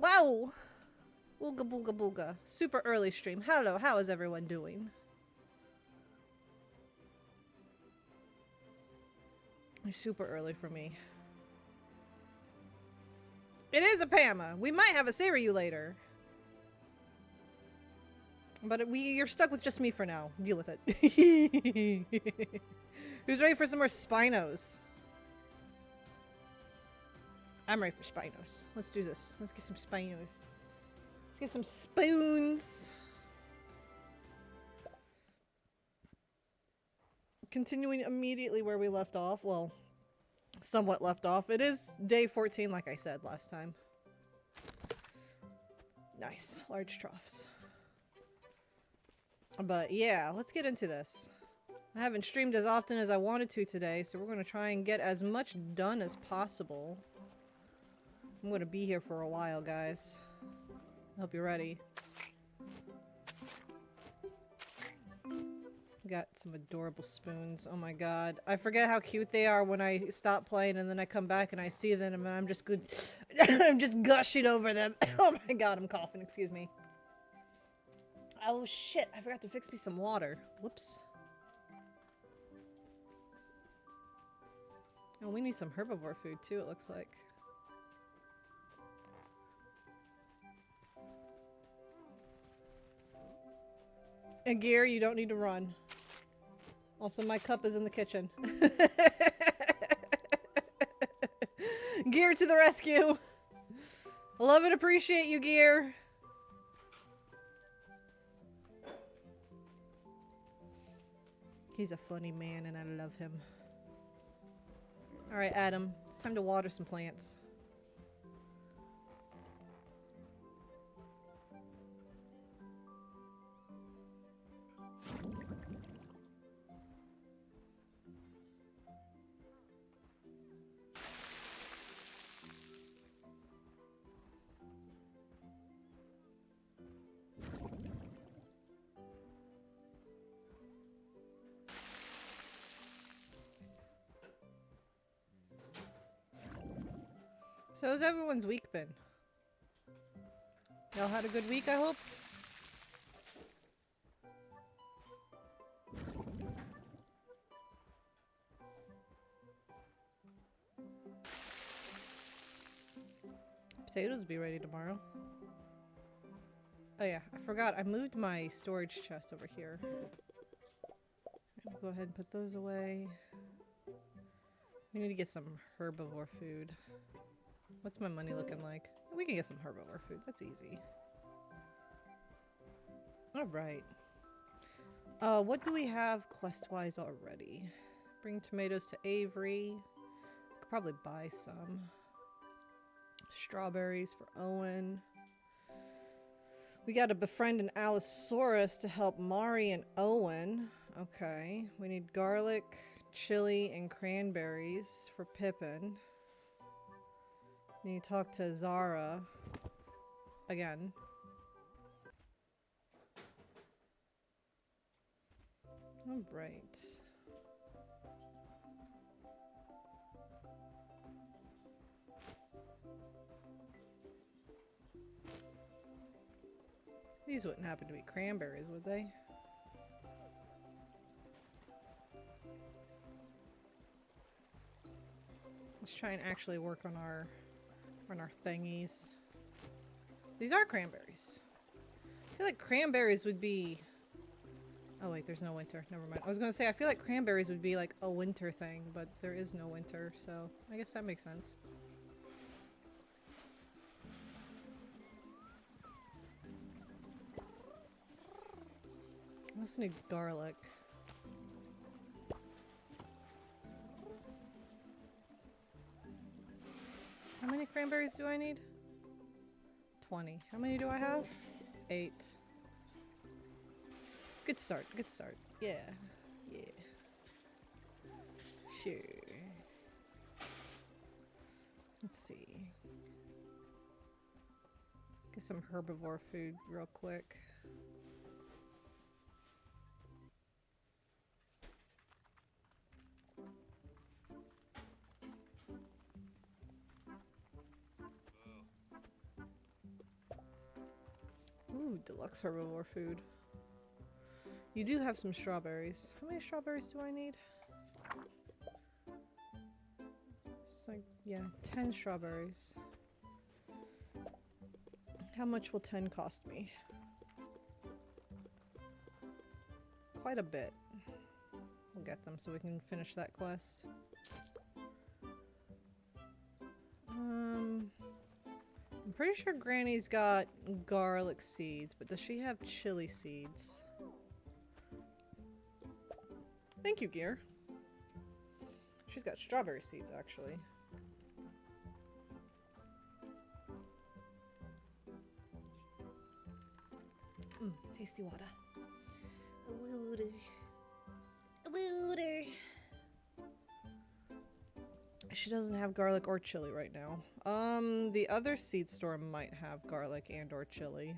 Wow! Ooga booga booga. Super early stream. Hello, how is everyone doing? It's super early for me. It is a Pama. We might have a Siri later. But you're stuck with just me for now. Deal with it. Who's ready for some more Spinos? I'm ready for Spinos. Let's do this. Let's get some Spinos. Let's get some spoons. Continuing immediately where we left off. Well, somewhat left off. It is day 14, like I said last time. Nice. Large troughs. But yeah, let's get into this. I haven't streamed as often as I wanted to today, so we're going to try and get as much done as possible. I'm going to be here for a while, guys. I hope you're ready. Got some adorable spoons. Oh my god. I forget how cute they are when I stop playing and then I come back and I see them and I'm just good. I'm just gushing over them. Oh my god, I'm coughing. Excuse me. Oh shit, I forgot to fix me some water. Whoops. Oh, we need some herbivore food too, it looks like. And Gear, you don't need to run. Also, my cup is in the kitchen. Gear to the rescue! Love and appreciate you, Gear! He's a funny man and I love him. Alright, Adam. It's time to water some plants. So how's everyone's week been? Y'all had a good week, I hope? Potatoes will be ready tomorrow. Oh yeah, I forgot. I moved my storage chest over here. Go ahead and put those away. We need to get some herbivore food. What's my money looking like? We can get some herbivore food. That's easy. Alright. What do we have quest-wise already? Bring tomatoes to Avery. Could probably buy some. Strawberries for Owen. We gotta befriend an Allosaurus to help Mari and Owen. Okay. We need garlic, chili, and cranberries for Pippin. Need to talk to Zara. Again. Alright. These wouldn't happen to be cranberries, would they? Let's try and actually work on our thingies. These are cranberries. I feel like cranberries would be... Oh wait, there's no winter. Never mind. I was gonna say, I feel like cranberries would be like a winter thing, but there is no winter, so I guess that makes sense. I also need garlic. How many cranberries do I need? 20. How many do I have? 8. Good start, good start. Yeah. Yeah. Sure. Let's see. Get some herbivore food real quick. Ooh, deluxe herbivore food. You do have some strawberries. How many strawberries do I need? It's like, yeah, 10 strawberries. How much will 10 cost me? Quite a bit. We'll get them so we can finish that quest. I'm pretty sure Granny's got garlic seeds, but does she have chili seeds? Thank you, Gear. She's got strawberry seeds, actually. Tasty water. Water. Water. She doesn't have garlic or chili right now. The other seed store might have garlic and or chili.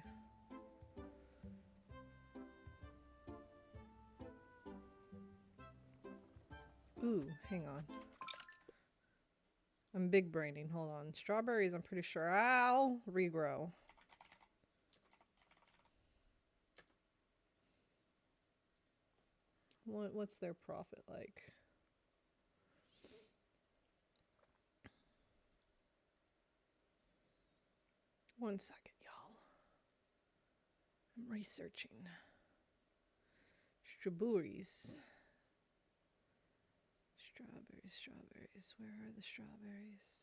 Ooh, hang on. I'm big braining. Hold on. Strawberries, I'm pretty sure I'll regrow. What's their profit like? One second, y'all. I'm researching. Strawberries. Strawberries. Where are the strawberries?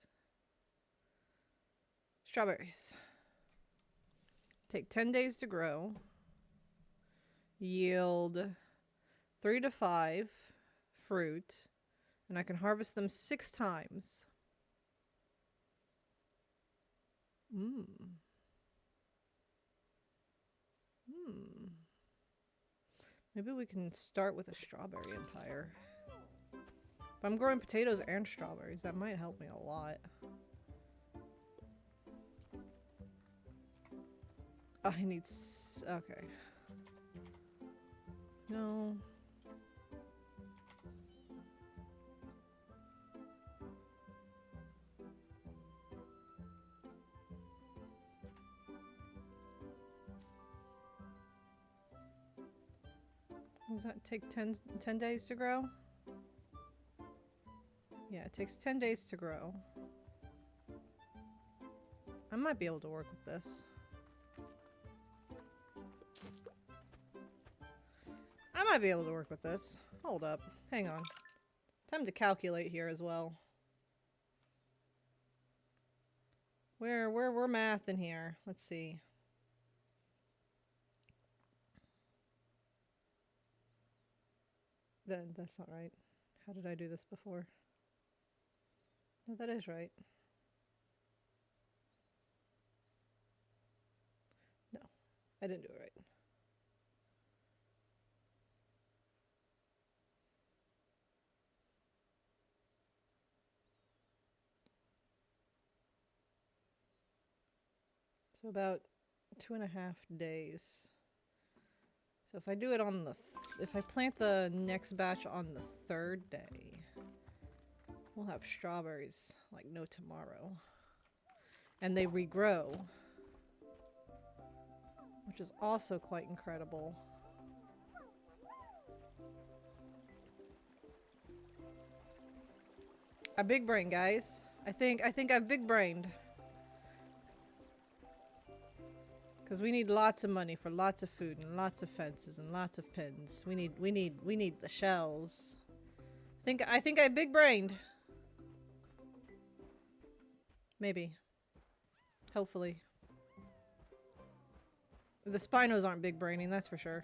Strawberries. Take 10 days to grow. Yield 3 to 5 fruit. And I can harvest them 6 times. Maybe we can start with a strawberry empire. If I'm growing potatoes and strawberries, that might help me a lot. Oh, I need okay. No. Does that take 10 days to grow? Yeah, it takes 10 days to grow. I might be able to work with this. I might be able to work with this. Hold up. Hang on. Time to calculate here as well. We're math in here. Let's see. That's not right. How did I do this before? No, that is right. No, I didn't do it right. So about 2.5 days. So if I do it on the, if I plant the next batch on the 3rd day, we'll have strawberries like no tomorrow. And they regrow, which is also quite incredible. I big brain, guys. I think I've big brained. Because we need lots of money for lots of food and lots of fences and lots of pins. We need the shells. I think I big brained. Maybe. Hopefully. The Spinos aren't big braining, that's for sure.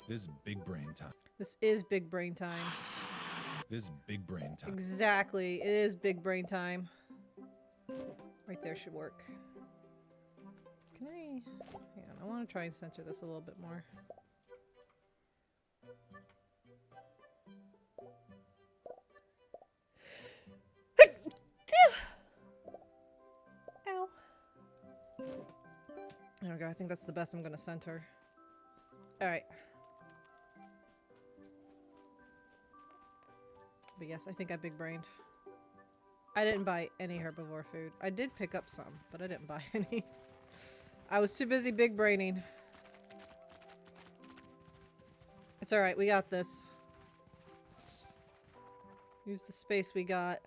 This is big brain time. This is big brain time. This is big brain time. Exactly. It is big brain time. Right there should work. Can I... Hang on. I want to try and center this a little bit more. Ow. There we go. I think that's the best I'm going to center. Alright. But yes, I think I big brained. I didn't buy any herbivore food. I did pick up some, but I didn't buy any. I was too busy big braining. It's alright, we got this. Use the space we got.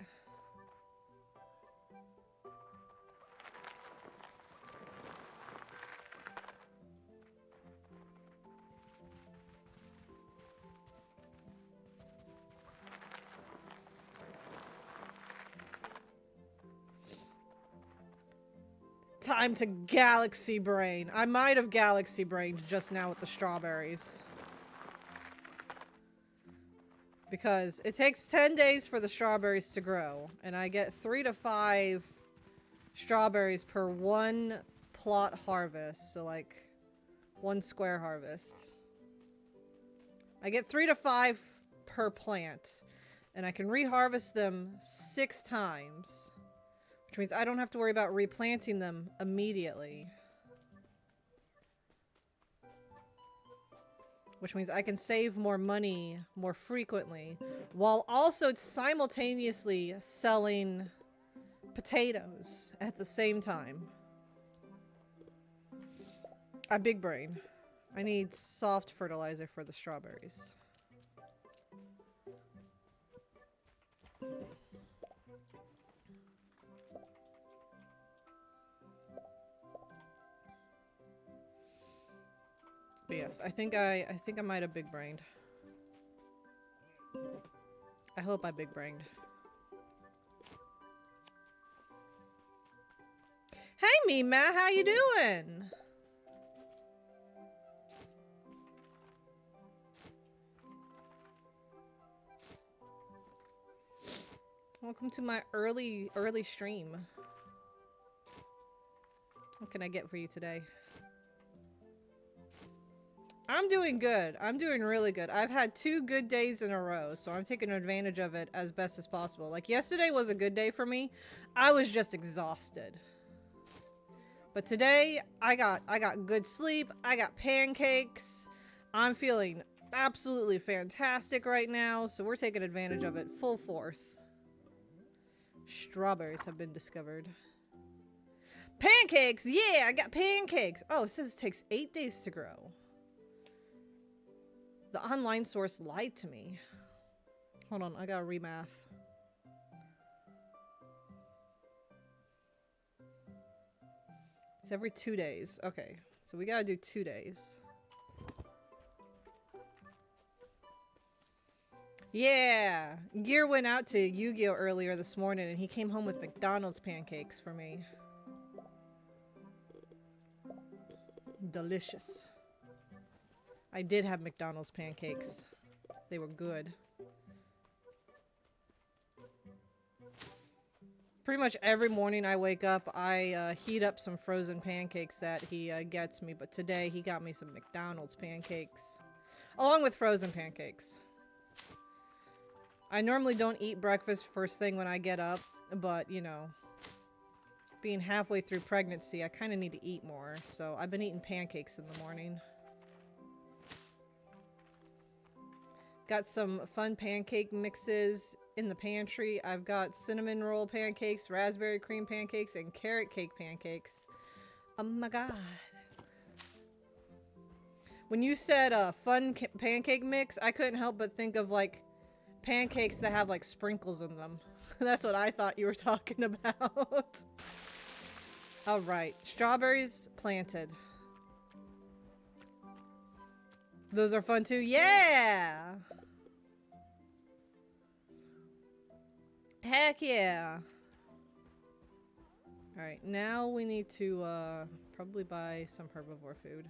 Time to galaxy brain. I might have galaxy brained just now with the strawberries. Because it takes 10 days for the strawberries to grow. And I get 3 to 5 strawberries per 1 plot harvest. So like 1 square harvest. I get 3 to 5 per plant. And I can reharvest them 6 times. Which means I don't have to worry about replanting them immediately. Which means I can save more money more frequently. While also simultaneously selling potatoes at the same time. I big brain. I need soft fertilizer for the strawberries. But yes, I think I might have big brained. I hope I big brained. Hey me, Matt, how you doing? Welcome to my early stream. What can I get for you today? I'm doing good. I'm doing really good. I've had 2 good days in a row, so I'm taking advantage of it as best as possible. Like yesterday was a good day for me. I was just exhausted. But today I got good sleep. I got pancakes. I'm feeling absolutely fantastic right now, so we're taking advantage of it full force. Strawberries have been discovered. Pancakes! Yeah, I got pancakes! Oh, it says it takes 8 days to grow. The online source lied to me. Hold on, I gotta remath. It's every 2 days. Okay, so we gotta do 2 days. Yeah! Gear went out to Yu-Gi-Oh! Earlier this morning and he came home with McDonald's pancakes for me. Delicious. I did have McDonald's pancakes. They were good. Pretty much every morning I wake up, I heat up some frozen pancakes that he gets me. But today he got me some McDonald's pancakes. Along with frozen pancakes. I normally don't eat breakfast first thing when I get up. But, you know, being halfway through pregnancy, I kind of need to eat more. So I've been eating pancakes in the morning. Got some fun pancake mixes in the pantry. I've got cinnamon roll pancakes, raspberry cream pancakes, and carrot cake pancakes. Oh my god. When you said a fun pancake mix, I couldn't help but think of like pancakes that have like sprinkles in them. That's what I thought you were talking about. Alright, strawberries planted. Those are fun too. Yeah! Heck yeah! Alright, now we need to probably buy some herbivore food.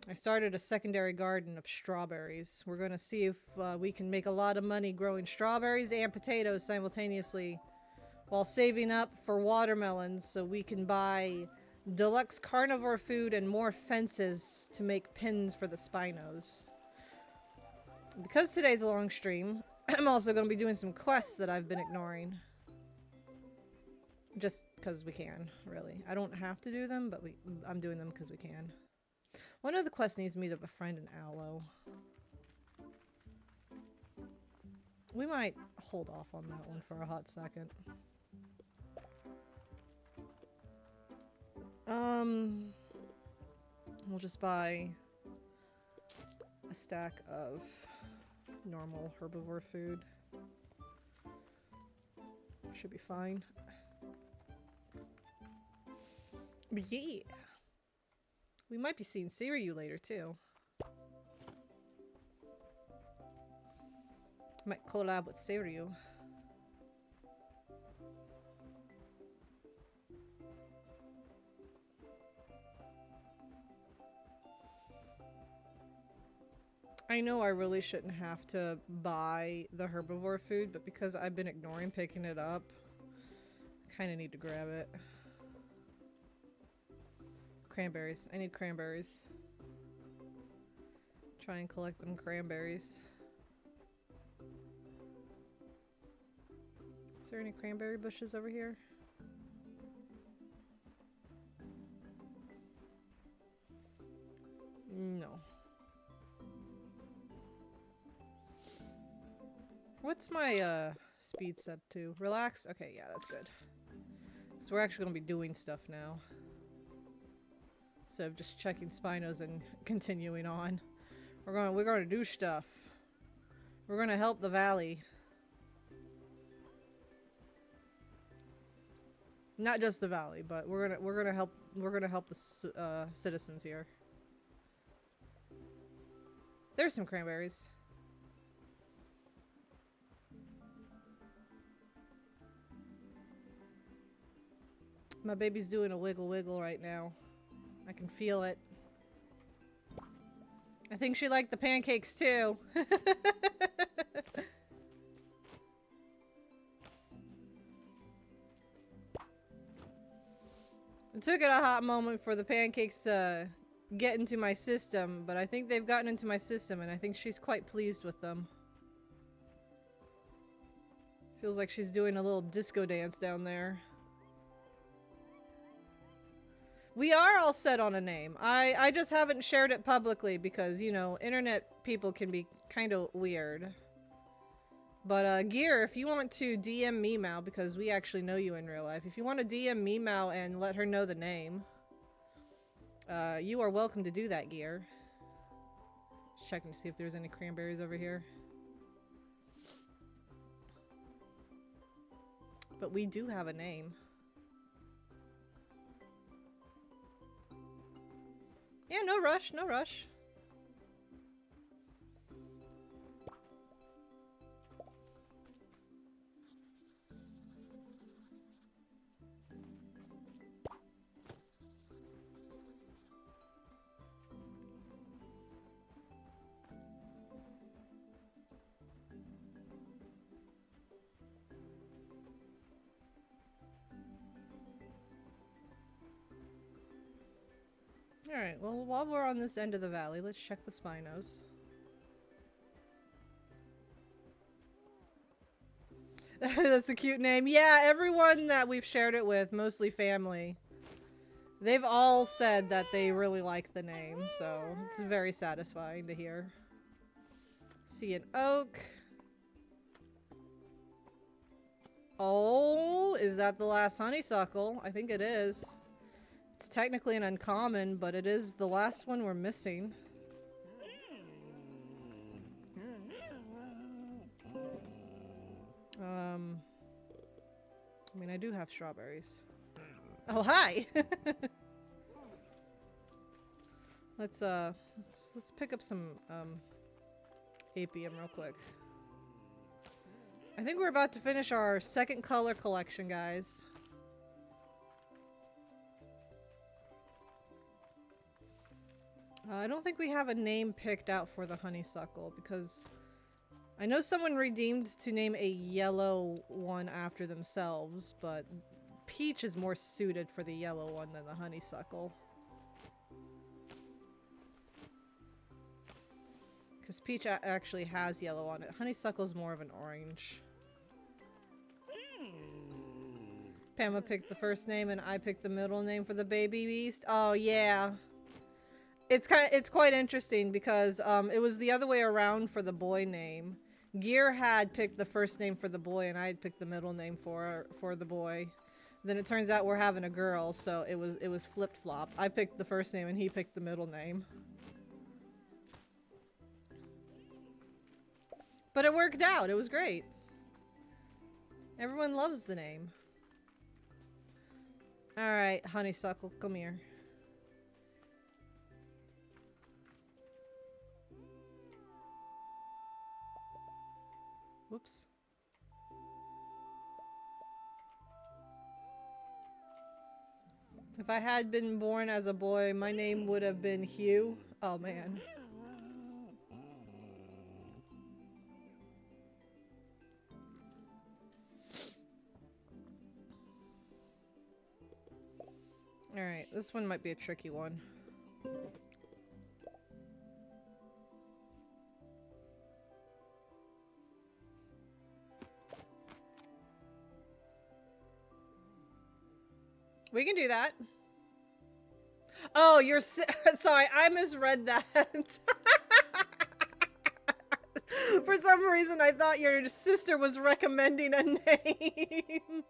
I started a secondary garden of strawberries. We're gonna see if we can make a lot of money growing strawberries and potatoes simultaneously while saving up for watermelons so we can buy deluxe carnivore food and more fences to make pins for the Spinos. Because today's a long stream, I'm also going to be doing some quests that I've been ignoring. Just because we can, really. I don't have to do them, but I'm doing them because we can. One of the quests needs me to befriend an aloe. We might hold off on that one for a hot second. We'll just buy a stack of normal herbivore food. Should be fine. But yeah. We might be seeing Siriu later too. Might collab with Siriu. I know I really shouldn't have to buy the herbivore food, but because I've been ignoring picking it up, I kind of need to grab it. Cranberries. I need cranberries. Try and collect them cranberries. Is there any cranberry bushes over here? No. What's my speed set to? Relax? Okay, yeah, that's good. So we're actually gonna be doing stuff now. Instead of just checking Spinos and continuing on. We're gonna do stuff. We're gonna help the valley. Not just the valley, but we're gonna help the citizens here. There's some cranberries. My baby's doing a wiggle wiggle right now. I can feel it. I think she liked the pancakes too. It took it a hot moment for the pancakes to get into my system, but I think they've gotten into my system and I think she's quite pleased with them. Feels like she's doing a little disco dance down there. We are all set on a name. I just haven't shared it publicly because, you know, internet people can be kind of weird. But, Gear, if you want to DM Meow, because we actually know you in real life, if you want to DM Meow and let her know the name, you are welcome to do that, Gear. Just checking to see if there's any cranberries over here. But we do have a name. Yeah, no rush, no rush. Alright, well, while we're on this end of the valley, let's check the Spinos. That's a cute name. Yeah, everyone that we've shared it with, mostly family, they've all said that they really like the name, so it's very satisfying to hear. See an oak. Oh, is that the last honeysuckle? I think it is. It's technically an uncommon, but it is the last one we're missing. I mean, I do have strawberries. Oh, hi! Let's pick up some, apium real quick. I think we're about to finish our second color collection, guys. I don't think we have a name picked out for the honeysuckle because I know someone redeemed to name a yellow one after themselves, but peach is more suited for the yellow one than the honeysuckle. Because peach actually has yellow on it. Honeysuckle's more of an orange. Pamela picked the first name and I picked the middle name for the baby beast. Oh yeah. It's quite interesting because it was the other way around for the boy name. Gear had picked the first name for the boy, and I had picked the middle name for the boy. Then it turns out we're having a girl, so it was flipped flopped. I picked the first name, and he picked the middle name. But it worked out. It was great. Everyone loves the name. All right, honeysuckle, come here. Whoops. If I had been born as a boy, my name would have been Hugh. Oh, man. Alright, this one might be a tricky one. We can do that. Oh, you're sorry, I misread that. For some reason, I thought your sister was recommending a name.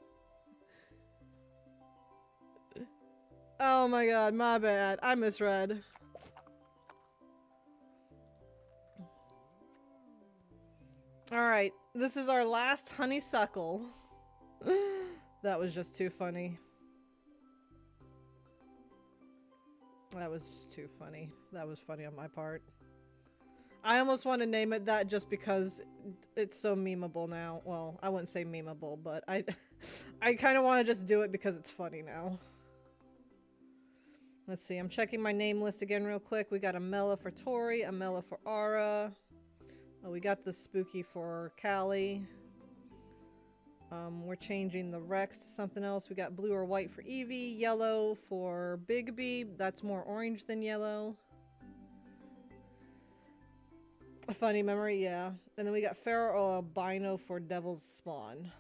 Oh my god, my bad. I misread. Alright, this is our last honeysuckle. That was just too funny. That was just too funny. That was funny on my part. I almost want to name it that just because it's so memeable now. Well, I wouldn't say memeable, but I kind of want to just do it because it's funny now. Let's see, I'm checking my name list again real quick. We got a Mela for Tori, a Mela for Ara. Oh, we got the Spooky for Callie. We're changing the Rex to something else. We got blue or white for Evie, yellow for Bigby. That's more orange than yellow. A funny memory, yeah. And then we got Feral Albino for Devil's Spawn.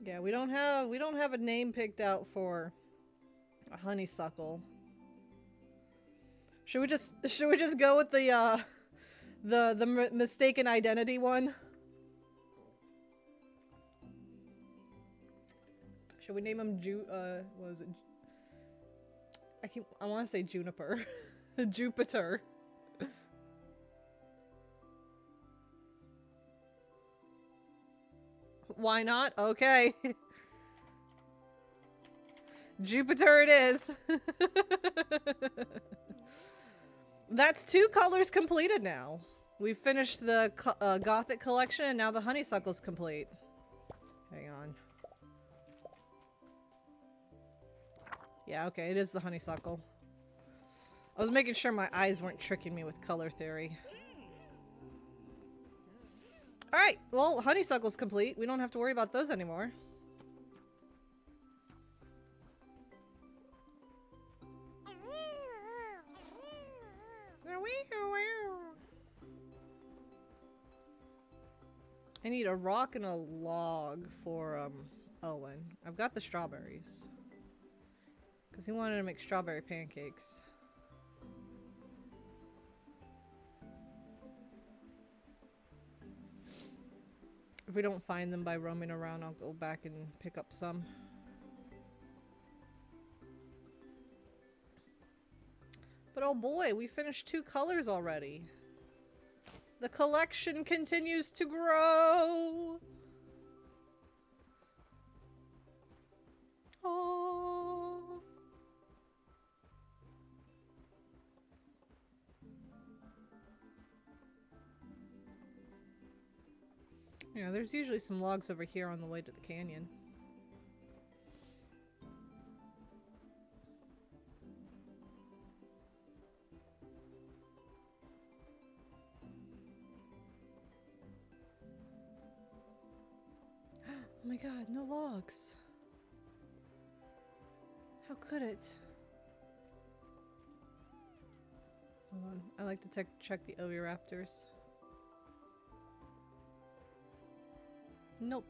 Yeah, we don't have a name picked out for a honeysuckle. Should we just go with the mistaken identity one? Should we name him what was it? I want to say Juniper. Jupiter. Why not? Okay. Jupiter it is. That's 2 colors completed now. We've finished the Gothic collection and now the honeysuckle's complete. Hang on. Yeah, okay, it is the honeysuckle. I was making sure my eyes weren't tricking me with color theory. Alright, well, honeysuckle's complete. We don't have to worry about those anymore. I need a rock and a log for, Owen. I've got the strawberries. Because he wanted to make strawberry pancakes. If we don't find them by roaming around, I'll go back and pick up some. But oh boy, we finished 2 colors already. The collection continues to grow. Oh. Yeah, there's usually some logs over here on the way to the canyon. Oh my god, no logs. How could it? Hold on, I like to check the oviraptors. Nope.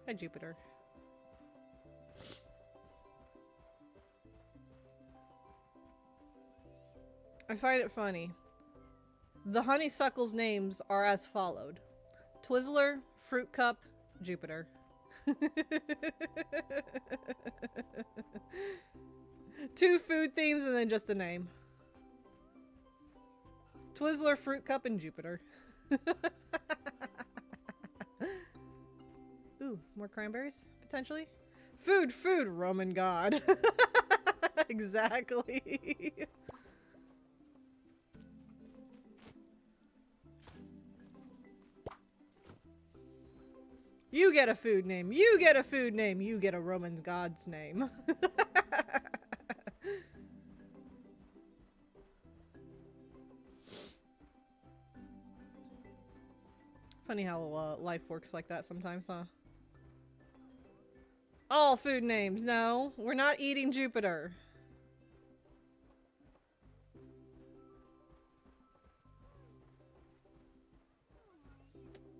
Hi, Jupiter. I find it funny. The honeysuckle's names are as followed. Twizzler, Fruit Cup, Jupiter. 2 food themes and then just a name. Twizzler, Fruit Cup, and Jupiter. Ooh, more cranberries, potentially? Food, food, Roman god. Exactly. You get a food name. You get a food name. You get a Roman god's name. Funny how life works like that sometimes, huh? All food names. No, we're not eating Jupiter.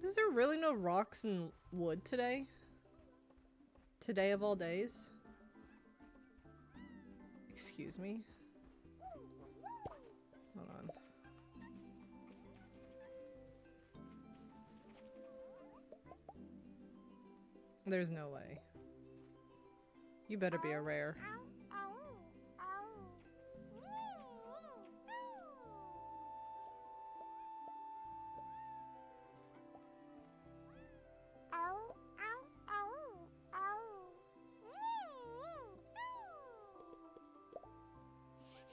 Is there really no rocks and wood today? Today of all days? Excuse me? Hold on. There's no way. You better be a rare.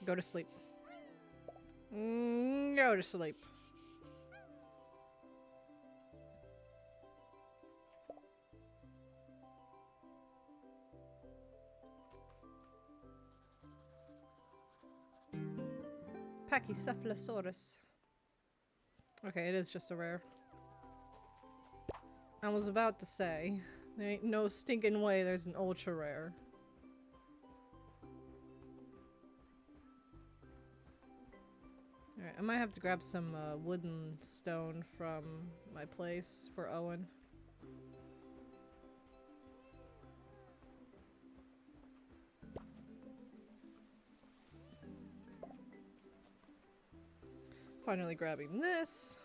Go to sleep. Go to sleep. Pachycephalosaurus. Okay, it is just a rare. I was about to say, there ain't no stinking way there's an ultra rare. Alright, I might have to grab some wooden stone from my place for Owen. Finally grabbing this.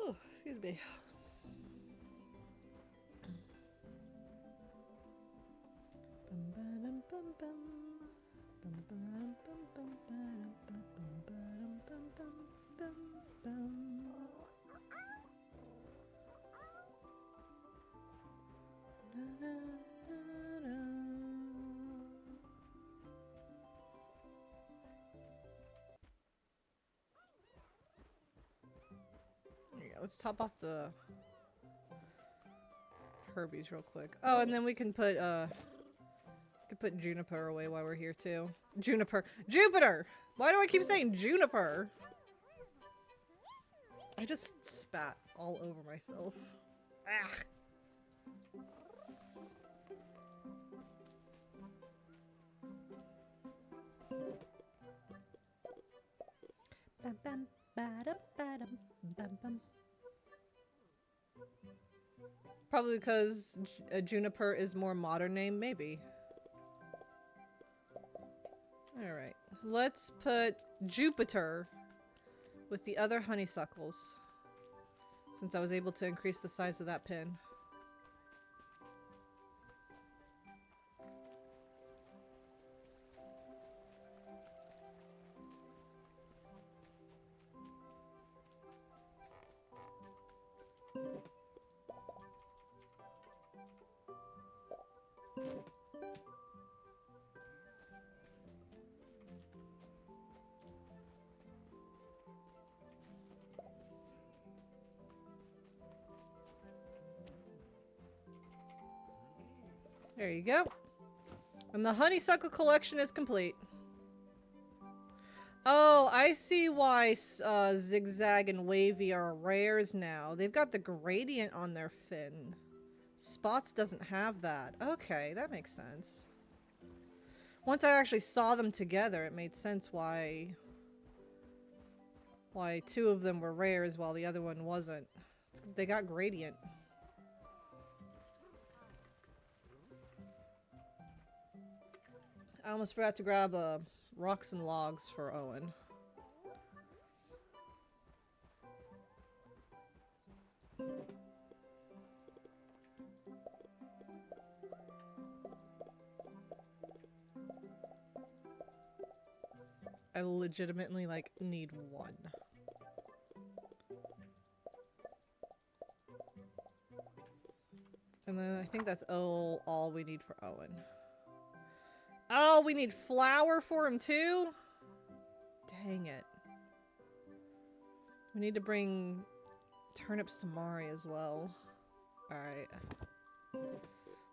Oh, excuse me. Yeah, let's top off the Herbies real quick. Oh, and then we can put Juniper away while we're here too. Jupiter! Why do I keep saying Juniper? I just spat all over myself. Ah. Bum, bum, ba-dum, ba-dum, bum, bum. Probably because Juniper is more modern name, maybe. Alright, let's put Jupiter with the other honeysuckles, since I was able to increase the size of that pin. There you go. And the honeysuckle collection is complete. Oh, I see why Zigzag and Wavy are rares now. They've got the gradient on their fin. Spots doesn't have that. Okay, that makes sense. Once I actually saw them together, it made sense why two of them were rares while the other one wasn't. They got gradient. I almost forgot to grab rocks and logs for Owen. I legitimately, like, need one. And then I think that's all we need for Owen. Oh, we need flour for him too? Dang it. We need to bring turnips to Mari as well. Alright.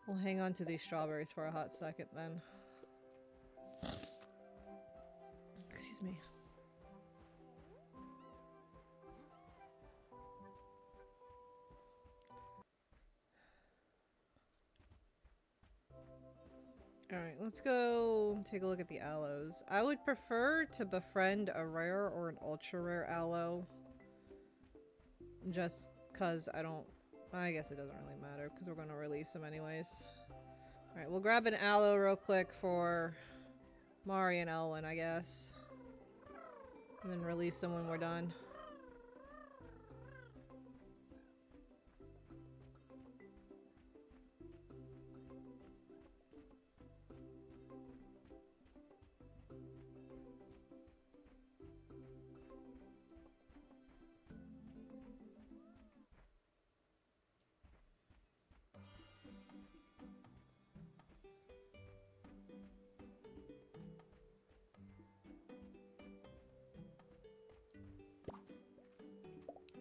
We'll hang on to these strawberries for a hot second then. Excuse me. Alright, let's go take a look at the aloes. I would prefer to befriend a rare or an ultra rare aloe. Just cause I guess it doesn't really matter because we're going to release them anyways. Alright, we'll grab an aloe real quick for Mari and Elwyn, I guess. And then release them when we're done.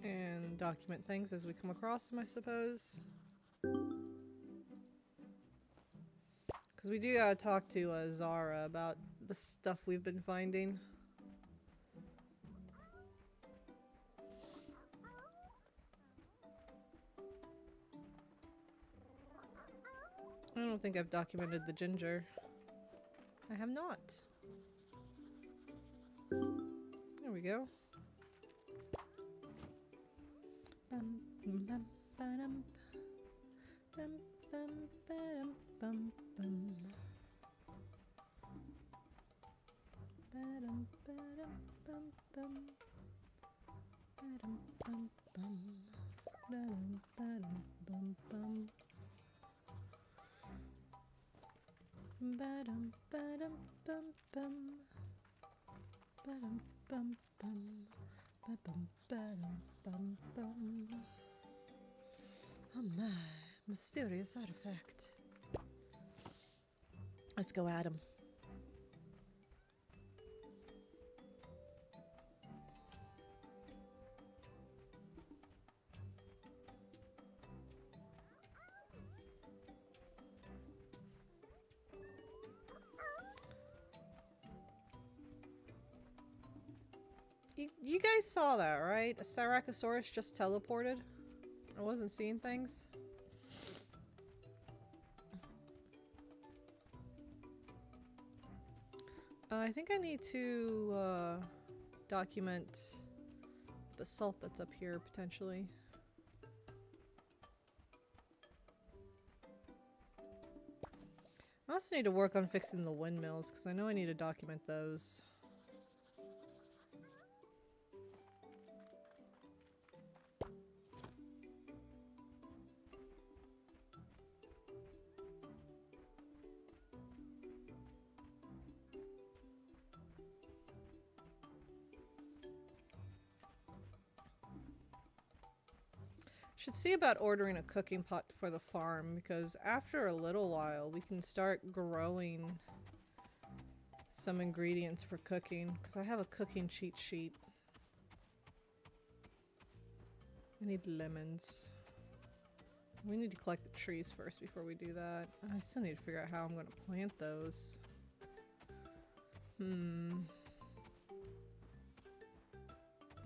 And document things as we come across them, I suppose. Because we do gotta talk to Zara about the stuff we've been finding. I don't think I've documented the ginger. I have not. There we go. Oh my, mysterious artifact. Let's go at him. You guys saw that, right? A Styracosaurus just teleported. I wasn't seeing things. I think I need to document basalt that's up here, potentially. I also need to work on fixing the windmills, because I know I need to document those. Should see about ordering a cooking pot for the farm, because after a little while we can start growing some ingredients for cooking, because I have a cooking cheat sheet. I need lemons. We need to collect the trees first before we do that. I still need to figure out how I'm going to plant those.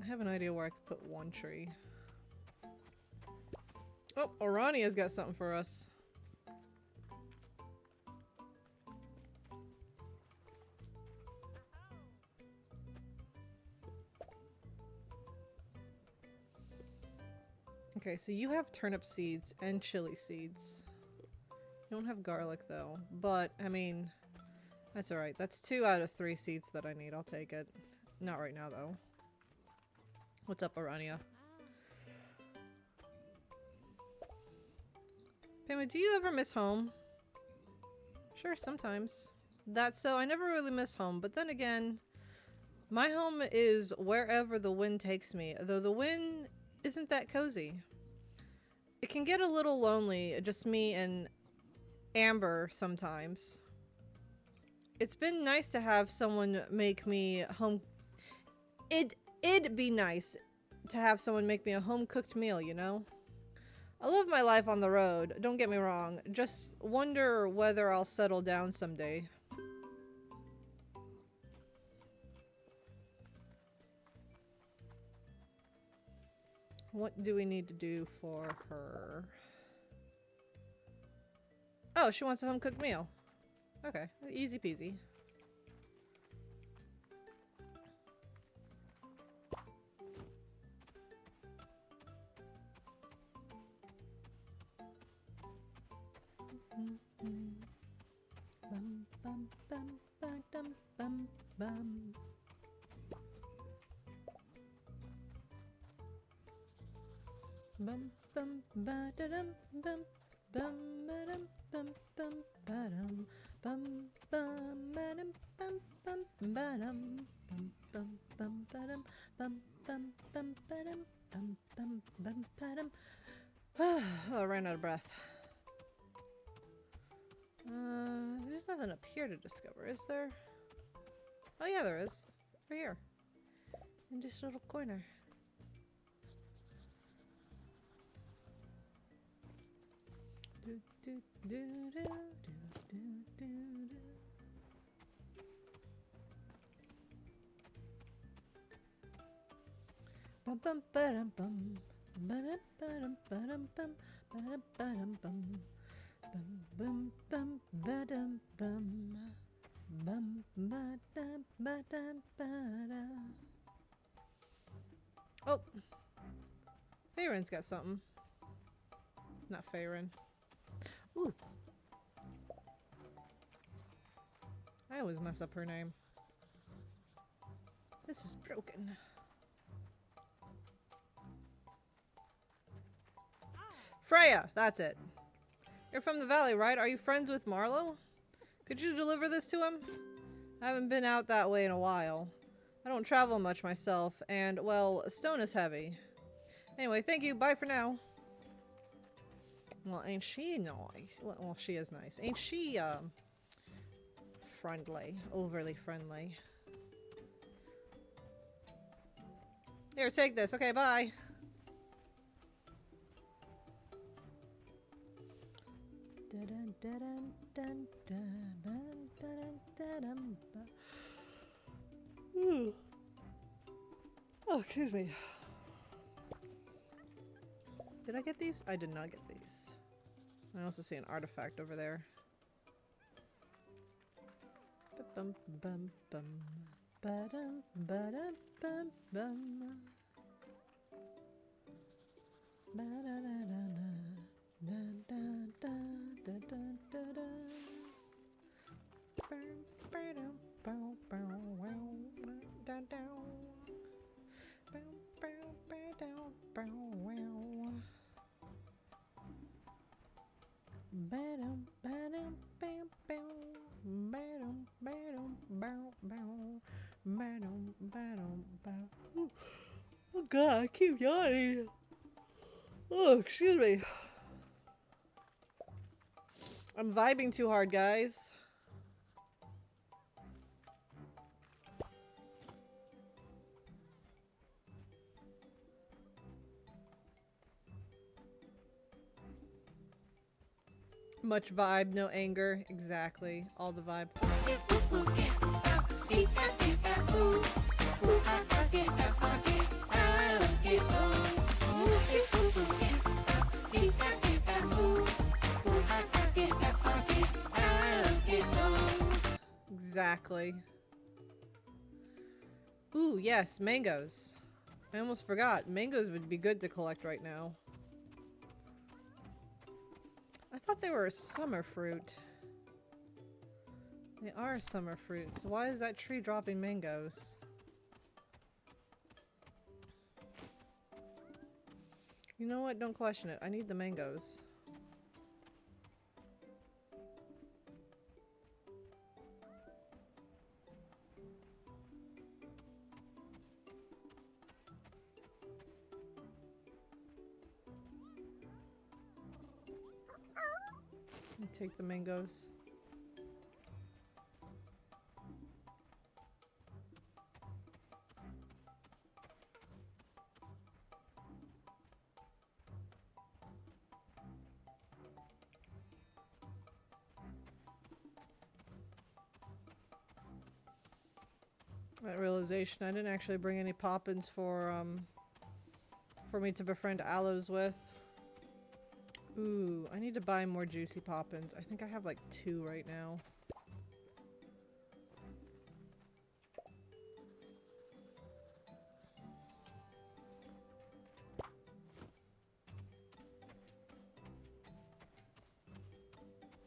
I have an idea where I could put one tree. Oh, Orania's got something for us. Okay, so you have turnip seeds and chili seeds. You don't have garlic though, but I mean, that's alright. That's 2 out of 3 seeds that I need. I'll take it. Not right now though. What's up, Arania? Pamela, do you ever miss home? Sure, sometimes. That's so, I never really miss home, but then again, my home is wherever the wind takes me, though the wind isn't that cozy. It can get a little lonely, just me and Amber sometimes. It's been nice to have someone make me home. It'd be nice to have someone make me a home-cooked meal, you know? I love my life on the road, don't get me wrong. Just wonder whether I'll settle down someday. What do we need to do for her? Oh, she wants a home-cooked meal. Okay, easy peasy. Bum, bum, bum, ba-dum, bum, bum. Bum bum ba da dum bum bum ba dum bum bum ba dum bum bum ba dum bum bum ba dum bum bum ba dum bum bum bum ba dum bum bum bum ba dum. Oh, I ran out of breath. There's nothing up here to discover, is there? Oh yeah, there is. Over here. In this little corner. Do, do, do, do, do, do, do. Bum bum ba-dum bum. Ba-dum ba-dum ba-dum bum. Ba-dum ba-dum bum. Bum bum bum ba-dum bum. Bum ba-dum ba-dum ba-dum. Oh! Farron's got something. Not Farron. Ooh. I always mess up her name. This is broken. Freya! That's it. You're from the valley, right? Are you friends with Marlowe? Could you deliver this to him? I haven't been out that way in a while. I don't travel much myself, and, well, stone is heavy. Anyway, thank you. Bye for now. Well, ain't she nice? Well, she is nice. Ain't she, friendly? Overly friendly. Here, take this. Okay, bye. Oh, excuse me. Did I get these? I did not get these. I also see an artifact over there. Bum bum bum. Ba-dum ba-dum bum bum. Ba-da-da-da-da. Da-da-da-da-da-da-da. Ba-ba-dum, bow-bow, wow, da-dow. Bow-bow-ba-dow, bow-wow. Ba-dum, ba-dum, bam-bow. Ba-dum, ba-dum, bow-bow. Ba-dum, ba-dum, bow. Oh god, I keep yawning. Oh, excuse me. I'm vibing too hard, guys. Much vibe, no anger. Exactly. All the vibe. Exactly. Ooh, yes, mangoes. I almost forgot. Mangoes would be good to collect right now. I thought they were a summer fruit. They are a summer fruit, so why is that tree dropping mangoes? You know what? Don't question it. I need the mangoes. Take the mangoes. That realization, I didn't actually bring any poppins for me to befriend aloes with. Ooh, I need to buy more juicy poppins. I think I have like 2 right now.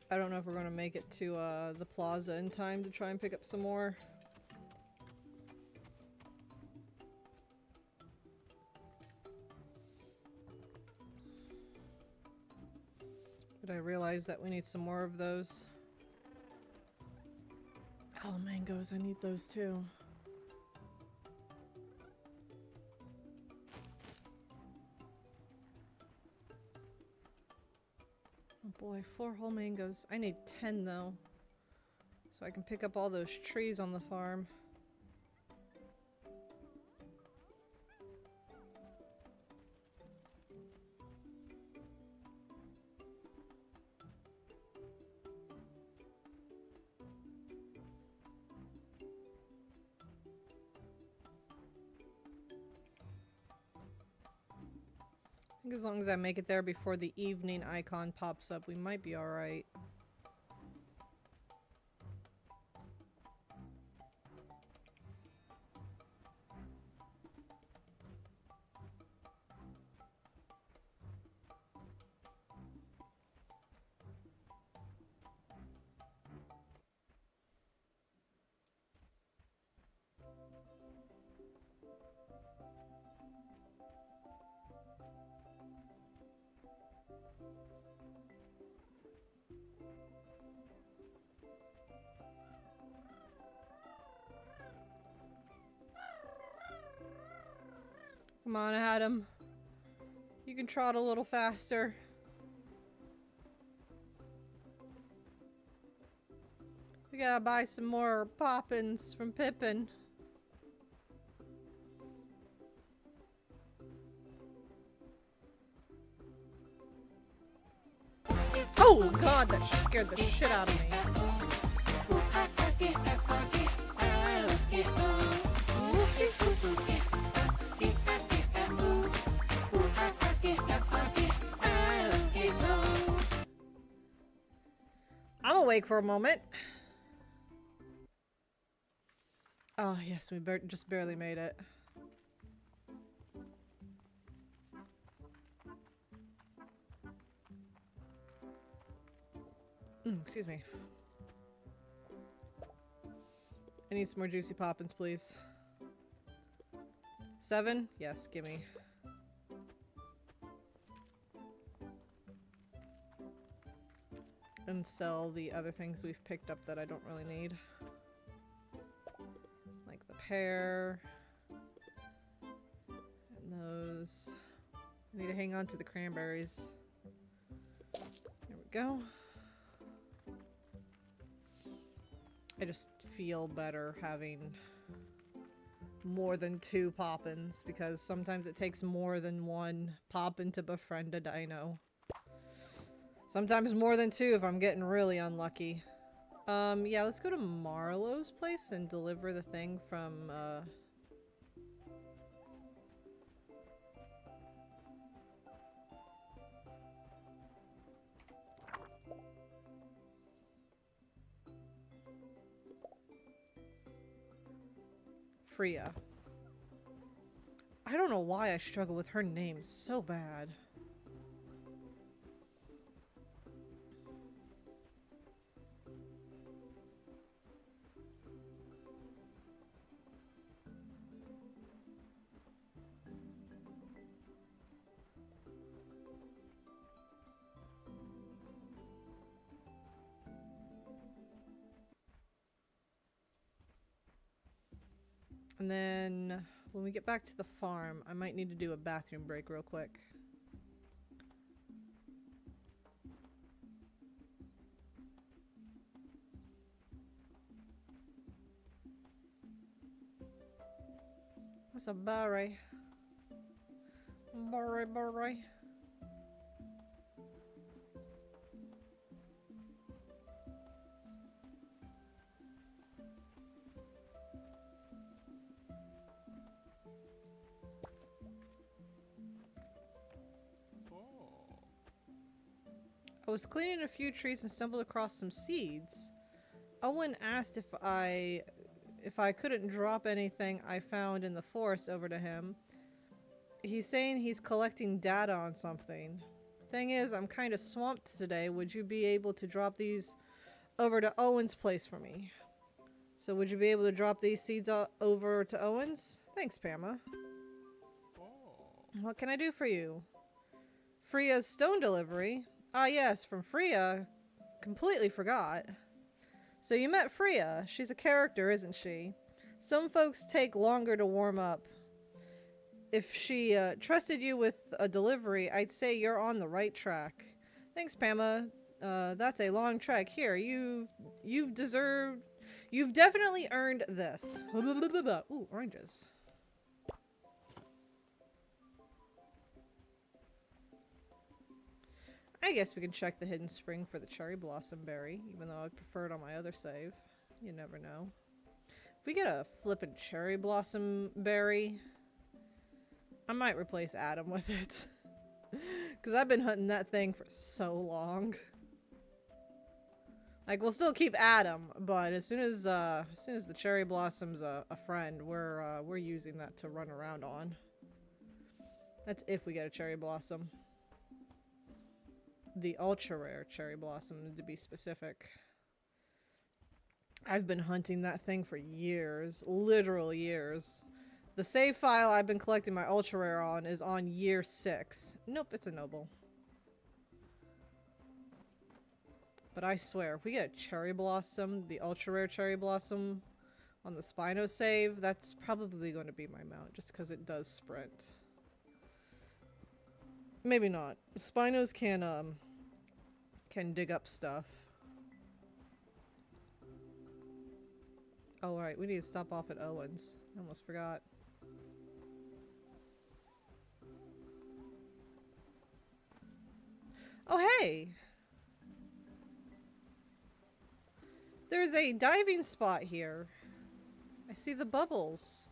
I don't know if we're gonna make it to the plaza in time to try and pick up some more. But I realized that we need some more of those. Oh, mangoes, I need those too. Oh boy, 4 whole mangoes. I need 10 though, so I can pick up all those trees on the farm. I think as long as I make it there before the evening icon pops up, we might be alright. Come on, Adam. You can trot a little faster. We gotta buy some more poppins from Pippin. Oh god, that scared the shit out of me. I'm awake for a moment. Oh yes, we just barely made it. Excuse me. I need some more juicy poppins, please. 7? Yes, gimme. And sell the other things we've picked up that I don't really need. Like the pear. And those. I need to hang on to the cranberries. There we go. I just feel better having more than 2 poppins because sometimes it takes more than 1 poppin to befriend a dino. Sometimes more than 2 if I'm getting really unlucky. Yeah, let's go to Marlowe's place and deliver the thing from, Freya. I don't know why I struggle with her name so bad. And then when we get back to the farm, I might need to do a bathroom break real quick. That's a berry. Berry, berry. I was cleaning a few trees and stumbled across some seeds. Owen asked if I couldn't drop anything I found in the forest over to him. He's saying he's collecting data on something. Thing is, I'm kind of swamped today. Would you be able to drop these over to Owen's place for me? So would you be able to drop these seeds over to Owen's? Thanks, Pama. What can I do for you? Freya's stone delivery? Ah yes, from Freya. Completely forgot. So you met Freya. She's a character, isn't she? Some folks take longer to warm up. If she trusted you with a delivery, I'd say you're on the right track. Thanks, Pama. That's a long trek. Here, you've definitely earned this. Ooh, oranges. I guess we can check the hidden spring for the cherry blossom berry, even though I'd prefer it on my other save. You never know. If we get a flippin' cherry blossom berry, I might replace Adam with it. Because I've been hunting that thing for so long. Like, we'll still keep Adam, but as soon as the cherry blossom's a friend, we're using that to run around on. That's if we get a cherry blossom. The ultra rare cherry blossom, to be specific. I've been hunting that thing for years, literal years. The save file I've been collecting my ultra rare on is on year 6. Nope, it's a noble. But I swear, if we get a cherry blossom, the ultra rare cherry blossom on the Spinos save, that's probably going to be my mount, just because it does sprint. Maybe not. Spinos can dig up stuff. Oh, right, we need to stop off at Owen's. I almost forgot. Oh, hey! There's a diving spot here. I see the bubbles.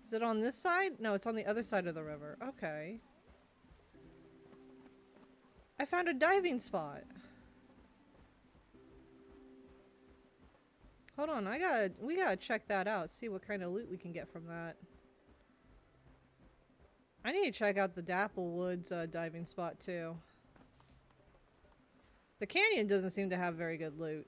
Is it on this side? No, it's on the other side of the river. Okay. I found a diving spot. Hold on, we gotta check that out, see what kind of loot we can get from that. I need to check out the Dapple Woods diving spot too. The canyon doesn't seem to have very good loot.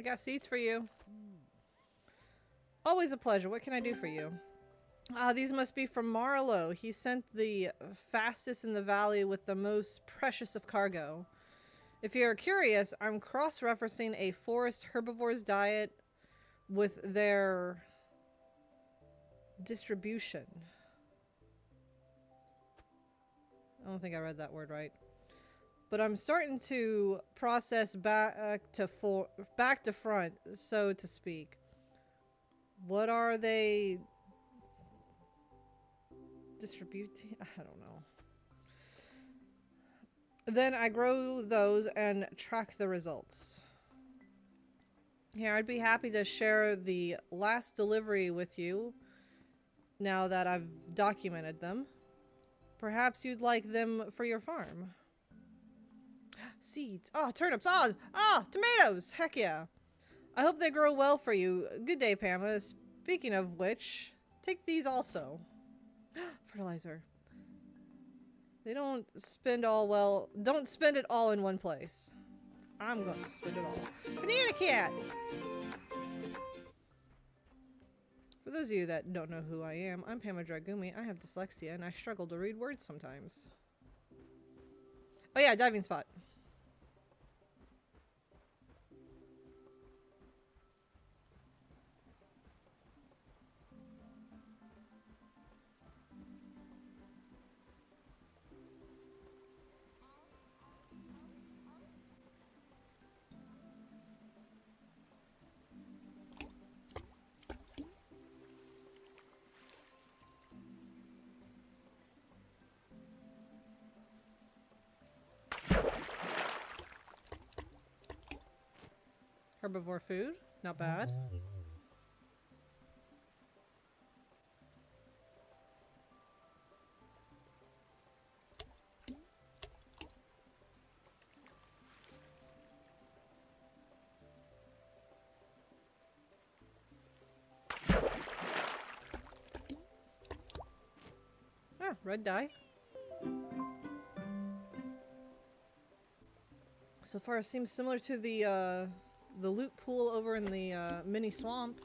I got seats for you. Always a pleasure. What can I do for you? These must be from Marlowe. He sent the fastest in the valley with the most precious of cargo. If you're curious, I'm cross-referencing a forest herbivore's diet with their distribution. I don't think I read that word right. But I'm starting to process back to front, so to speak. What are they distributing? I don't know. Then I grow those and track the results. Here, I'd be happy to share the last delivery with you now that I've documented them. Perhaps you'd like them for your farm. Seeds. Oh, turnips. Oh, tomatoes. Heck yeah. I hope they grow well for you. Good day, Pamela. Speaking of which, take these also. Fertilizer. They don't spend it all in one place. I'm going to spend it all. Banana cat! For those of you that don't know who I am, I'm Pamela Dragumi. I have dyslexia and I struggle to read words sometimes. Oh yeah, diving spot. Herbivore food, not bad. Ah, red dye. So far it seems similar to the loot pool over in the mini swamp.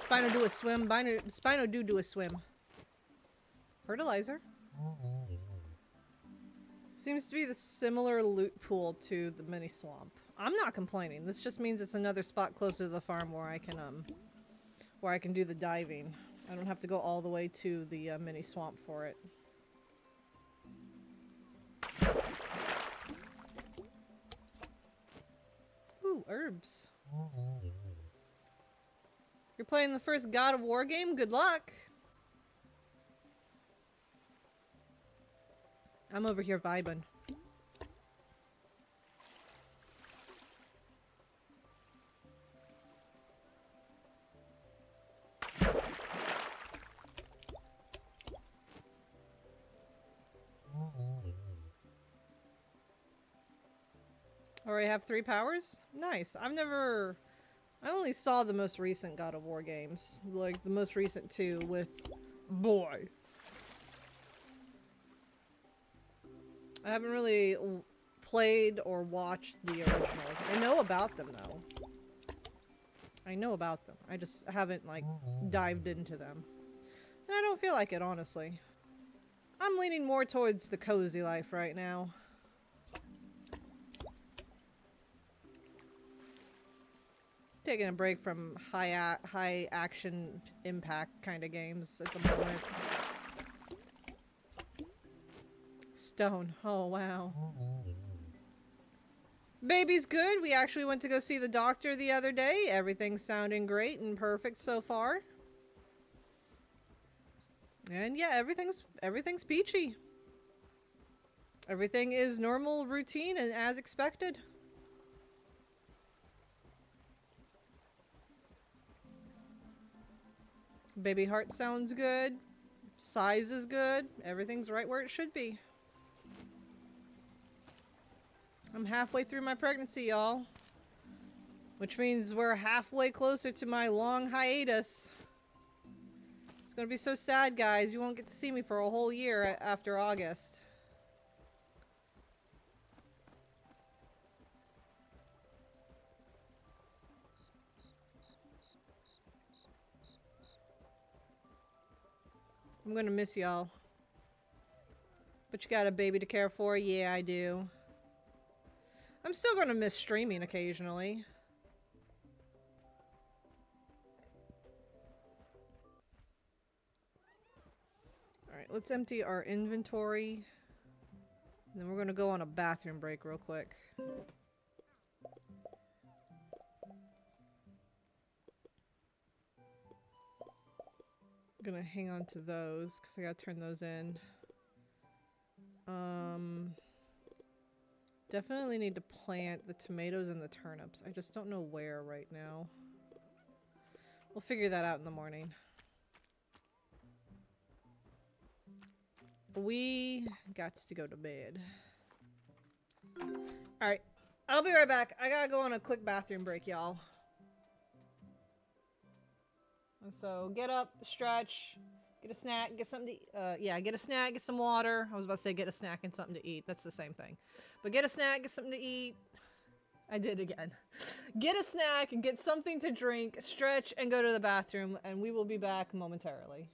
Spino do a swim. Spino do a swim. Fertilizer. Seems to be the similar loot pool to the mini swamp. I'm not complaining. This just means it's another spot closer to the farm where I can do the diving. I don't have to go all the way to the mini swamp for it. Ooh, herbs. You're playing the first God of War game? Good luck! I'm over here vibing. Already have 3 powers? Nice. I only saw the most recent God of War games. Like, the most recent 2 with... Boy. I haven't really played or watched the originals. I know about them, though. I know about them. I just haven't, like, dived into them. And I don't feel like it, honestly. I'm leaning more towards the cozy life right now. Taking a break from high action impact kind of games at the moment. stone. Oh, wow. Baby's good. We actually went to go see the doctor the other day. Everything's sounding great and perfect so far. And yeah, everything's peachy. Everything is normal, routine, and as expected. Baby heart sounds good. Size is good. Everything's right where it should be. I'm halfway through my pregnancy, y'all. Which means we're halfway closer to my long hiatus. It's gonna be so sad, guys. You won't get to see me for a whole year after August. I'm gonna miss y'all. But you got a baby to care for? Yeah, I do. I'm still gonna miss streaming occasionally. Alright, let's empty our inventory. And then we're gonna go on a bathroom break real quick. I'm gonna hang on to those because I gotta turn those in. Definitely need to plant the tomatoes and the turnips. I just don't know where right now. We'll figure that out in the morning. We got to go to bed. Alright, I'll be right back. I gotta go on a quick bathroom break, y'all. So get up, stretch, get a snack, get something to yeah, get a snack, get some water. I was about to say get a snack and something to eat. That's the same thing. But get a snack, get something to eat. I did again. Get a snack and get something to drink, stretch, and go to the bathroom, and we will be back momentarily.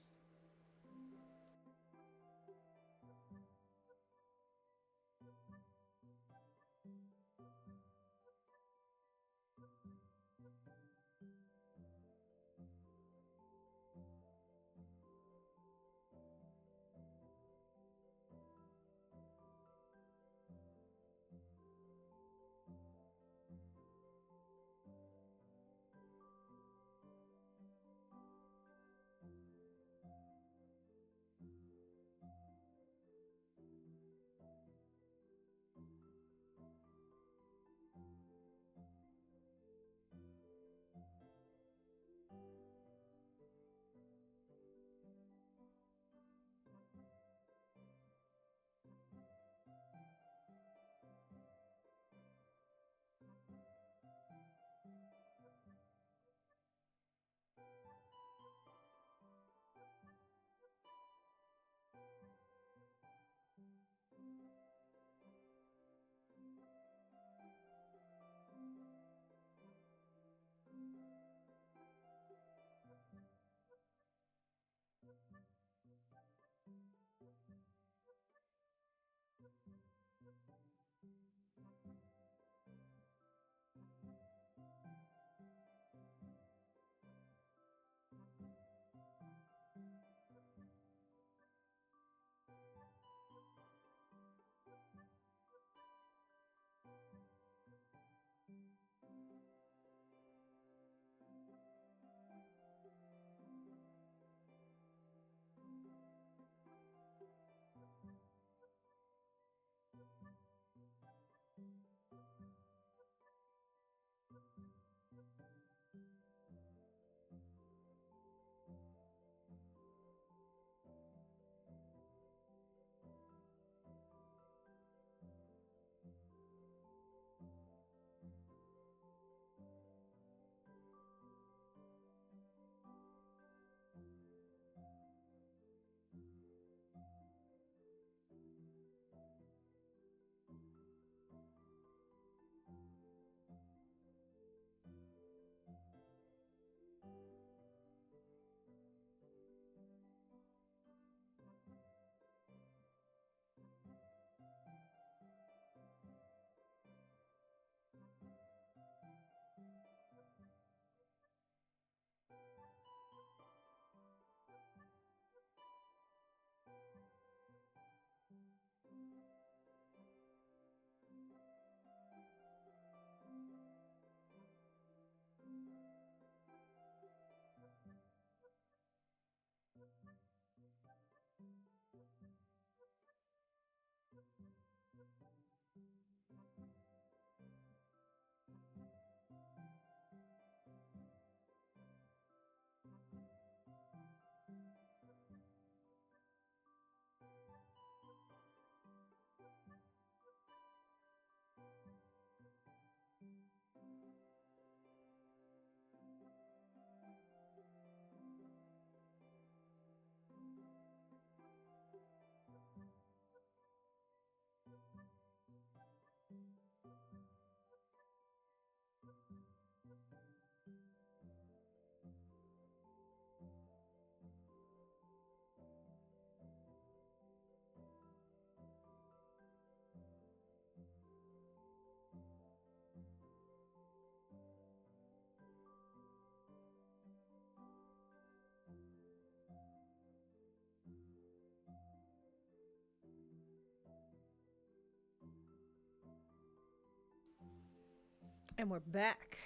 And we're back.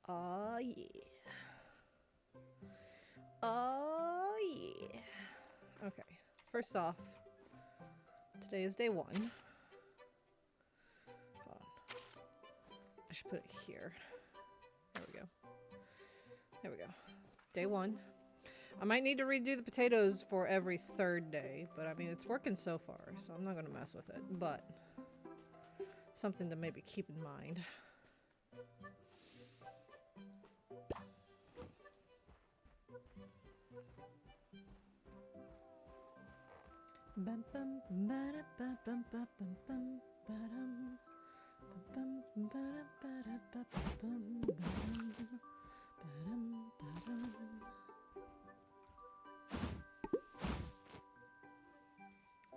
Oh yeah. Oh yeah. Okay. First off, today is day 1. Hold on. I should put it here. There we go. There we go. Day 1. I might need to redo the potatoes for every 3rd day, but I mean, it's working so far, so I'm not going to mess with it. But something to maybe keep in mind. Bum bum ba da bum bum bum bum ba-dum. Bum ba da ba bum ba-dum. Ba-dum ba-dum.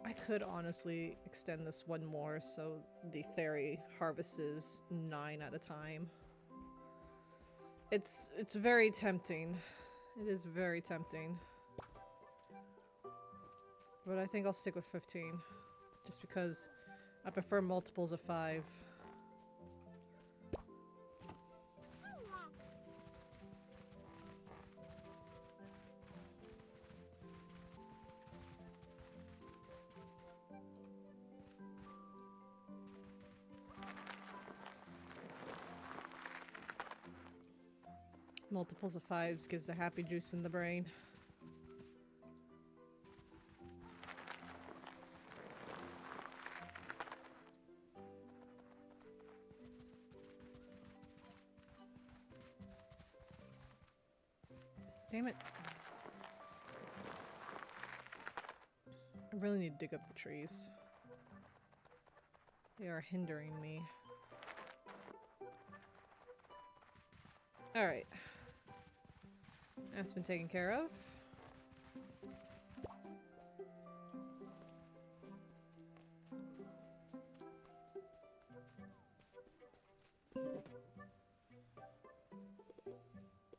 I could honestly extend this one more so the Theory harvests 9 at a time. It's very tempting. It is very tempting. But I think I'll stick with 15. Just because I prefer multiples of 5. Multiples of 5s gives the happy juice in the brain. Damn it. I really need to dig up the trees. They are hindering me. Alright. That's been taken care of.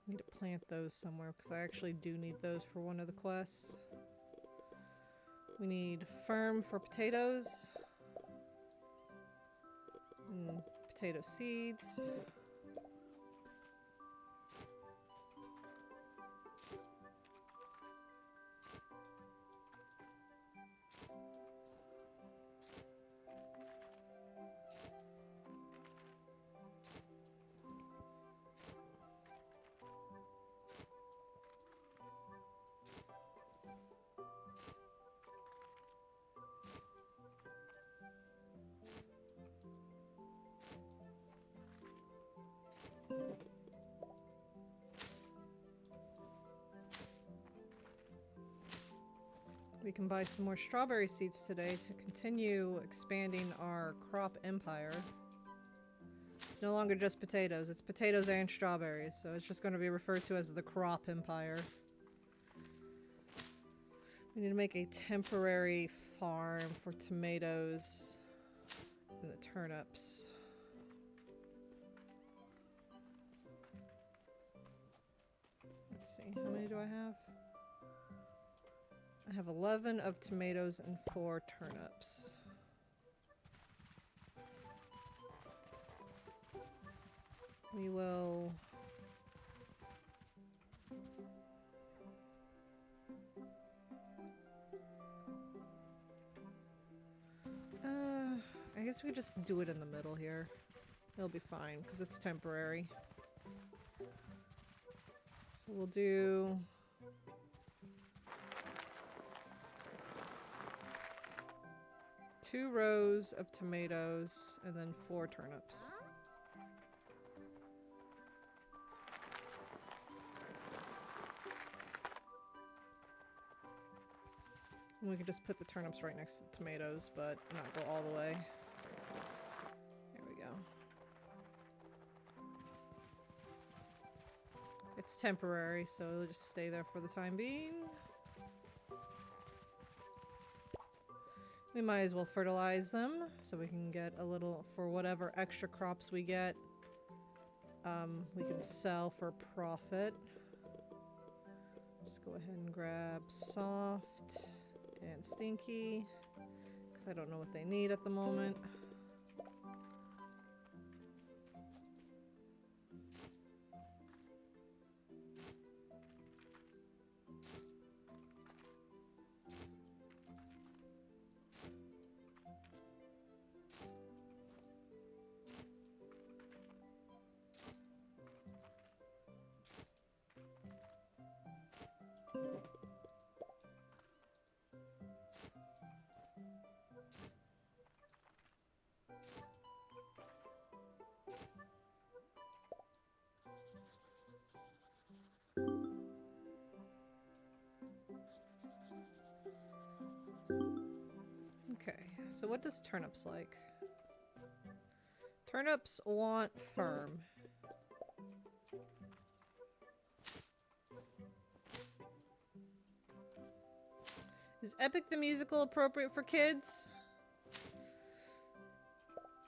Need to plant those somewhere because I actually do need those for one of the quests. We need firm for potatoes. And potato seeds. We can buy some more strawberry seeds today to continue expanding our crop empire. It's no longer just potatoes, it's potatoes and strawberries, so it's just going to be referred to as the crop empire. We need to make a temporary farm for tomatoes and the turnips. Let's see, how many do I have? I have 11 of tomatoes and 4 turnips. We will... I guess we just do it in the middle here. It'll be fine, because it's temporary. So we'll do... 2 rows of tomatoes, and then 4 turnips. And we could just put the turnips right next to the tomatoes, but not go all the way. There we go. It's temporary, so it'll just stay there for the time being. We might as well fertilize them so we can get a little, for whatever extra crops we get, we can sell for profit. Just go ahead and grab soft and stinky, because I don't know what they need at the moment. Okay, so what does turnips like? Turnips want firm. Is Epic the Musical appropriate for kids?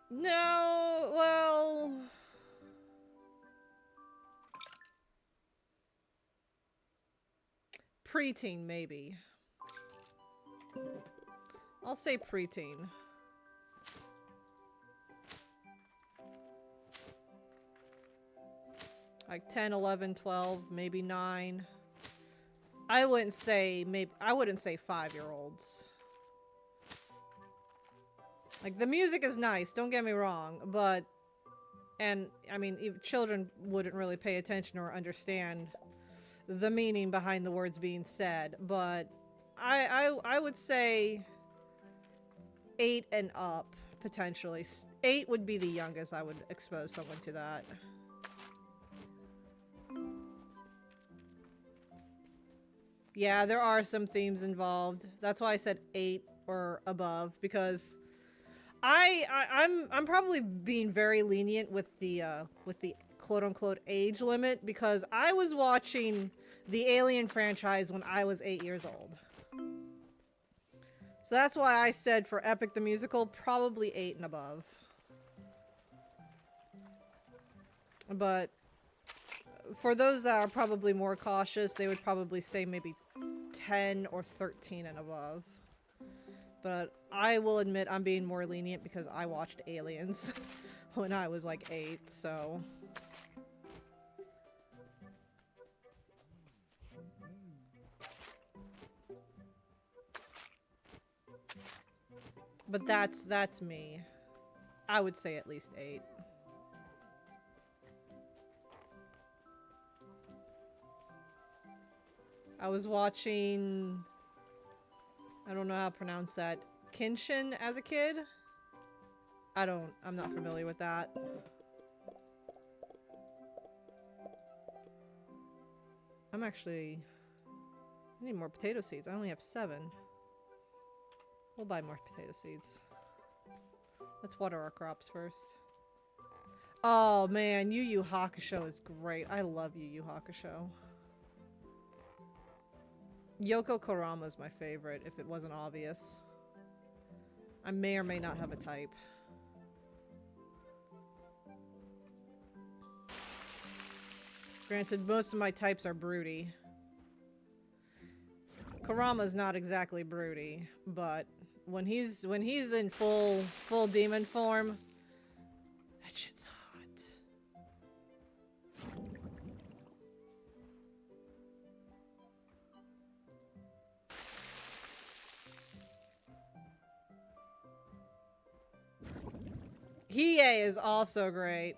No, well... Preteen, maybe. I'll say preteen. Like 10, 11, 12, maybe 9. I wouldn't say 5-year-olds. Like, the music is nice, don't get me wrong, but... And, I mean, even children wouldn't really pay attention or understand the meaning behind the words being said, but I would say 8 and up, potentially. 8 would be the youngest I would expose someone to that. Yeah, there are some themes involved. That's why I said 8 or above, because I'm probably being very lenient with the quote-unquote age limit, because I was watching the Alien franchise when I was 8 years old. So that's why I said for Epic the Musical, probably 8 and above. But for those that are probably more cautious, they would probably say maybe 10 or 13 and above. But I will admit I'm being more lenient because I watched Aliens when I was like 8, so... But that's me. I would say at least 8. I was watching... I don't know how to pronounce that. Kenshin as a kid? I'm not familiar with that. I need more potato seeds. I only have 7. We'll buy more potato seeds. Let's water our crops first. Oh man, Yu Yu Hakusho is great. I love Yu Yu Hakusho. Yoko Kurama is my favorite, if it wasn't obvious. I may or may not have a type. Granted, most of my types are broody. Kurama's not exactly broody, but when he's in full demon form, that shit's hot. Hiei is also great.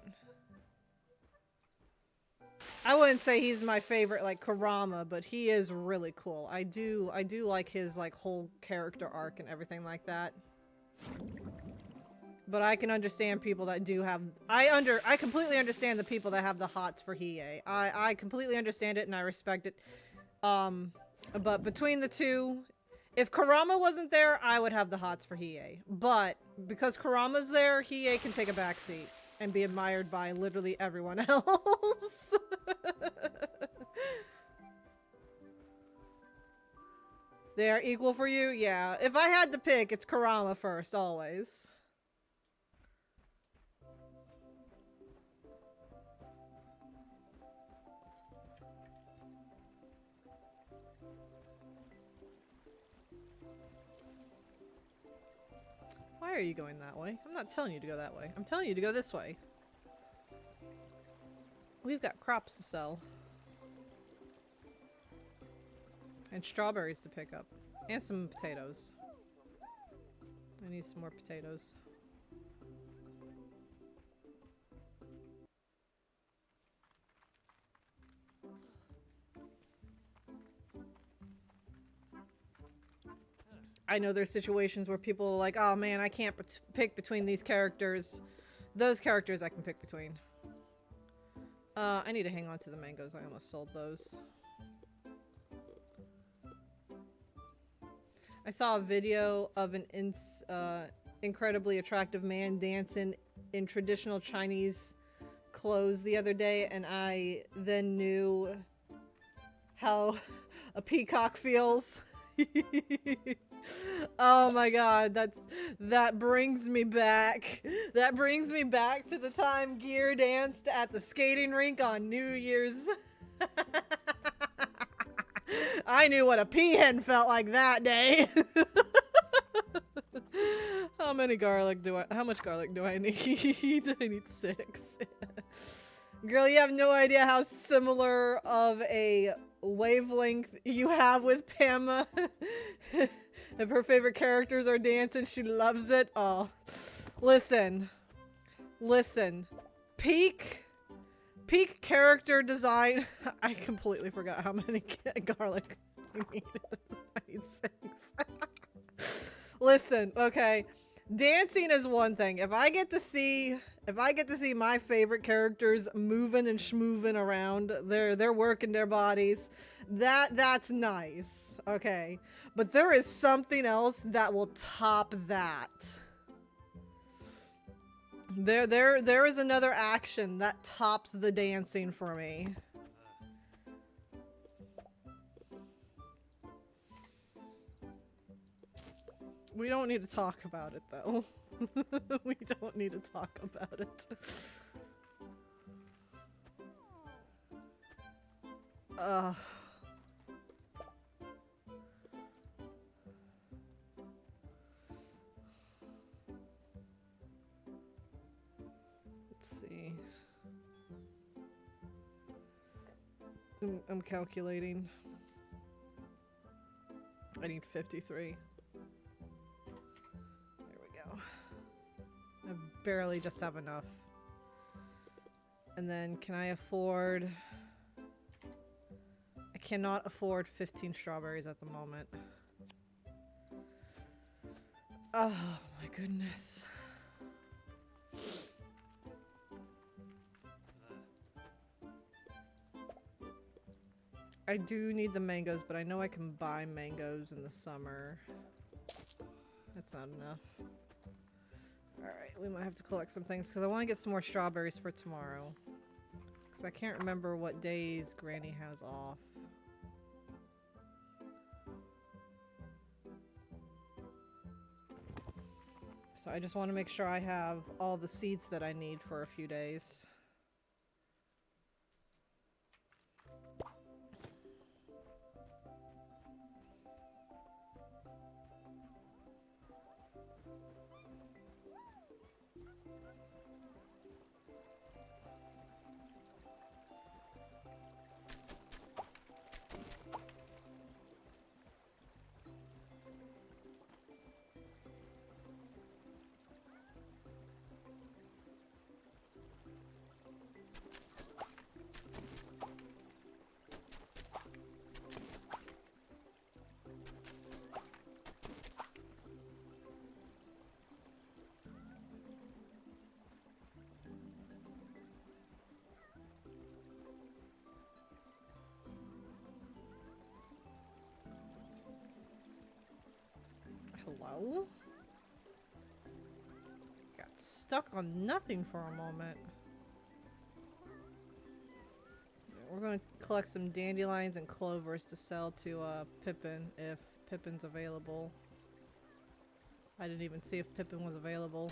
I wouldn't say he's my favorite like Kurama, but he is really cool. I do like his like whole character arc and everything like that. But I can understand people that do have I completely understand the people that have the hots for Hiei. I completely understand it and I respect it. But between the two, if Kurama wasn't there, I would have the hots for Hiei. But because Kurama's there, Hiei can take a backseat and be admired by literally everyone else. They are equal for you? Yeah. If I had to pick, it's Kurama first, always. Why are you going that way? I'm not telling you to go that way. I'm telling you to go this way. We've got crops to sell. And strawberries to pick up. And some potatoes. I need some more potatoes. I know there's situations where people are like, oh man, I can't pick between these characters. Those characters I can pick between. I need to hang on to the mangoes. I almost sold those. I saw a video of an incredibly attractive man dancing in traditional Chinese clothes the other day, and I then knew how a peacock feels. Oh my god, that brings me back. That brings me back to the time Gear danced at the skating rink on New Year's. I knew what a peahen felt like that day. How much garlic do I need? I need 6. Girl, you have no idea how similar of a wavelength you have with Pamela. If her favorite characters are dancing, she loves it. Oh, listen. Peak character design. I completely forgot how many garlic I need. I need 6. Listen, okay. Dancing is one thing. If I get to see my favorite characters moving and schmoving around, they're working their bodies, that's nice. Okay. But there is something else that will top that. There is another action that tops the dancing for me. We don't need to talk about it, though. We don't need to talk about it. Let's see. I'm calculating. I need 53. I barely just have enough. And then can I afford... I cannot afford 15 strawberries at the moment. Oh my goodness. I do need the mangoes, but I know I can buy mangoes in the summer. That's not enough. Alright, we might have to collect some things because I want to get some more strawberries for tomorrow. Because I can't remember what days Granny has off. So I just want to make sure I have all the seeds that I need for a few days. Ow. Got stuck on nothing for a moment. We're going to collect some dandelions and clovers to sell to Pippin if Pippin's available. I didn't even see if Pippin was available.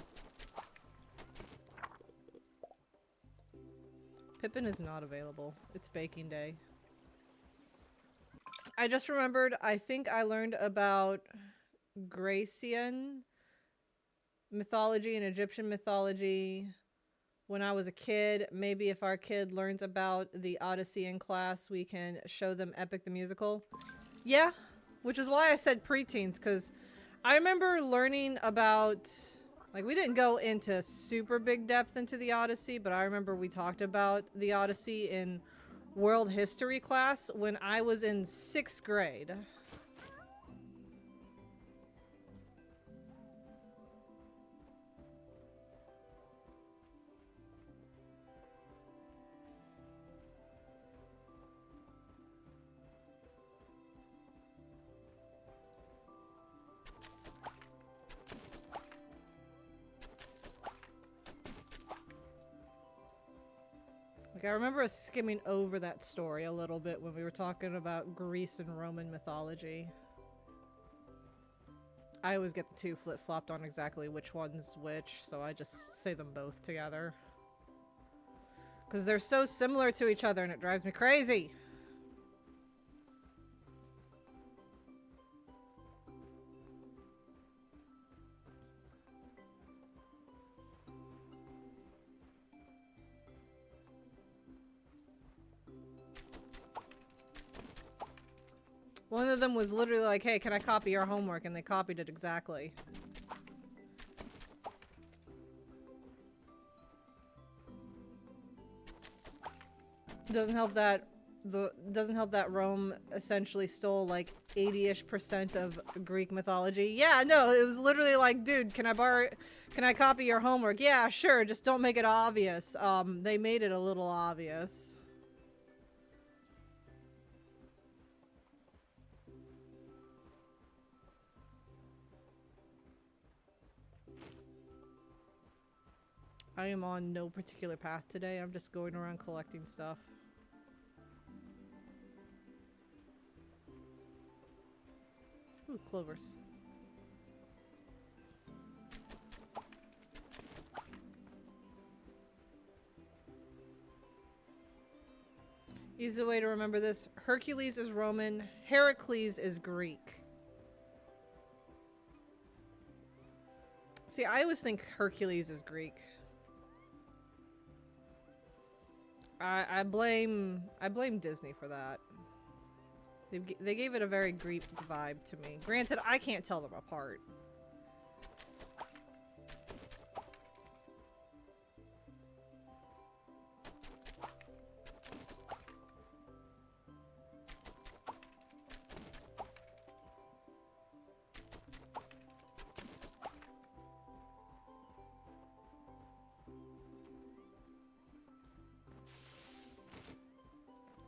Pippin is not available. It's baking day. I just remembered, I think I learned about Gracian mythology and Egyptian mythology when I was a kid. Maybe if our kid learns about the Odyssey in class, we can show them Epic the Musical. Yeah, which is why I said preteens, because I remember learning about, like, we didn't go into super big depth into the Odyssey, but I remember we talked about the Odyssey in world history class when I was in 6th grade. I remember us skimming over that story a little bit when we were talking about Greece and Roman mythology. I always get the two flip-flopped on exactly which one's which, so I just say them both together. Because they're so similar to each other and it drives me crazy! One of them was literally like, hey, can I copy your homework? And they copied it exactly. Doesn't help that Rome essentially stole like 80-ish% of Greek mythology. Yeah, no, it was literally like, dude, can I copy your homework? Yeah, sure, just don't make it obvious. They made it a little obvious. I am on no particular path today. I'm just going around collecting stuff. Ooh, clovers. Easy way to remember this. Hercules is Roman. Heracles is Greek. See, I always think Hercules is Greek. I blame Disney for that. They gave it a very Greek vibe to me. Granted, I can't tell them apart.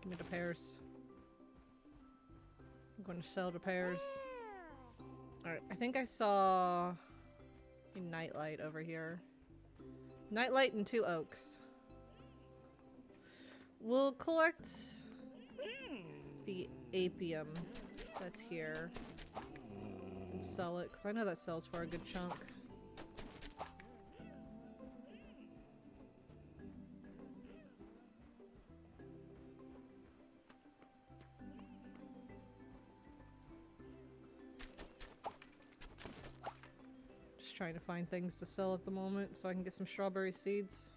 Give me the pears. I'm going to sell the pears. Alright, I think I saw a nightlight over here. Nightlight and 2 oaks. We'll collect the apium that's here and sell it, because I know that sells for a good chunk. Trying to find things to sell at the moment so I can get some strawberry seeds.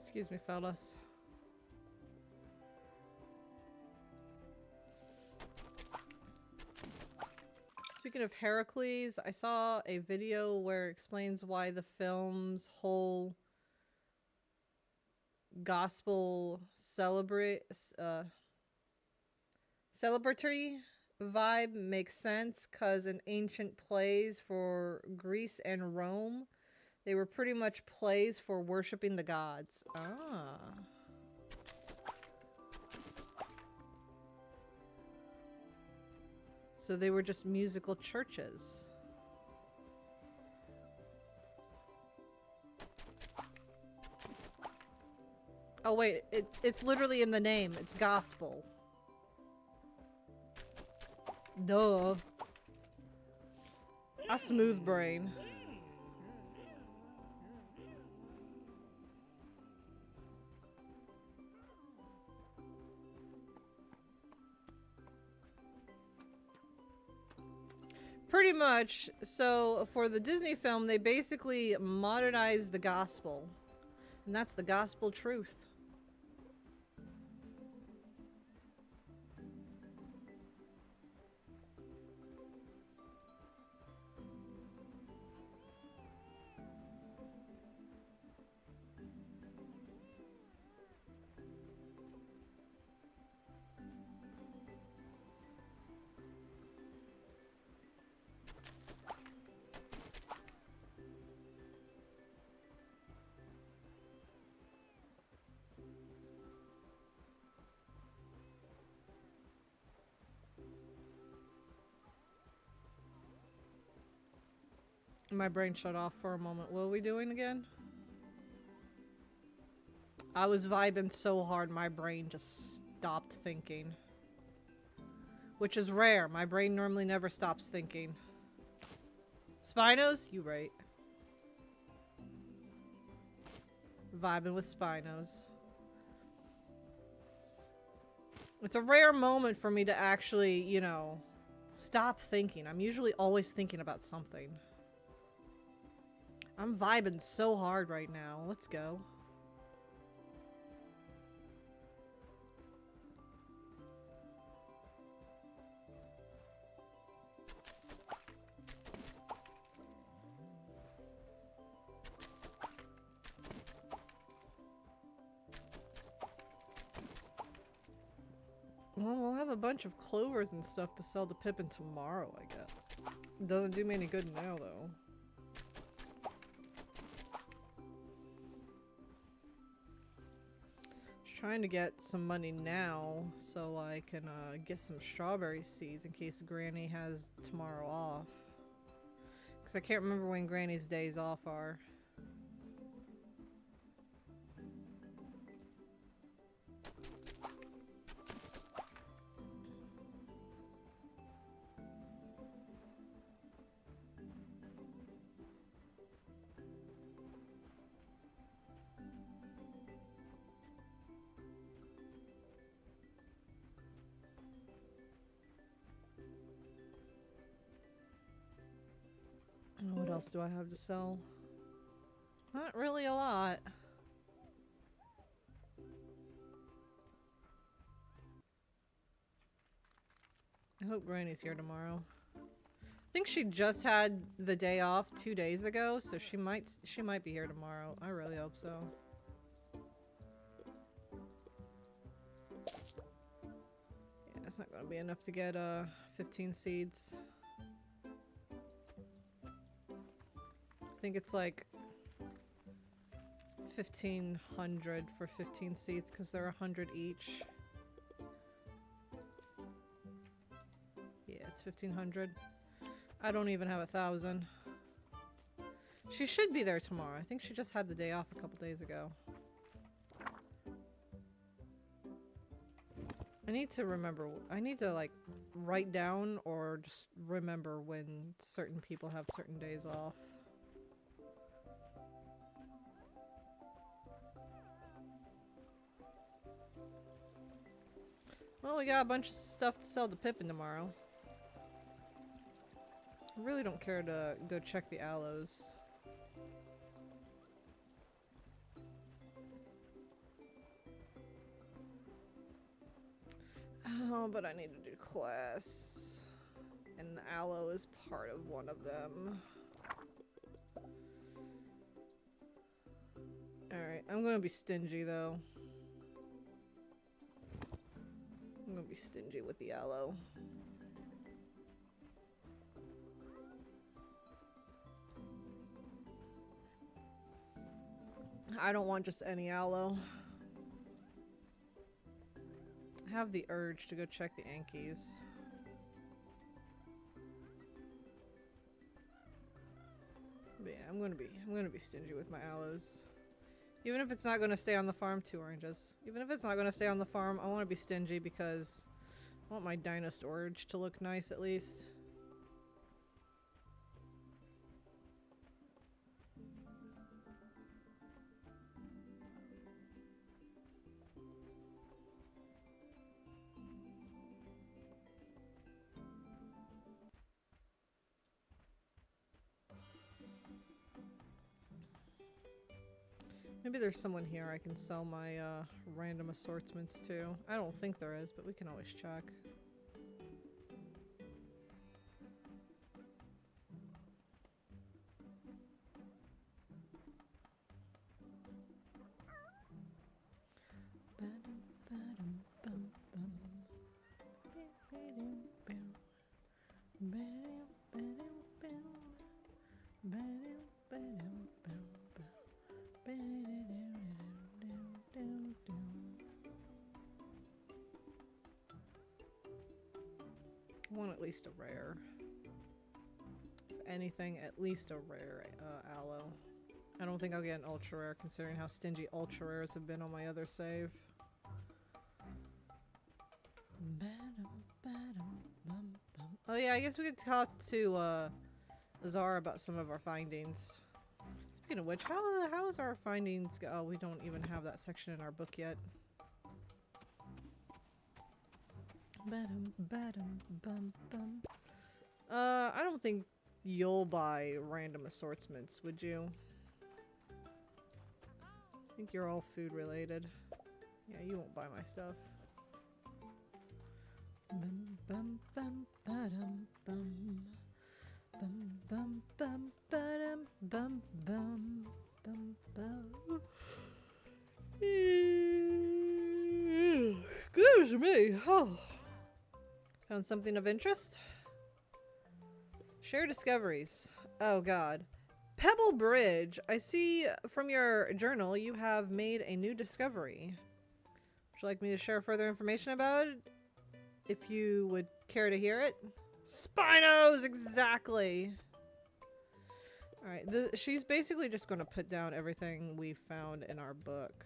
Excuse me, fellas. speaking of Heracles, I saw a video where it explains why the film's whole gospel celebratory vibe makes sense, because in ancient plays for Greece and Rome, they were pretty much plays for worshiping the gods. Ah. So they were just musical churches. Oh wait, it's literally in the name. It's gospel. Duh. A smooth brain. Pretty much. So for the Disney film, they basically modernized the gospel. And that's the gospel truth. My brain shut off for a moment. What are we doing again? I was vibing so hard, my brain just stopped thinking. Which is rare. My brain normally never stops thinking. Spinos? You right. Vibing with Spinos. It's a rare moment for me to actually, you know, stop thinking. I'm usually always thinking about something. I'm vibing so hard right now. Let's go. Well, we'll have a bunch of clovers and stuff to sell to Pippin tomorrow, I guess. Doesn't do me any good now, though. Trying to get some money now so I can get some strawberry seeds in case Granny has tomorrow off. Because I can't remember when Granny's days off are. What else do I have to sell? Not really a lot. I hope Granny's here tomorrow. I think she just had the day off 2 days ago, so she might be here tomorrow. I really hope so. Yeah, it's not gonna be enough to get 15 seeds. I think it's like 1,500 for 15 seats because they're 100 each. Yeah, it's 1,500. I don't even have 1,000. She should be there tomorrow. I think she just had the day off a couple days ago. I need to remember. I need to like write down or just remember when certain people have certain days off. Well, we got a bunch of stuff to sell to Pippin tomorrow. I really don't care to go check the aloes. Oh, but I need to do quests. And the aloe is part of one of them. Alright, I'm gonna be stingy though. I'm gonna be stingy with the aloe. I don't want just any aloe. I have the urge to go check the Yankees. But yeah, I'm gonna be stingy with my aloes. Even if it's not gonna stay on the farm, 2 oranges. Even if it's not gonna stay on the farm, I wanna be stingy because I want my dino storage to look nice at least. Maybe there's someone here I can sell my random assortments to. I don't think there is, but we can always check. I want at least a rare. If anything, at least a rare aloe. I don't think I'll get an ultra rare considering how stingy ultra rares have been on my other save. Oh yeah, I guess we could talk to Zara about some of our findings. Speaking of which, how is our findings go? Oh, we don't even have that section in our book yet. I don't think you'll buy random assortments, would you? I think you're all food related. Yeah, you won't buy my stuff. Excuse me. Oh. Found something of interest? Share discoveries. Oh god. Pebble Bridge. I see from your journal you have made a new discovery. Would you like me to share further information about it? If you would care to hear it? Spinos! Exactly! Alright, she's basically just going to put down everything we found in our book.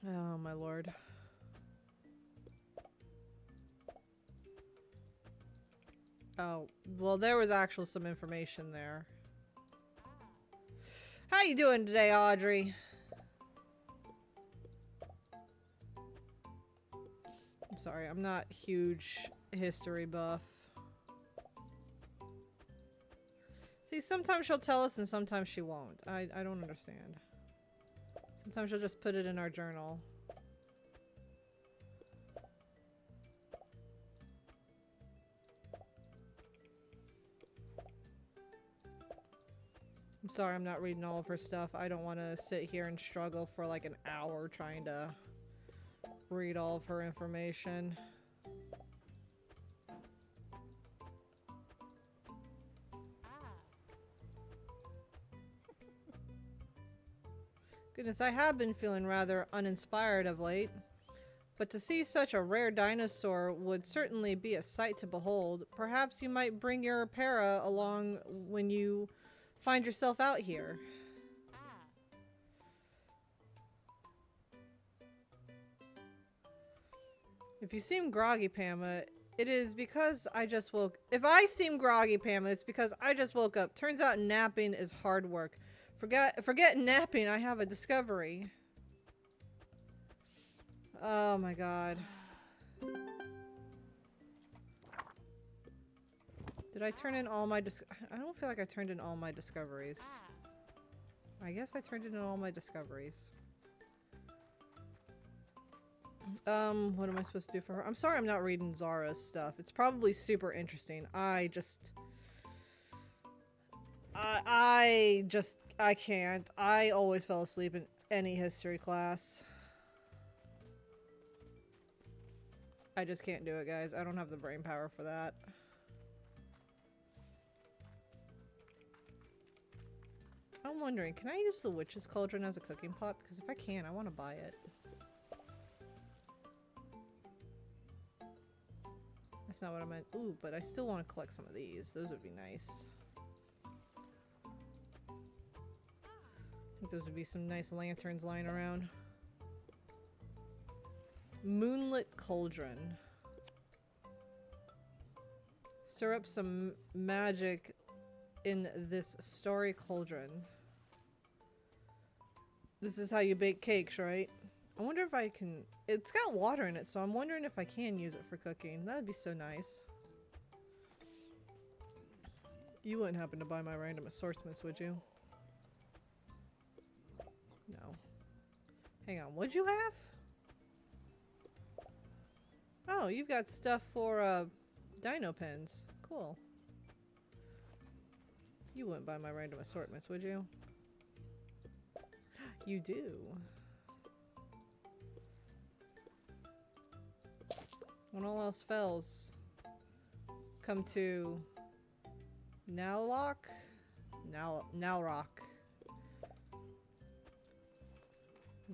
Oh my lord. Oh, well there was actually some information there. How you doing today, Audrey? I'm sorry, I'm not huge history buff. See, sometimes she'll tell us and sometimes she won't. I don't understand. Sometimes she'll just put it in our journal. I'm sorry I'm not reading all of her stuff. I don't want to sit here and struggle for like an hour trying to read all of her information. Goodness, I have been feeling rather uninspired of late. But to see such a rare dinosaur would certainly be a sight to behold. Perhaps you might bring your para along when you find yourself out here. If you seem groggy, Pama, it is because I just woke... If I seem groggy, Pama, it's because I just woke up. Turns out napping is hard work. Forget napping, I have a discovery. Oh my god. Did I turn in all my I don't feel like I turned in all my discoveries. I guess I turned in all my discoveries. What am I supposed to do for her? I'm sorry I'm not reading Zara's stuff. It's probably super interesting. I can't. I always fell asleep in any history class. I just can't do it, guys. I don't have the brain power for that. I'm wondering, can I use the witch's cauldron as a cooking pot? Because if I can, I want to buy it. That's not what I meant. Ooh, but I still want to collect some of these. Those would be nice. I think those would be some nice lanterns lying around. Moonlit cauldron. Stir up some magic in this starry cauldron. This is how you bake cakes, right? I wonder if I can... It's got water in it, so I'm wondering if I can use it for cooking. That would be so nice. You wouldn't happen to buy my random assortments, would you? No. Hang on, what'd you have? Oh, you've got stuff for, dino pens. Cool. You wouldn't buy my random assortments, would you? You do. When all else fails, come to Nalrock? Nalrock.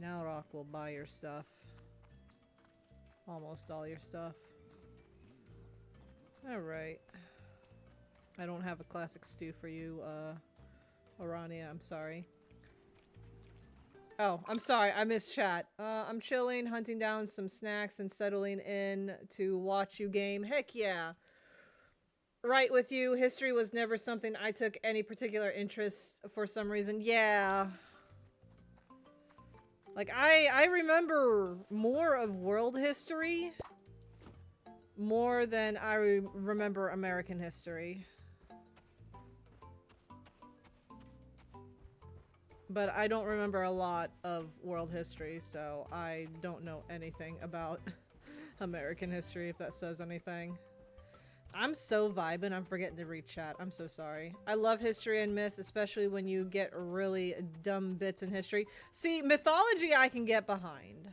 Nalrock will buy your stuff. Almost all your stuff. Alright. I don't have a classic stew for you, Orania, I'm sorry. Oh, I'm sorry, I missed chat. I'm chilling, hunting down some snacks, and settling in to watch you game. Heck yeah. Right with you, history was never something I took any particular interest for some reason. Yeah. Like, I remember more of world history more than I remember American history. But I don't remember a lot of world history, so I don't know anything about American history, if that says anything. I'm so vibing, I'm forgetting to read chat. I'm so sorry. I love history and myth, especially when you get really dumb bits in history. See, mythology I can get behind.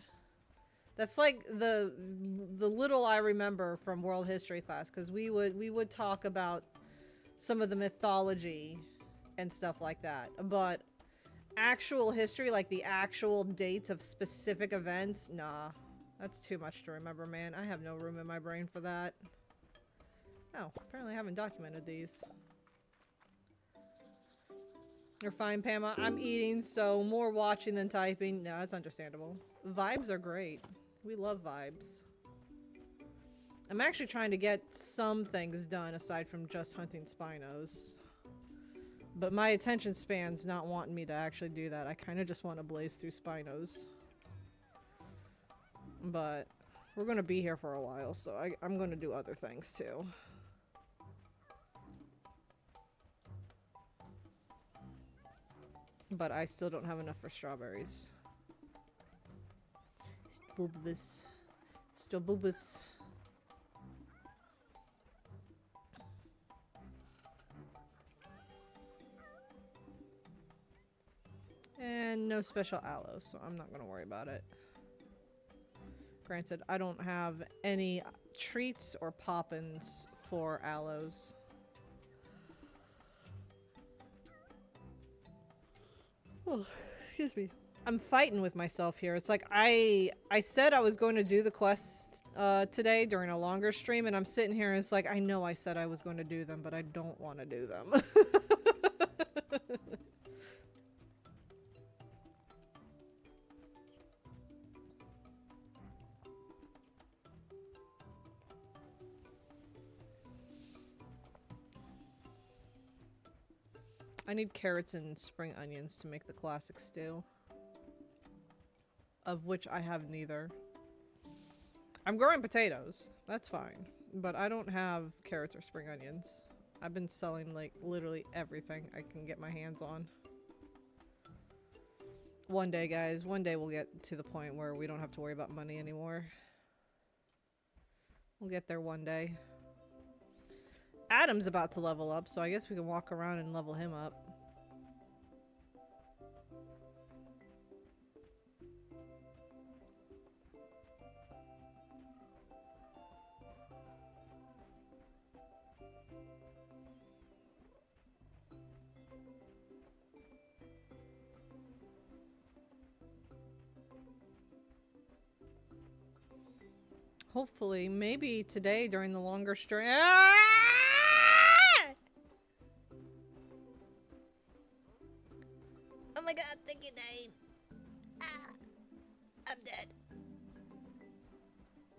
That's like the little I remember from world history class, because we would talk about some of the mythology and stuff like that. But actual history, like the actual dates of specific events, nah. That's too much to remember, man. I have no room in my brain for that. Oh, apparently I haven't documented these. You're fine, Pama. I'm eating, so more watching than typing. No, that's understandable. Vibes are great. We love vibes. I'm actually trying to get some things done aside from just hunting Spinos. But my attention span's not wanting me to actually do that. I kind of just want to blaze through Spinos. But we're going to be here for a while, so I'm going to do other things too. But I still don't have enough for strawberries. Strawberries. Strawberries. And no special aloe, so I'm not gonna worry about it. Granted, I don't have any treats or poppins for aloes. Oh, excuse me. I'm fighting with myself here. It's like I said I was going to do the quests today during a longer stream, and I'm sitting here and it's like, I know I said I was going to do them, but I don't want to do them. I need carrots and spring onions to make the classic stew. Of which I have neither. I'm growing potatoes. That's fine. But I don't have carrots or spring onions. I've been selling like literally everything I can get my hands on. One day, guys. One day we'll get to the point where we don't have to worry about money anymore. We'll get there one day. Adam's about to level up, so I guess we can walk around and level him up. Hopefully, maybe today during the longer stream. Ah! Oh my god, thank you, Dane. Ah, I'm dead.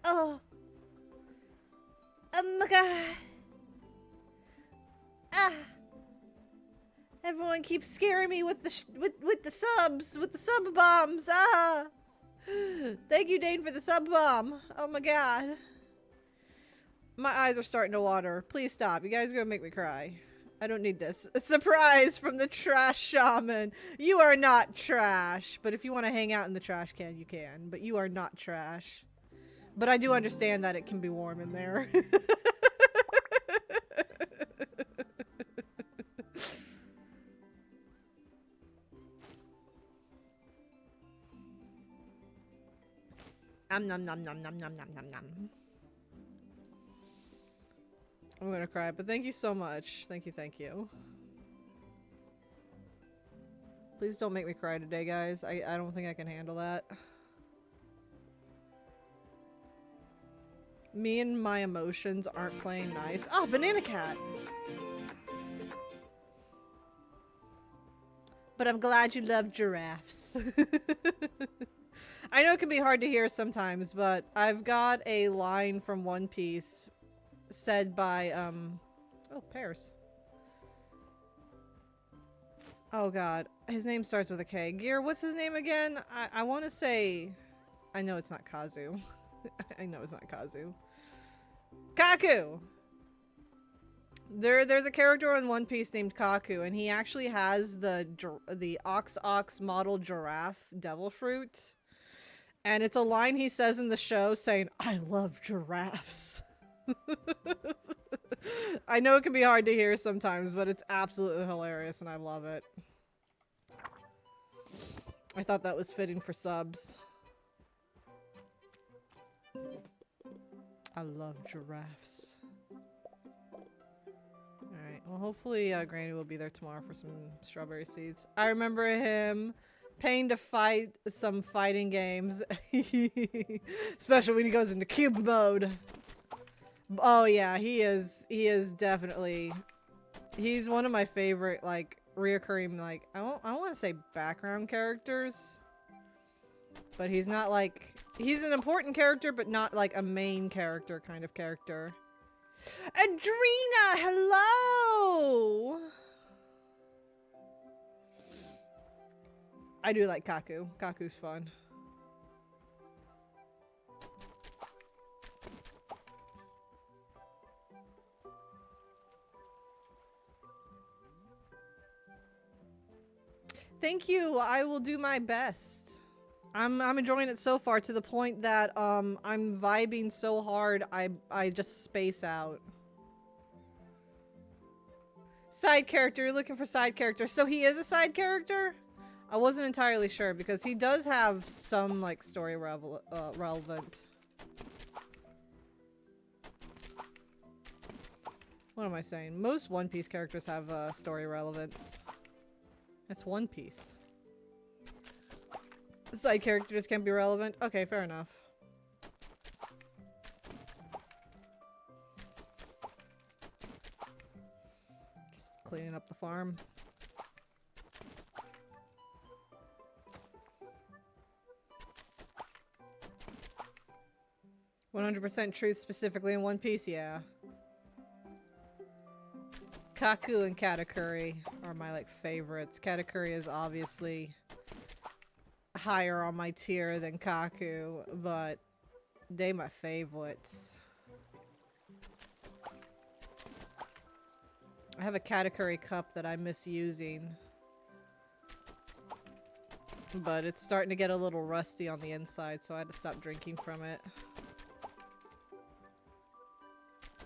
Oh. Oh my god. Ah. Everyone keeps scaring me with the with the subs, with the sub bombs. Ah. Thank you, Dane, for the sub bomb. Oh my god. My eyes are starting to water. Please stop. You guys are gonna make me cry. I don't need this. A surprise from the trash shaman. You are not trash. But if you want to hang out in the trash can, you can. But you are not trash. But I do understand that it can be warm in there. Nom nom nom nom nom nom nom nom nom. I'm gonna cry, but thank you so much. Thank you, thank you. Please don't make me cry today, guys. I don't think I can handle that. Me and my emotions aren't playing nice. Ah, banana cat! But I'm glad you love giraffes. I know it can be hard to hear sometimes, but I've got a line from One Piece said by, oh, pears. Oh god, his name starts with a K. Gear, what's his name again? I want to say, I know it's not Kazu. I know it's not Kazu. Kaku! There's a character in One Piece named Kaku, and he actually has the Ox model giraffe devil fruit. And it's a line he says in the show saying, I love giraffes. I know it can be hard to hear sometimes, but it's absolutely hilarious and I love it. I thought that was fitting for subs. I love giraffes. Alright, well hopefully Granny will be there tomorrow for some strawberry seeds. I remember him paying to fight some fighting games. Especially when he goes into cube mode. Oh yeah, he is definitely, he's one of my favorite, like, reoccurring, like, I don't want to say background characters, but he's not like, he's an important character, but not like a main character kind of character. Adrena, hello! I do like Kaku. Kaku's fun. Thank you. I will do my best. I'm enjoying it so far to the point that I'm vibing so hard I just space out. Side character, you're looking for side character. So he is a side character? I wasn't entirely sure because he does have some like story relevant. What am I saying? Most One Piece characters have story relevance. It's One Piece. Side characters can be relevant. Okay, fair enough. Just cleaning up the farm. "100% truth specifically in One Piece," yeah. Kaku and Katakuri are my like favorites. Katakuri is obviously higher on my tier than Kaku, but they my favorites. I have a Katakuri cup that I miss using. But it's starting to get a little rusty on the inside, so I had to stop drinking from it.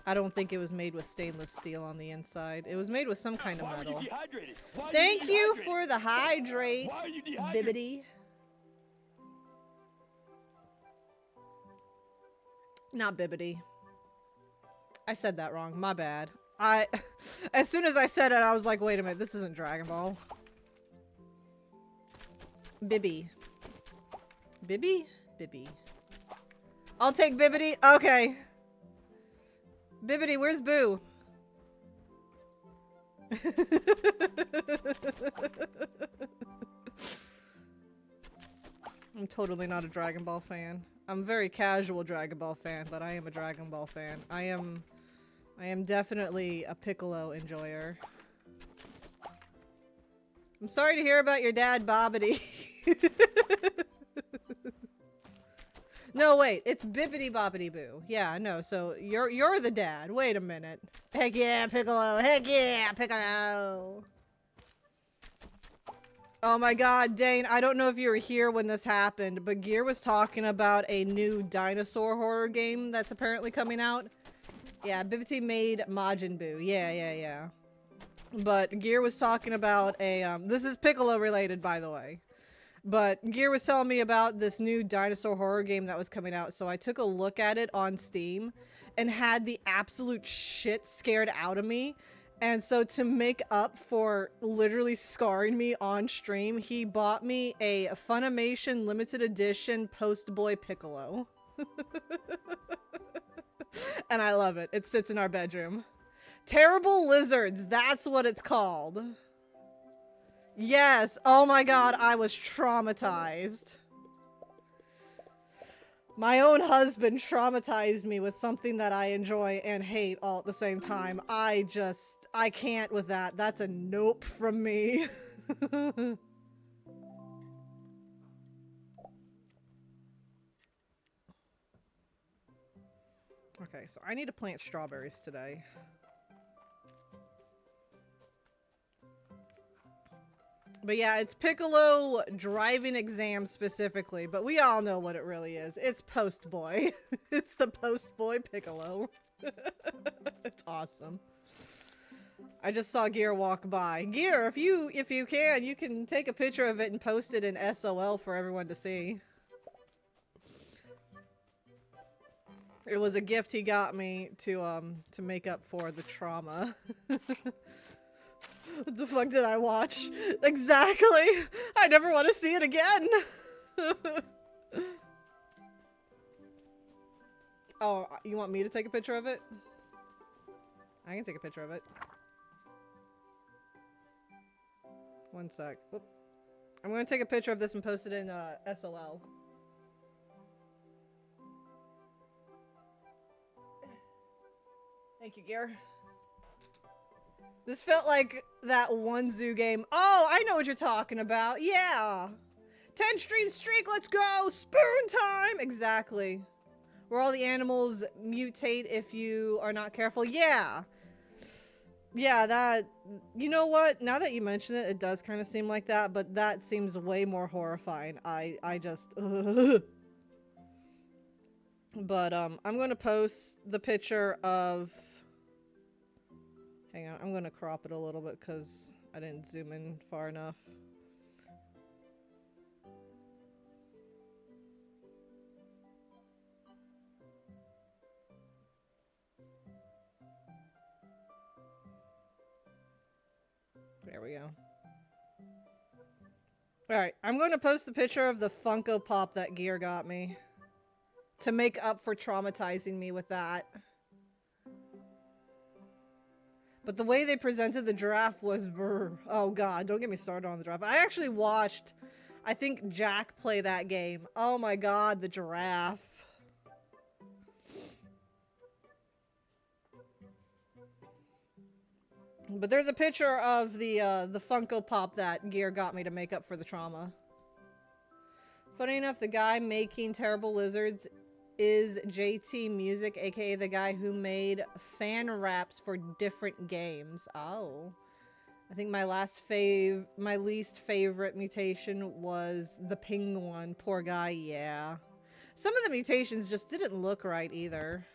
I don't think it was made with stainless steel on the inside. It was made with some kind of metal. Thank you for the hydrate, Bibbidi. Not Bibbidi. I said that wrong. My bad. As soon as I said it, I was like, wait a minute, this isn't Dragon Ball. Bibby. Bibby? Bibby. I'll take Bibbidi. Okay. Bibbidi, where's Boo? I'm totally not a Dragon Ball fan. I'm a very casual Dragon Ball fan, but I am a Dragon Ball fan. I am definitely a Piccolo enjoyer. I'm sorry to hear about your dad, Bobbidi. No, wait, it's Bibbidi Bobbidi Boo. Yeah, no, so you're the dad. Wait a minute. Heck yeah, Piccolo. Heck yeah, Piccolo. Oh my god, Dane, I don't know if you were here when this happened, but Gear was talking about a new dinosaur horror game that's apparently coming out. Yeah, Bibbidi made Majin Buu. Yeah. But Gear was talking about a, this is Piccolo related, by the way. But Gear was telling me about this new dinosaur horror game that was coming out, so I took a look at it on Steam and had the absolute shit scared out of me. And so to make up for literally scarring me on stream, he bought me a Funimation limited edition Post Boy Piccolo. And I love it. It sits in our bedroom. Terrible Lizards, that's what it's called. Yes, oh my god, I was traumatized. My own husband traumatized me with something that I enjoy and hate all at the same time. I can't with that. That's a nope from me. Okay, so I need to plant strawberries today. But yeah, it's Piccolo driving exam specifically, but we all know what it really is. It's Post Boy. It's the Post Boy Piccolo. It's awesome. I just saw Gear walk by. Gear, if you can take a picture of it and post it in SOL for everyone to see. It was a gift he got me to make up for the trauma. What the fuck did I watch? Exactly! I never want to see it again! Oh, you want me to take a picture of it? I can take a picture of it. One sec. Oop. I'm gonna take a picture of this and post it in SOL. Thank you, Gear. This felt like that one zoo game. Oh, I know what you're talking about. Yeah. 10 stream streak, let's go. Spoon time. Exactly. Where all the animals mutate if you are not careful. Yeah. Yeah, that... You know what? Now that you mention it, it does kind of seem like that, but that seems way more horrifying. I just... But, I'm going to post the picture of... Hang on, I'm gonna crop it a little bit because I didn't zoom in far enough. There we go. Alright, I'm going to post the picture of the Funko Pop that Gear got me. To make up for traumatizing me with that. But the way they presented the giraffe was... Oh god, don't get me started on the giraffe. I actually watched, I think, Jack play that game. Oh my god, the giraffe. But there's a picture of the Funko Pop that Gear got me to make up for the trauma. Funny enough, the guy making Terrible Lizards is JT Music, aka the guy who made fan raps for different games. Oh. I think my least favorite mutation was the ping one. Poor guy, yeah. Some of the mutations just didn't look right either.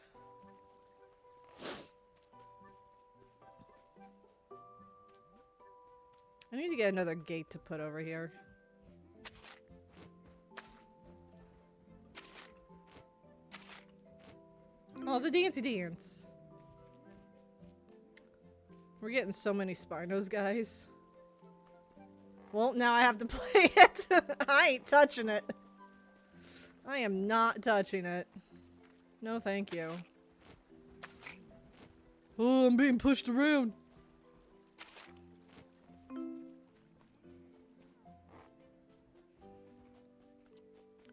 I need to get another gate to put over here. Oh, the dancey dance. We're getting so many Spinos, guys. Well, now I have to play it. I ain't touching it. I am not touching it. No, thank you. Oh, I'm being pushed around.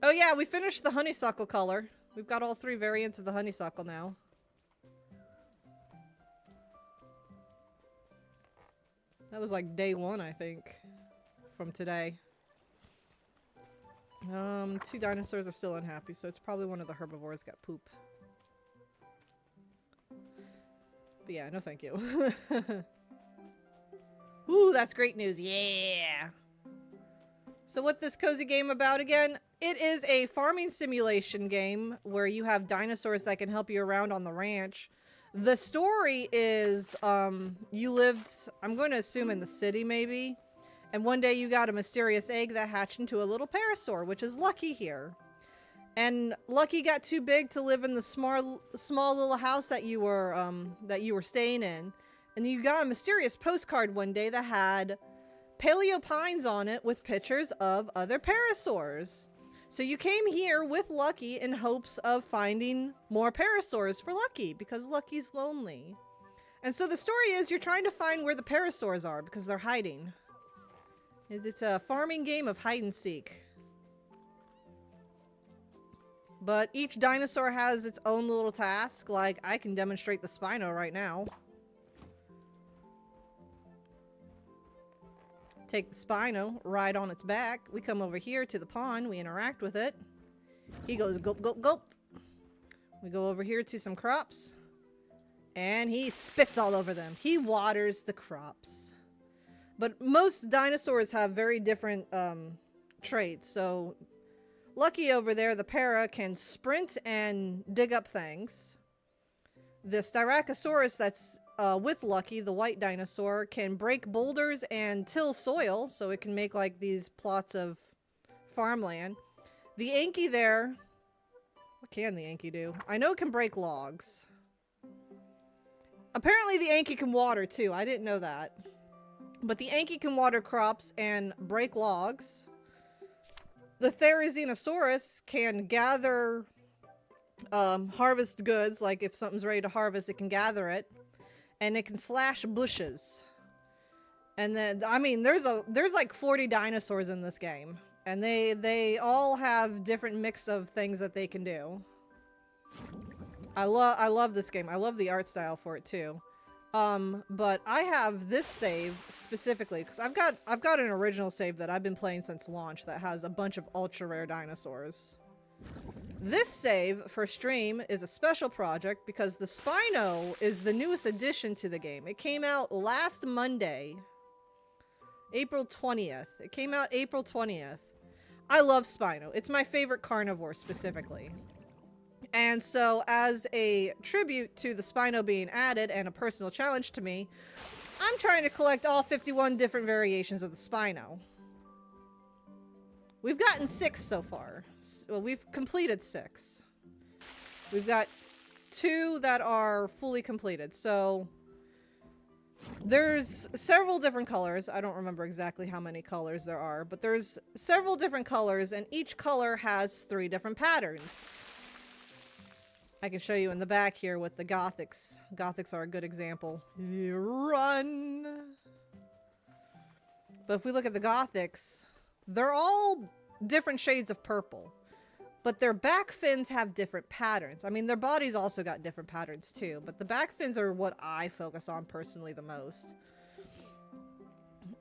Oh yeah, we finished the honeysuckle color. We've got all 3 variants of the honeysuckle now. That was like day 1, I think, from today. 2 dinosaurs are still unhappy, so it's probably one of the herbivores got poop. But yeah, no thank you. Ooh, that's great news. Yeah! So what this cozy game about again? It is a farming simulation game where you have dinosaurs that can help you around on the ranch. The story is, you lived, I'm going to assume in the city maybe, and one day you got a mysterious egg that hatched into a little parasaur, which is Lucky here. And Lucky got too big to live in the small little house that you were staying in. And you got a mysterious postcard one day that had Paleo pines on it with pictures of other parasaurs. So you came here with Lucky in hopes of finding more parasaurs for Lucky, because Lucky's lonely. And so the story is you're trying to find where the parasaurs are, because they're hiding. It's a farming game of hide and seek. But each dinosaur has its own little task, like I can demonstrate the Spino right now. Take the Spino, ride on its back. We come over here to the pond. We interact with it. He goes gulp, gulp, gulp. We go over here to some crops. And he spits all over them. He waters the crops. But most dinosaurs have very different traits. So Lucky over there, the para, can sprint and dig up things. The Styracosaurus that's with Lucky, the white dinosaur, can break boulders and till soil, so it can make like these plots of farmland. The Anki there, what can the Anki do? I know it can break logs. Apparently the Anki can water too, I didn't know that. But the Anki can water crops and break logs. The Therizinosaurus can gather harvest goods, like if something's ready to harvest, it can gather it. And it can slash bushes. And then, I mean, there's like 40 dinosaurs in this game. And they all have different mix of things that they can do. I love this game. I love the art style for it too. But I have this save specifically because I've got an original save that I've been playing since launch that has a bunch of ultra rare dinosaurs. This save for stream is a special project because the Spino is the newest addition to the game. It came out last Monday, April 20th. It came out April 20th. I love Spino. It's my favorite carnivore specifically. And so as a tribute to the Spino being added and a personal challenge to me, I'm trying to collect all 51 different variations of the Spino. We've gotten 6 so far. Well, we've completed 6. We've got 2 that are fully completed. So there's several different colors. I don't remember exactly how many colors there are, but there's several different colors, and each color has 3 different patterns. I can show you in the back here with the Gothics. Gothics are a good example. Run! But if we look at the Gothics, they're all different shades of purple, but their back fins have different patterns. I mean, their bodies also got different patterns too, but the back fins are what I focus on personally the most.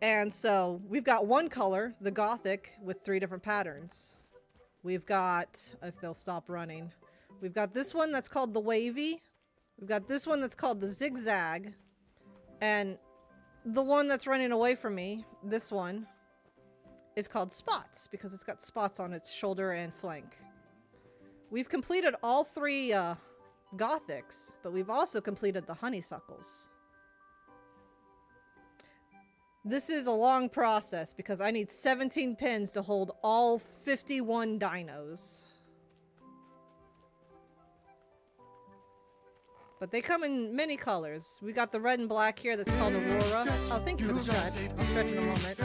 And so we've got one color, the Gothic, with 3 different patterns. We've got, if they'll stop running, we've got this one that's called the Wavy. We've got this one that's called the Zigzag. And the one that's running away from me, this one, is called Spots because it's got spots on its shoulder and flank. We've completed all 3 Gothics, but we've also completed the honeysuckles. This is a long process because I need 17 pins to hold all 51 dinos. But they come in many colors. We got the red and black here that's called Aurora. Oh, thank you for the stretch. I'll stretch in a moment.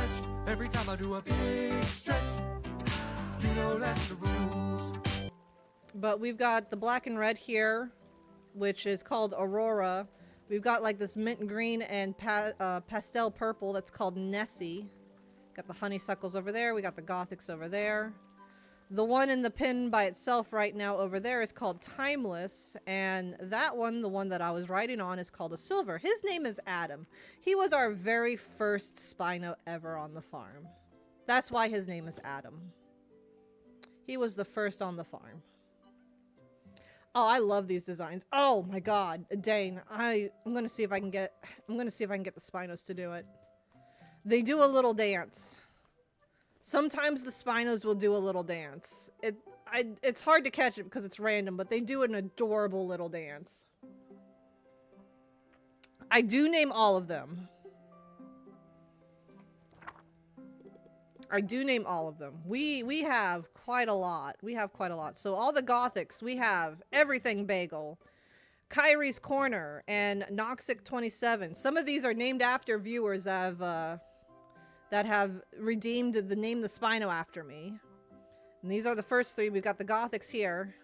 Every time I do a big stretch, you know that's the rules. But we've got the black and red here, which is called Aurora. We've got like this mint green and pastel purple that's called Nessie. Got the honeysuckles over there. We got the Gothics over there. The one in the pin by itself right now over there is called Timeless. And that one, the one that I was riding on, is called a Silver. His name is Adam. He was our very first Spino ever on the farm. That's why his name is Adam. He was the first on the farm. Oh, I love these designs. Oh my god, Dane, I'm gonna see if I can get the Spinos to do it. They do a little dance. Sometimes the Spinos will do a little dance. It's hard to catch it because it's random, but they do an adorable little dance. I do name all of them. I do name all of them. We have quite a lot. We have quite a lot. So all the Gothics, we have Everything Bagel, Kyrie's Corner, and Noxic 27. Some of these are named after viewers that have redeemed the name the Spino after me. And these are the first 3. We've got the Gothics here.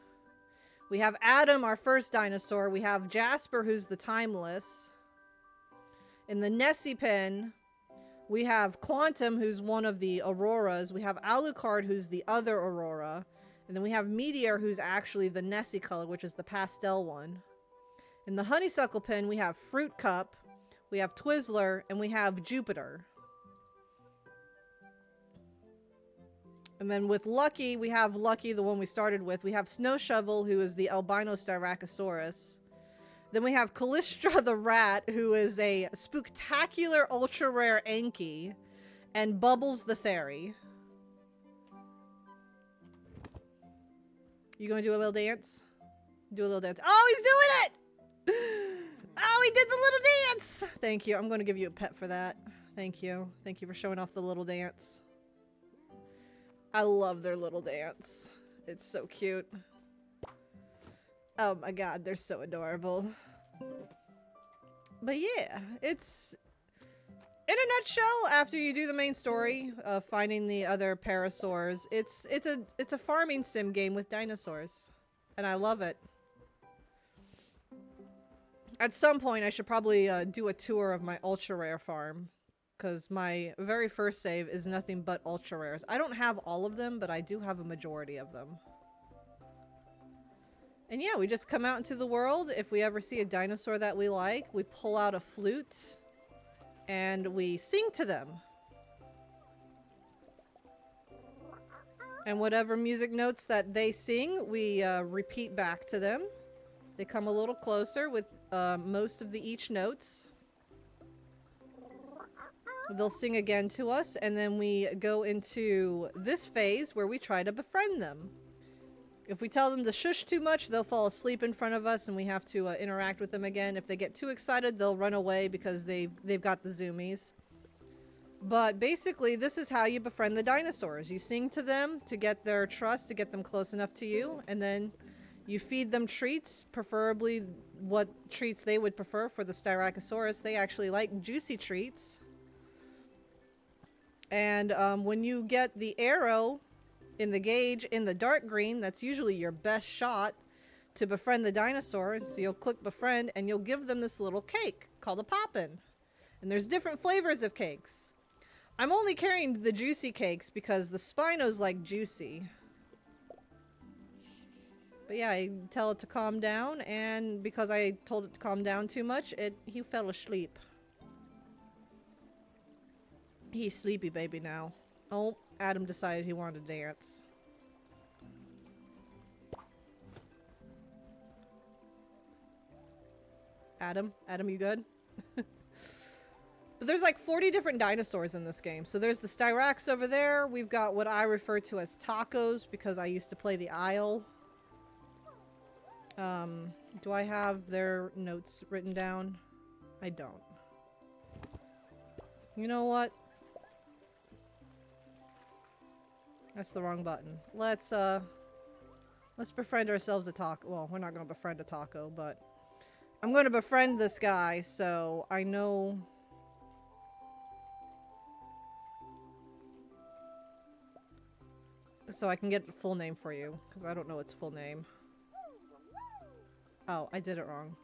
We have Adam, our first dinosaur. We have Jasper, who's the Timeless. In the Nessie pin, we have Quantum, who's one of the Auroras. We have Alucard, who's the other Aurora. And then we have Meteor, who's actually the Nessie color, which is the pastel one. In the Honeysuckle pin, we have Fruit Cup, we have Twizzler, and we have Jupiter. And then with Lucky, we have Lucky, the one we started with. We have Snow Shovel, who is the albino Styracosaurus. Then we have Callistra the rat, who is a spooktacular ultra rare Anki, and Bubbles the fairy. You gonna do a little dance? Do a little dance. Oh, he's doing it! Oh, he did the little dance! Thank you. I'm gonna give you a pet for that. Thank you. Thank you for showing off the little dance. I love their little dance. It's so cute. Oh my god, they're so adorable. But yeah, it's... In a nutshell, after you do the main story of finding the other parasaurs, it's a farming sim game with dinosaurs. And I love it. At some point, I should probably do a tour of my ultra rare farm. Because my very first save is nothing but ultra rares. I don't have all of them, but I do have a majority of them. And yeah, we just come out into the world. If we ever see a dinosaur that we like, we pull out a flute and we sing to them. And whatever music notes that they sing, we repeat back to them. They come a little closer with most of the each notes. They'll sing again to us, and then we go into this phase where we try to befriend them. If we tell them to shush too much, they'll fall asleep in front of us, and we have to interact with them again. If they get too excited, they'll run away because they've got the zoomies. But basically, this is how you befriend the dinosaurs. You sing to them to get their trust, to get them close enough to you, and then you feed them treats, preferably what treats they would prefer. For the Styracosaurus, they actually like juicy treats. And when you get the arrow in the gauge in the dark green, that's usually your best shot to befriend the dinosaurs. So you'll click befriend and you'll give them this little cake called a poppin'. And there's different flavors of cakes. I'm only carrying the juicy cakes because the Spinos like juicy. But yeah, I tell it to calm down, and because I told it to calm down too much, he fell asleep. He's sleepy baby now. Oh, Adam decided he wanted to dance. Adam, you good? But there's like 40 different dinosaurs in this game. So there's the Styrax over there. We've got what I refer to as tacos because I used to play the Isle. Do I have their notes written down? I don't. You know what? That's the wrong button. Let's befriend ourselves a taco. Well, we're not going to befriend a taco, but I'm going to befriend this guy so I know. So I can get the full name for you, because I don't know its full name. Oh, I did it wrong.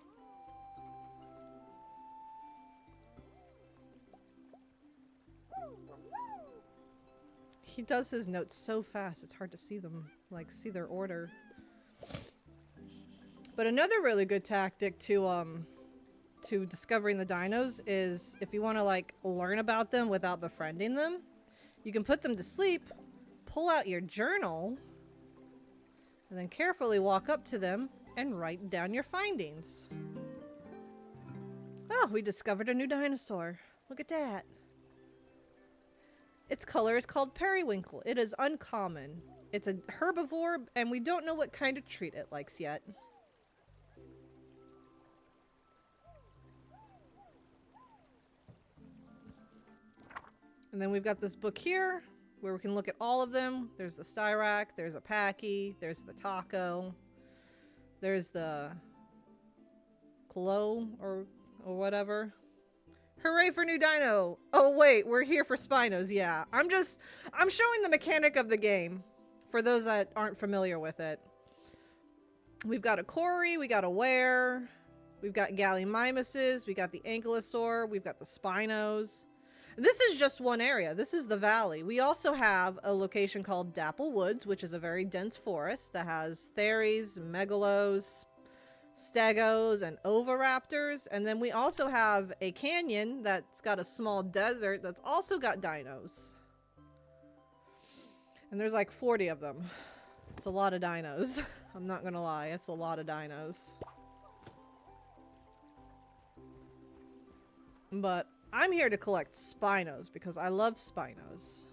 He does his notes so fast, it's hard to see them, like, see their order. But another really good tactic to discovering the dinos is if you want to, like, learn about them without befriending them, you can put them to sleep, pull out your journal, and then carefully walk up to them and write down your findings. Oh, we discovered a new dinosaur. Look at that. Its color is called periwinkle. It is uncommon. It's a herbivore, and we don't know what kind of treat it likes yet. And then we've got this book here, where we can look at all of them. There's the Styrac, there's a Packy, there's the Taco, there's the Clo, or whatever. Hooray for new dino! Oh wait, we're here for Spinos, yeah. I'm showing the mechanic of the game, for those that aren't familiar with it. We've got a Cory, we got a Were, we've got Gallimimuses, we got the Ankylosaur, we've got the Spinos. This is just one area. This is the valley. We also have a location called Dapple Woods, which is a very dense forest that has Theres, Megalos, Stegos, and Oviraptors. And then we also have a canyon that's got a small desert that's also got dinos. And there's like 40 of them. It's a lot of dinos. I'm not gonna lie, it's a lot of dinos. But I'm here to collect Spinos because I love Spinos.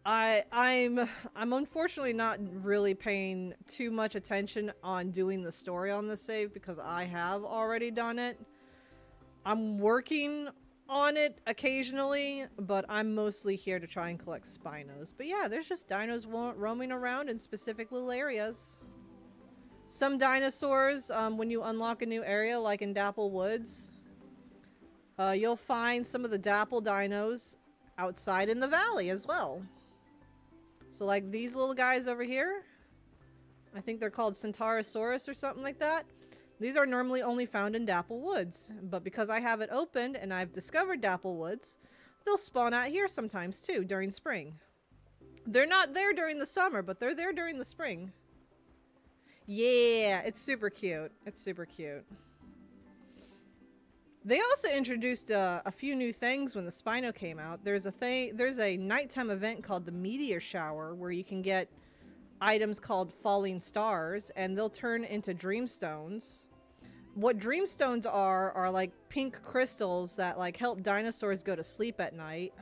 I'm unfortunately not really paying too much attention on doing the story on the save because I have already done it. I'm working on it occasionally, but I'm mostly here to try and collect Spinos. But yeah, there's just dinos roaming around in specific little areas. Some dinosaurs, when you unlock a new area, like in Dapple Woods, you'll find some of the Dapple dinos outside in the valley as well. So like these little guys over here, I think they're called Centaurosaurus or something like that. These are normally only found in Dapple Woods, but because I have it opened and I've discovered Dapple Woods, they'll spawn out here sometimes too during spring. They're not there during the summer, but they're there during the spring. Yeah, it's super cute. It's super cute. They also introduced a few new things when the Spino came out. There's a nighttime event called the Meteor Shower where you can get items called falling stars and they'll turn into dreamstones. What dreamstones are like pink crystals that like help dinosaurs go to sleep at night.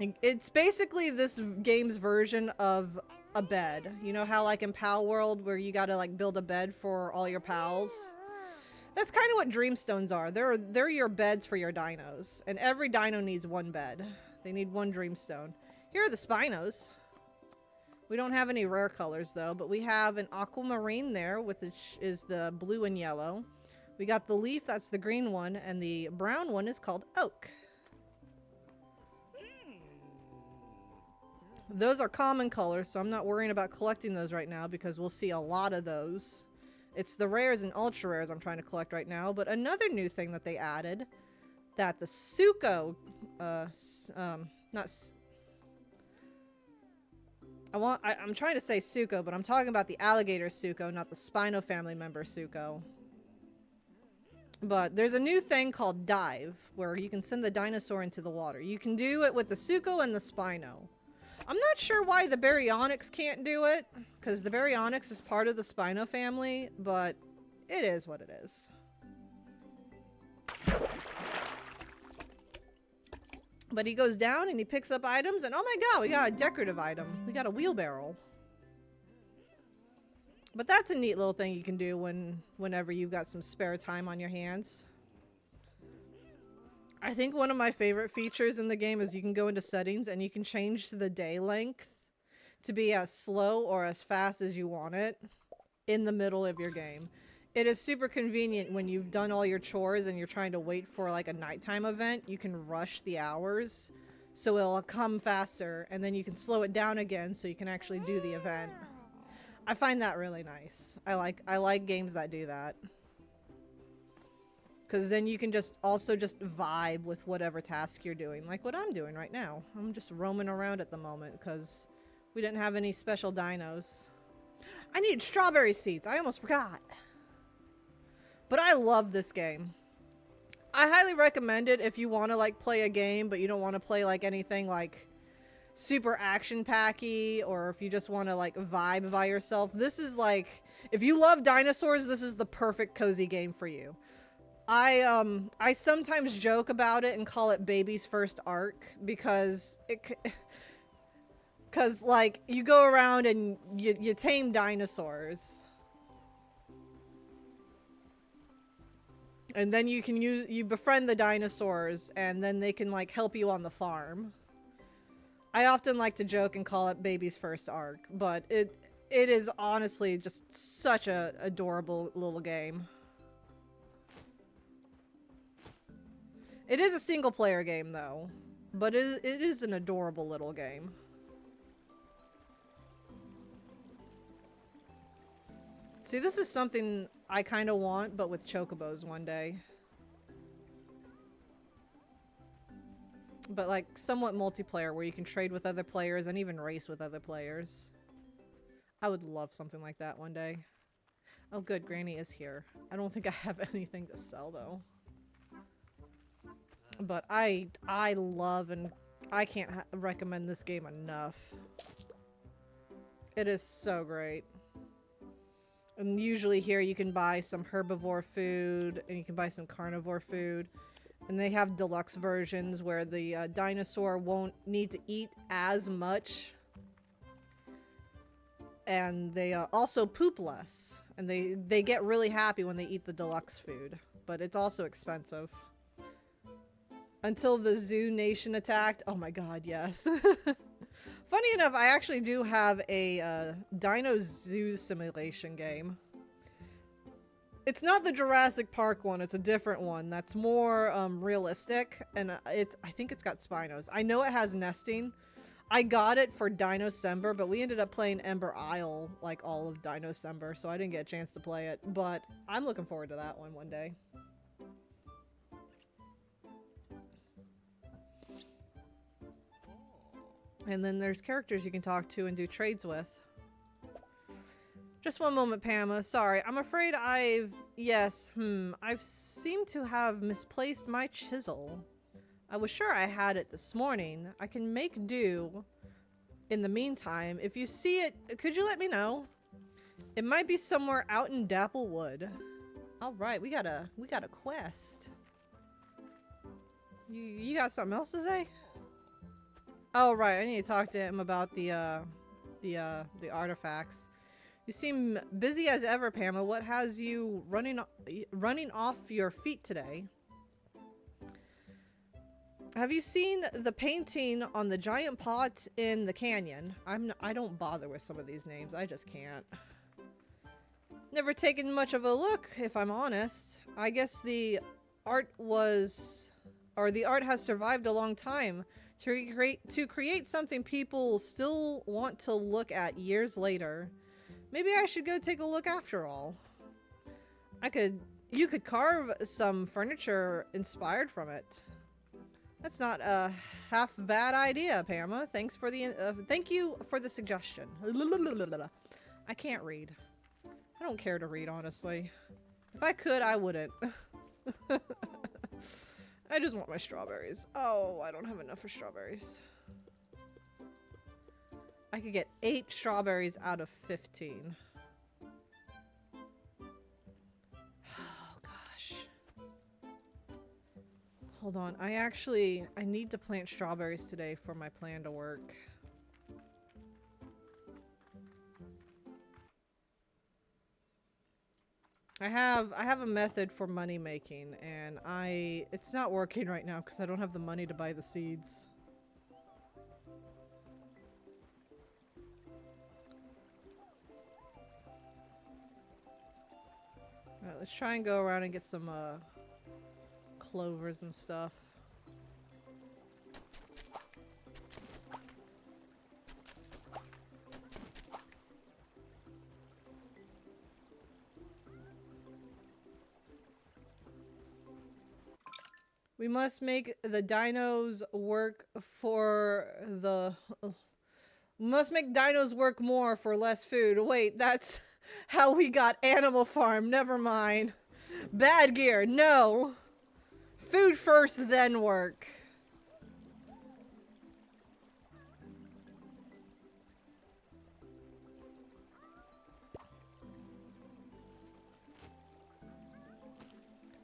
It's basically this game's version of a bed. You know how like in Pal World where you gotta like build a bed for all your pals? That's kind of what dreamstones are. They're your beds for your dinos. And every dino needs one bed. They need one dreamstone. Here are the Spinos. We don't have any rare colors though, but we have an aquamarine there, which is the blue and yellow. We got the leaf, that's the green one, and the brown one is called oak. Those are common colors, so I'm not worrying about collecting those right now because we'll see a lot of those. It's the rares and ultra rares I'm trying to collect right now. But another new thing that they added, that the Suco, I'm trying to say Suco, but I'm talking about the alligator Suco, not the Spino family member Suco. But there's a new thing called dive, where you can send the dinosaur into the water. You can do it with the Suco and the Spino. I'm not sure why the Baryonyx can't do it, because the Baryonyx is part of the Spino family, but it is what it is. But he goes down and he picks up items, and oh my god, we got a decorative item. We got a wheelbarrow. But that's a neat little thing you can do whenever you've got some spare time on your hands. I think one of my favorite features in the game is you can go into settings and you can change the day length to be as slow or as fast as you want it in the middle of your game. It is super convenient when you've done all your chores and you're trying to wait for like a nighttime event. You can rush the hours so it'll come faster, and then you can slow it down again so you can actually do the event. I find that really nice. I like games that do that. Because then you can just vibe with whatever task you're doing. Like what I'm doing right now. I'm just roaming around at the moment because we didn't have any special dinos. I need strawberry seeds. I almost forgot. But I love this game. I highly recommend it if you want to like play a game, but you don't want to play like anything like super action packy, or if you just want to like vibe by yourself. This is like, if you love dinosaurs, this is the perfect cozy game for you. I sometimes joke about it and call it baby's first arc because like you go around and you tame dinosaurs. And then you befriend the dinosaurs, and then they can like help you on the farm. I often like to joke and call it baby's first arc, but it is honestly just such a adorable little game. It is a single player game though, but it is an adorable little game. See, this is something I kind of want, but with chocobos one day. But like somewhat multiplayer where you can trade with other players and even race with other players. I would love something like that one day. Oh good, Granny is here. I don't think I have anything to sell though. But I love, and I can't recommend this game enough. It is so great. And usually here you can buy some herbivore food and you can buy some carnivore food. And they have deluxe versions where the dinosaur won't need to eat as much. And they also poop less. And they get really happy when they eat the deluxe food. But it's also expensive. Until the Zoo Nation attacked. Oh my god, yes. Funny enough, I actually do have a Dino Zoo simulation game. It's not the Jurassic Park one, it's a different one that's more realistic, and I think it's got Spinos. I know it has nesting. I got it for Dino-Sember, but we ended up playing Ember Isle like all of Dino-Sember, so I didn't get a chance to play it, but I'm looking forward to that one day. And then there's characters you can talk to and do trades with. Just one moment, Pamela. Sorry, I'm afraid I've seemed to have misplaced my chisel. I was sure I had it this morning. I can make do in the meantime. If you see it, could you let me know? It might be somewhere out in Dapplewood. All right, we got a quest. You got something else to say? Oh right, I need to talk to him about the artifacts. You seem busy as ever, Pamela. What has you running off your feet today? Have you seen the painting on the giant pot in the canyon? I don't bother with some of these names. I just can't. Never taken much of a look, if I'm honest. I guess the art has survived a long time. To create something people still want to look at years later. Maybe I should go take a look after all. You could carve some furniture inspired from it. That's not a half bad idea, Pamela. Thank you for the suggestion. I can't read. I don't care to read, honestly. If I could, I wouldn't. I just want my strawberries. Oh, I don't have enough for strawberries. I could get 8 strawberries out of 15. Oh, gosh. Hold on. I need to plant strawberries today for my plan to work. I have a method for money making, and it's not working right now because I don't have the money to buy the seeds. Alright, let's try and go around and get some clovers and stuff. We must make the dinos work for the... We must make dinos work more for less food. Wait, that's how we got Animal Farm. Never mind. Bad gear. No. Food first, then work.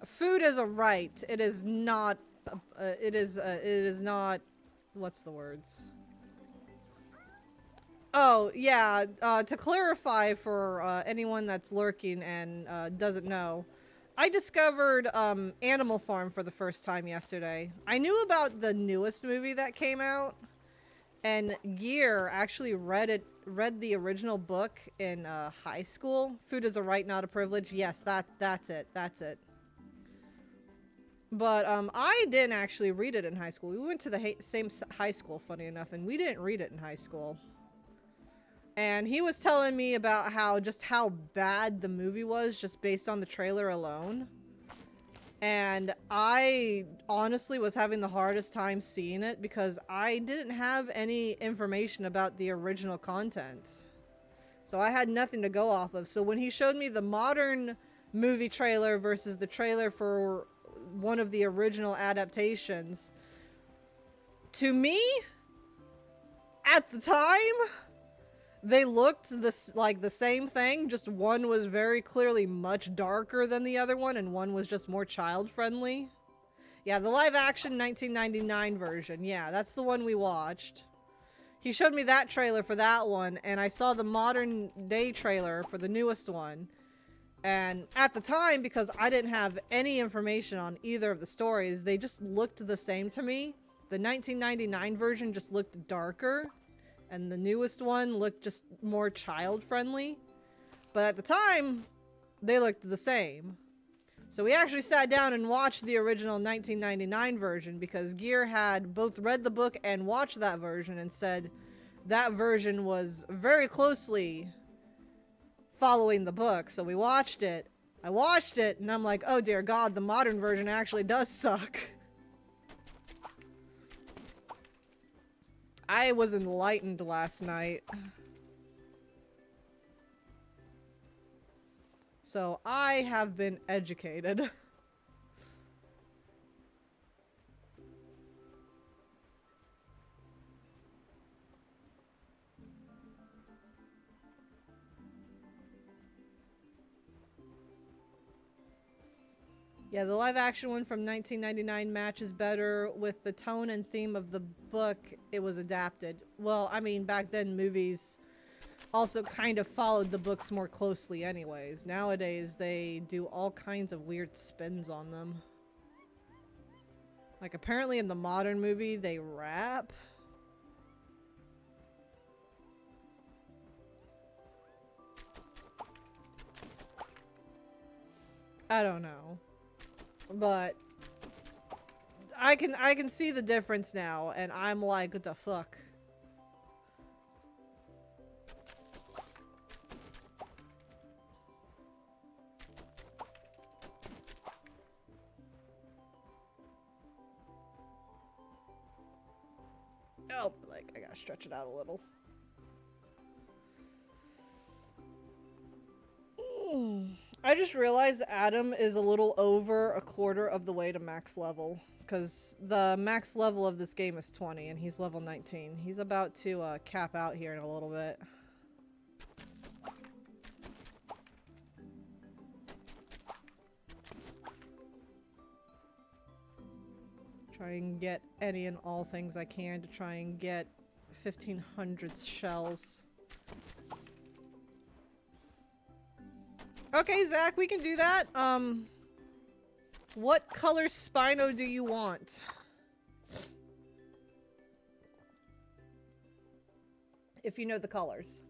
Food is a right. It is not. It is not. What's the words? Oh yeah. To clarify for anyone that's lurking and doesn't know, I discovered Animal Farm for the first time yesterday. I knew about the newest movie that came out, and Gear actually read the original book in high school. Food is a right, not a privilege. Yes, that's it. That's it. But I didn't actually read it in high school. We went to the same high school, funny enough, and we didn't read it in high school. And he was telling me about how bad the movie was just based on the trailer alone. And I honestly was having the hardest time seeing it because I didn't have any information about the original content. So I had nothing to go off of. So when he showed me the modern movie trailer versus the trailer for one of the original adaptations, to me, at the time, they looked like the same thing, just one was very clearly much darker than the other one, and one was just more child-friendly. Yeah, the live-action 1999 version. Yeah, that's the one we watched. He showed me that trailer for that one, and I saw the modern-day trailer for the newest one. And at the time, because I didn't have any information on either of the stories, they just looked the same to me. The 1999 version just looked darker, and the newest one looked just more child-friendly. But at the time, they looked the same. So we actually sat down and watched the original 1999 version because Gear had both read the book and watched that version and said that version was very closely following the book. So we watched it. I watched it and I'm like, oh dear God, the modern version actually does suck. I was enlightened last night. So I have been educated. Yeah, the live action one from 1999 matches better with the tone and theme of the book it was adapted. Well, I mean, back then movies also kind of followed the books more closely anyways. Nowadays, they do all kinds of weird spins on them. Like, apparently in the modern movie, they rap. I don't know. But I can see the difference now, and I'm like, what the fuck? Oh, like, I gotta stretch it out a little. I just realized Adam is a little over a quarter of the way to max level. Because the max level of this game is 20, and he's level 19. He's about to cap out here in a little bit. Try and get any and all things I can to try and get 1500 shells. Okay, Zach, we can do that. What color Spino do you want? If you know the colors.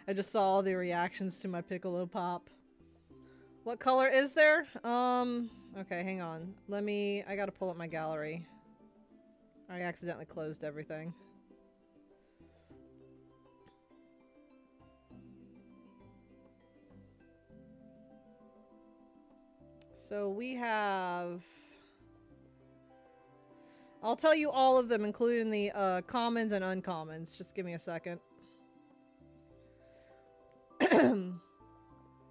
I just saw all the reactions to my Piccolo pop. What color is there? Okay, hang on. I gotta pull up my gallery. I accidentally closed everything. So we have... I'll tell you all of them, including the commons and uncommons. Just give me a second.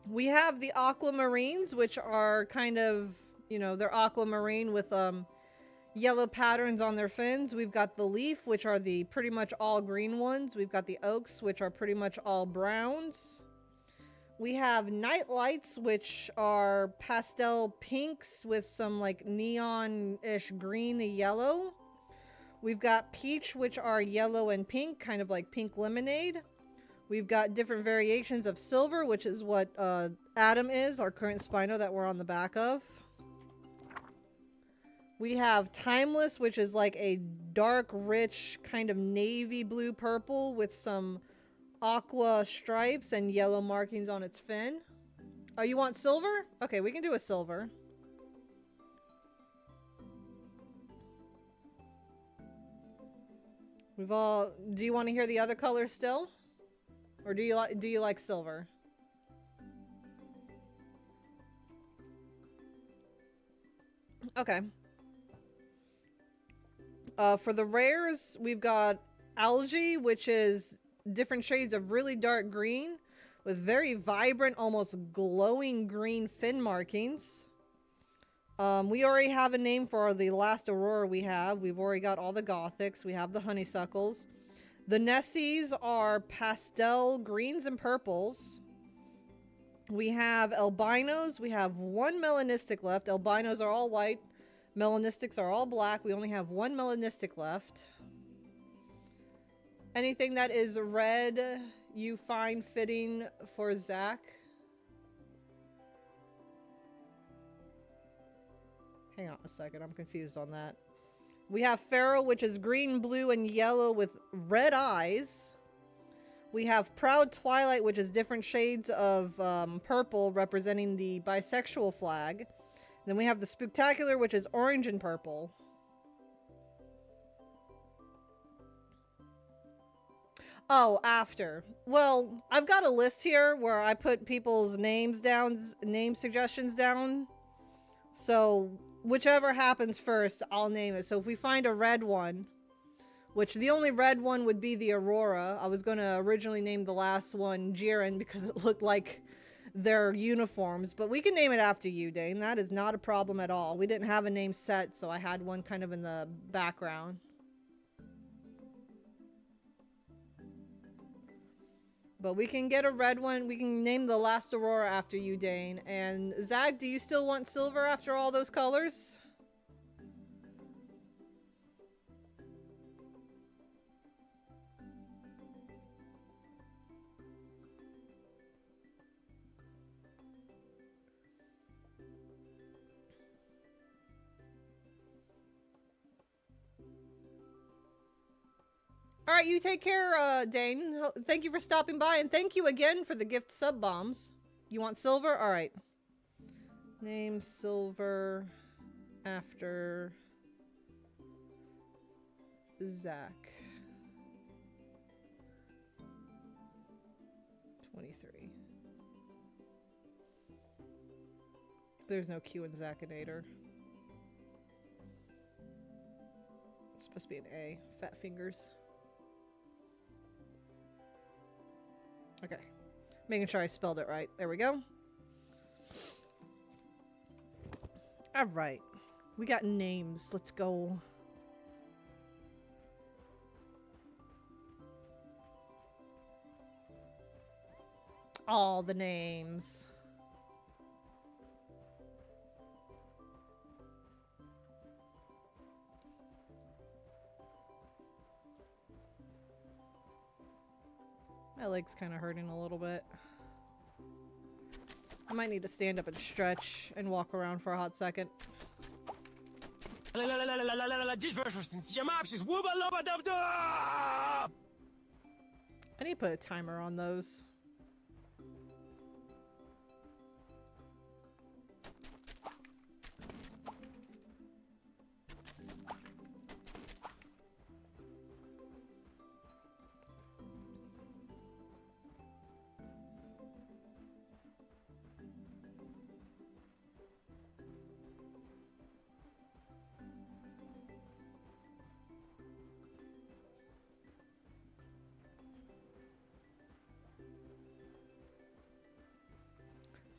We have the aquamarines, which are kind of, you know, they're aquamarine with yellow patterns on their fins. We've got the leaf, which are the pretty much all green ones. We've got the oaks, which are pretty much all browns. We have night lights, which are pastel pinks with some like neon-ish green and yellow. We've got peach, which are yellow and pink, kind of like pink lemonade. We've got different variations of silver, which is what Adam is, our current Spino that we're on the back of. We have Timeless, which is like a dark, rich, kind of navy blue purple with some aqua stripes and yellow markings on its fin. Oh, you want silver? Okay, we can do a silver. Do you want to hear the other colors still? Or do you like silver? Okay. For the rares, we've got algae, which is different shades of really dark green with very vibrant, almost glowing green fin markings. We already have a name for the last aurora we have. We've already got all the gothics. We have the honeysuckles. The Nessies are pastel greens and purples. We have albinos. We have one melanistic left. Albinos are all white. Melanistics are all black. We only have one melanistic left. Anything that is red you find fitting for Zach? Hang on a second. I'm confused on that. We have Pharaoh, which is green, blue, and yellow with red eyes. We have Proud Twilight, which is different shades of purple, representing the bisexual flag. Then we have the Spooktacular, which is orange and purple. Oh, after. Well, I've got a list here where I put people's names down, name suggestions down. So whichever happens first, I'll name it. So if we find a red one, which the only red one would be the Aurora. I was going to originally name the last one Jiren because it looked like their uniforms. But we can name it after you, Dane. That is not a problem at all. We didn't have a name set, so I had one kind of in the background. But we can get a red one. We can name the last Aurora after you, Dane. And Zag, do you still want silver after all those colors? Alright, you take care, Dane. Thank you for stopping by, and thank you again for the gift sub bombs. You want silver? Alright. Name silver after Zach. 23. There's no Q in Zacinator. It's supposed to be an A. Fat fingers. Okay. Making sure I spelled it right. There we go. Alright. We got names. Let's go. all the names. My leg's kind of hurting a little bit. I might need to stand up and stretch and walk around for a hot second. I need to put a timer on those.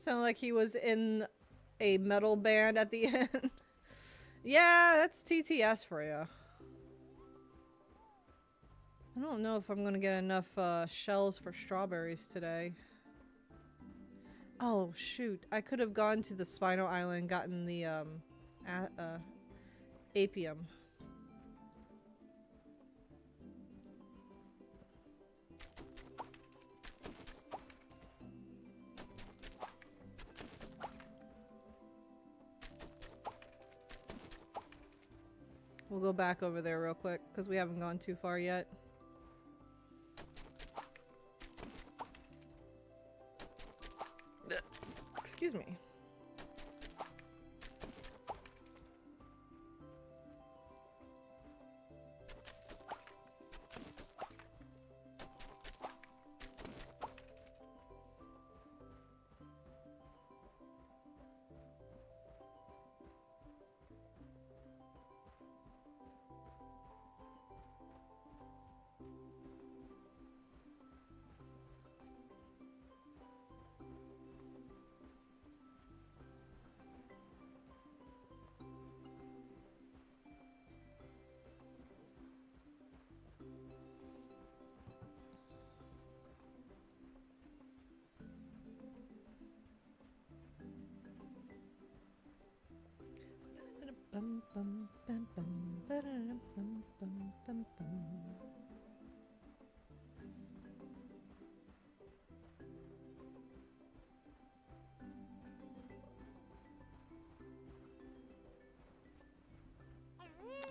Sounded like he was in a metal band at the end. Yeah, that's TTS for you. I don't know if I'm gonna get enough shells for strawberries today. Oh shoot, I could have gone to the Spino Island, gotten the apium. We'll go back over there real quick, because we haven't gone too far yet. Excuse me.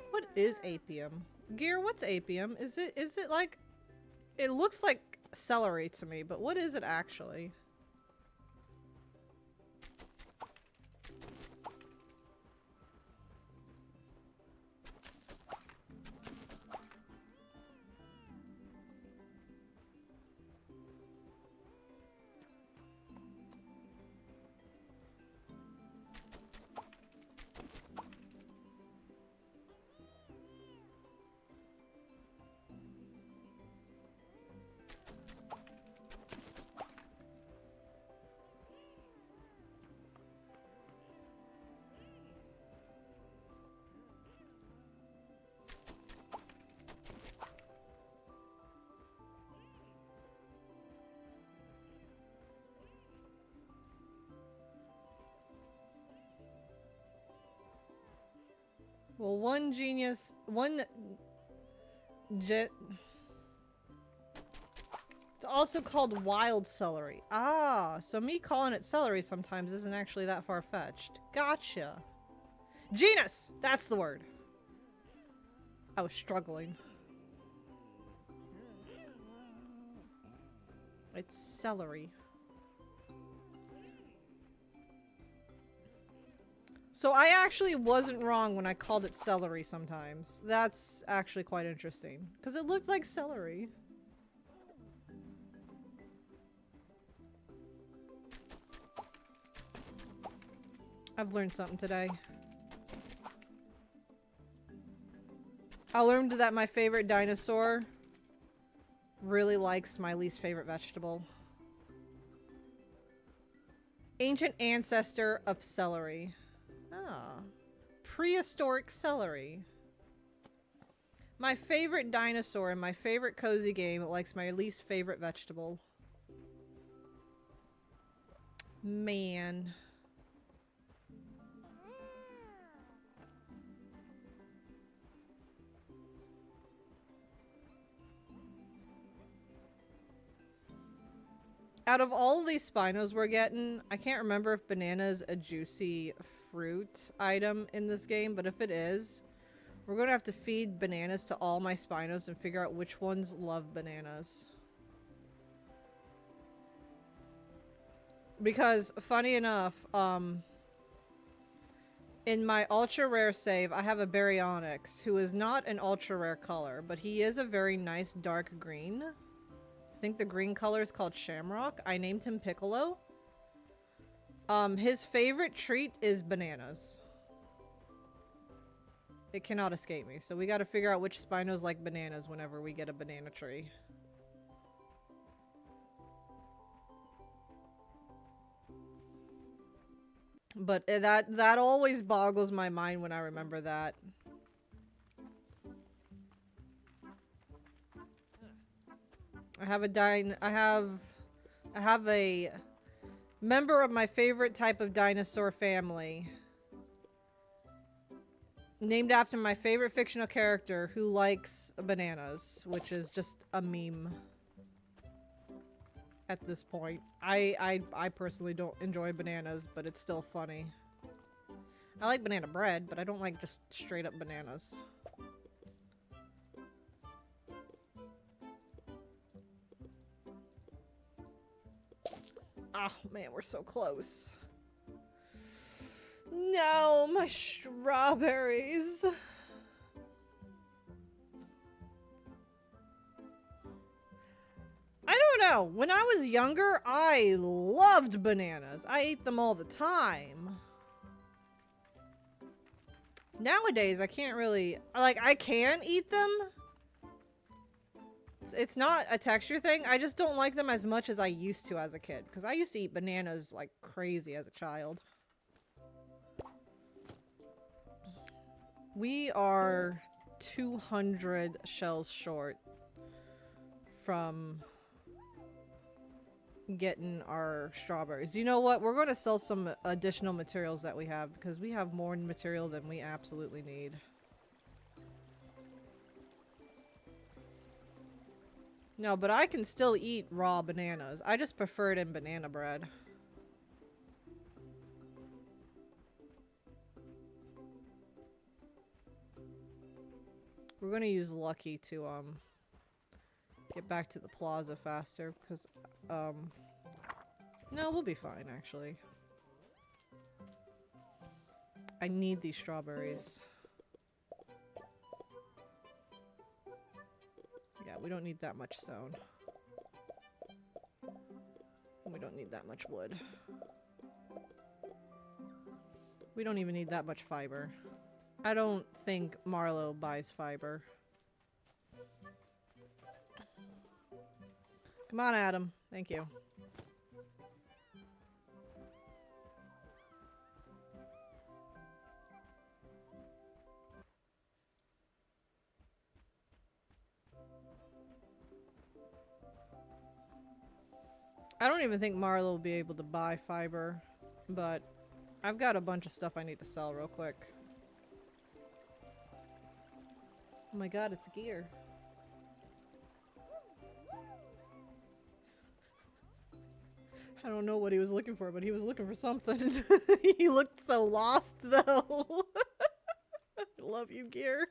What is apium? Gear, what's apium? Is it like, it looks like celery to me, but what is it actually? Well, one jet. It's also called wild celery. Ah, so me calling it celery sometimes isn't actually that far-fetched. Gotcha. Genus! That's the word. I was struggling. It's celery. So I actually wasn't wrong when I called it celery sometimes. That's actually quite interesting. Because it looked like celery. I've learned something today. I learned that my favorite dinosaur really likes my least favorite vegetable. Ancient ancestor of celery. Ah, prehistoric celery. My favorite dinosaur in my favorite cozy game likes my least favorite vegetable. Man. Out of all of these Spinos we're getting, I can't remember if banana is a juicy fruit item in this game, but if it is, we're going to have to feed bananas to all my Spinos and figure out which ones love bananas. Because, funny enough, in my ultra rare save, I have a Baryonyx, who is not an ultra rare color, but he is a very nice dark green. I think the green color is called Shamrock. I named him Piccolo. His favorite treat is bananas. It cannot escape me, so we gotta figure out which Spinos like bananas whenever we get a banana tree. But that always boggles my mind when I remember that. I have a member of my favorite type of dinosaur family named after my favorite fictional character who likes bananas, which is just a meme at this point. I personally don't enjoy bananas, but it's still funny. I like banana bread, but I don't like just straight up bananas. Oh man, we're so close. No, my strawberries. I don't know. When I was younger, I loved bananas. I ate them all the time. Nowadays, I can't really... Like, I can eat them. It's not a texture thing. I just don't like them as much as I used to as a kid. Because I used to eat bananas like crazy as a child. We are 200 shells short from getting our strawberries. You know what? We're going to sell some additional materials that we have. Because we have more material than we absolutely need. No, but I can still eat raw bananas. I just prefer it in banana bread. We're gonna use Lucky to, get back to the plaza faster, because, no, we'll be fine, actually. I need these strawberries. Yeah, we don't need that much stone. We don't need that much wood. We don't even need that much fiber. I don't think Marlowe buys fiber. Come on, Adam. Thank you. I don't even think Marlo will be able to buy fiber, but I've got a bunch of stuff I need to sell real quick. Oh my god, it's gear. I don't know what he was looking for, but he was looking for something. He looked so lost, though. Love you, gear.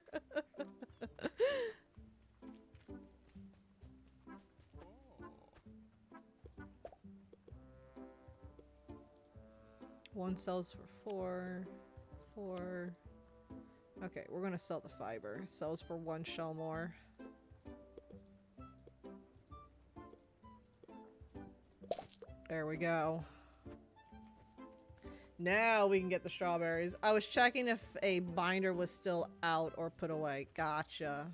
One sells for 4. Okay, we're gonna sell the fiber. It sells for 1 shell more. There we go. Now we can get the strawberries. I was checking if a binder was still out or put away. Gotcha.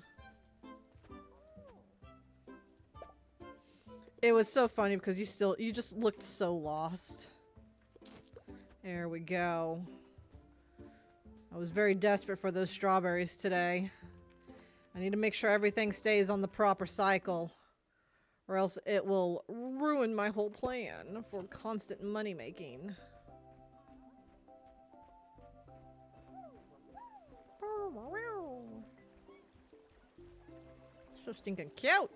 It was so funny because you just looked so lost. There we go. I was very desperate for those strawberries today. I need to make sure everything stays on the proper cycle. Or else it will ruin my whole plan for constant money making. So stinking cute.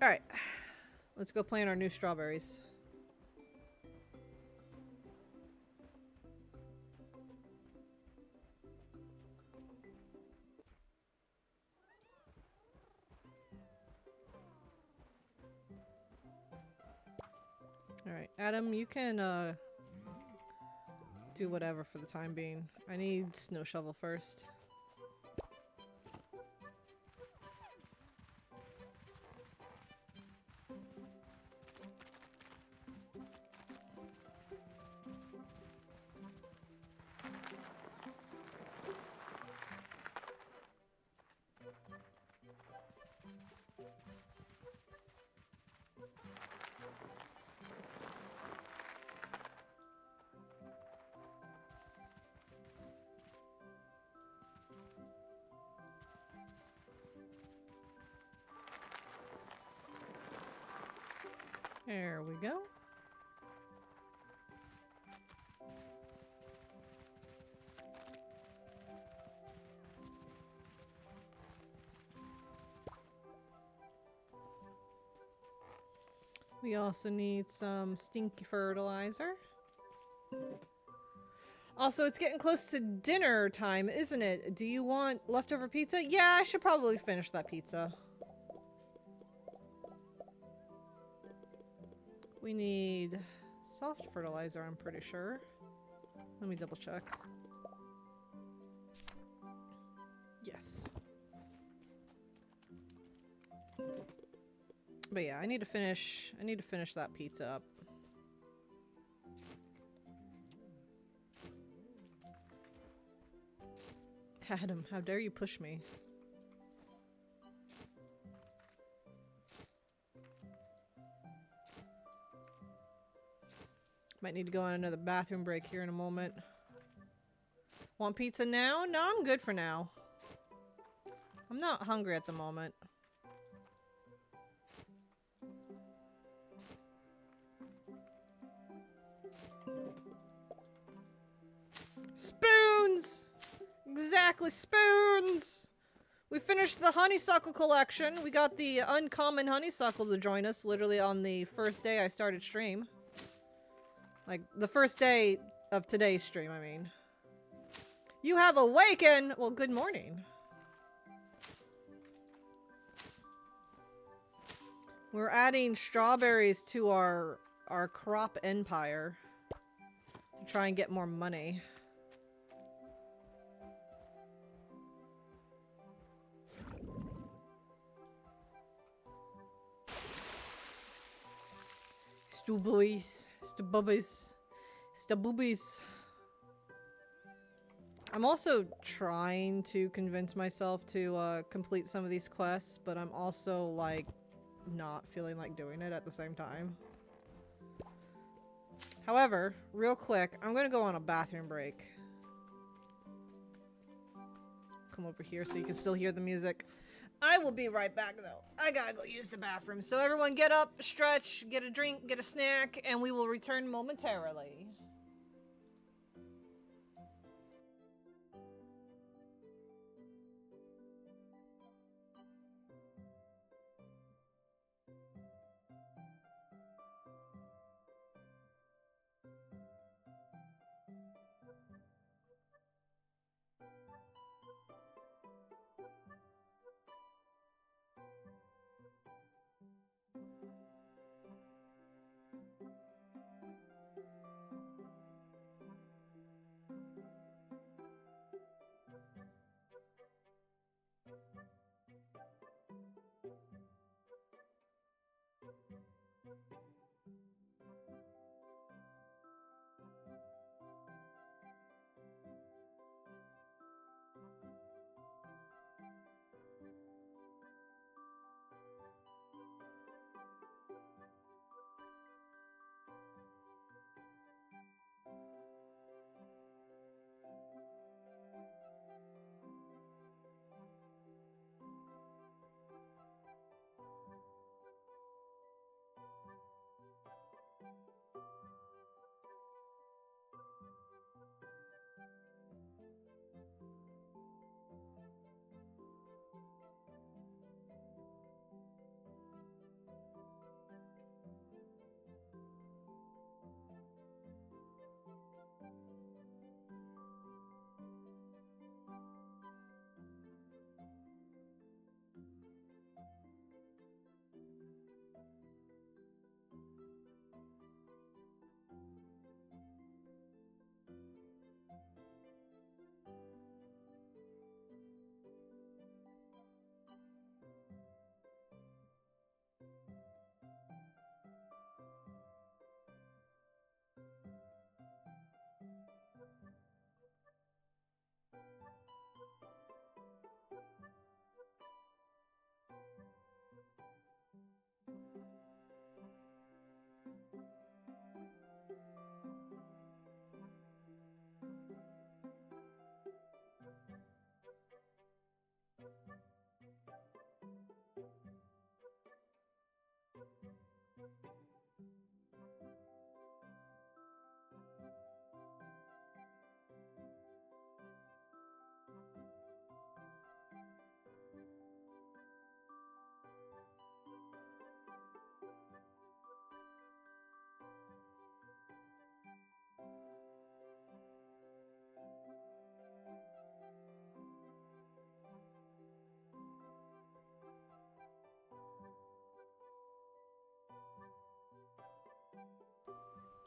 Alright. Let's go plant our new strawberries. Alright, Adam, you can do whatever for the time being. I need snow shovel first. There we go. We also need some stinky fertilizer. Also, it's getting close to dinner time, isn't it? Do you want leftover pizza? Yeah, I should probably finish that pizza. We need soft fertilizer, I'm pretty sure. Let me double check. Yes. But yeah, I need to finish that pizza up. Adam, how dare you push me? Might need to go on another bathroom break here in a moment. Want pizza now? No, I'm good for now. I'm not hungry at the moment. Spoons! Exactly, spoons! We finished the honeysuckle collection. We got the uncommon honeysuckle to join us literally on the first day I started stream. Like, the first day of today's stream, I mean. You have awakened! Well, good morning. We're adding strawberries to our crop empire to try and get more money. Stubbies. Stubbies. Stubbies. I'm also trying to convince myself to complete some of these quests, but I'm also like not feeling like doing it at the same time. However, real quick, I'm gonna go on a bathroom break. Come over here so you can still hear the music. I will be right back though. I gotta go use the bathroom. So everyone get up, stretch, get a drink, get a snack, and we will return momentarily.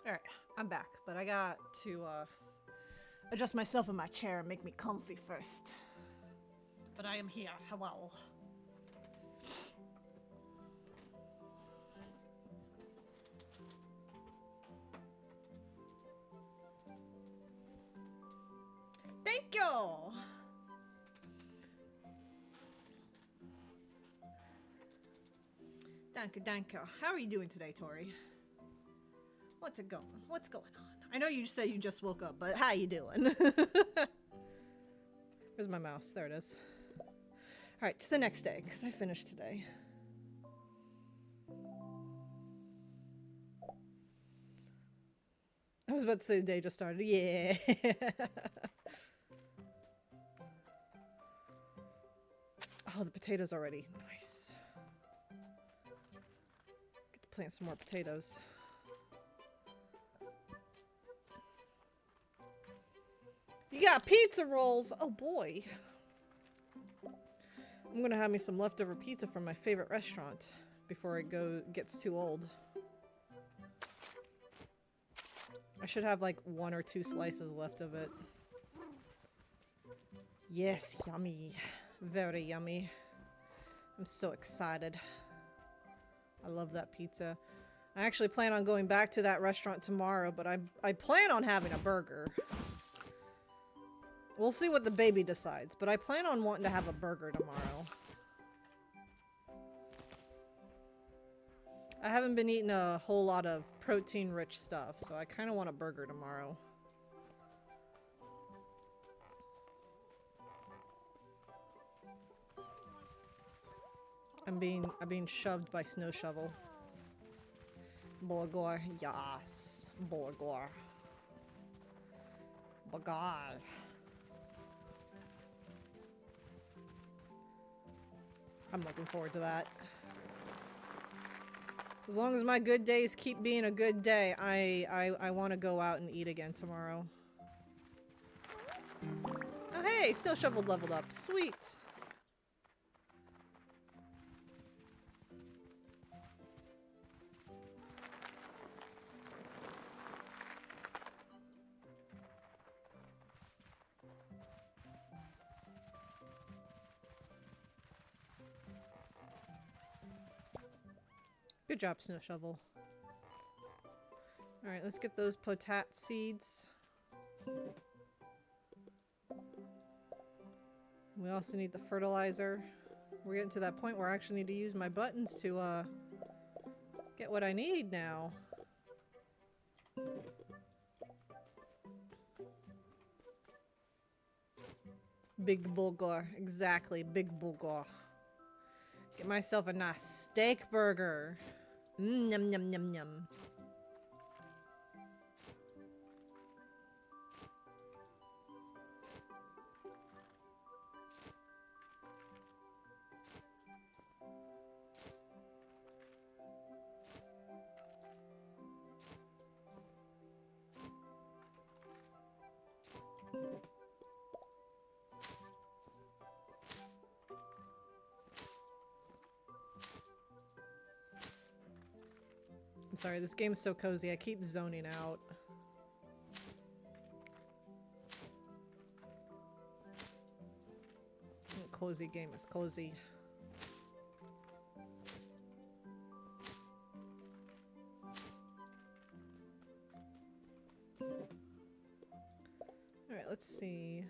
Alright, I'm back, but I got to adjust myself in my chair and make me comfy first. But I am here. Hello. Thank you! Thank you. How are you doing today, Tori? What's it going? What's going on? I know you said you just woke up, but how you doing? Where's my mouse? There it is. Alright, to the next day, because I finished today. I was about to say the day just started. Yeah. Oh, the potatoes already. Nice. Get to plant some more potatoes. You got pizza rolls. Oh boy. I'm gonna have me some leftover pizza from my favorite restaurant before it gets too old. I should have like 1 or 2 slices left of it. Yes, yummy. Very yummy. I'm so excited. I love that pizza. I actually plan on going back to that restaurant tomorrow, but I plan on having a burger. We'll see what the baby decides, but I plan on wanting to have a burger tomorrow. I haven't been eating a whole lot of protein-rich stuff, so I kind of want a burger tomorrow. I'm being shoved by Snow Shovel. Borgor, yes. Borgor. Borgor. I'm looking forward to that. As long as my good days keep being a good day, I want to go out and eat again tomorrow. Oh hey, Snow Shovel leveled up. Sweet. Good job, Snow Shovel. Alright, let's get those potat seeds. We also need the fertilizer. We're getting to that point where I actually need to use my buttons to get what I need now. Big bulgur. Exactly, big bulgur. Get myself a nice steak burger. Yum, yum, yum, yum. I'm sorry, this game's so cozy. I keep zoning out. Cozy game is cozy. Alright, let's see.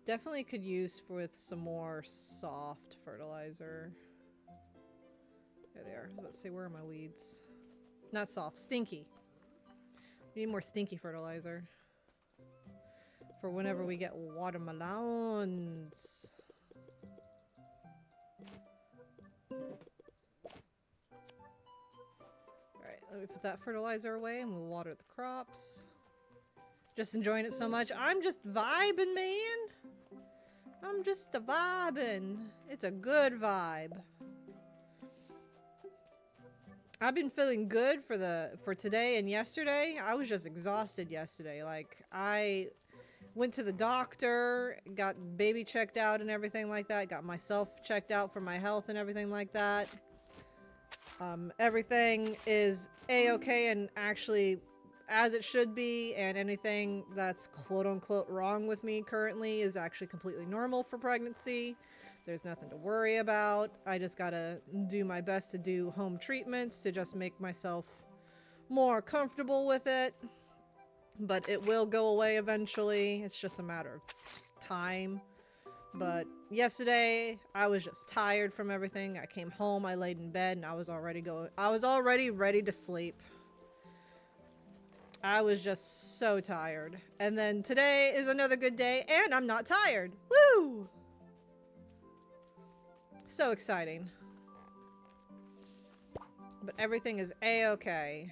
Definitely could use with some more soft fertilizer. There they are. I was about to say, where are my weeds? Not soft, stinky. We need more stinky fertilizer. For whenever we get watermelons. Alright, let me put that fertilizer away and we'll water the crops. Just enjoying it so much. I'm just vibing, man. I'm just vibing. It's a good vibe. I've been feeling good for today and yesterday. I was just exhausted yesterday. Like, I went to the doctor, got baby checked out and everything like that. Got myself checked out for my health and everything like that. Everything is a-okay and actually as it should be, and anything that's quote-unquote wrong with me currently is actually completely normal for pregnancy. There's nothing to worry about. I just gotta do my best to do home treatments to just make myself more comfortable with it. But it will go away eventually. It's just a matter of just time. But yesterday, I was just tired from everything. I came home, I laid in bed, and I was already ready to sleep. I was just so tired. And then today is another good day, and I'm not tired. Woo! So exciting. But everything is a-okay.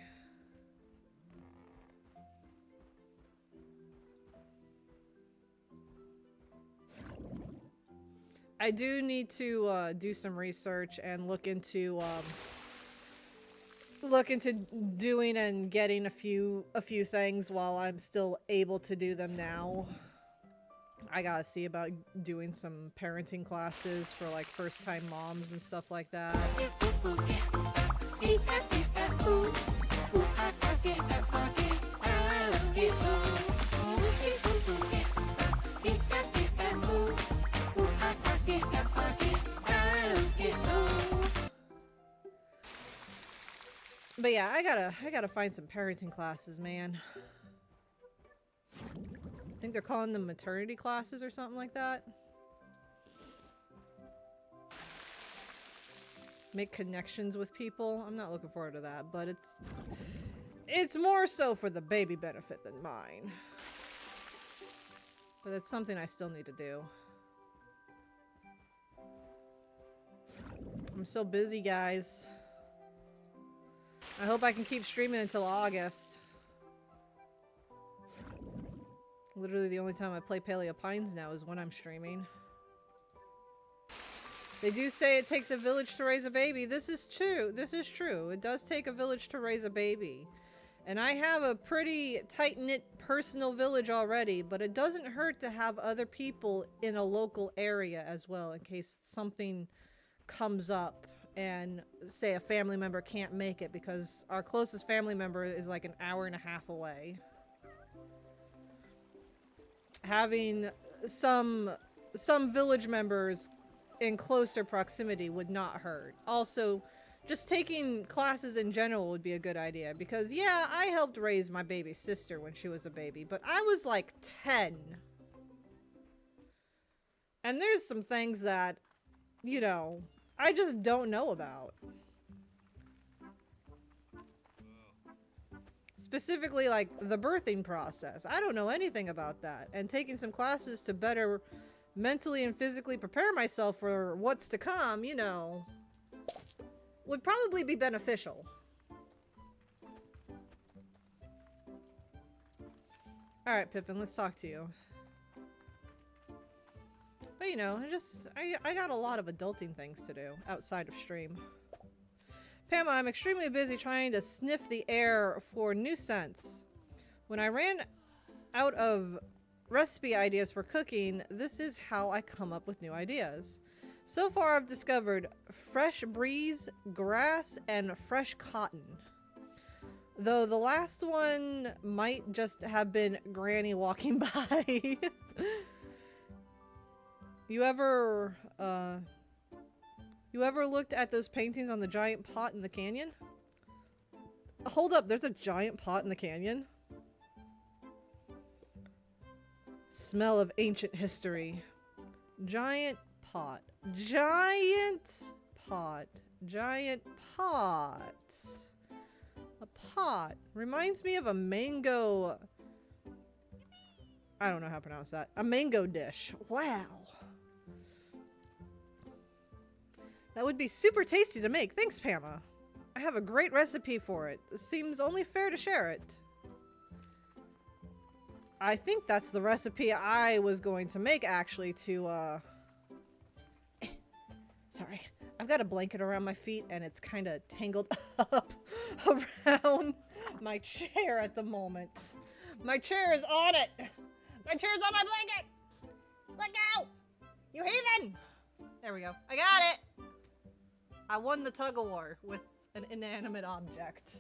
I do need to do some research and look into doing and getting a few things while I'm still able to do them now. I gotta see about doing some parenting classes for like first-time moms and stuff like that. But yeah, I gotta find some parenting classes, man. I think they're calling them maternity classes or something like that. Make connections with people. I'm not looking forward to that, but it's more so for the baby benefit than mine. But it's something I still need to do. I'm so busy, guys. I hope I can keep streaming until August. Literally the only time I play Paleo Pines now is when I'm streaming. They do say it takes a village to raise a baby. This is true. This is true. It does take a village to raise a baby. And I have a pretty tight-knit personal village already, but it doesn't hurt to have other people in a local area as well in case something comes up and say a family member can't make it, because our closest family member is like an hour and a half away. Having some village members in closer proximity would not hurt. Also, just taking classes in general would be a good idea, because yeah, I helped raise my baby sister when she was a baby, but I was like 10. And there's some things that, you know, I just don't know about. Specifically, like, the birthing process. I don't know anything about that. And taking some classes to better mentally and physically prepare myself for what's to come, you know, would probably be beneficial. Alright, Pippin, let's talk to you. But you know, I got a lot of adulting things to do outside of stream. Pamela, I'm extremely busy trying to sniff the air for new scents. When I ran out of recipe ideas for cooking, this is how I come up with new ideas. So far I've discovered fresh breeze, grass, and fresh cotton. Though the last one might just have been Granny walking by. You ever looked at those paintings on the giant pot in the canyon? Hold up, there's a giant pot in the canyon? Smell of ancient history. Giant pot. Giant pot. Giant pot. A pot. Reminds me of a mango... I don't know how to pronounce that. A mango dish. Wow. That would be super tasty to make. Thanks, Pamela. I have a great recipe for it. It seems only fair to share it. I think that's the recipe I was going to make, actually, to, Sorry. I've got a blanket around my feet, and it's kind of tangled up around my chair at the moment. My chair is on it! My chair's on my blanket! Let go! You heathen! There we go. I got it! I won the tug of war with an inanimate object.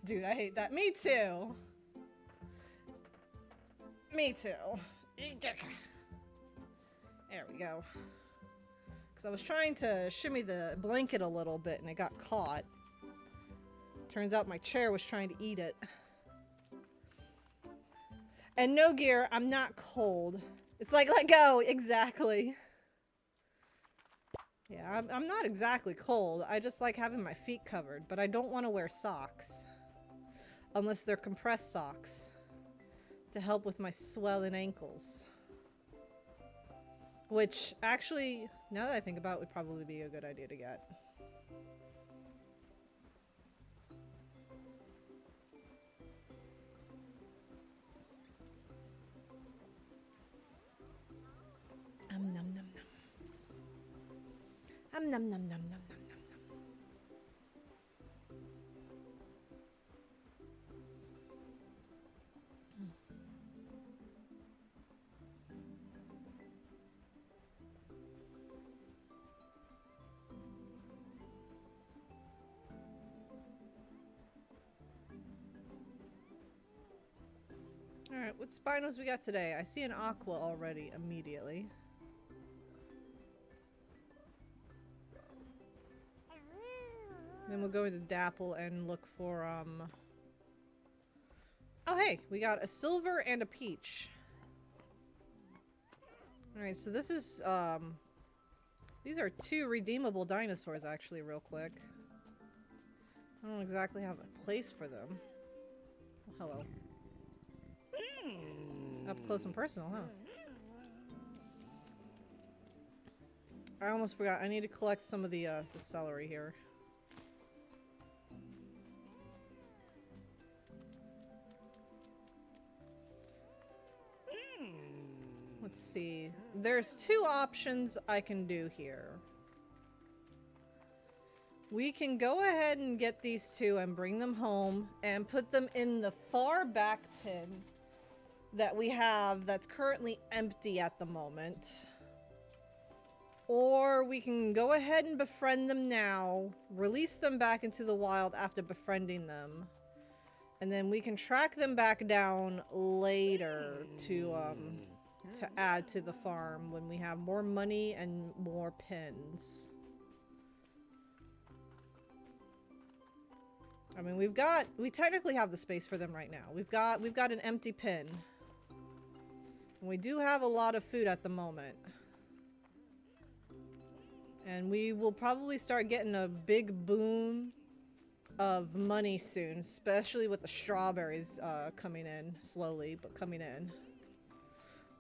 Dude, I hate that. Me too. Me too. There we go. Because I was trying to shimmy the blanket a little bit and it got caught. Turns out my chair was trying to eat it. And no gear, I'm not cold. It's like, let go, exactly. Yeah, I'm not exactly cold. I just like having my feet covered, but I don't want to wear socks. Unless they're compressed socks. To help with my swelling ankles. Which, actually, now that I think about it, would probably be a good idea to get. Nom nom nom nom. Nom nom nom nom nom nom. Alright, what Spinos we got today? I see an aqua already immediately. Then we'll go into Dapple and look for, oh hey, we got a silver and a peach. Alright, so this is, these are two redeemable dinosaurs actually, real quick. I don't exactly have a place for them. Oh, hello. Up close and personal, huh? I almost forgot. I need to collect some of the celery here. Let's see. There's two options I can do here. We can go ahead and get these two and bring them home and put them in the far back pin that we have that's currently empty at the moment. Or we can go ahead and befriend them now, release them back into the wild after befriending them, and then we can track them back down later to add to the farm when we have more money and more pins. I mean, we technically have the space for them right now. We've got an empty pin. We do have a lot of food at the moment. And we will probably start getting a big boom of money soon, especially with the strawberries coming in slowly, but coming in.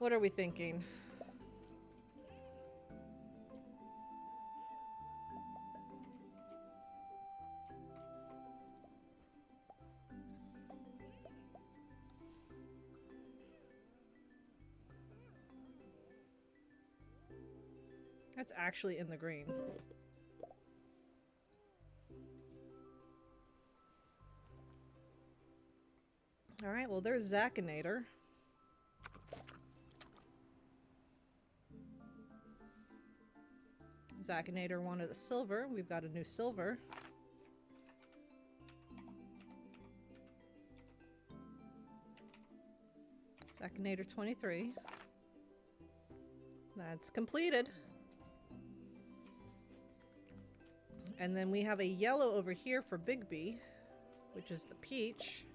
What are we thinking? That's actually in the green. Alright, well there's Zacinator. Zacinator wanted a silver. We've got a new silver. Zacinator 23. That's completed. And then we have a yellow over here for Bigby, which is the peach.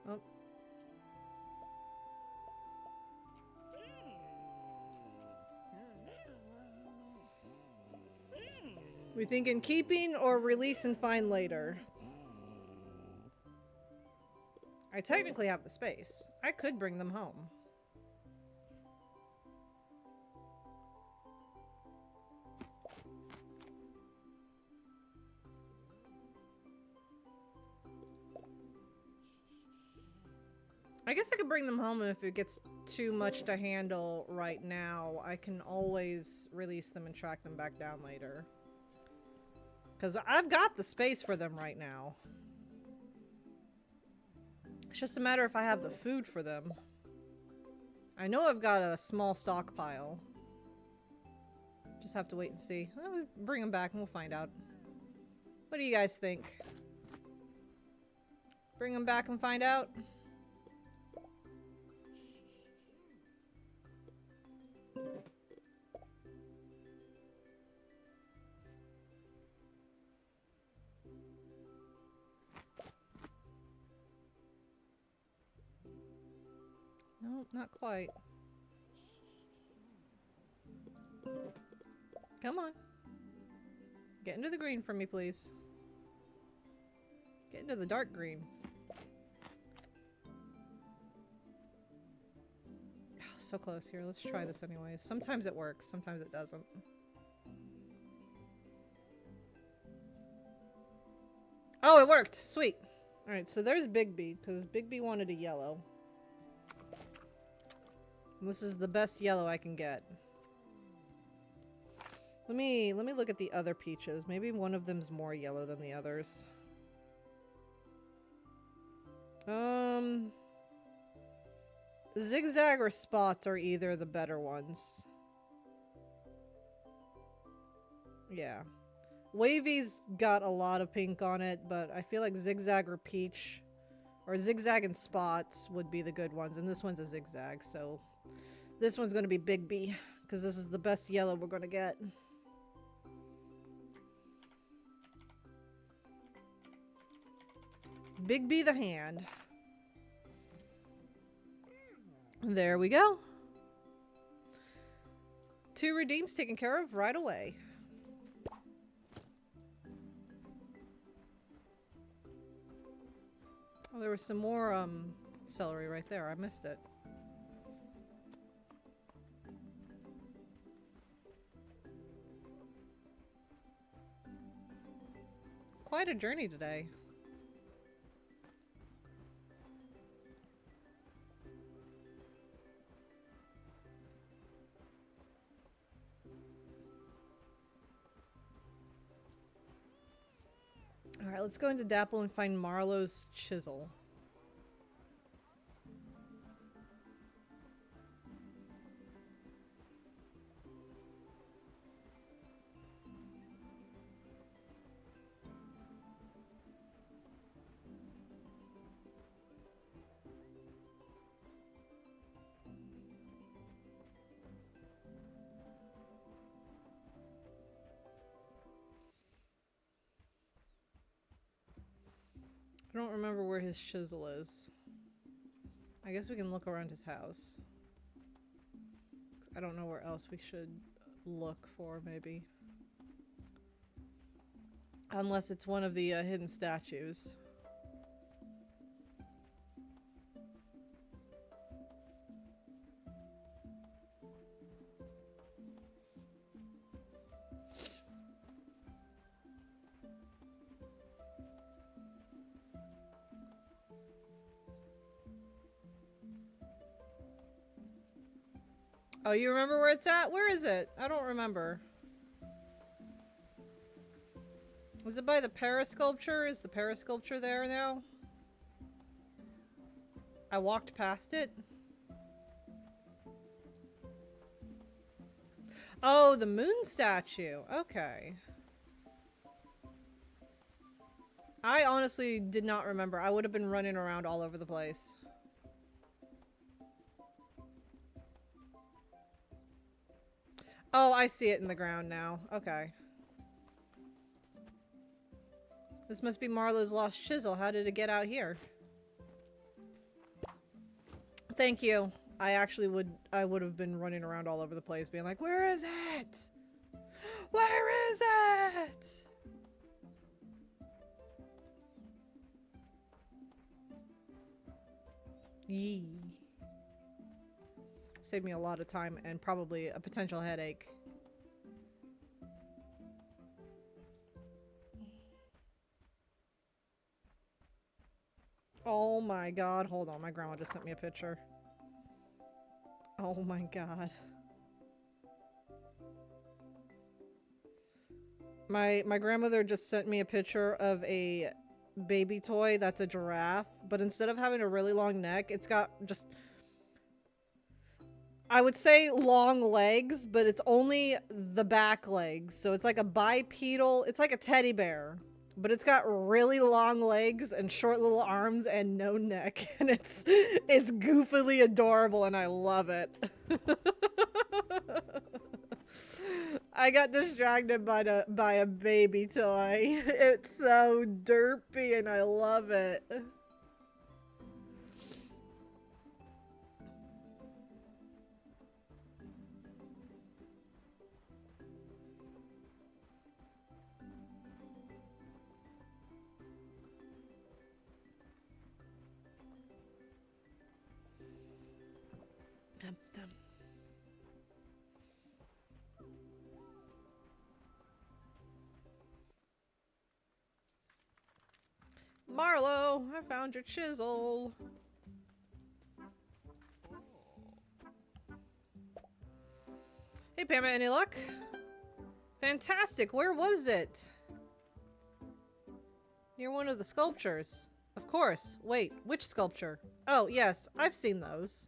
Oh. We thinking keeping or release and find later? I technically have the space. I could bring them home. I guess I could bring them home if it gets too much to handle right now. I can always release them and track them back down later. Because I've got the space for them right now. It's just a matter if I have the food for them. I know I've got a small stockpile. Just have to wait and see. We'll bring them back and we'll find out. What do you guys think? Bring them back and find out? No, not quite. Come on. Get into the green for me, please. Get into the dark green. So close here. Let's try this anyways. Sometimes it works, sometimes it doesn't. Oh, it worked! Sweet. Alright, so there's Big B, because Big B wanted a yellow. And this is the best yellow I can get. Let me look at the other peaches. Maybe one of them's more yellow than the others. Zigzag or spots are either the better ones. Yeah. Wavy's got a lot of pink on it, but I feel like zigzag or peach, or zigzag and spots would be the good ones. And this one's a zigzag, so this one's going to be Big B, because this is the best yellow we're going to get. Big B the hand. There we go. 2 redeems taken care of right away. Oh, there was some more celery right there. I missed it. Quite a journey today. Alright, let's go into Dapple and find Marlowe's chisel. I don't remember where his chisel is. I guess we can look around his house. I don't know where else we should look for, maybe. Unless it's one of the hidden statues. Oh, you remember where it's at? Where is it? I don't remember. Was it by the parasculpture? Is the parasculpture there now? I walked past it. Oh, the moon statue. Okay. I honestly did not remember. I would have been running around all over the place. Oh, I see it in the ground now. Okay. This must be Marlowe's lost chisel. How did it get out here? Thank you. I would have been running around all over the place being like, where is it? Where is it? Yee. Saved me a lot of time and probably a potential headache. Oh my god, hold on, my grandma just sent me a picture. Oh my god. My grandmother just sent me a picture of a baby toy that's a giraffe, but instead of having a really long neck, it's got just, I would say long legs, but it's only the back legs. So it's like a bipedal, it's like a teddy bear, but it's got really long legs and short little arms and no neck. And it's goofily adorable and I love it. I got distracted by a baby toy. It's so derpy and I love it. Dum, dum. Marlo, I found your chisel. Hey, Pam, any luck? Fantastic. Where was it? Near one of the sculptures. Of course. Wait, which sculpture? Oh, yes, I've seen those.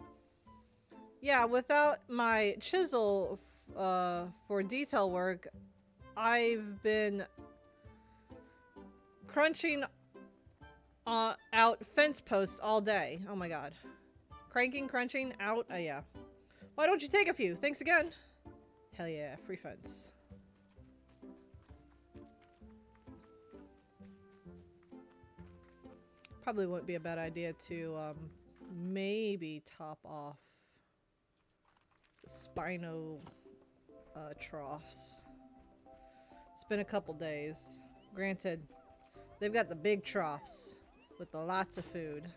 Yeah, without my chisel for detail work, I've been crunching out fence posts all day. Oh my god. Crunching out. Oh yeah. Why don't you take a few? Thanks again. Hell yeah, free fence. Probably wouldn't be a bad idea to maybe top off the Spino troughs. It's been a couple days. Granted, they've got the big troughs with the lots of food.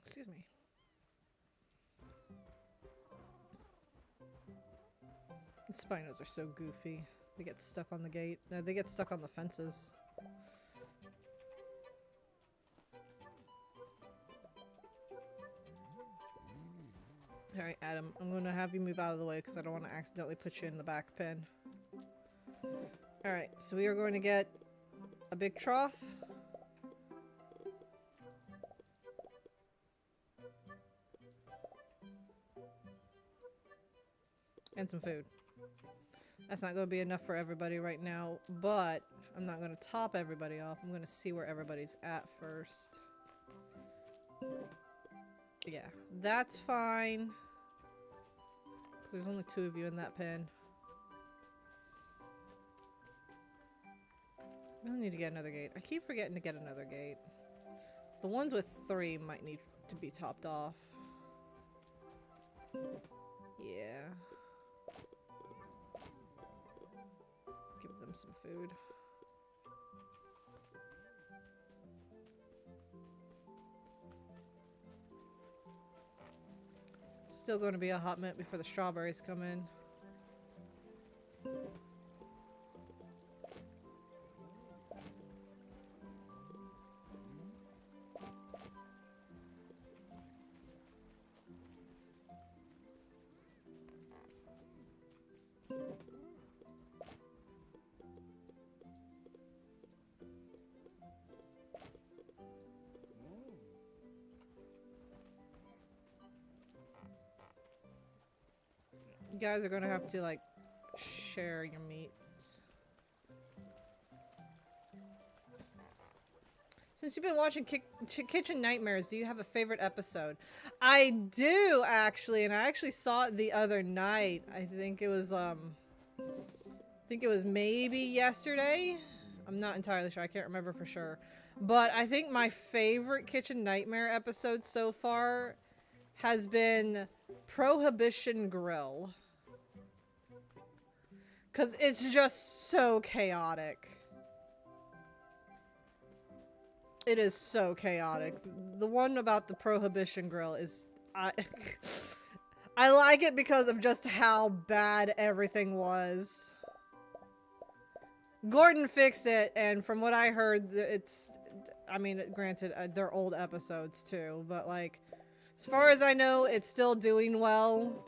Excuse me. The Spinos are so goofy. They get stuck on the gate. No, they get stuck on the fences. Alright, Adam. I'm going to have you move out of the way because I don't want to accidentally put you in the back pen. Alright, so we are going to get a big trough. And some food. That's not going to be enough for everybody right now, but I'm not going to top everybody off. I'm going to see where everybody's at first. Yeah, that's fine. There's only 2 of you in that pen. I really need to get another gate. I keep forgetting to get another gate. The ones with 3 might need to be topped off. Yeah. Give them some food. Still going to be a hot minute before the strawberries come in. You guys are gonna have to like share your meats. Since you've been watching Kitchen Nightmares, do you have a favorite episode? I do actually, and I actually saw it the other night. I think it was maybe yesterday. I'm not entirely sure. I can't remember for sure. But I think my favorite Kitchen Nightmare episode so far has been Prohibition Grill. Because it's just so chaotic. It is so chaotic. The one about the Prohibition Grill is... I like it because of just how bad everything was. Gordon fixed it, and from what I heard, it's... I mean, granted, they're old episodes too, but like, as far as I know, it's still doing well.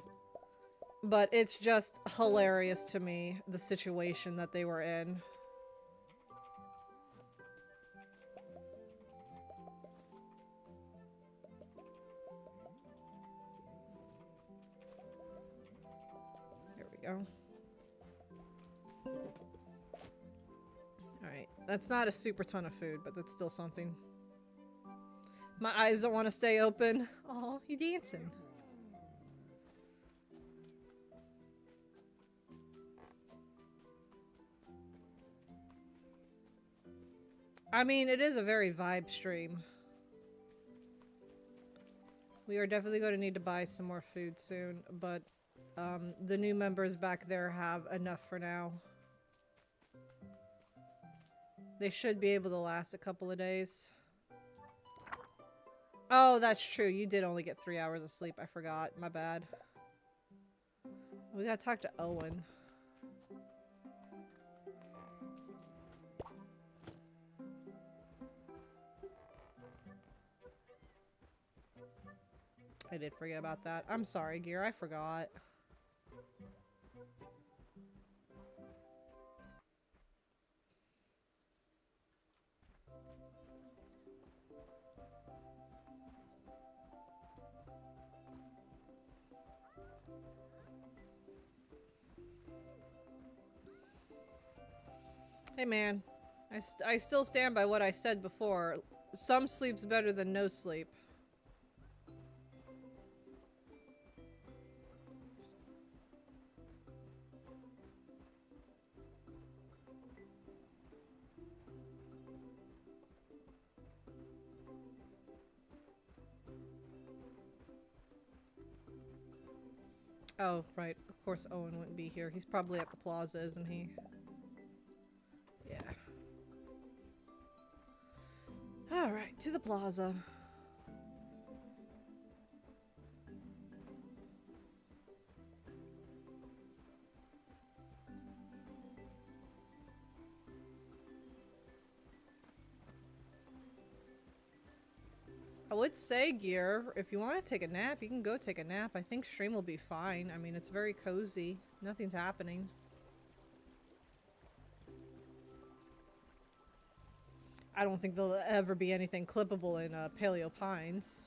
But it's just hilarious to me, the situation that they were in. There we go. Alright, that's not a super ton of food, but that's still something. My eyes don't want to stay open. Oh, he dancing. I mean, it is a very vibe stream. We are definitely going to need to buy some more food soon, but the new members back there have enough for now. They should be able to last a couple of days. Oh, that's true. You did only get 3 hours of sleep. I forgot. My bad. We gotta talk to Owen. I did forget about that. I'm sorry, Gear. I forgot. Hey man, I still stand by what I said before. Some sleep's better than no sleep. Oh, right. Of course Owen wouldn't be here. He's probably at the plaza, isn't he? Yeah. Alright, to the plaza. I would say, Gear, if you want to take a nap, you can go take a nap. I think stream will be fine. I mean, it's very cozy. Nothing's happening. I don't think there'll ever be anything clippable in Paleo Pines.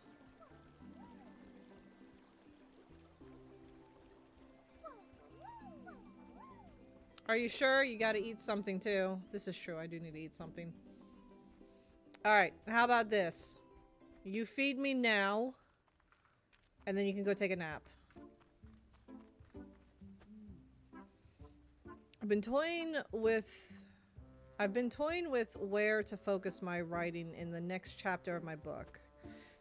Are you sure? You gotta eat something too. This is true. I do need to eat something. Alright, how about this? You feed me now, and then you can go take a nap. I've been toying with where to focus my writing in the next chapter of my book.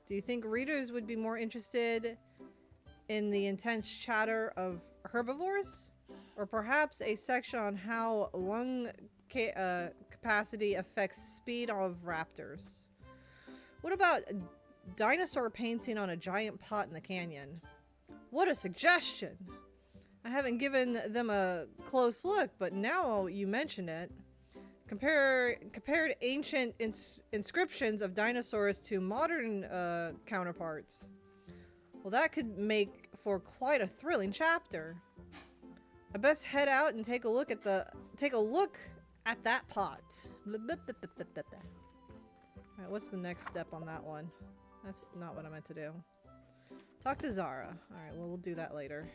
Do you think readers would be more interested in the intense chatter of herbivores? Or perhaps a section on how lung capacity affects speed of raptors? What about a dinosaur painting on a giant pot in the canyon? What a suggestion! I haven't given them a close look, but now you mention it. Compared ancient inscriptions of dinosaurs to modern counterparts. Well, that could make for quite a thrilling chapter. I best head out and take a look at that pot. Alright, what's the next step on that one? That's not what I meant to do. Talk to Zara. Alright, well, we'll do that later.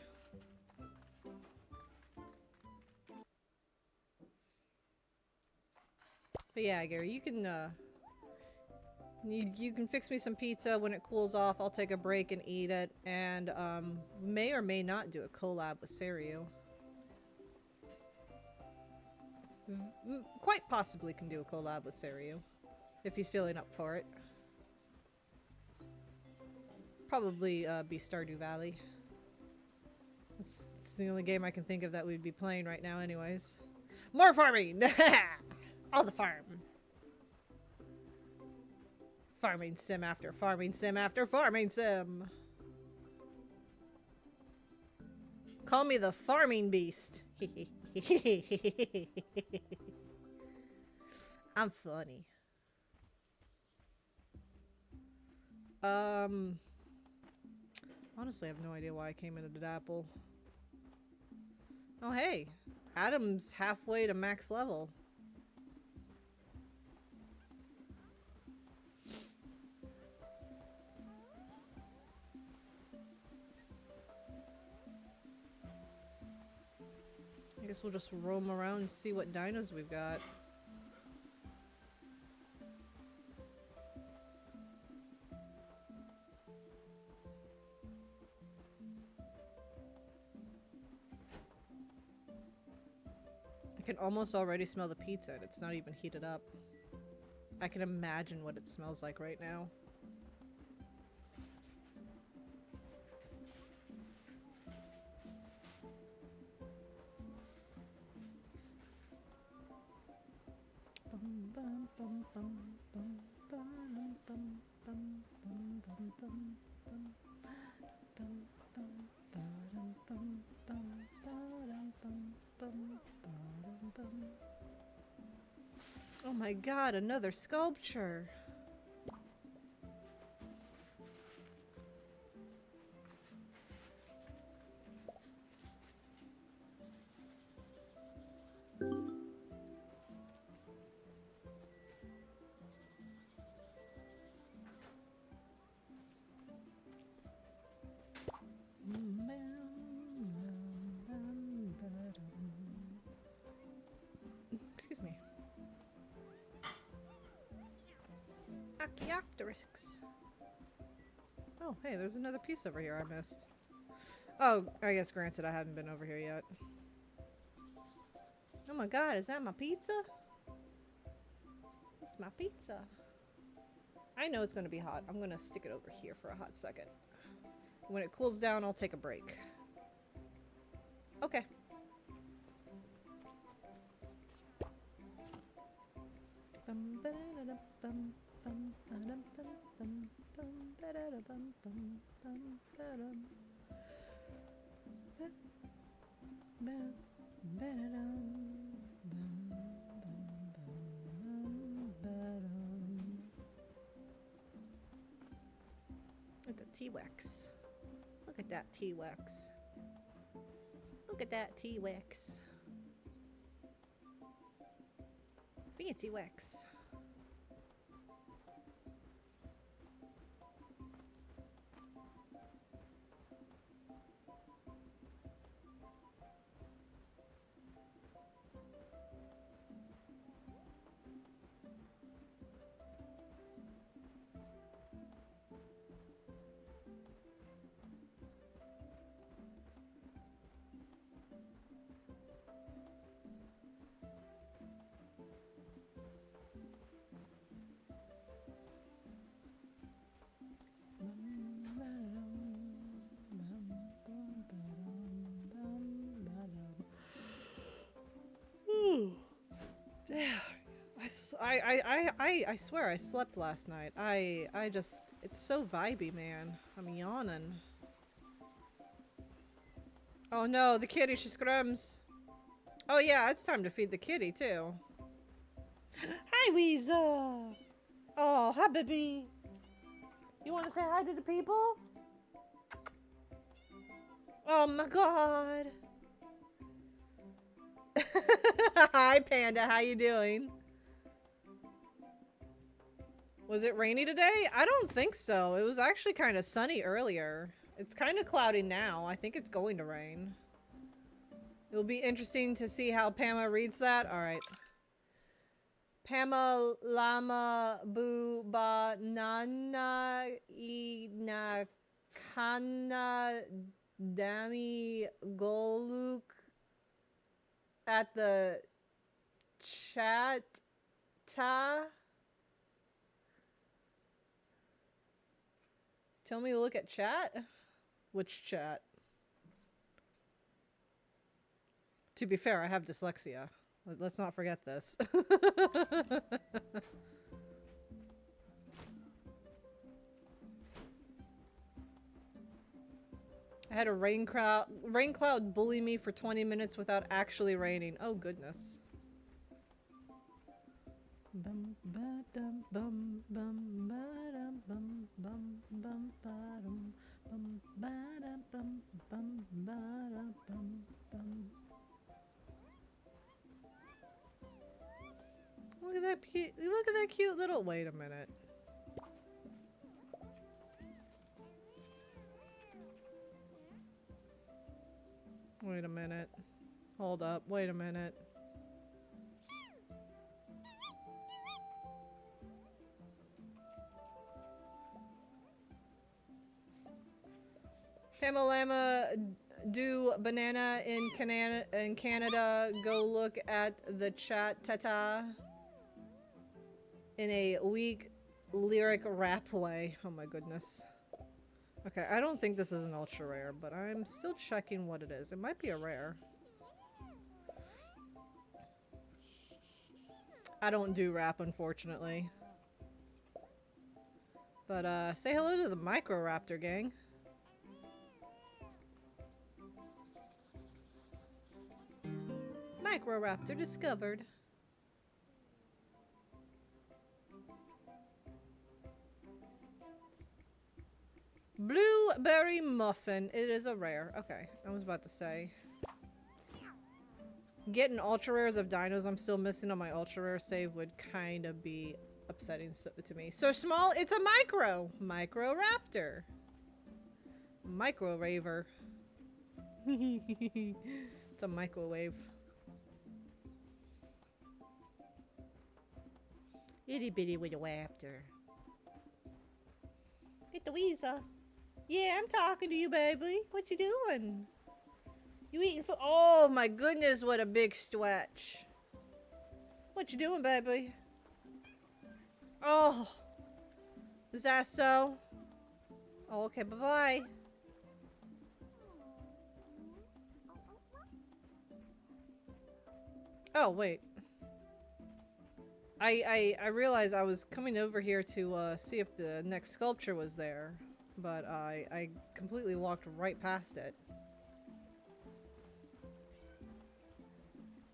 But yeah, Gary, you can you can fix me some pizza when it cools off. I'll take a break and eat it, and may or may not do a collab with Serio. Quite possibly can do a collab with Serio if he's feeling up for it. Probably be Stardew Valley. It's the only game I can think of that we'd be playing right now anyways. More farming! All the farm. Farming sim after farming sim after farming sim. Call me the farming beast. I'm funny. Honestly, I have no idea why I came into the Dapple. Oh, hey. Adam's halfway to max level. I guess we'll just roam around and see what dinos we've got. I can almost already smell the pizza and it's not even heated up. I can imagine what it smells like right now. Oh my god, another sculpture! Excuse me. Archaeopteryx. Oh, hey, there's another piece over here I missed. Oh, I guess granted I haven't been over here yet. Oh my god, is that my pizza? It's my pizza. I know it's gonna be hot. I'm gonna stick it over here for a hot second. When it cools down, I'll take a break. Okay. It's a T-Wex. Look at that T-Wex. Look at that T-Wex. Fancy Wex. I swear I slept last night. I just, it's so vibey, man. I'm yawning. Oh no, the kitty, she screams. Oh yeah, it's time to feed the kitty too. Hi, Weezer. Oh, hi, baby. You want to say hi to the people? Oh my god. Hi, Panda. How you doing? Was it rainy today? I don't think so. It was actually kind of sunny earlier. It's kind of cloudy now. I think it's going to rain. It'll be interesting to see how Pama reads that. All right. Pama lama bu ba nana ina kana dami goluk at the chat ta. Tell me to look at chat? Which chat? To be fair, I have dyslexia. Let's not forget this. I had a rain cloud bully me for 20 minutes without actually raining. Oh goodness. Bum ba dum bum bum ba dum bum bum bum ba dum bum ba dum bum bum ba dum bum bum. Look at that cute. Look at that cute little. Wait a minute. Wait a minute. Hold up. Wait a minute. Pamalama do banana in Canada. Go look at the chat, tata. In a weak lyric rap way. Oh my goodness. Okay, I don't think this is an ultra rare, but I'm still checking what it is. It might be a rare. I don't do rap, unfortunately. But say hello to the Microraptor gang. Microraptor discovered. Blueberry muffin. It is a rare. Okay, I was about to say. Getting ultra rares of dinos I'm still missing on my ultra rare save would kind of be upsetting to me. So small, it's a Microraptor. Micro raver. It's a microwave. Itty bitty with a raptor. Get the Weezer. Yeah, I'm talking to you, baby. What you doing? You eating food? Oh my goodness, what a big stretch. What you doing, baby? Oh. Is that so? Oh, okay, bye-bye. Oh, wait. I realized I was coming over here to see if the next sculpture was there, but I completely walked right past it.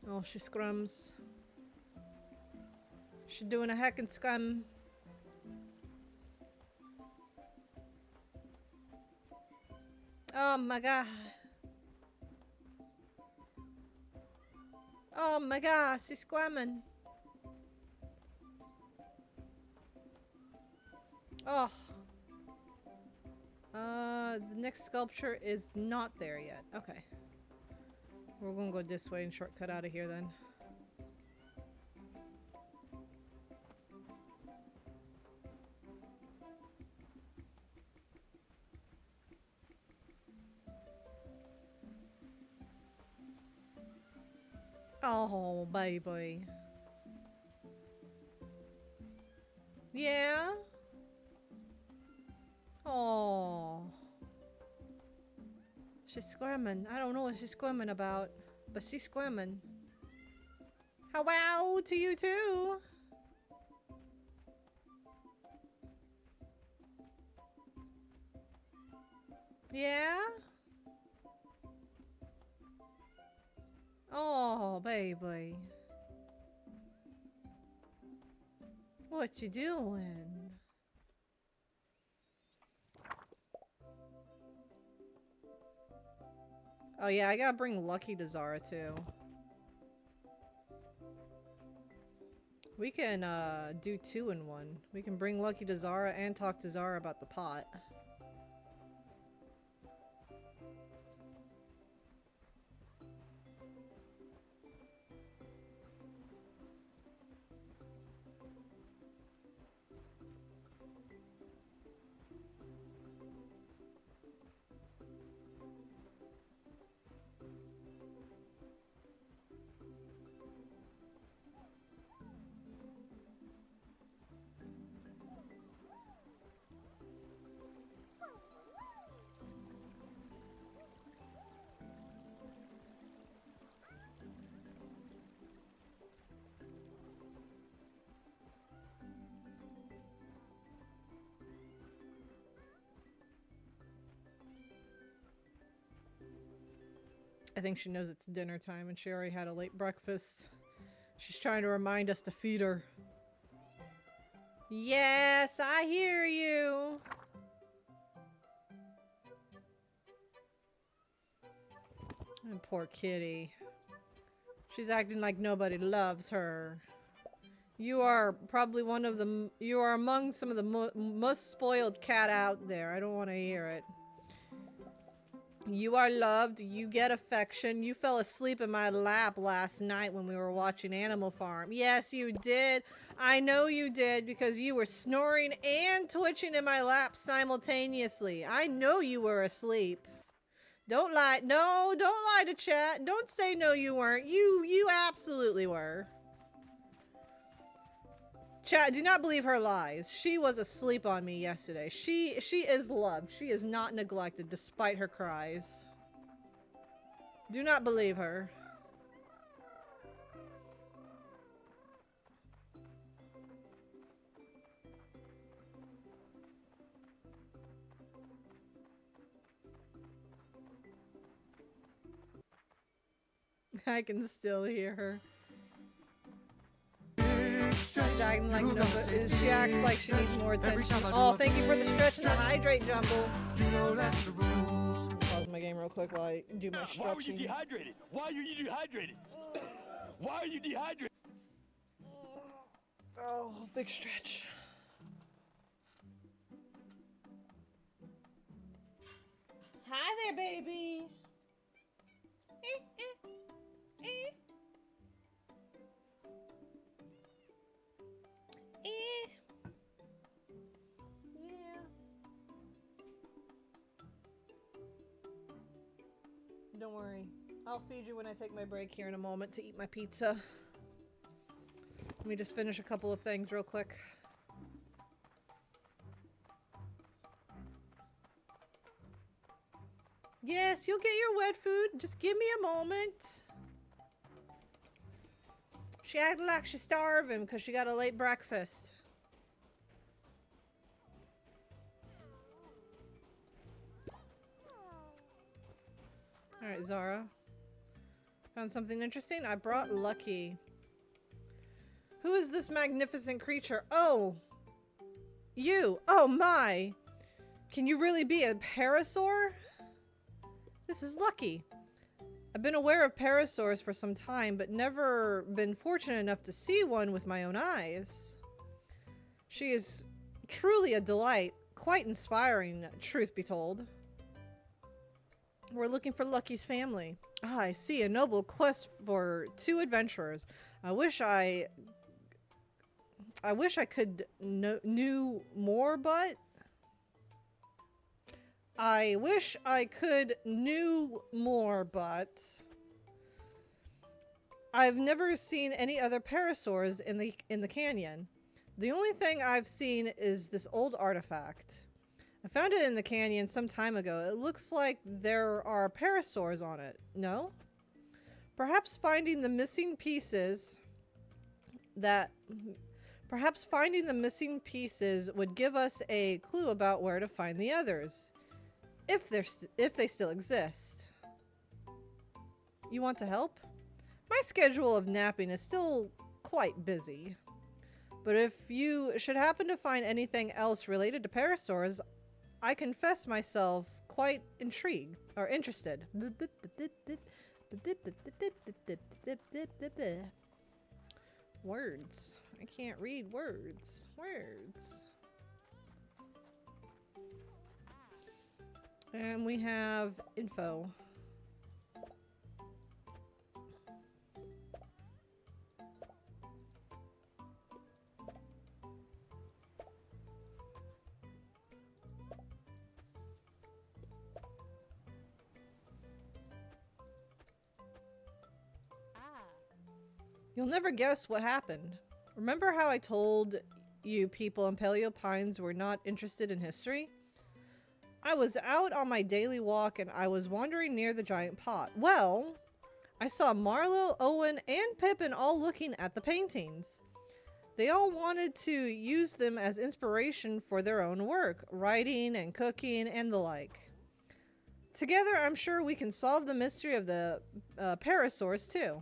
Oh, she scrums. She's doing a heckin' scrum. Oh my god. Oh my god, she's squamming. Oh. The next sculpture is not there yet. Okay. We're gonna go this way and shortcut out of here then. Oh, baby. Yeah? Oh. She's squirming. I don't know what she's squirming about, but she's squirming. Hello to you too. Yeah? Oh, baby. What you doing? Oh yeah, I gotta bring Lucky to Zara too. We can do 2 in 1. We can bring Lucky to Zara and talk to Zara about the pot. I think she knows it's dinner time and she already had a late breakfast. She's trying to remind us to feed her. Yes, I hear you. And poor kitty. She's acting like nobody loves her. You are probably one of the... You are among some of the most spoiled cat out there. I don't want to hear it. You are loved. You get affection. You fell asleep in my lap last night when we were watching Animal Farm. Yes, you did. I know you did because you were snoring and twitching in my lap simultaneously. I know you were asleep. Don't lie. No, don't lie to chat. Don't say no you weren't. You absolutely were. Chat, do not believe her lies. She was asleep on me yesterday. She is loved. She is not neglected despite her cries. Do not believe her. I can still hear her. She's acting like nobody. She acts like she needs more attention. Oh, thank you for the stretch and the hydrate, Jumble. You know that's the rules. Pause my game real quick while I do my stretching. Why were you dehydrated? Why are you dehydrated? Why are you dehydrated? Oh, big stretch. Hi there, baby. Yeah. Don't worry. I'll feed you when I take my break here in a moment to eat my pizza. Let me just finish a couple of things real quick. Yes, you'll get your wet food. Just give me a moment. She acted like she's starving because she got a late breakfast. Alright, Zara. Found something interesting? I brought Lucky. Who is this magnificent creature? Oh! You! Oh my! Can you really be a parasaur? This is Lucky. I've been aware of parasaurs for some time, but never been fortunate enough to see one with my own eyes. She is truly a delight, quite inspiring, truth be told. We're looking for Lucky's family. Ah, I see, a noble quest for two adventurers. I wish I could knew more, but... I wish I could knew more, but I've never seen any other parasaurs in the canyon. The only thing I've seen is this old artifact. I found it in the canyon some time ago. It looks like there are parasaurs on it. No? Perhaps finding the missing pieces would give us a clue about where to find the others. If they still exist. You want to help? My schedule of napping is still quite busy. But if you should happen to find anything else related to parasaurs, I confess myself quite intrigued or interested. Words. I can't read words. Words. And we have info. You'll never guess what happened. Remember how I told you people in Paleo Pines were not interested in history? I was out on my daily walk and I was wandering near the giant pot. Well, I saw Marlo, Owen, and Pippin all looking at the paintings. They all wanted to use them as inspiration for their own work, writing and cooking and the like. Together, I'm sure we can solve the mystery of the parasaurs too.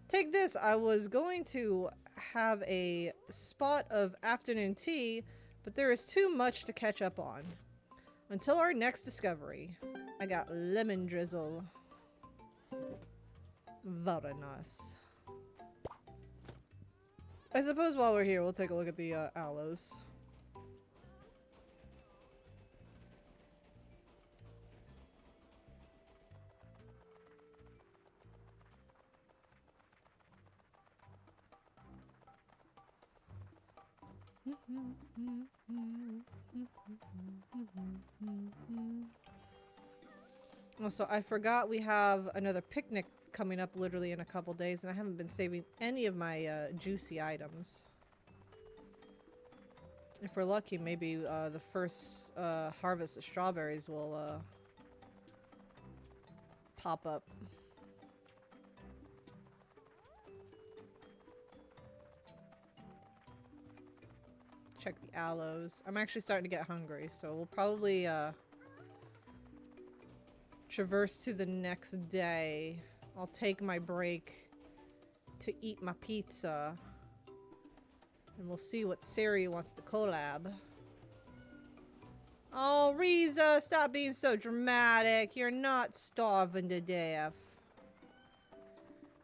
Take this. I was going to have a spot of afternoon tea, but there is too much to catch up on. Until our next discovery. I got lemon drizzle. Very nice. I suppose while we're here, we'll take a look at the aloes. Also, I forgot we have another picnic coming up literally in a couple days, and I haven't been saving any of my juicy items. If we're lucky, maybe the first harvest of strawberries will pop up. Check the aloes. I'm actually starting to get hungry, so we'll probably traverse to the next day. I'll take my break to eat my pizza. And we'll see what Sari wants to collab. Oh, Riza, stop being so dramatic. You're not starving to death.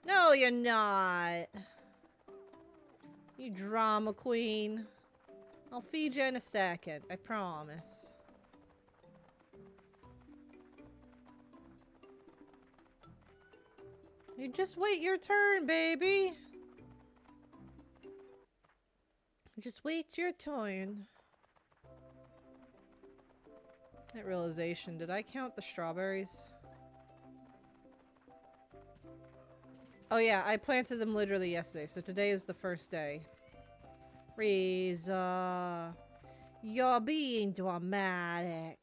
No, you're not. You drama queen. I'll feed you in a second, I promise. You just wait your turn, baby. Just wait your turn. That realization, did I count the strawberries? Oh yeah, I planted them literally yesterday, so today is the first day. Riza, you're being dramatic.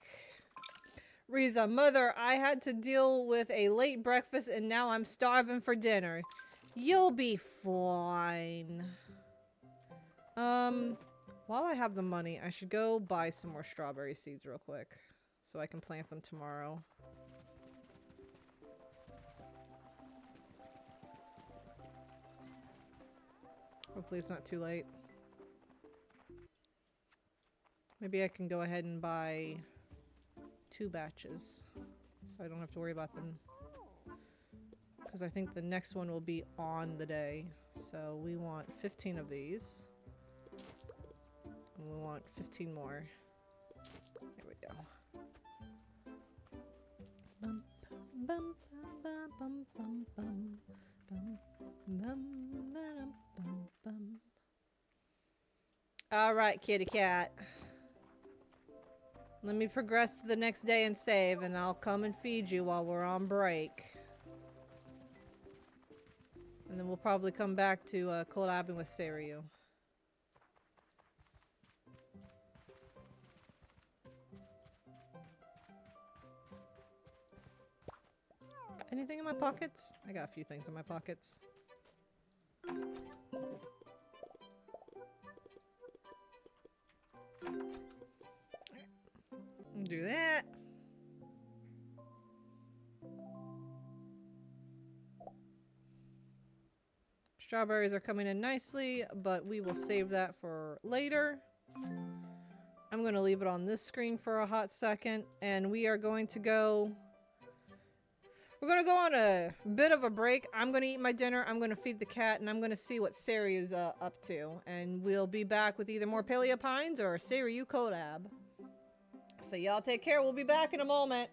Riza, mother, I had to deal with a late breakfast and now I'm starving for dinner. You'll be fine. While I have the money, I should go buy some more strawberry seeds real quick so I can plant them tomorrow. Hopefully it's not too late. Maybe I can go ahead and buy 2 batches so I don't have to worry about them, because I think the next one will be on the day. So we want 15 of these and we want 15 more. There we go. Bum, bum, bum, bum, bum, bum, bum, bum, bum, bum, bum. All right, kitty cat. Let me progress to the next day and save, and I'll come and feed you while we're on break. And then we'll probably come back to collabing with Sariu. Anything in my pockets? I got a few things in my pockets. Do that. Strawberries are coming in nicely, but we will save that for later. I'm going to leave it on this screen for a hot second, and we are going to go... We're going to go on a bit of a break. I'm going to eat my dinner, I'm going to feed the cat, and I'm going to see what Sariu's up to. And we'll be back with either more Paleo Pines or a Sariu collab. So y'all take care. We'll be back in a moment.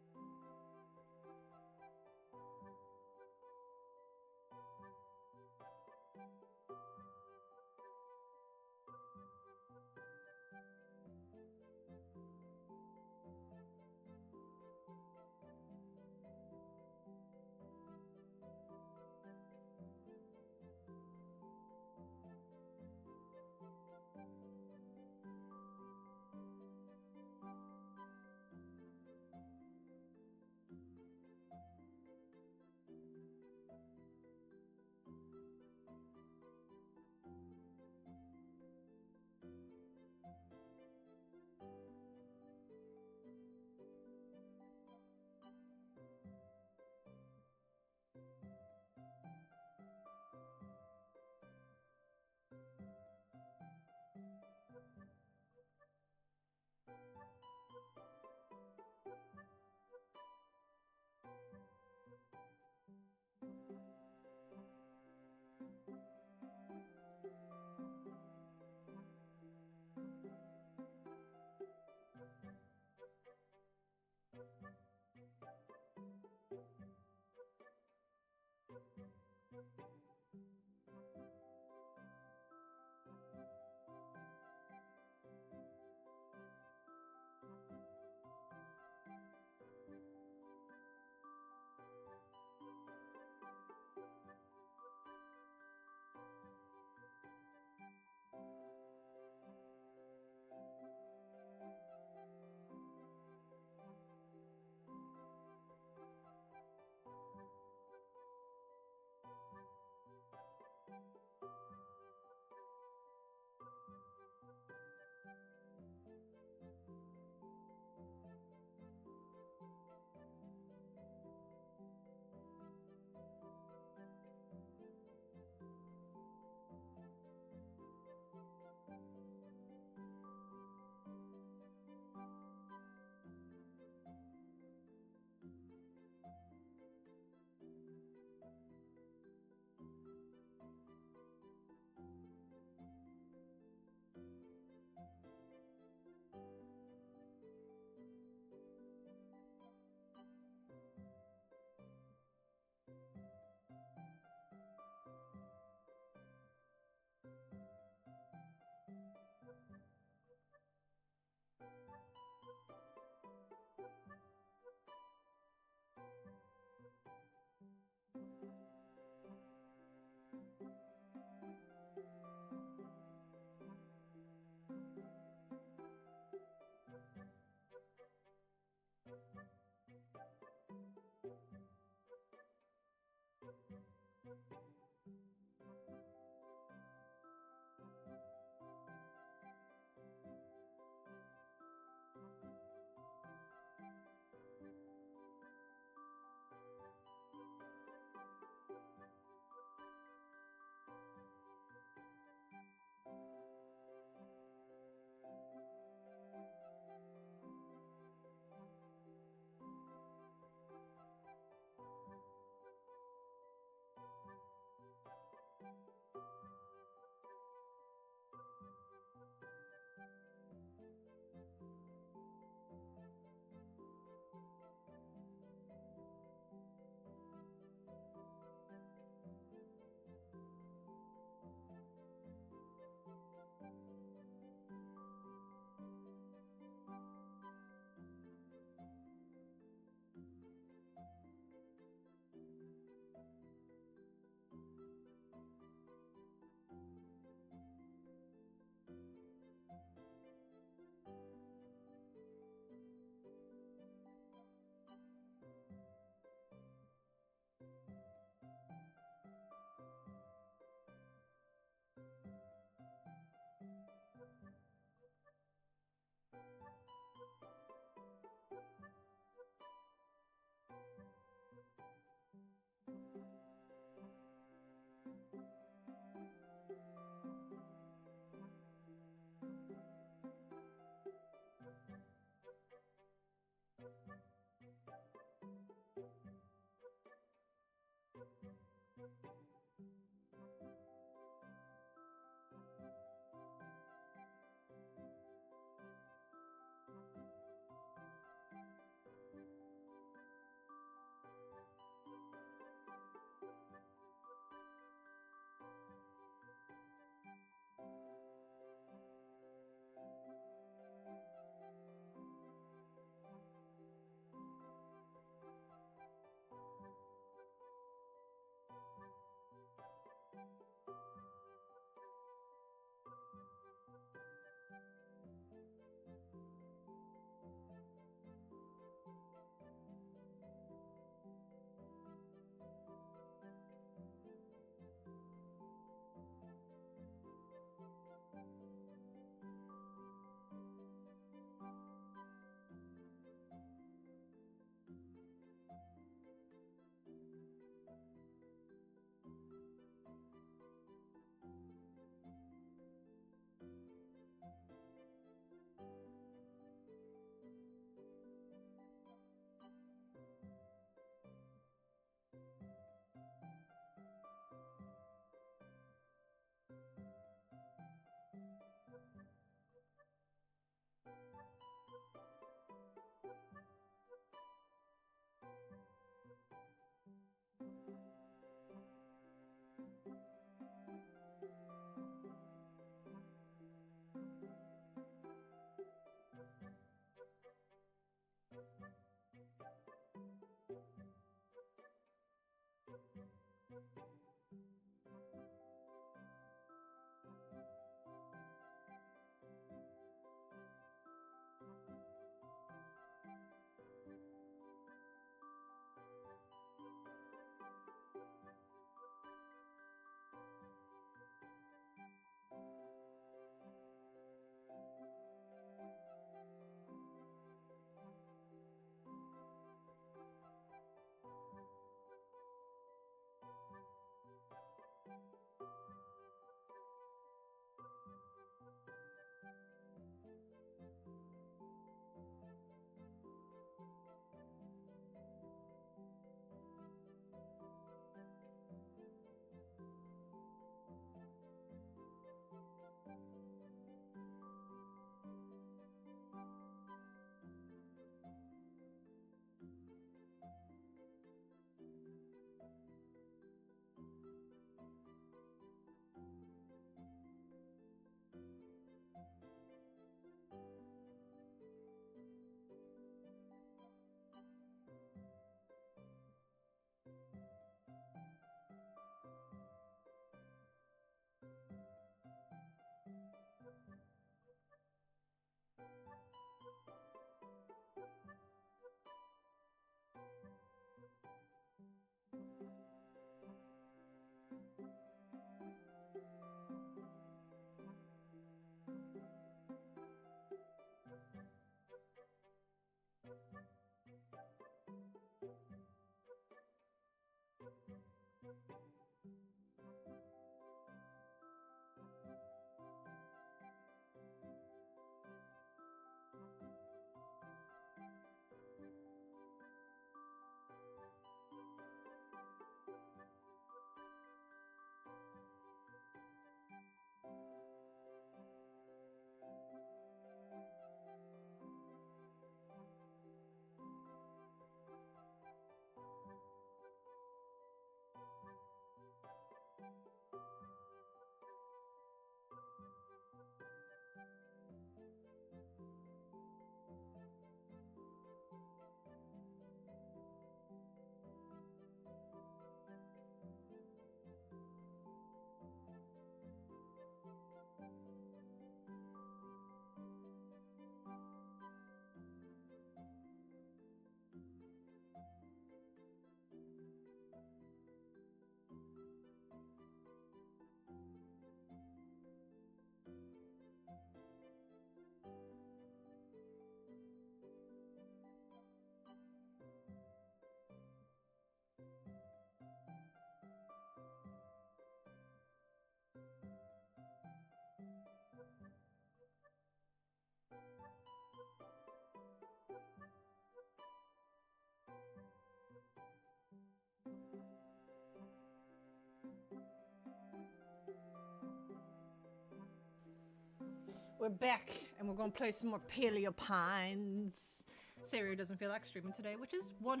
We're back, and we're gonna play some more Paleo Pines. Sario doesn't feel like streaming today, which is 100%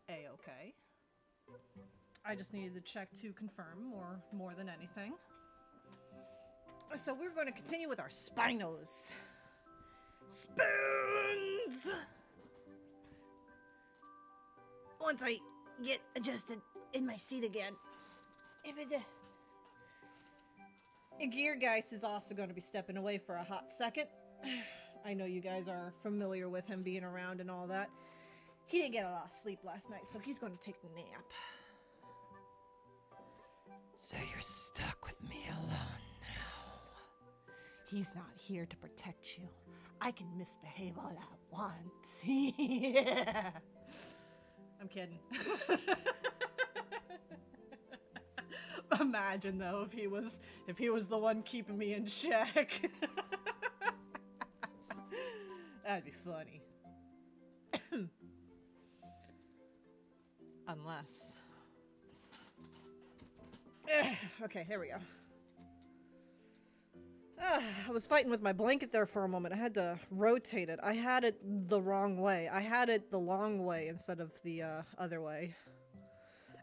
A-okay. I just needed to check to confirm more than anything. So we're going to continue with our Spinos. Spoons! Once I get adjusted in my seat again. Geargeist is also going to be stepping away for a hot second. I know you guys are familiar with him being around and all that. He didn't get a lot of sleep last night, so he's going to take a nap. So you're stuck with me alone now. He's not here to protect you. I can misbehave all I want. Yeah. I'm kidding. Imagine though if he was the one keeping me in check. That'd be funny. Unless. Okay, there we go. I was fighting with my blanket there for a moment. I had to rotate it. I had it the wrong way. I had it the long way instead of the other way.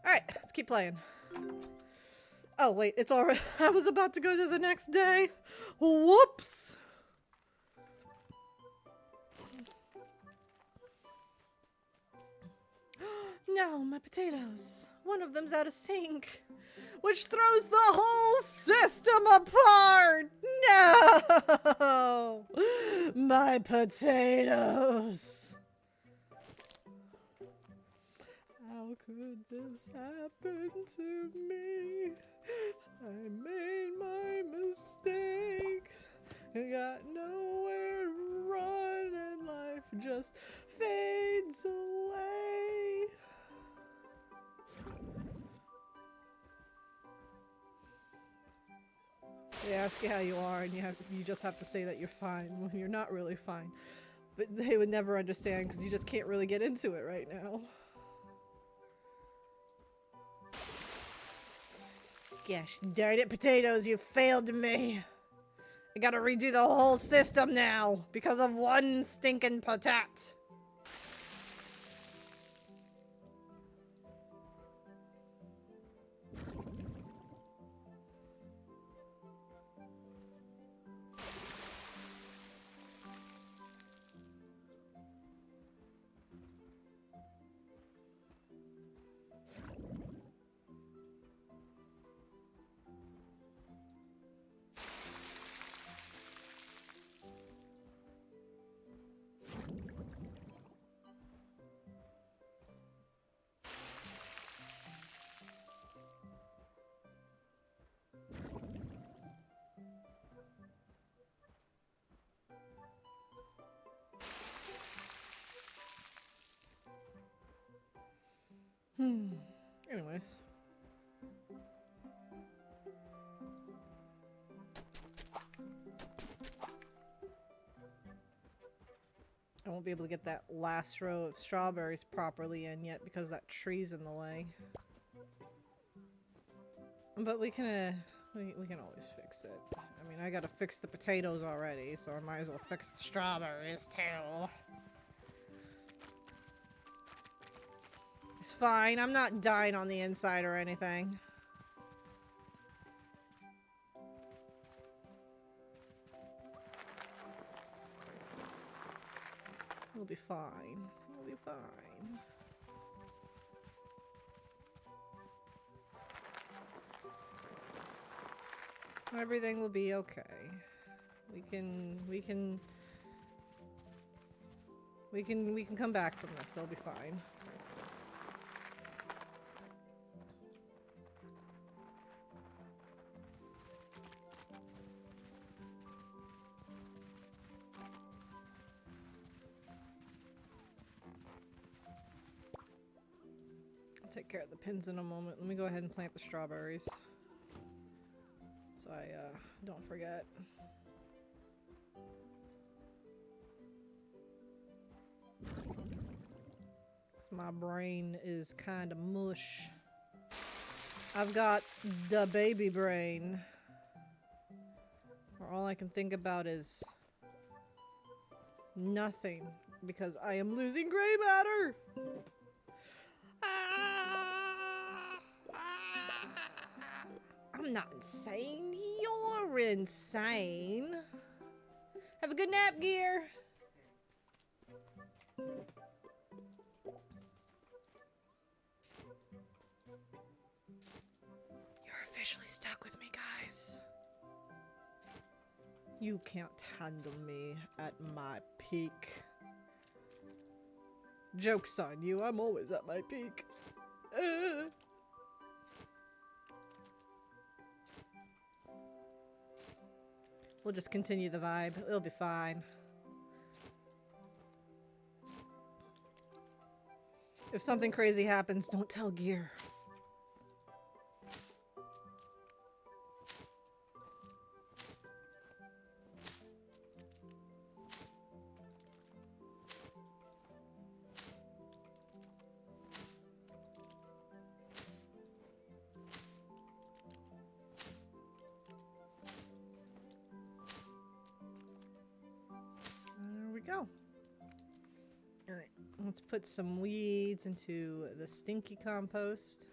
Alright, let's keep playing. Oh, wait, it's already. I was about to go to the next day. Whoops. No, my potatoes. One of them's out of sync, which throws the whole system apart. No, my potatoes. How could this happen to me? I made my mistakes. I got nowhere to run, and life just fades away. They ask you how you are, and you just have to say that you're fine when you're not really fine. But they would never understand because you just can't really get into it right now. Gosh darn it, potatoes, you failed me. I gotta redo the whole system now because of one stinking potat. Anyways. I won't be able to get that last row of strawberries properly in yet because that tree's in the way. But we can always fix it. I mean, I gotta fix the potatoes already, so I might as well fix the strawberries too. It's fine. I'm not dying on the inside or anything. We'll be fine. We'll be fine. Everything will be okay. We can come back from this. It'll be fine. I'll take care of the pins in a moment. Let me go ahead and plant the strawberries. So I don't forget. 'Cause my brain is kind of mush. I've got the baby brain. Where all I can think about is nothing because I am losing gray matter. I'm not insane. You're insane. Have a good nap, Gear. You're officially stuck with me, guys. You can't handle me at my peak. Joke's on you, I'm always at my peak. We'll just continue the vibe. It'll be fine. If something crazy happens, don't tell Gear. Go. Alright, let's put some weeds into the stinky compost.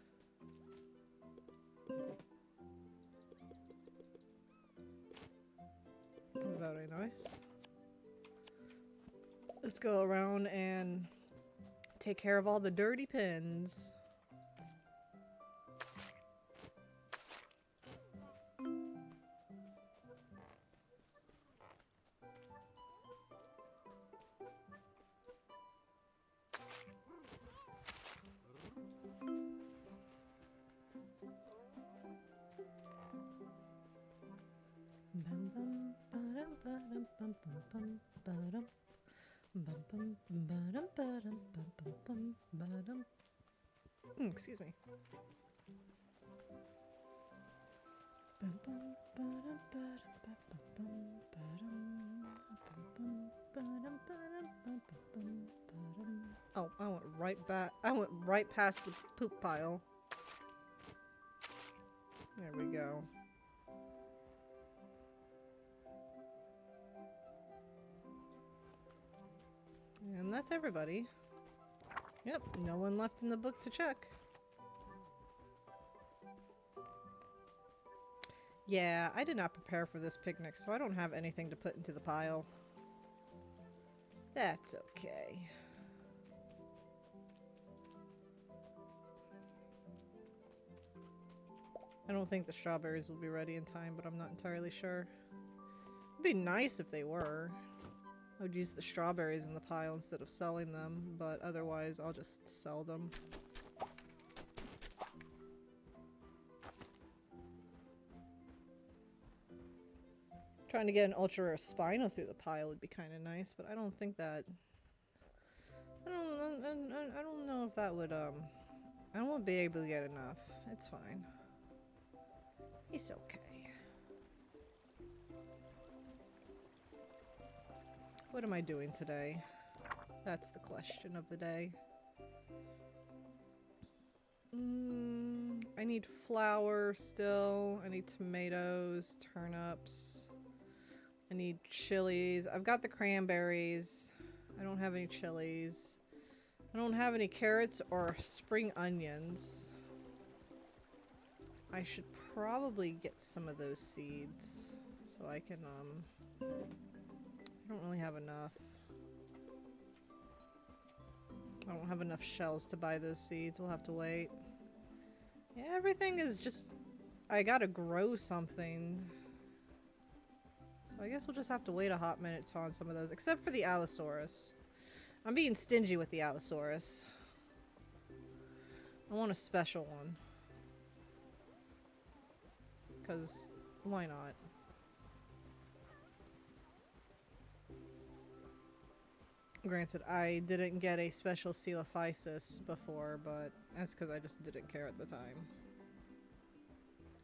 Very nice. Let's go around and take care of all the dirty pins. Excuse me. Oh, I went right back. I went right past the poop pile. There we go. And that's everybody. Yep, no one left in the book to check. Yeah, I did not prepare for this picnic, so I don't have anything to put into the pile. That's okay. I don't think the strawberries will be ready in time, but I'm not entirely sure. It'd be nice if they were. I would use the strawberries in the pile instead of selling them, but otherwise I'll just sell them. Trying to get an ultra rare Spino through the pile would be kind of nice, but I don't think that... I don't know if that would, I won't be able to get enough. It's fine. It's okay. What am I doing today? That's the question of the day. I need flour still. I need tomatoes, turnips. I need chilies. I've got the cranberries. I don't have any chilies. I don't have any carrots or spring onions. I should probably get some of those seeds so I can, I don't really have enough. I don't have enough shells to buy those seeds. We'll have to wait. Yeah, everything is just... I gotta grow something. So I guess we'll just have to wait a hot minute on some of those. Except for the Allosaurus. I'm being stingy with the Allosaurus. I want a special one. Because, why not? Granted, I didn't get a special Coelophysis before, but that's because I just didn't care at the time.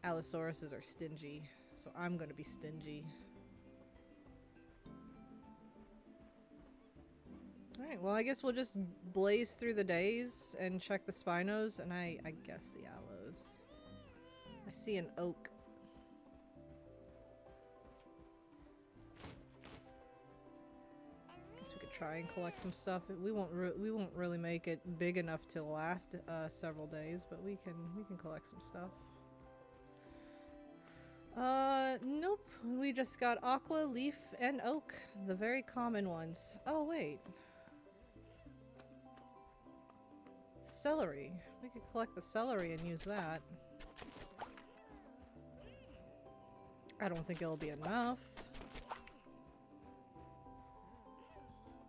Allosauruses are stingy, so I'm gonna be stingy. Alright, well I guess we'll just blaze through the days and check the Spinos, and I guess the Allos. I see an oak. Try and collect some stuff. We won't really make it big enough to last several days, but we can collect some stuff. Nope. We just got aqua, leaf, and oak, the very common ones. Oh wait, celery. We could collect the celery and use that. I don't think it'll be enough.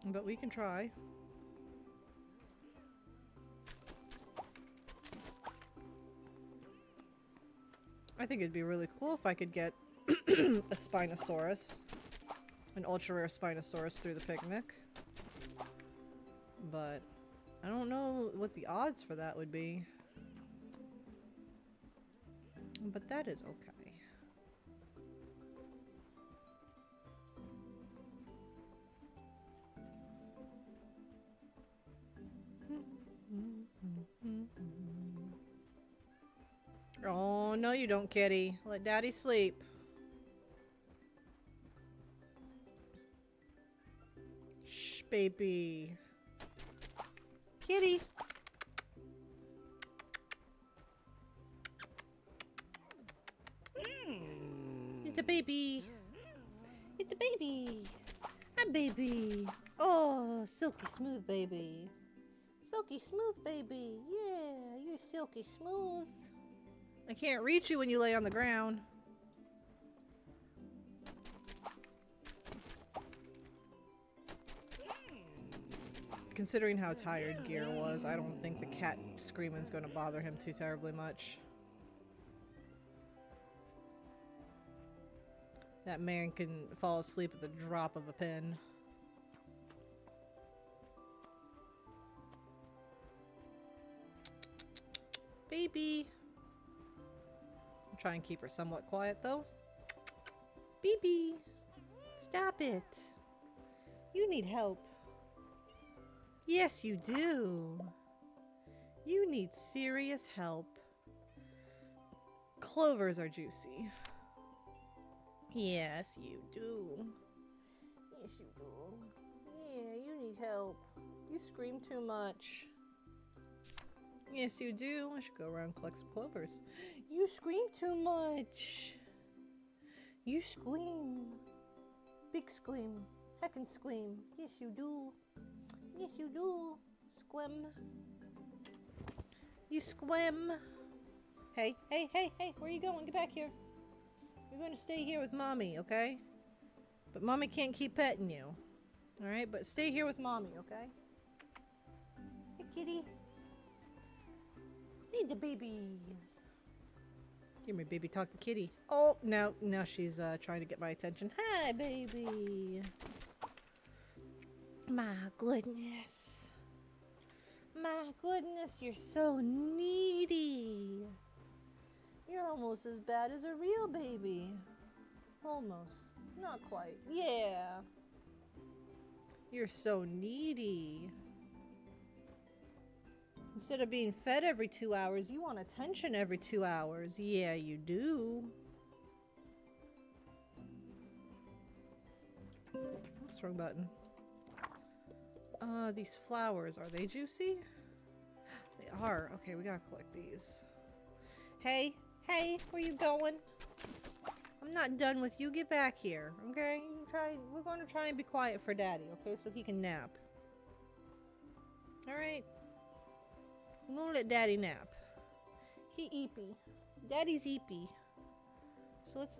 But we can try. I think it'd be really cool if I could get a Spinosaurus. An ultra rare Spinosaurus through the picnic. But I don't know what the odds for that would be. But that is okay. Oh, no you don't, kitty. Let daddy sleep. Shh, baby. Kitty. It's a baby. Get the baby. Hi, baby. Oh, silky smooth baby. Silky smooth baby. Yeah, you're silky smooth. I can't reach you when you lay on the ground. Considering how tired Gear was, I don't think the cat screaming's going to bother him too terribly much. That man can fall asleep at the drop of a pin. Baby! I'll try and keep her somewhat quiet though. Baby! Stop it! You need help. Yes, you do. You need serious help. Clovers are juicy. Yes, you do. Yes, you do. Yeah, you need help. You scream too much. Yes, you do. I should go around and collect some clovers. You scream too much. You scream. Big scream. Heckin' scream. Yes, you do. Yes, you do. Squim. You squim. Hey, hey, hey, hey, where are you going? Get back here. You're going to stay here with Mommy, okay? But Mommy can't keep petting you. Alright, but stay here with Mommy, okay? Hey, kitty. Need the baby. Give me, baby, talk to kitty. Oh, no, now she's trying to get my attention. Hi, baby. My goodness. My goodness, you're so needy. You're almost as bad as a real baby. Almost. Not quite. Yeah. You're so needy. Instead of being fed every 2 hours, you want attention every 2 hours. Yeah, you do. Oops, wrong button. These flowers, are they juicy? They are. Okay, we gotta collect these. Hey, hey, where you going? I'm not done with you. Get back here, okay? We're going to try and be quiet for Daddy, okay? So he can nap. Alright. I'm gonna let Daddy nap. He eepy. Daddy's eepy. So let's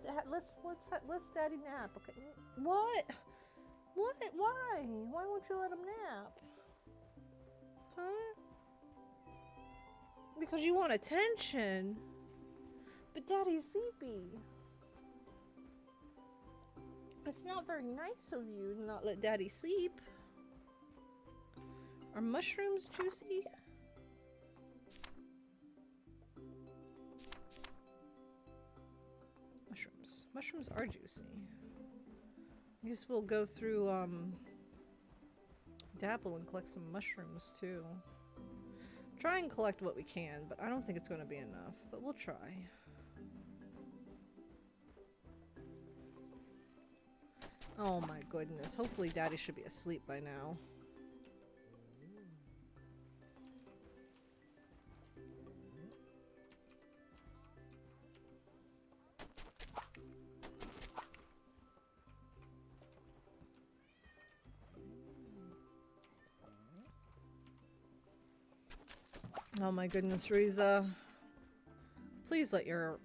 Daddy nap, okay? What? What? Why? Why won't you let him nap? Huh? Because you want attention. But Daddy's sleepy. It's not very nice of you to not let Daddy sleep. Are mushrooms juicy? Mushrooms. Mushrooms are juicy. I guess we'll go through Dapple and collect some mushrooms too. Try and collect what we can, but I don't think it's going to be enough, but we'll try. Oh my goodness. Hopefully Daddy should be asleep by now. Oh my goodness, Riza. Please let your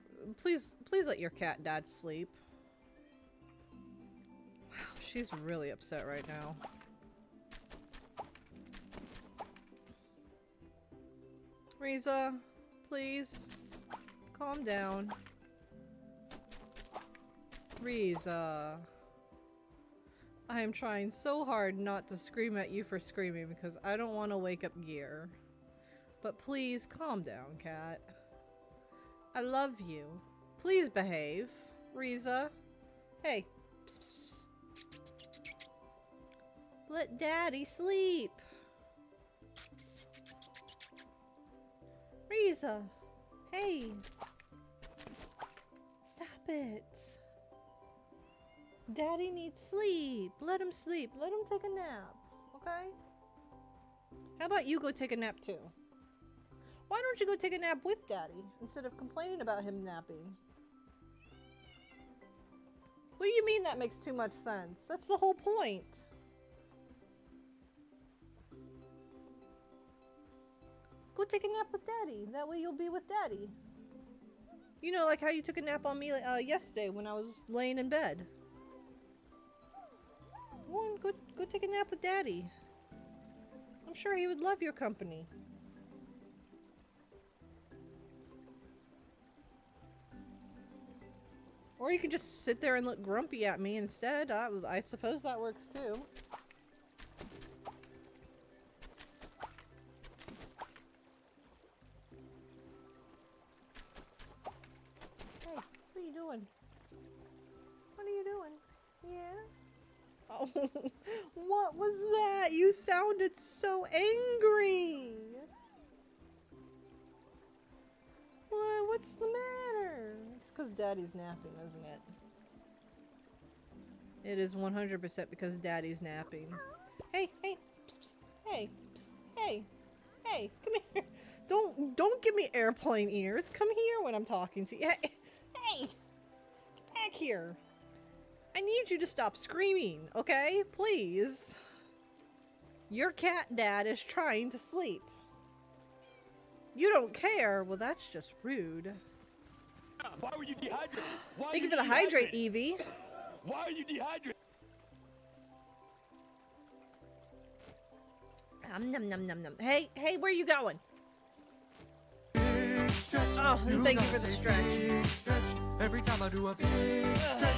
cat Dad sleep. Wow, she's really upset right now. Riza, please calm down. Riza. I am trying so hard not to scream at you for screaming because I don't want to wake up Gear. But please, calm down, cat. I love you. Please behave. Riza. Hey. Psst, psst, psst. Let Daddy sleep. Riza. Hey. Stop it. Daddy needs sleep. Let him sleep. Let him take a nap. Okay? How about you go take a nap too? Why don't you go take a nap with Daddy instead of complaining about him napping? What do you mean that makes too much sense? That's the whole point. Go take a nap with Daddy. That way you'll be with Daddy. You know, like how you took a nap on me yesterday when I was laying in bed. Go take a nap with Daddy. I'm sure he would love your company. Or you can just sit there and look grumpy at me instead. I suppose that works too. Hey, what are you doing? What are you doing? Yeah? Oh, what was that? You sounded so angry. What? What's the matter? It's because Daddy's napping, isn't it? It is 100% because Daddy's napping. Hey, hey, psst, psst, hey, psst, hey, hey, come here. Don't give me airplane ears. Come here when I'm talking to you. Hey, hey, get back here. I need you to stop screaming, okay? Please. Your cat dad is trying to sleep. You don't care? Well, that's just rude. Why were you dehydrated? Why Thank you were for the hydrate, dehydrated? Evie. Why are you dehydrated? Num num num num. Hey, hey, where are you going? Big stretch. Oh, thank you for the stretch. Big stretch. Every time I do a big stretch,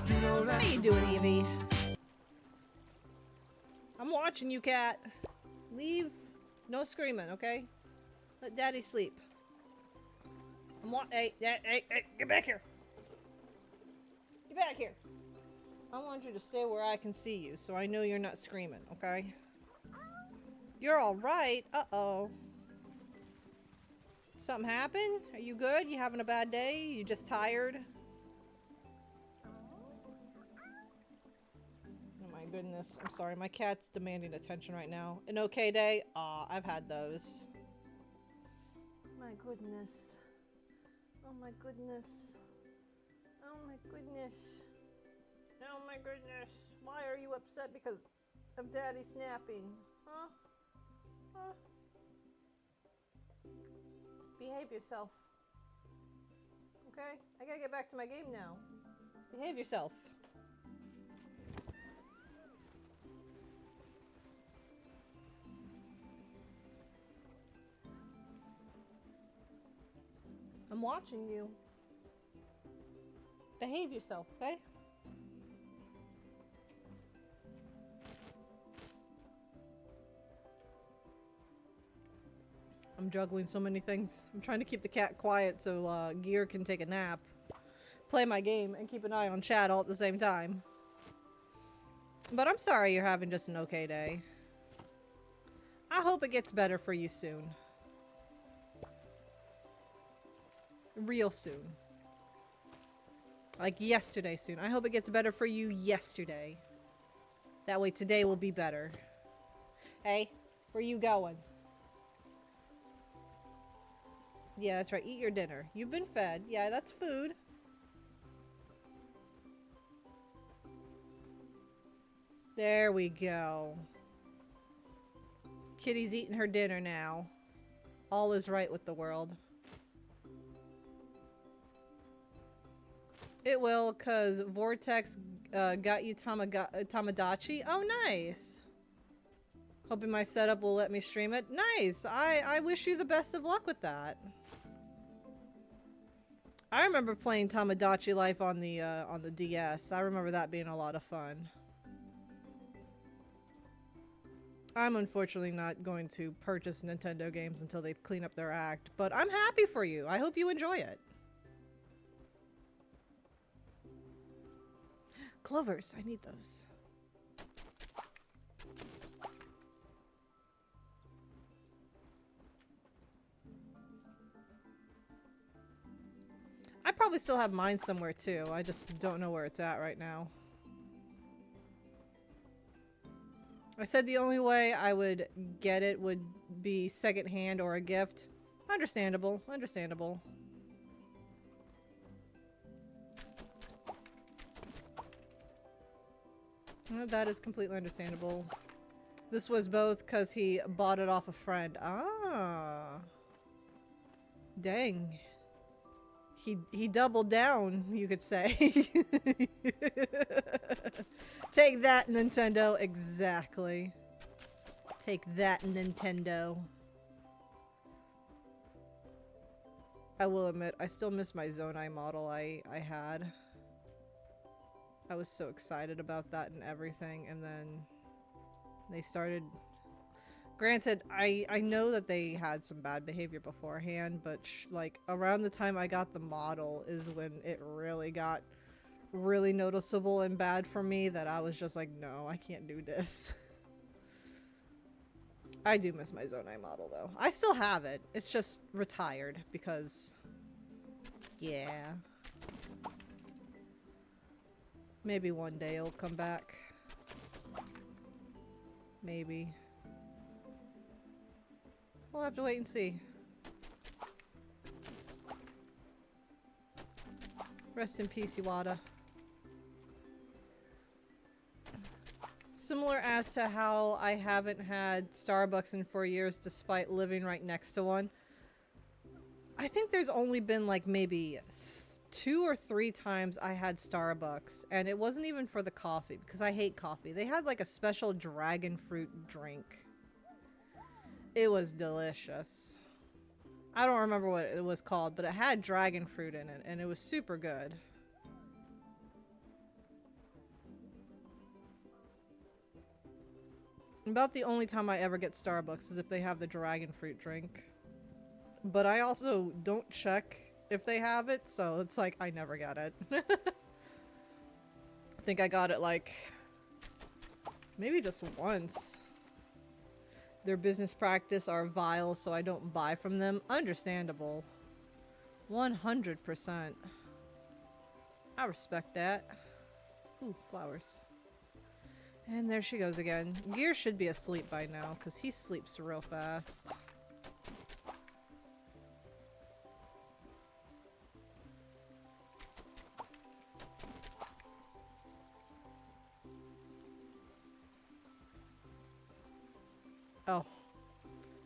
you know How that's you the doing, rules. Evie? I'm watching you, cat. Leave. No screaming, okay? Let Daddy sleep. Hey, hey, get back here. Get back here. I want you to stay where I can see you, so I know you're not screaming, okay? You're all right. Uh-oh. Something happened? Are you good? You having a bad day? You just tired? Oh my goodness. I'm sorry. My cat's demanding attention right now. An okay day? Aw, I've had those. My goodness. Oh my goodness. Oh my goodness. Oh my goodness. Why are you upset because of Daddy snapping? Huh? Huh? Behave yourself. Okay? I gotta get back to my game now. Behave yourself. I'm watching you. Behave yourself, okay? I'm juggling so many things. I'm trying to keep the cat quiet so Gear can take a nap, play my game, and keep an eye on chat all at the same time. But I'm sorry you're having just an okay day. I hope it gets better for you soon. Real soon. Like yesterday soon. I hope it gets better for you yesterday. That way today will be better. Hey, where you going? Yeah, that's right. Eat your dinner. You've been fed. Yeah, that's food. There we go. Kitty's eating her dinner now. All is right with the world. It will, cause Vortex got you Tamagotchi. Oh, nice. Hoping my setup will let me stream it. Nice. I wish you the best of luck with that. I remember playing Tamagotchi Life on the DS. I remember that being a lot of fun. I'm unfortunately not going to purchase Nintendo games until they clean up their act, but I'm happy for you. I hope you enjoy it. Clovers, I need those. I probably still have mine somewhere too. I just don't know where it's at right now. I said the only way I would get it would be secondhand or a gift. Understandable, understandable. Well, that is completely understandable. This was both because he bought it off a friend. Ah. Dang. He doubled down, you could say. Take that, Nintendo. Exactly. Take that, Nintendo. I will admit, I still miss my Zonai model I had. I was so excited about that and everything, and then they started... Granted, I know that they had some bad behavior beforehand, but like around the time I got the model is when it really got really noticeable and bad for me that I was just like, no, I can't do this. I do miss my Zonai model though. I still have it. It's just retired because, yeah. Maybe one day it'll come back. Maybe. We'll have to wait and see. Rest in peace, Iwata. Similar as to how I haven't had Starbucks in 4 years despite living right next to one. I think there's only been like maybe 2 or 3 times I had Starbucks, and it wasn't even for the coffee because I hate coffee. They had like a special dragon fruit drink. It was delicious. I don't remember what it was called, but it had dragon fruit in it, and it was super good. About the only time I ever get Starbucks is if they have the dragon fruit drink. But I also don't check if they have it, so it's like I never get it. I think I got it like maybe just once. Their business practice are vile, so I don't buy from them. Understandable. 100%. I respect that. Ooh, flowers. And there she goes again. Gear should be asleep by now, because he sleeps real fast. Oh.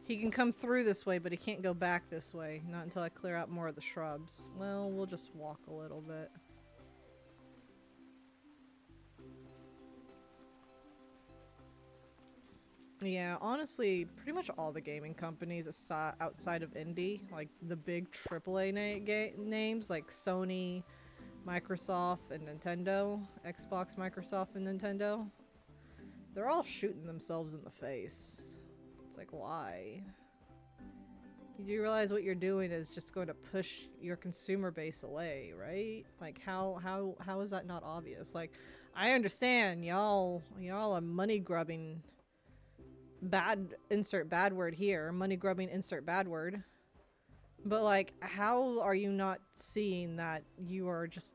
He can come through this way, but he can't go back this way. Not until I clear out more of the shrubs. Well, we'll just walk a little bit. Yeah, honestly, pretty much all the gaming companies outside of indie, like the big AAA names like Sony, Microsoft, and Nintendo, Xbox, Microsoft, and Nintendo, they're all shooting themselves in the face. It's like, why? You do realize what you're doing is just going to push your consumer base away, right? Like, how is that not obvious? Like, I understand y'all are money grubbing. Insert bad word here. Money grubbing, insert bad word. But like, how are you not seeing that you are just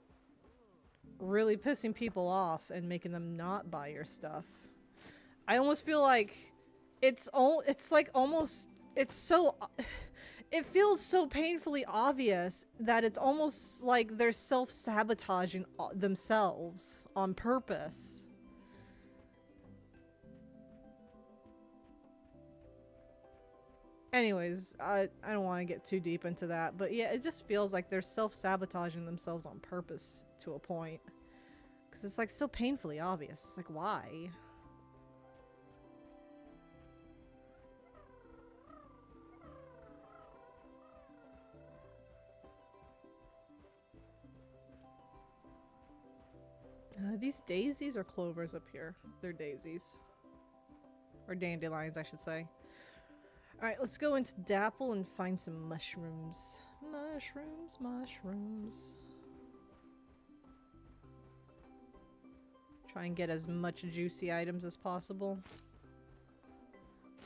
really pissing people off and making them not buy your stuff? I almost feel like it feels so painfully obvious that it's almost like they're self-sabotaging themselves on purpose. Anyways, I don't want to get too deep into that, but yeah, it just feels like they're self-sabotaging themselves on purpose to a point. Because it's like so painfully obvious. It's like, why? These daisies or clovers up here? They're daisies. Or dandelions, I should say. Alright, let's go into Dapple and find some mushrooms. Mushrooms. Try and get as much juicy items as possible.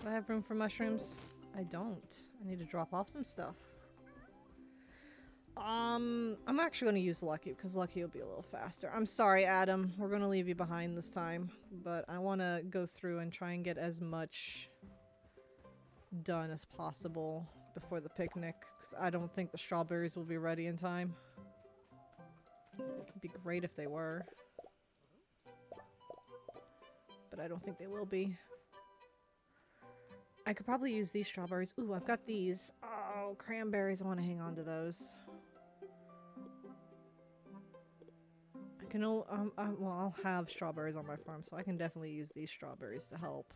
Do I have room for mushrooms? I don't. I need to drop off some stuff. I'm actually going to use Lucky, because Lucky will be a little faster. I'm sorry, Adam. We're going to leave you behind this time. But I want to go through and try and get as much done as possible before the picnic, because I don't think the strawberries will be ready in time. It'd be great if they were. but I don't think they will be. I could probably use these strawberries. Ooh, I've got these. Oh, cranberries. I want to hang on to those. I can well, I'll have strawberries on my farm, so I can definitely use these strawberries to help.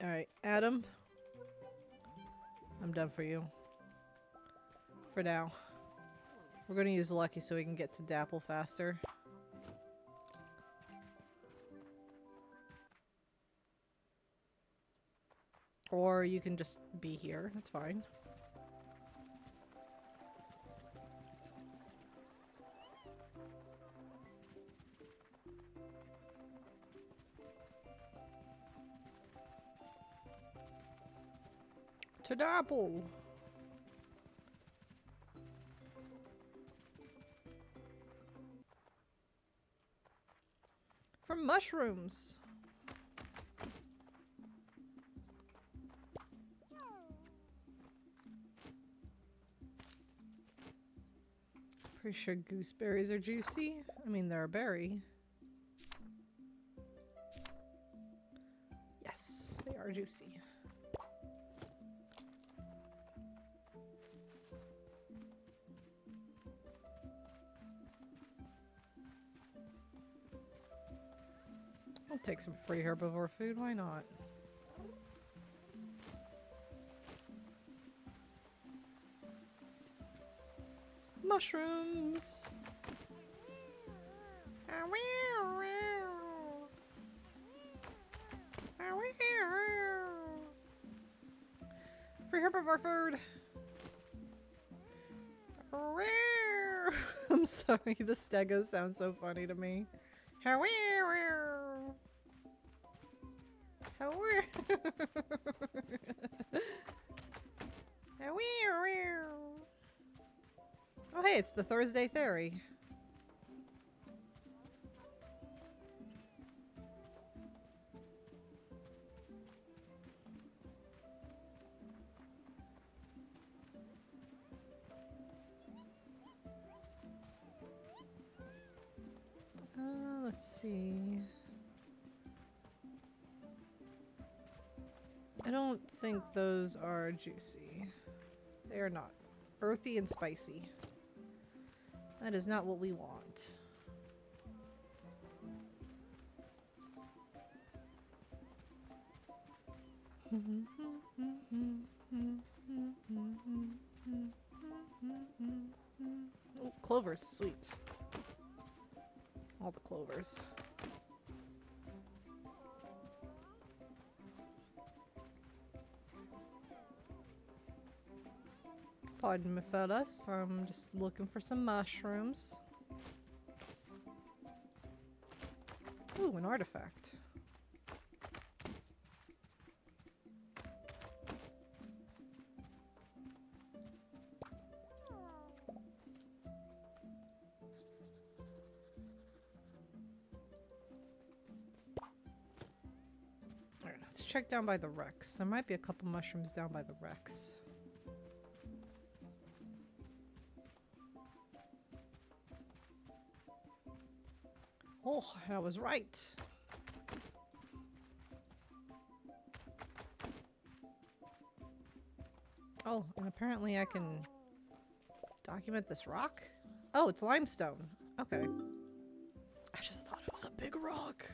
Alright, Adam. I'm done for you. For now. We're going to use Lucky so we can get to Dapple faster. Or you can just be here. That's fine. To Dapple! For mushrooms! Pretty sure gooseberries are juicy. I mean, they're a berry. Yes, they are juicy. I'll take some free herbivore food, why not? Mushrooms! Free herbivore food! I'm sorry, the stegos sound so funny to me. Oh hey, it's the Thursday Theory. Let's see. I don't think those are juicy. They are not. Earthy and spicy. That is not what we want. Oh, clovers, sweet. All the clovers. Pardon me, fellas. I'm just looking for some mushrooms. Ooh, an artifact. Alright, let's check down by the Rex. There might be a couple mushrooms down by the Rex. Oh, I was right. Oh, and apparently I can document this rock? Oh, it's limestone. Okay. I just thought it was a big rock.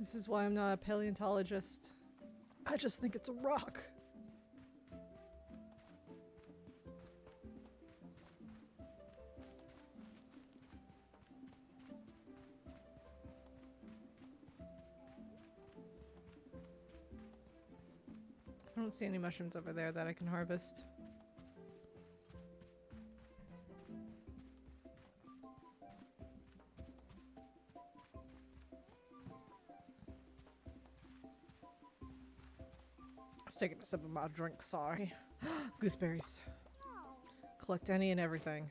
This is why I'm not a paleontologist. I just think it's a rock. I don't see any mushrooms over there that I can harvest. I was taking a sip of my drink, sorry. Gooseberries. Collect any and everything.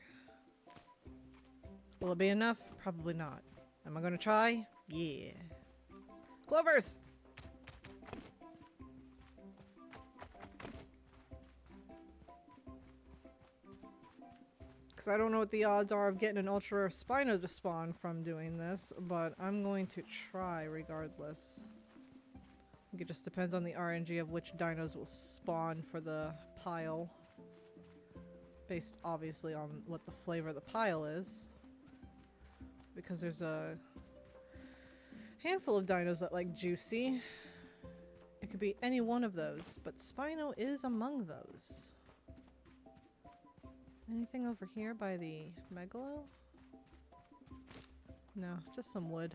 Will it be enough? Probably not. Am I gonna try? Yeah. Clovers! Because I don't know what the odds are of getting an ultra rare Spino to spawn from doing this, but I'm going to try regardless. I think it just depends on the RNG of which dinos will spawn for the pile. Based obviously on what the flavor of the pile is. Because there's a handful of dinos that like juicy. It could be any one of those, but Spino is among those. Anything over here by the Megalo? No, just some wood.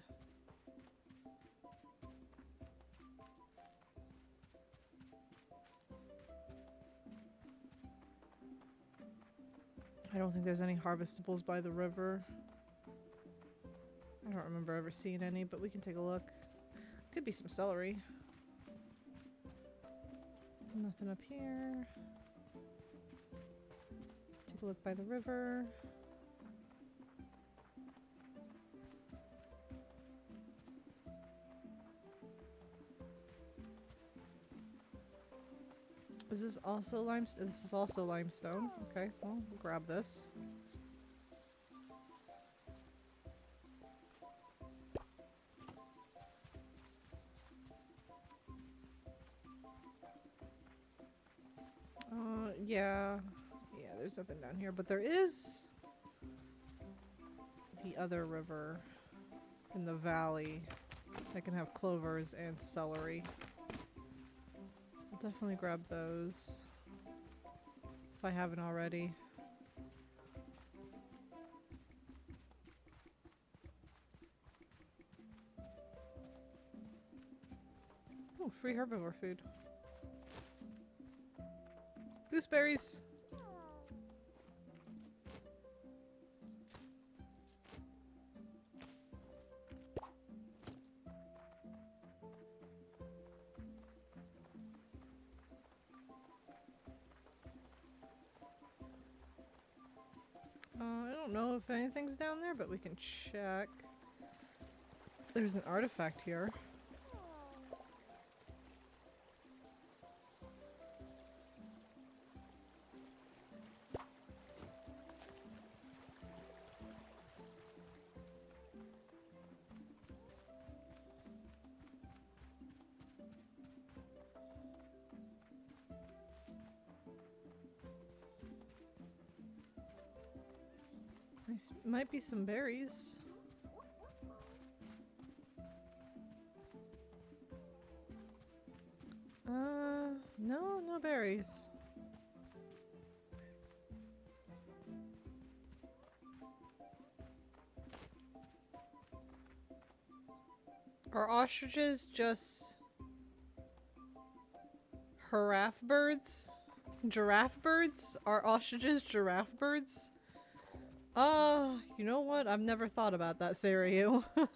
I don't think there's any harvestables by the river. I don't remember ever seeing any, but we can take a look. Could be some celery. Nothing up here. Take a look by the river. Is this also limestone? This is also limestone. Okay, well, we'll grab this. Yeah. Yeah, there's nothing down here, but there is the other river in the valley that can have clovers and celery. I'll definitely grab those if I haven't already. Oh, free herbivore food. Gooseberries! I don't know if anything's down there, but we can check. There's an artifact here. Might be some berries. No, no berries. Are ostriches just giraffe birds? Giraffe birds? Are ostriches giraffe birds? You know what? I've never thought about that, Sariu. I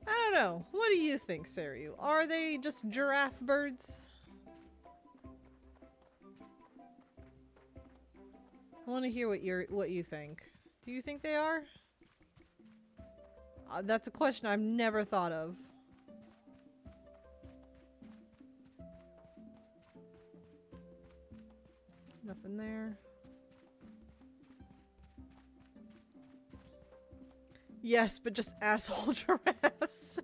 don't know. What do you think, Sariu? Are they just giraffe birds? I want to hear what you think. Do you think they are? That's a question I've never thought of. Nothing there. Yes, but just asshole giraffes.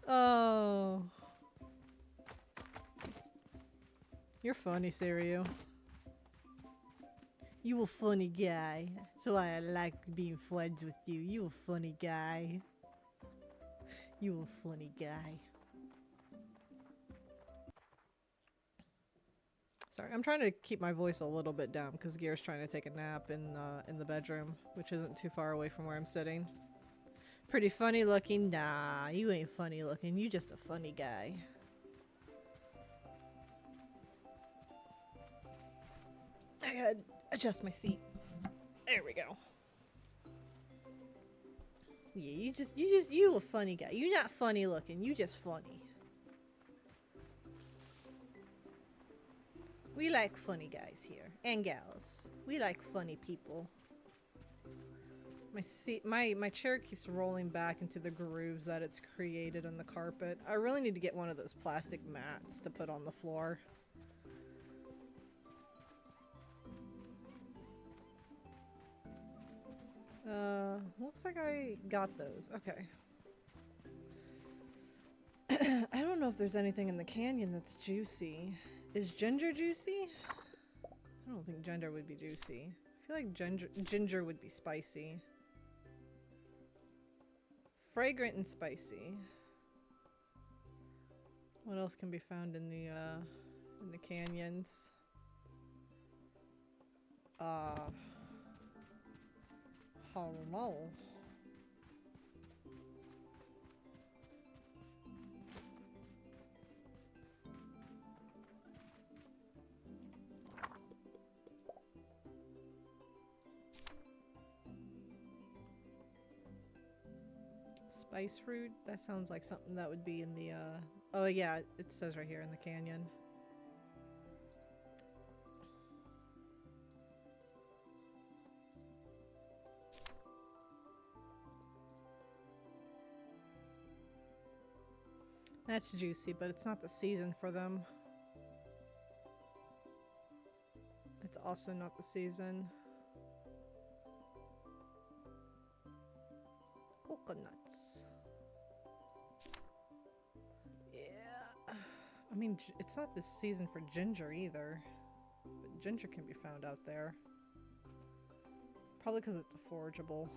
Oh. You're funny, Sariu. You a funny guy. That's why I like being friends with you. You a funny guy. You a funny guy. Sorry, I'm trying to keep my voice a little bit down because Gear's trying to take a nap in the bedroom, which isn't too far away from where I'm sitting. Pretty funny looking? Nah, you ain't funny looking. You just a funny guy. I gotta adjust my seat. There we go. Yeah, you a funny guy. You not funny looking. You just funny. We like funny guys here. And gals. We like funny people. My chair keeps rolling back into the grooves that it's created on the carpet. I really need to get one of those plastic mats to put on the floor. Looks like I got those. Okay. I don't know if there's anything in the canyon that's juicy. Is ginger juicy? I don't think ginger would be juicy. I feel like ginger would be spicy. Fragrant and spicy. What else can be found in the canyons? I don't know. Spice root? That sounds like something that would be in the, oh yeah, it says right here in the canyon. That's juicy, but it's not the season for them. It's also not the season. Coconuts. Yeah. I mean, it's not the season for ginger either. But ginger can be found out there. Probably because it's forageable.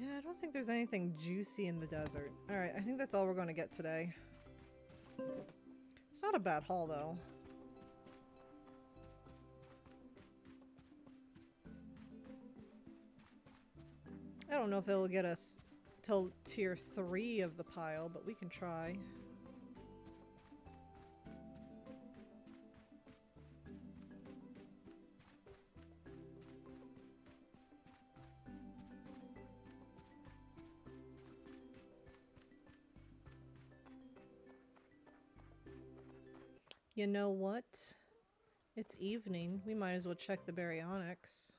Yeah, I don't think there's anything juicy in the desert. Alright, I think that's all we're going to get today. It's not a bad haul, though. I don't know if it'll get us till tier 3 of the pile, but we can try. You know what? It's evening. We might as well check the baryonyx.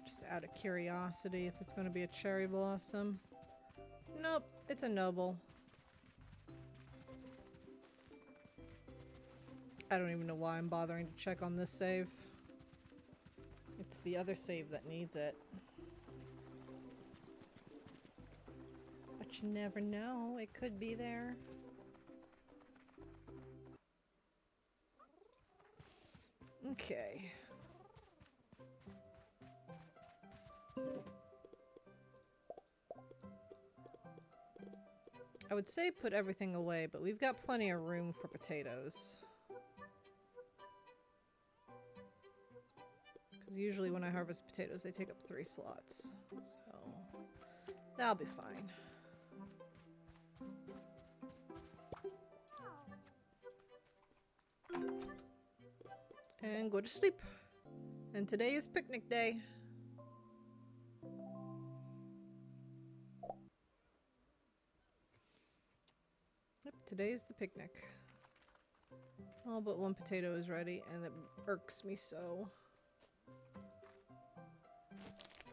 Just out of curiosity if it's going to be a cherry blossom. Nope, it's a noble. I don't even know why I'm bothering to check on this save. It's the other save that needs it. But you never know, it could be there. Okay. I would say put everything away, but we've got plenty of room for potatoes. Because usually when I harvest potatoes, they take up 3 slots. So, that'll be fine. And go to sleep. And today is picnic day. Yep, today is the picnic. All but 1 potato is ready, and it irks me so.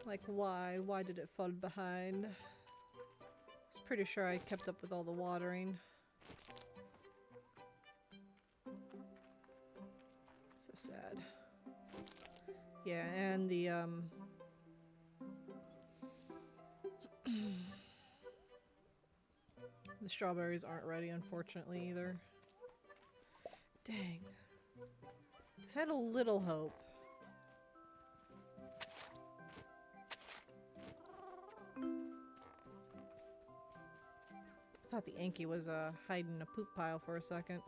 Like, why? Why did it fall behind? I was pretty sure I kept up with all the watering. So sad. Yeah, and the, the strawberries aren't ready, unfortunately, either. Dang. Had a little hope. I thought the Anki was hiding in a poop pile for a second.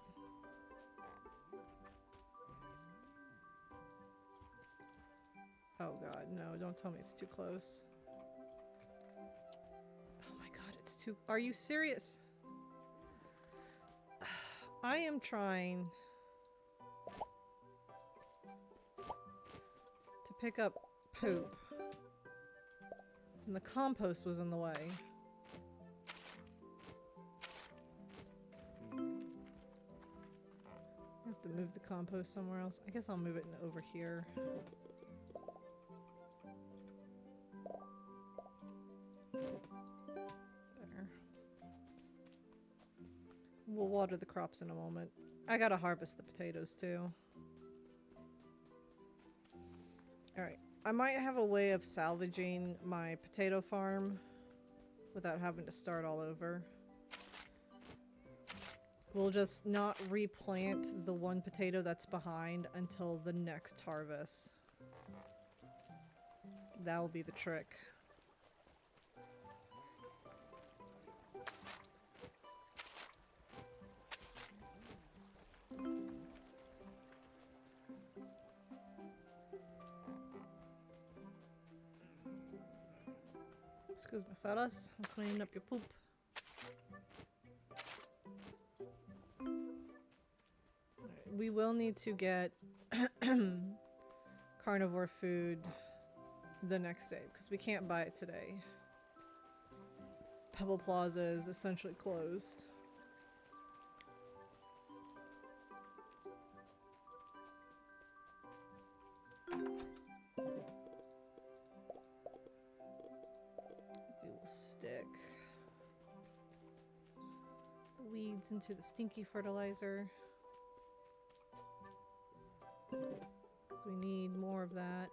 Oh god, no, don't tell me it's too close. Oh my god, it's too... Are you serious? I am trying to pick up poop. And the compost was in the way. I have to move the compost somewhere else. I guess I'll move it over here. We'll water the crops in a moment. I gotta harvest the potatoes too. Alright. I might have a way of salvaging my potato farm without having to start all over. We'll just not replant the one potato that's behind until the next harvest. That'll be the trick. Excuse me, fellas. I'm cleaning up your poop. Alright, we will need to get carnivore food the next day because we can't buy it today. Pebble Plaza is essentially closed. We will stick the weeds into the stinky fertilizer because we need more of that.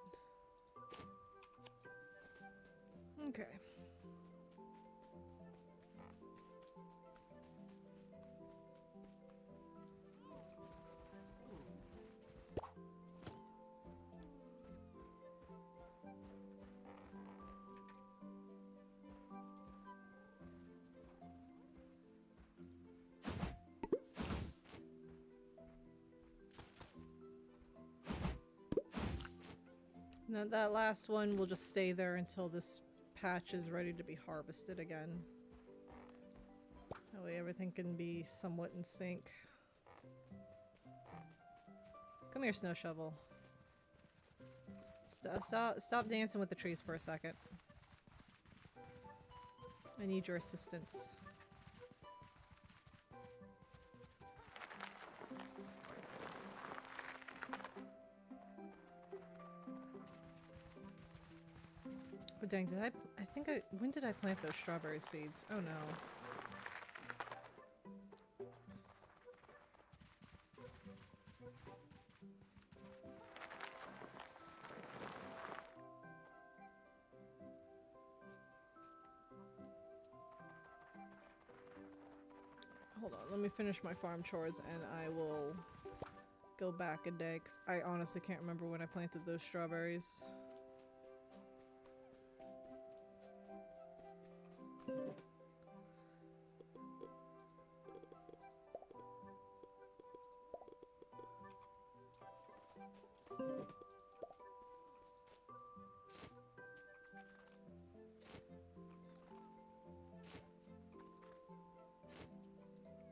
Okay. Now that last one will just stay there until this patch is ready to be harvested again. That way everything can be somewhat in sync. Come here, Snow Shovel. Stop dancing with the trees for a second. I need your assistance. Oh dang, when did I plant those strawberry seeds? Oh no. Hold on, let me finish my farm chores and I will go back a day because I honestly can't remember when I planted those strawberries.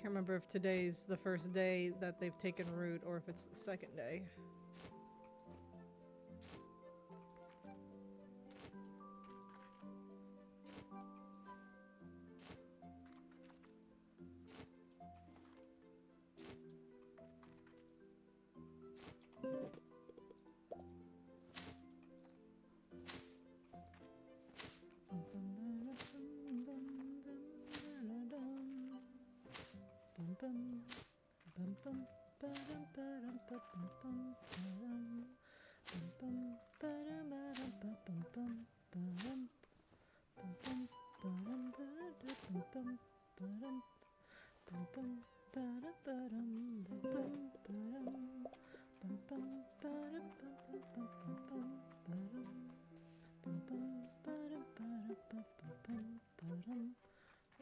Can't remember if today's the first day that they've taken root or if it's the second day.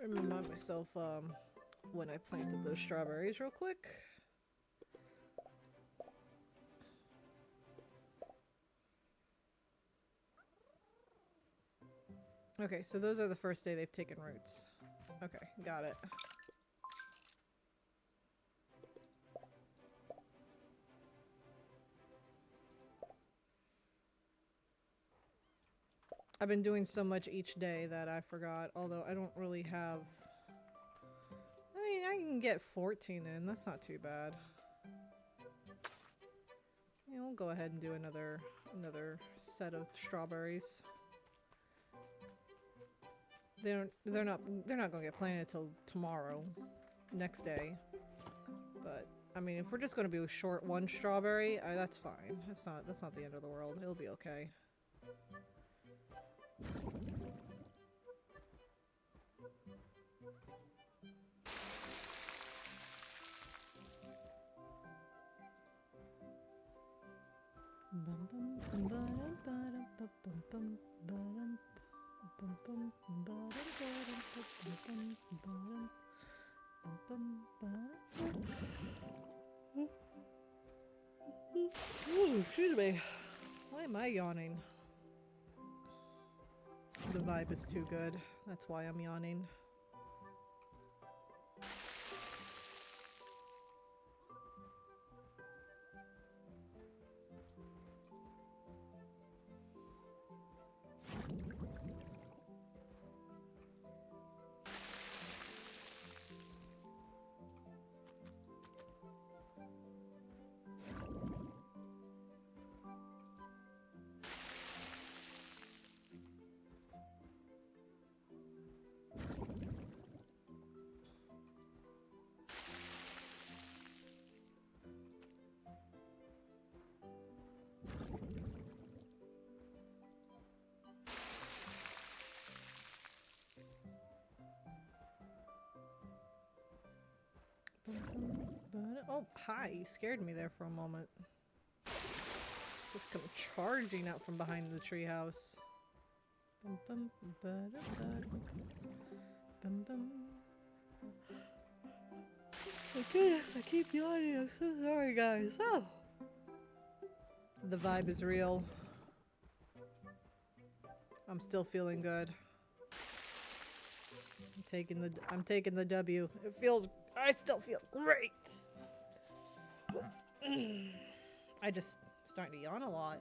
Remind myself when I planted those strawberries real quick. Okay, so those are the first day they've taken roots. Okay, got it. I've been doing so much each day that I forgot, although I don't really have... I mean, I can get 14 in, that's not too bad. Yeah, we'll go ahead and do another set of strawberries. They're not gonna get planted till tomorrow. next day. But I mean, if we're just going to be short one strawberry, that's fine. That's not the end of the world. It'll be okay. Ooh, excuse me. Why am I yawning? The vibe is too good. That's why I'm yawning. Oh, hi. You scared me there for a moment. Just come charging out from behind the treehouse. Oh goodness, I keep yawning. I'm so sorry, guys. Oh. The vibe is real. I'm still feeling good. I'm taking the W. I still feel great. I just starting to yawn a lot.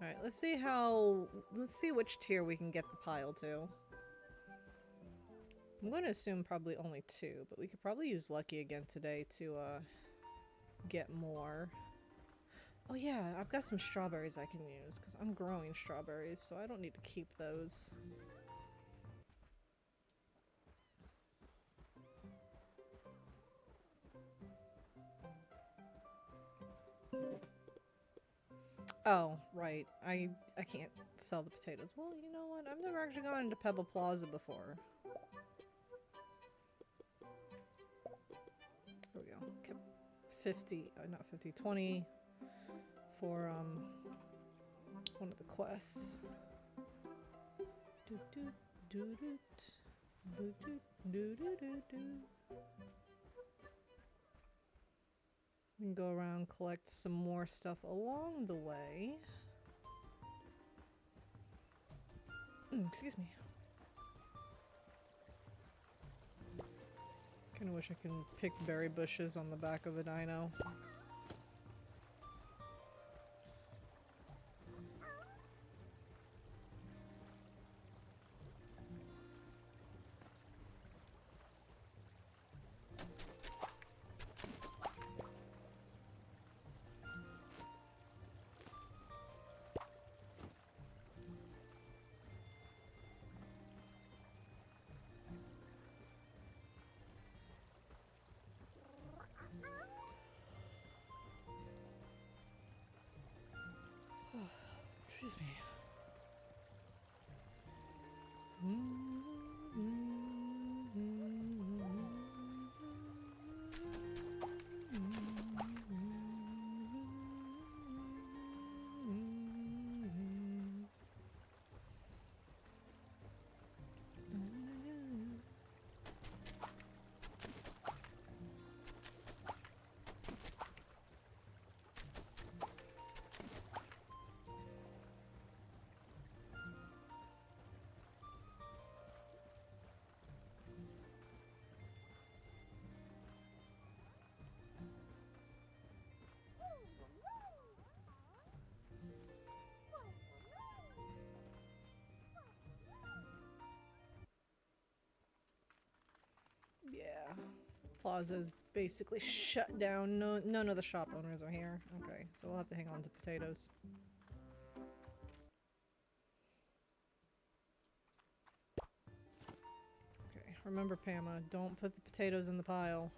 Alright, let's see which tier we can get the pile to. I'm going to assume probably only 2, but we could probably use Lucky again today to get more. Oh yeah, I've got some strawberries I can use, because I'm growing strawberries, so I don't need to keep those. Oh, right. I can't sell the potatoes. Well, you know what? I've never actually gone into Pebble Plaza before. There we go. Kept 50, not 50, 20 for one of the quests. We can go around, collect some more stuff along the way. Excuse me. Kinda wish I could pick berry bushes on the back of a dino. Excuse me. plaza is basically shut down. No, none of the shop owners are here. Okay, so we'll have to hang on to potatoes. Okay, remember Pama, don't put the potatoes in the pile.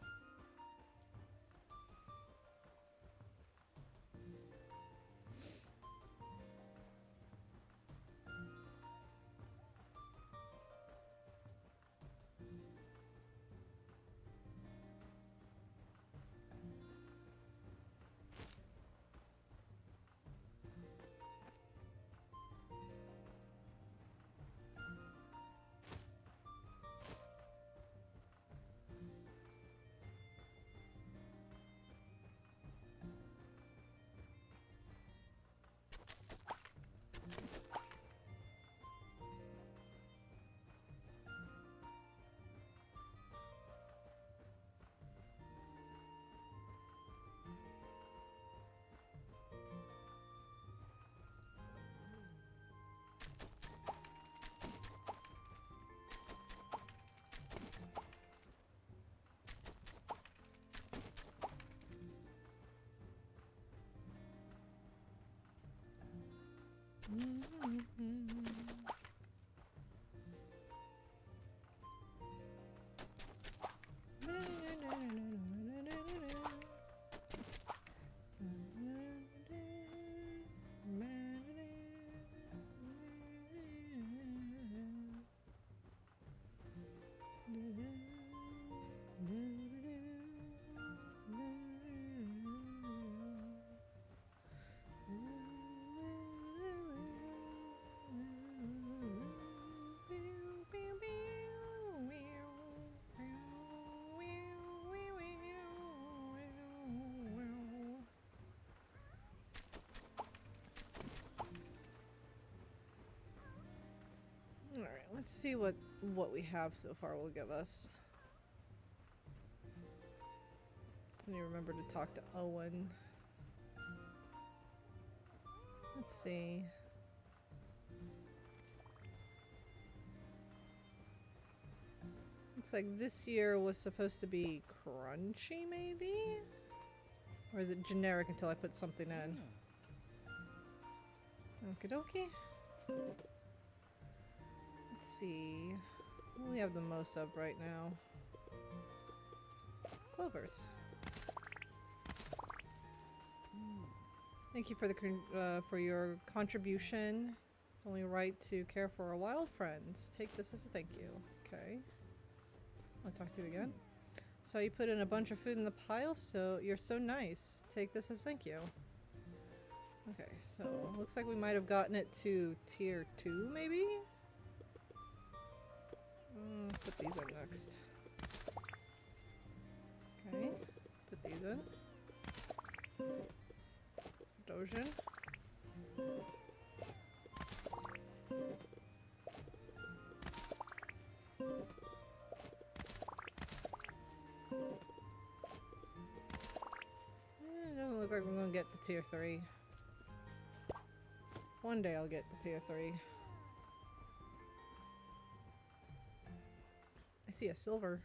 Alright, let's see what we have so far will give us. I need to remember to talk to Owen. Let's see. Looks like this year was supposed to be crunchy, maybe? Or is it generic until I put something in? Okie dokie. Let's see. What do we have the most of right now? Clovers. Thank you for the for your contribution. It's only right to care for our wild friends. Take this as a thank you. Okay. I'll talk to you again. So you put in a bunch of food in the pile, so you're so nice. Take this as thank you. Okay, so looks like we might have gotten it to tier 2, maybe? Put these in next. Okay, put these in. Dojin. It doesn't look like we're gonna get to tier 3. One day I'll get to tier 3. I see a silver.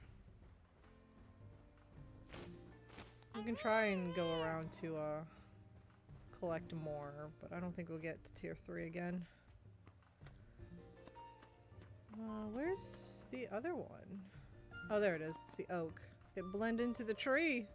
We can try and go around to collect more, but I don't think we'll get to tier 3 again. Where's the other one? Oh, there it is. It's the oak. It blended into the tree.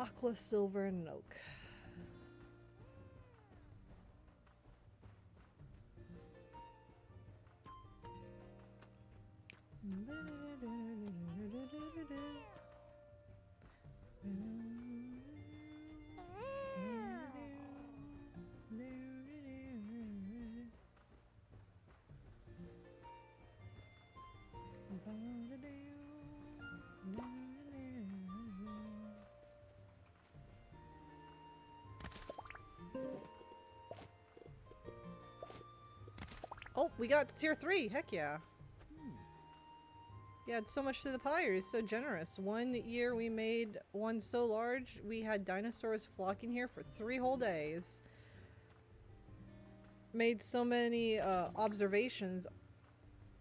aqua, silver, and an oak. Oh, we got to tier 3. Heck yeah. He had so much to the pyre. He's so generous. One year we made one so large, we had dinosaurs flocking here for 3 whole days. Made so many observations.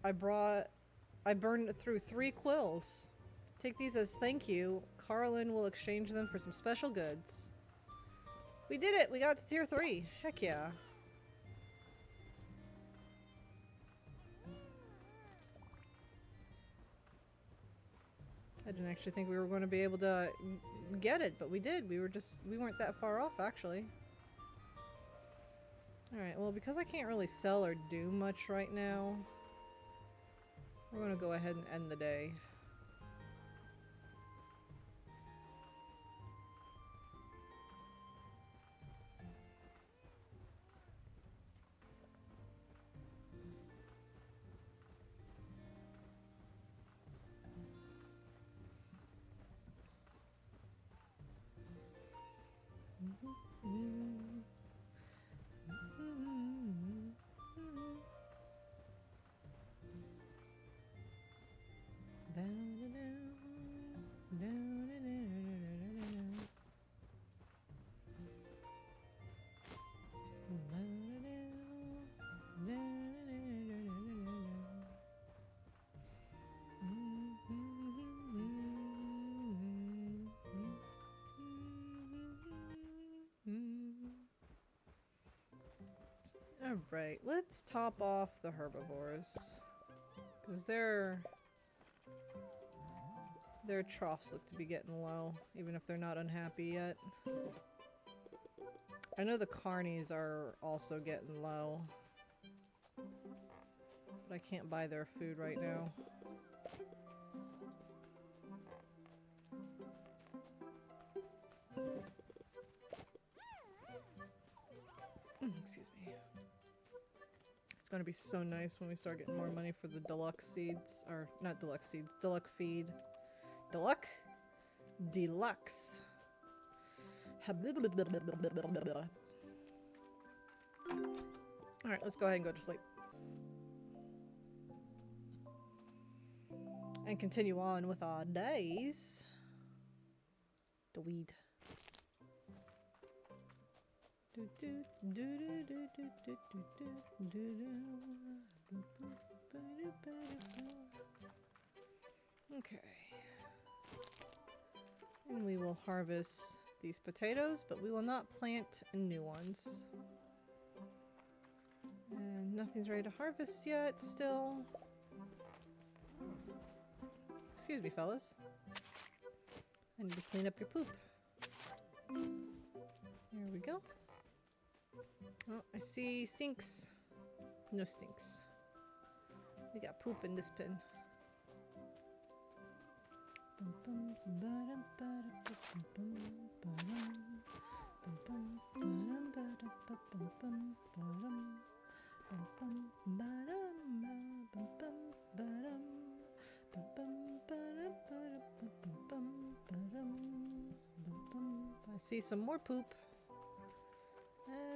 I burned through 3 quills. Take these as thank you. Carlin will exchange them for some special goods. We did it! We got to tier 3. Heck yeah. I didn't actually think we were going to be able to get it, but we did. We weren't that far off, actually. Alright, well, because I can't really sell or do much right now, we're going to go ahead and end the day. Alright, let's top off the herbivores. Because their troughs look to be getting low, even if they're not unhappy yet. I know the carnies are also getting low. But I can't buy their food right now. Excuse me. It's gonna be so nice when we start getting more money for the deluxe seeds. Or, not deluxe seeds, deluxe feed. Deluxe? Deluxe. Alright, let's go ahead and go to sleep. And continue on with our days. The weed. Okay. And we will harvest these potatoes, but we will not plant new ones. And nothing's ready to harvest yet, still. Excuse me, fellas. I need to clean up your poop. There we go. Oh, I see stinks. No stinks. We got poop in this bin. I see some more poop.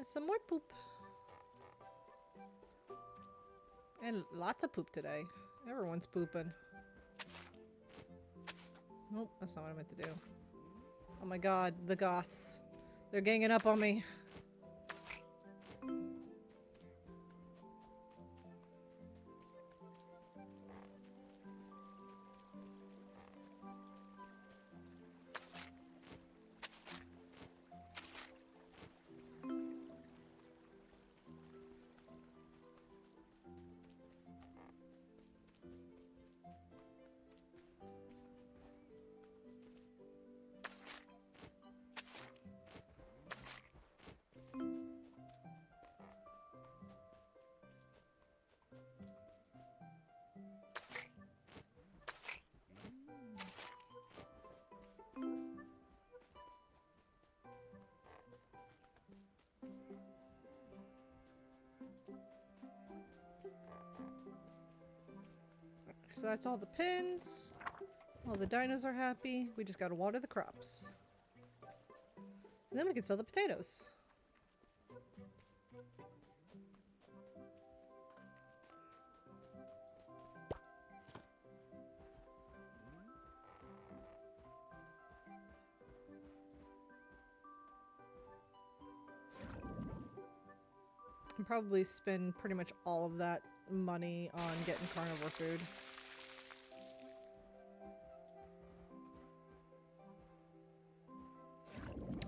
Some more poop. And lots of poop today. Everyone's pooping. Nope, that's not what I meant to do. Oh my god, the goths. They're ganging up on me. So that's all the pins. All the dinos are happy. We just gotta water the crops. And then we can sell the potatoes. And probably spend pretty much all of that money on getting carnivore food.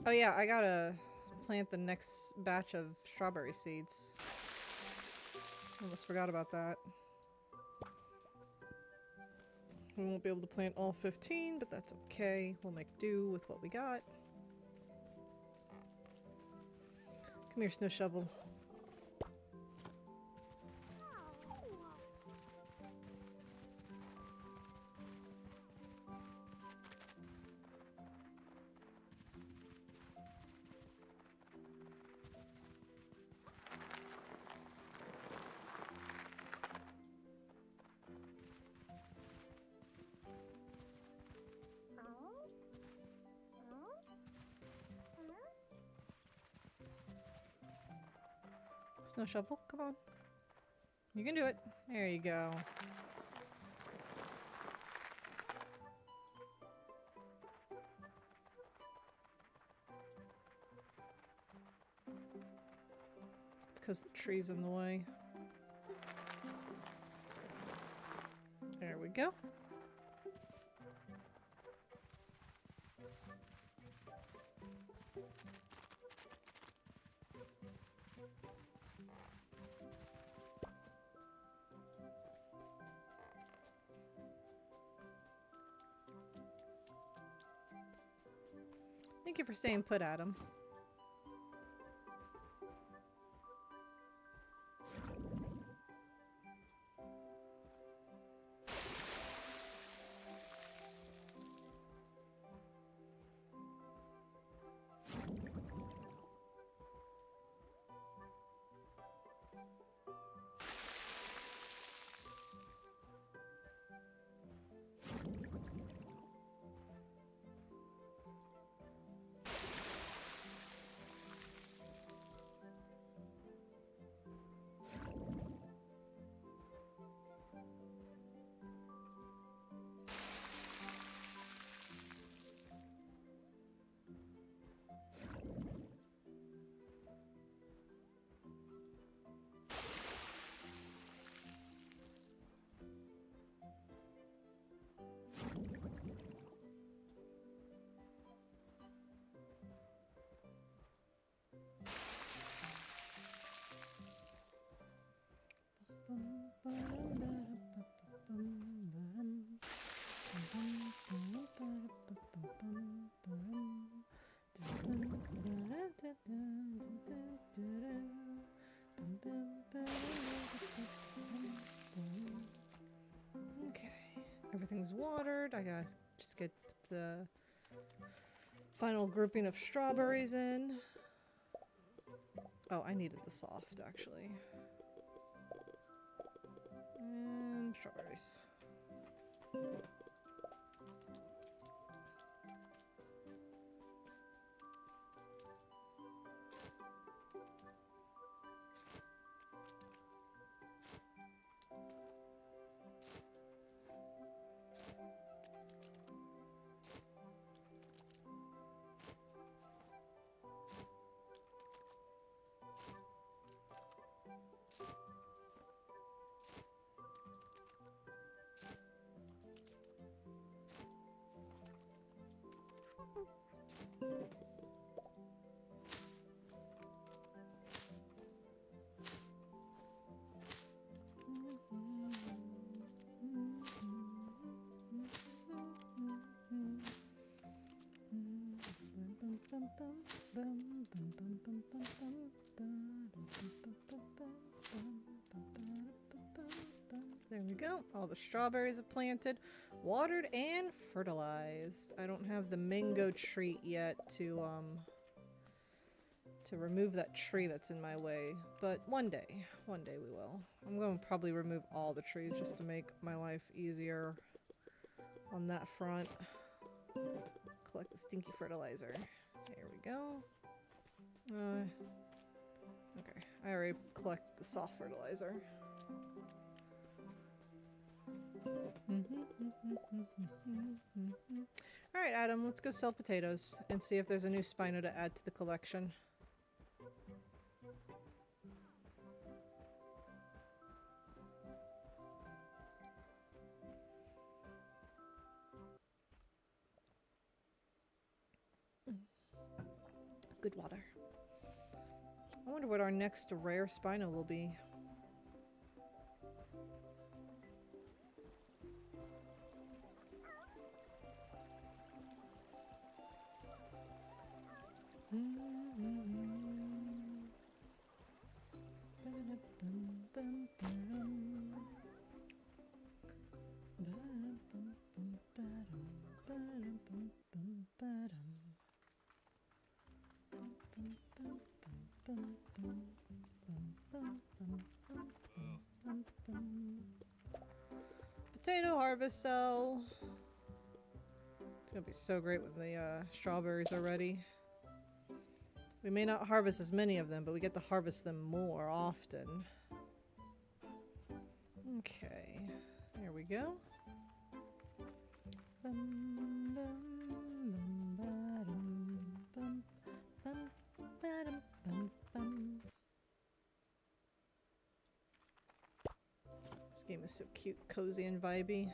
Oh yeah, I gotta plant the next batch of strawberry seeds. Almost forgot about that. We won't be able to plant all 15, but that's okay. We'll make do with what we got. Come here, snow shovel. Snow shovel, come on. You can do it. There you go. It's because the tree's in the way. There we go. Thank you for staying put, Adam. Okay, everything's watered. I gotta just get the final grouping of strawberries in. Oh, I needed the soft, actually. And strawberries. There we go. All the strawberries are planted, watered, and fertilized. I don't have the mango treat yet to to remove that tree that's in my way, but one day we will. I'm going to probably remove all the trees just to make my life easier on that front. Collect the stinky fertilizer. There we go. Okay, I already collect the soft fertilizer. Alright, Adam, let's go sell potatoes and see if there's a new Spino to add to the collection. Good water. I wonder what our next rare Spino will be. Potato harvest cell. It's gonna be so great when the strawberries are ready. We may not harvest as many of them, but we get to harvest them more often. Okay, there we go. This game is so cute, cozy, and vibey.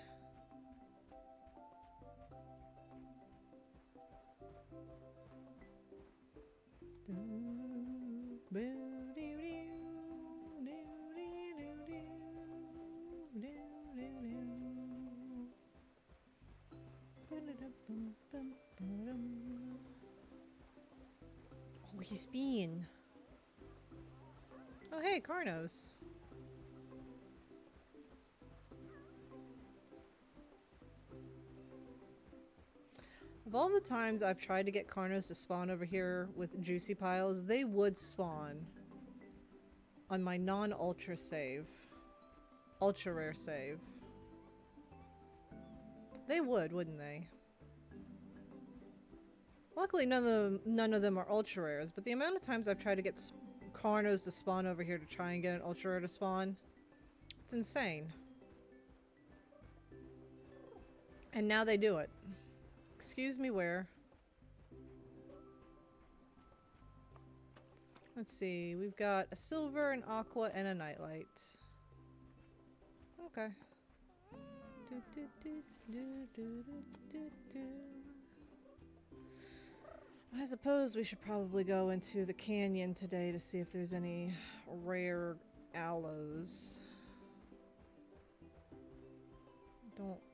Oh, he's being. Oh, hey, Carnos. Of all the times I've tried to get Carnos to spawn over here with juicy piles, they would spawn on my non-ultra save. Ultra rare save. They would, wouldn't they? Luckily none of them are ultra rares, but the amount of times I've tried to get Carnos to spawn over here to try and get an ultra rare to spawn, it's insane. And now they do it. Excuse me, where? Let's see, we've got a silver, an aqua, and a nightlight. Okay. I suppose we should probably go into the canyon today to see if there's any rare aloes.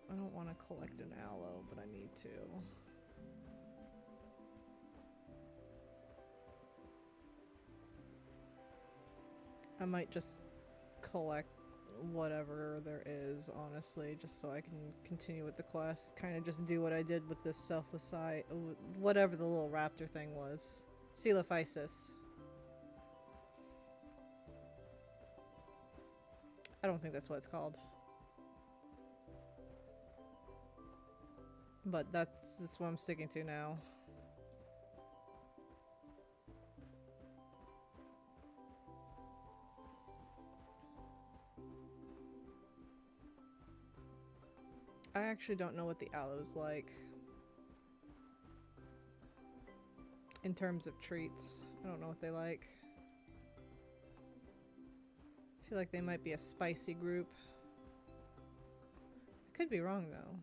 I don't want to collect an aloe, but I need to. I might just collect whatever there is, honestly, just so I can continue with the quest. Kind of just do what I did with this selfless eye, whatever the little raptor thing was. Coelophysis. I don't think that's what it's called. But that's what I'm sticking to now. I actually don't know what the aloe's like in terms of treats. I don't know what they like. I feel like they might be a spicy group. I could be wrong though.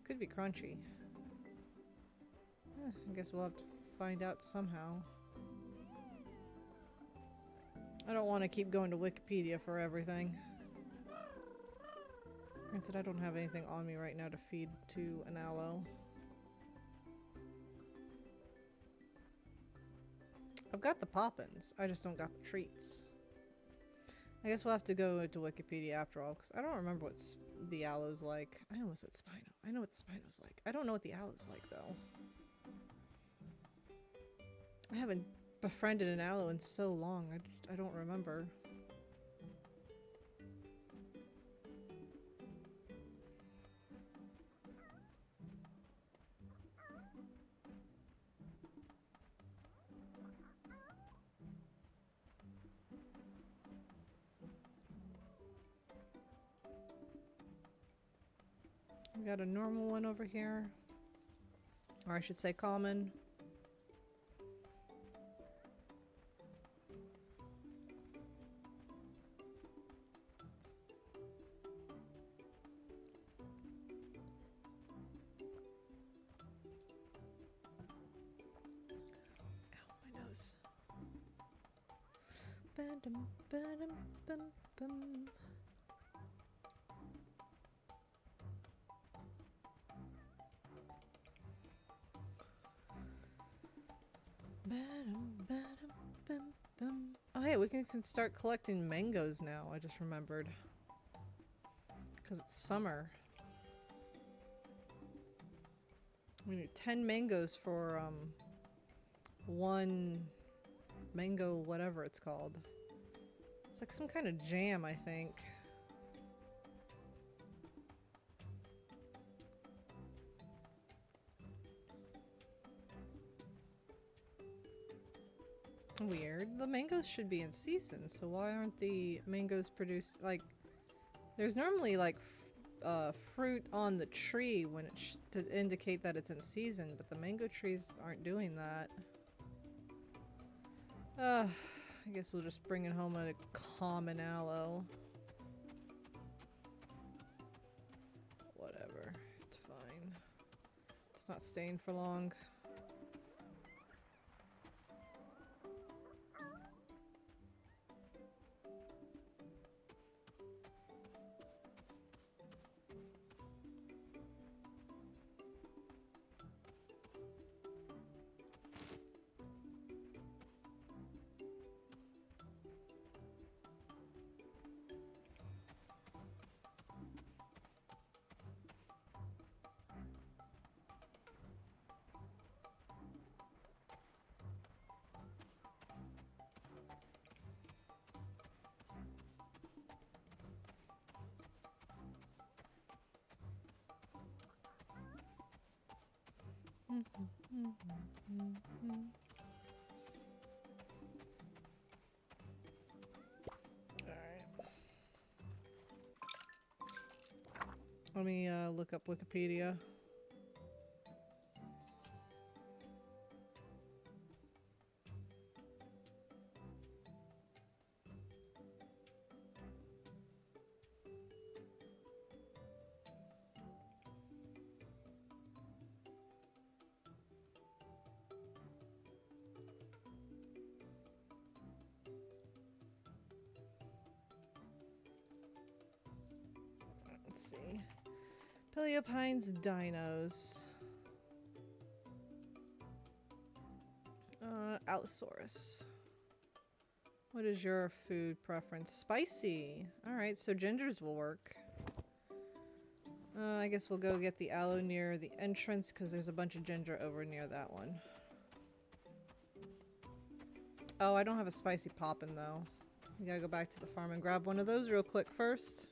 Could be crunchy. I guess we'll have to find out somehow. I don't want to keep going to Wikipedia for everything. Granted, I don't have anything on me right now to feed to an aloe. I've got the poppins, I just don't got the treats. I guess we'll have to go to Wikipedia after all, because I don't remember what the aloe's like. I almost said Spino. I know what the Spino's like. I don't know what the aloe's like, though. I haven't befriended an aloe in so long. I don't remember. We got a normal one over here. Or I should say common. Ow, my nose. Ba-dum, ba-dum, bum, bum. Oh hey, we can start collecting mangoes now, I just remembered. Because it's summer. We need 10 mangoes for, one mango whatever it's called. It's like some kind of jam, I think. Weird. The mangoes should be in season, so why aren't the mangoes produced? Like, there's normally like fruit on the tree when it to indicate that it's in season, but the mango trees aren't doing that. I guess we'll just bring it home at a common aloe. Whatever, it's fine. It's not staying for long. Let me look up Wikipedia. Let's see. Paleo pines, dinos. Allosaurus. What is your food preference? Spicy. Alright, so gingers will work. I guess we'll go get the aloe near the entrance because there's a bunch of ginger over near that one. Oh, I don't have a spicy poppin' though. We gotta go back to the farm and grab one of those real quick first.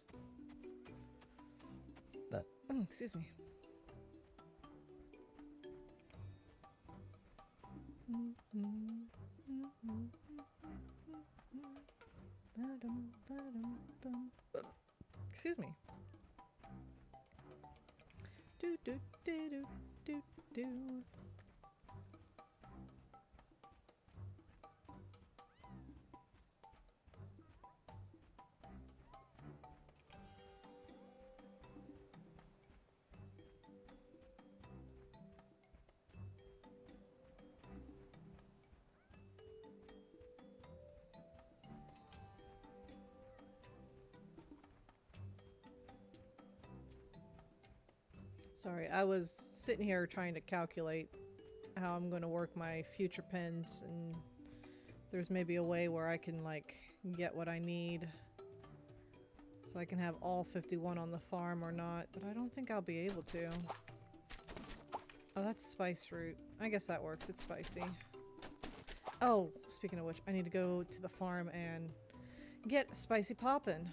Oh, excuse me. Excuse me. Do do do do do do. Sorry, I was sitting here trying to calculate how I'm going to work my future pens, and there's maybe a way where I can like get what I need so I can have all 51 on the farm or not, but I don't think I'll be able to. Oh, that's spice root. I guess that works. It's spicy. Oh, speaking of which, I need to go to the farm and get spicy poppin'.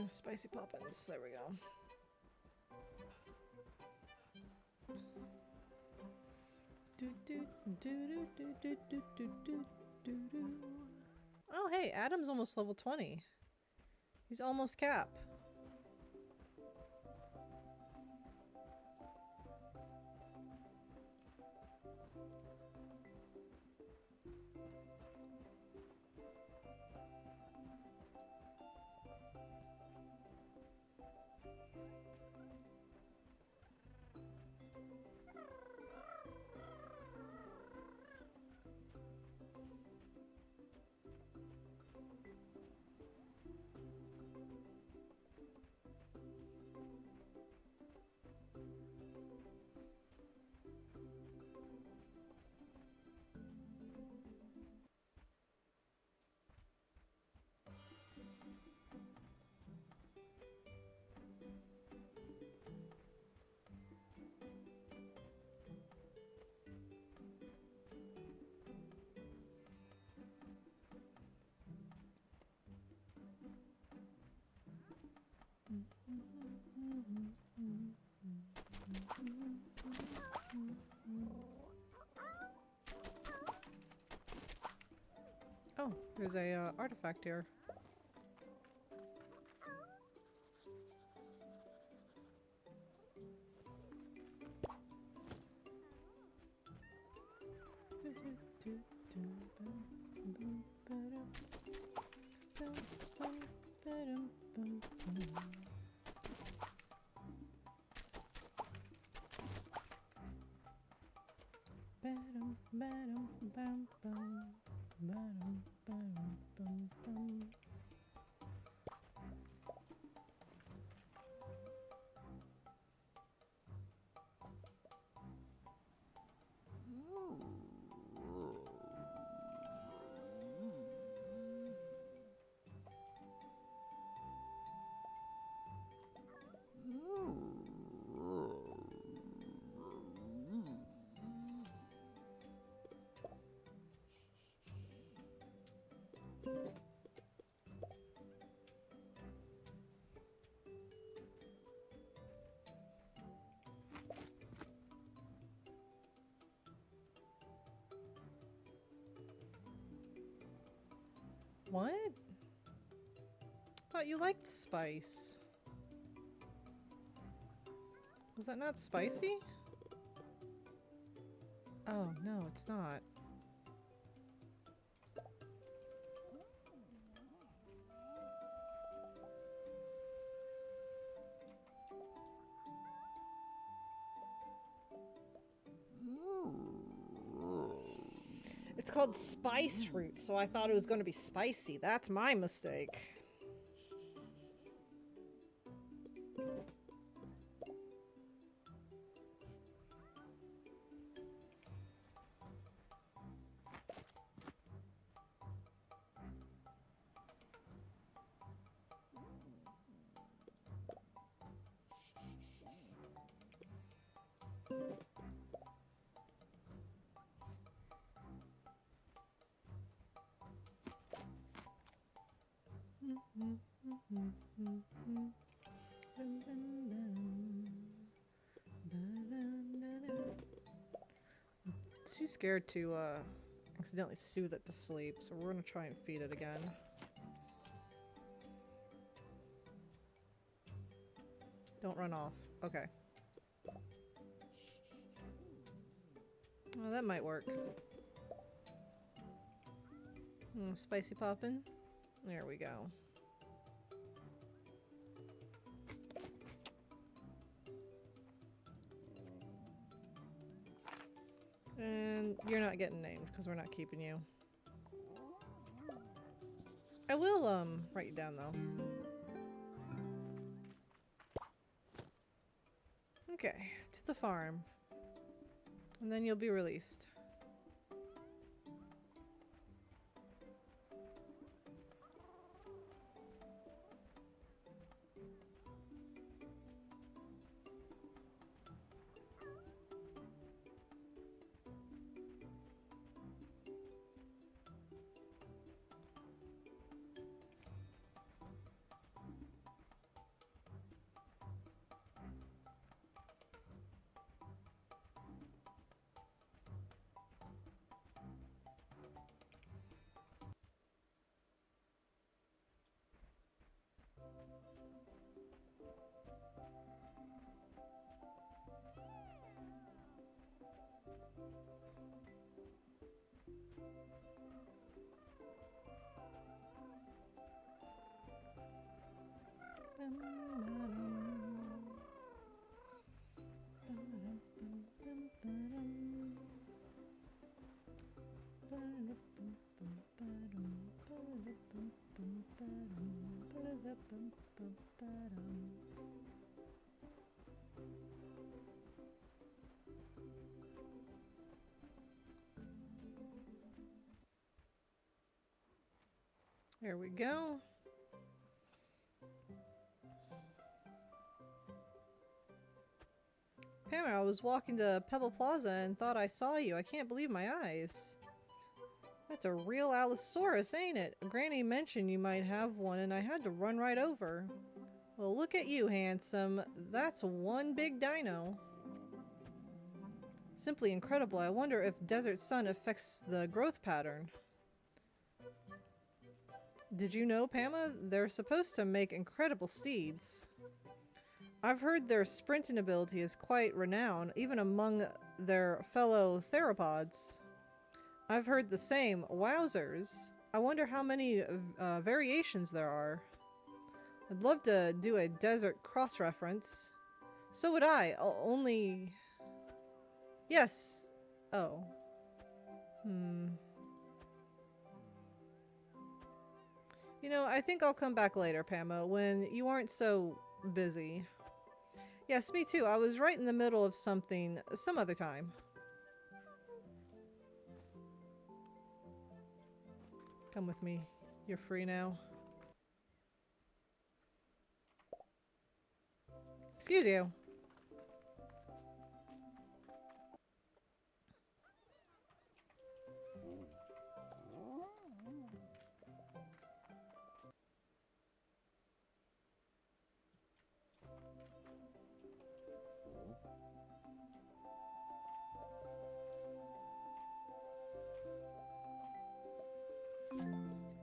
Spicy poppins. There we go. Oh, hey, Adam's almost level 20. He's almost cap. Oh, there's a artifact here. What? Thought you liked spice. Was that not spicy? Oh, no, it's not. It's called spice root, so I thought it was going to be spicy. That's my mistake. Too scared to accidentally soothe it to sleep, so we're gonna try and feed it again. Don't run off. Okay. Well, that might work. Spicy poppin'. There we go. And you're not getting named because we're not keeping you. I will write you down though. Okay, to the farm. And then you'll be released. There we go. Pamela, I was walking to Pebble Plaza and thought I saw you. I can't believe my eyes. That's a real Allosaurus, ain't it? Granny mentioned you might have one and I had to run right over. Well, look at you, handsome. That's one big dino. Simply incredible. I wonder if desert sun affects the growth pattern. Did you know, Pama? They're supposed to make incredible steeds. I've heard their sprinting ability is quite renowned, even among their fellow theropods. I've heard the same. Wowzers. I wonder how many variations there are. I'd love to do a desert cross-reference. So would I, only... Yes. Oh. You know, I think I'll come back later, Pama, when you aren't so busy. Yes, me too. I was right in the middle of something some other time. Come with me. You're free now. Excuse you.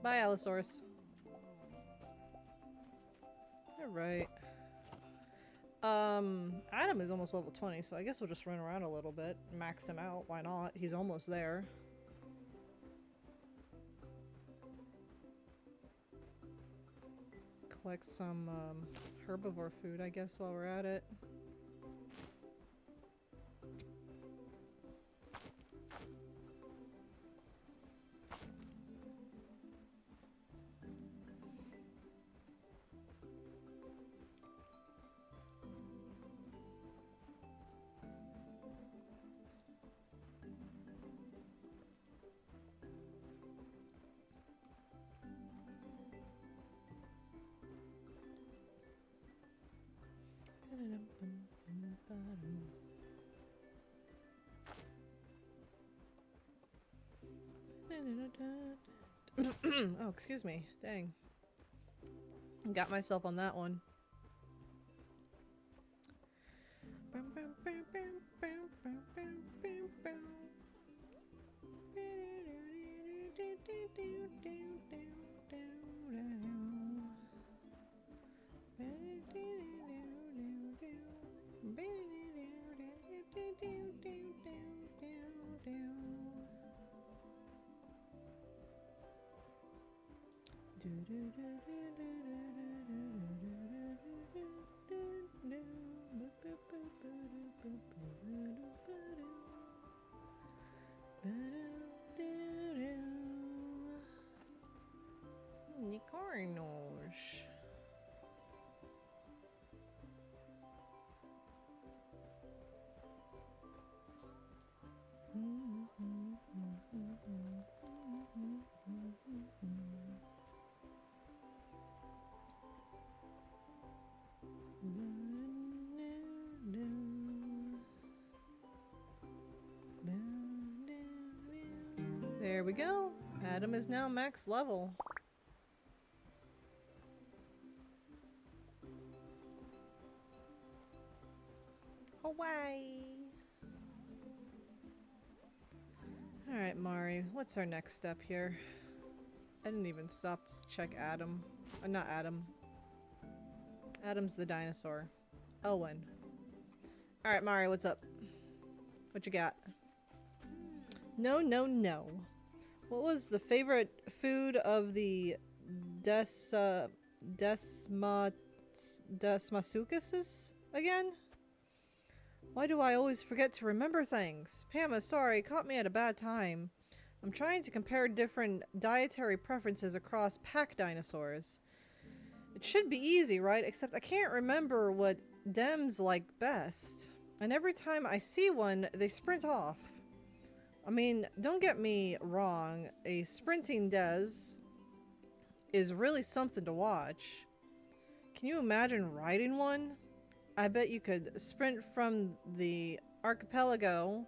Bye, Allosaurus. Alright. Adam is almost level 20, so I guess we'll just run around a little bit. Max him out, why not? He's almost there. Collect some herbivore food, I guess, while we're at it. Oh, excuse me. Dang. Got myself on that one. Unicornos. There we go. Adam is now max level. Hawaii. Alright, Mari, what's our next step here? I didn't even stop to check Adam. Not Adam. Adam's the dinosaur. Elwyn. Alright, Mari, what's up? What you got? No, no, no. What was the favorite food of the Desmasucuses again? Why do I always forget to remember things? Pamma, sorry, caught me at a bad time. I'm trying to compare different dietary preferences across pack dinosaurs. It should be easy, right? Except I can't remember what Dems like best. And every time I see one, they sprint off. I mean, don't get me wrong, a sprinting Des is really something to watch. Can you imagine riding one? I bet you could sprint from the archipelago.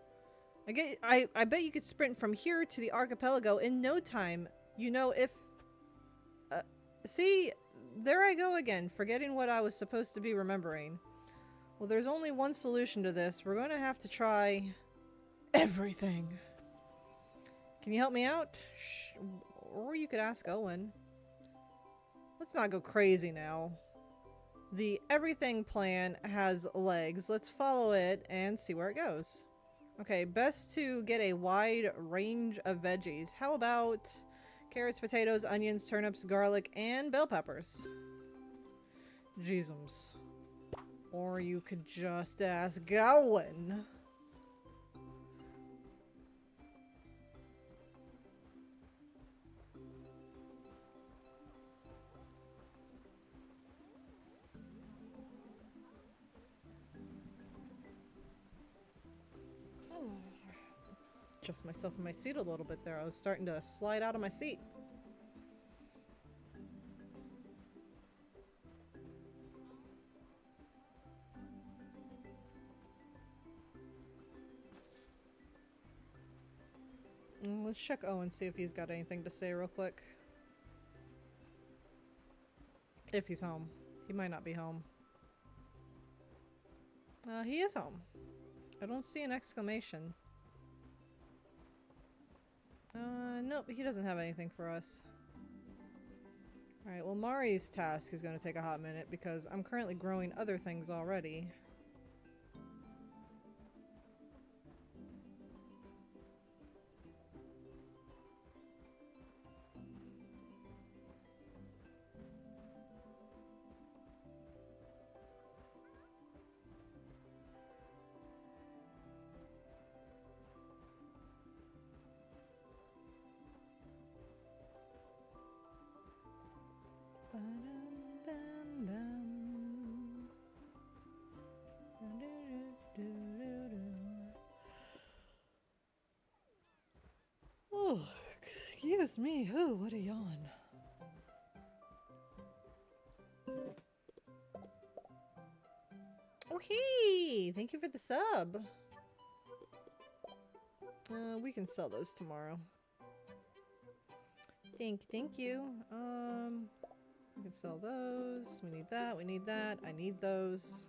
I bet you could sprint from here to the archipelago in no time. You know, if... see, there I go again, forgetting what I was supposed to be remembering. Well, there's only one solution to this. We're going to have to try everything. Can you help me out? Shh. Or you could ask Owen. Let's not go crazy now. The everything plan has legs. Let's follow it and see where it goes. Okay, best to get a wide range of veggies. How about carrots, potatoes, onions, turnips, garlic, and bell peppers? Jeezums. Or you could just ask Owen. Adjust myself in my seat a little bit there. I was starting to slide out of my seat. Let's check Owen, see if he's got anything to say real quick. If he's home. He might not be home. He is home. I don't see an exclamation. Nope, he doesn't have anything for us. Alright, well Mari's task is going to take a hot minute because I'm currently growing other things already. Oh, excuse me. Ooh, what a yawn. Oh, hey! Thank you for the sub. We can sell those tomorrow. Thank you. We can sell those. We need that. We need that. I need those.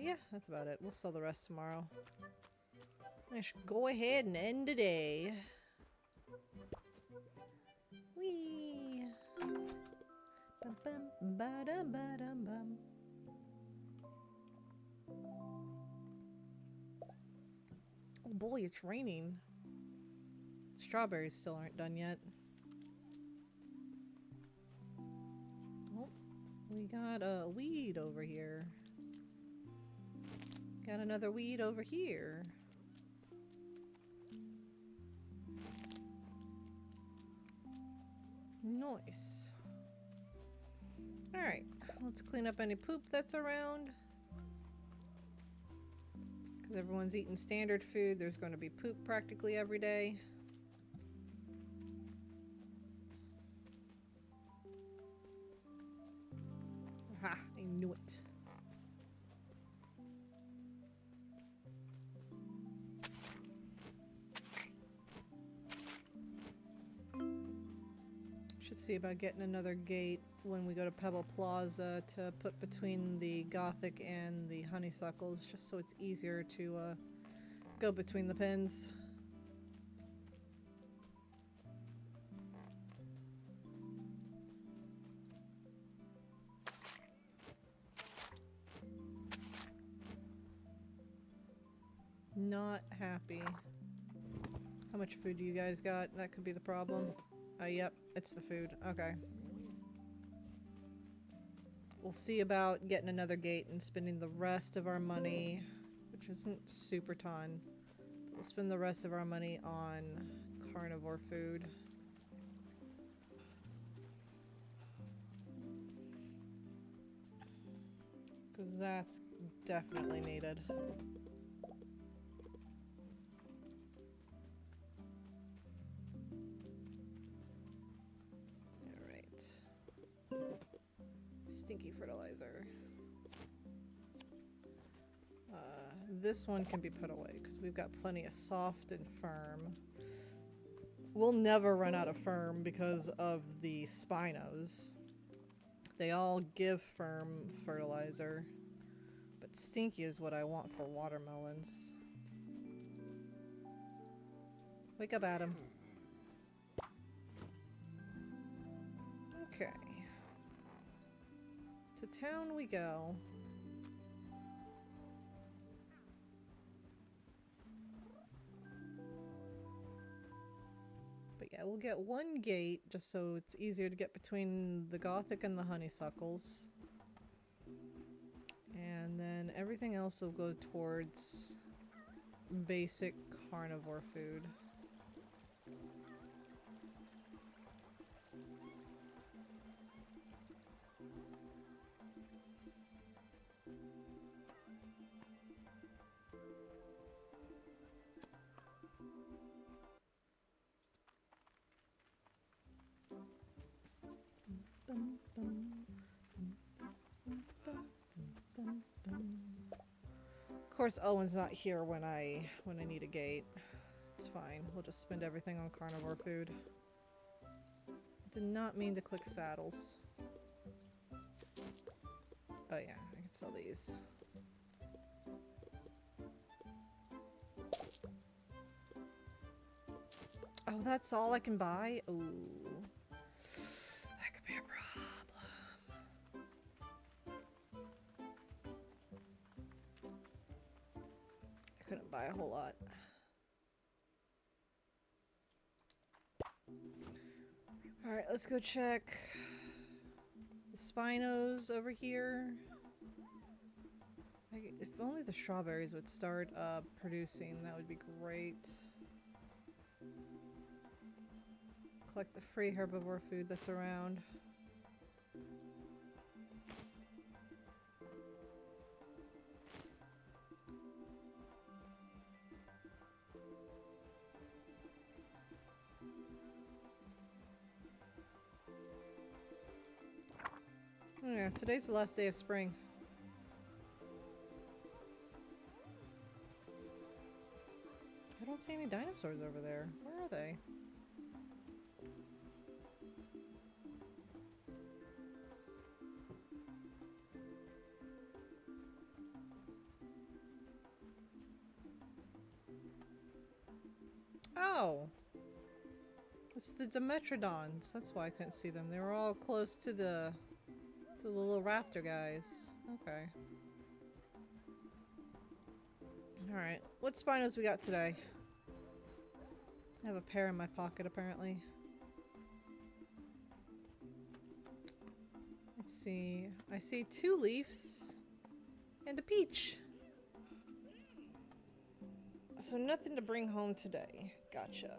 Yeah, that's about it. We'll sell the rest tomorrow. I should go ahead and end today. Whee! Bum, bum, ba-dum, ba-dum, bum. Oh boy, it's raining. Strawberries still aren't done yet. Oh, we got a weed over here. Got another weed over here. Nice. Alright, let's clean up any poop that's around. Because everyone's eating standard food, there's going to be poop practically every day. Ha! I knew it. Should see about getting another gate when we go to Pebble Plaza to put between the Gothic and the honeysuckles, just so it's easier to go between the pins. Not happy. How much food do you guys got? That could be the problem. Yep, it's the food. Okay. We'll see about getting another gate and spending the rest of our money, which isn't super ton. We'll spend the rest of our money on carnivore food. Because that's definitely needed. Stinky fertilizer. This one can be put away because we've got plenty of soft and firm. We'll never run out of firm because of the Spinos. They all give firm fertilizer, but stinky is what I want for watermelons. Wake up, Adam. Okay. To town we go. But yeah, we'll get one gate just so it's easier to get between the Gothic and the honeysuckles. And then everything else will go towards basic carnivore food. Of course, Owen's not here when I need a gate. It's fine. We'll just spend everything on carnivore food. Did not mean to click saddles. Oh yeah, I can sell these. Oh, that's all I can buy? Ooh. That could be a problem. I couldn't buy a whole lot. Alright, let's go check the Spinos over here. If only the strawberries would start producing, that would be great. Collect the free herbivore food that's around. Oh yeah, today's the last day of spring. I don't see any dinosaurs over there. Where are they? Oh! It's the Dimetrodons. That's why I couldn't see them. They were all close to the little raptor guys. Okay. Alright. What Spinos we got today? I have a pair in my pocket, apparently. Let's see. I see 2 leaves and a peach. So nothing to bring home today. Gotcha.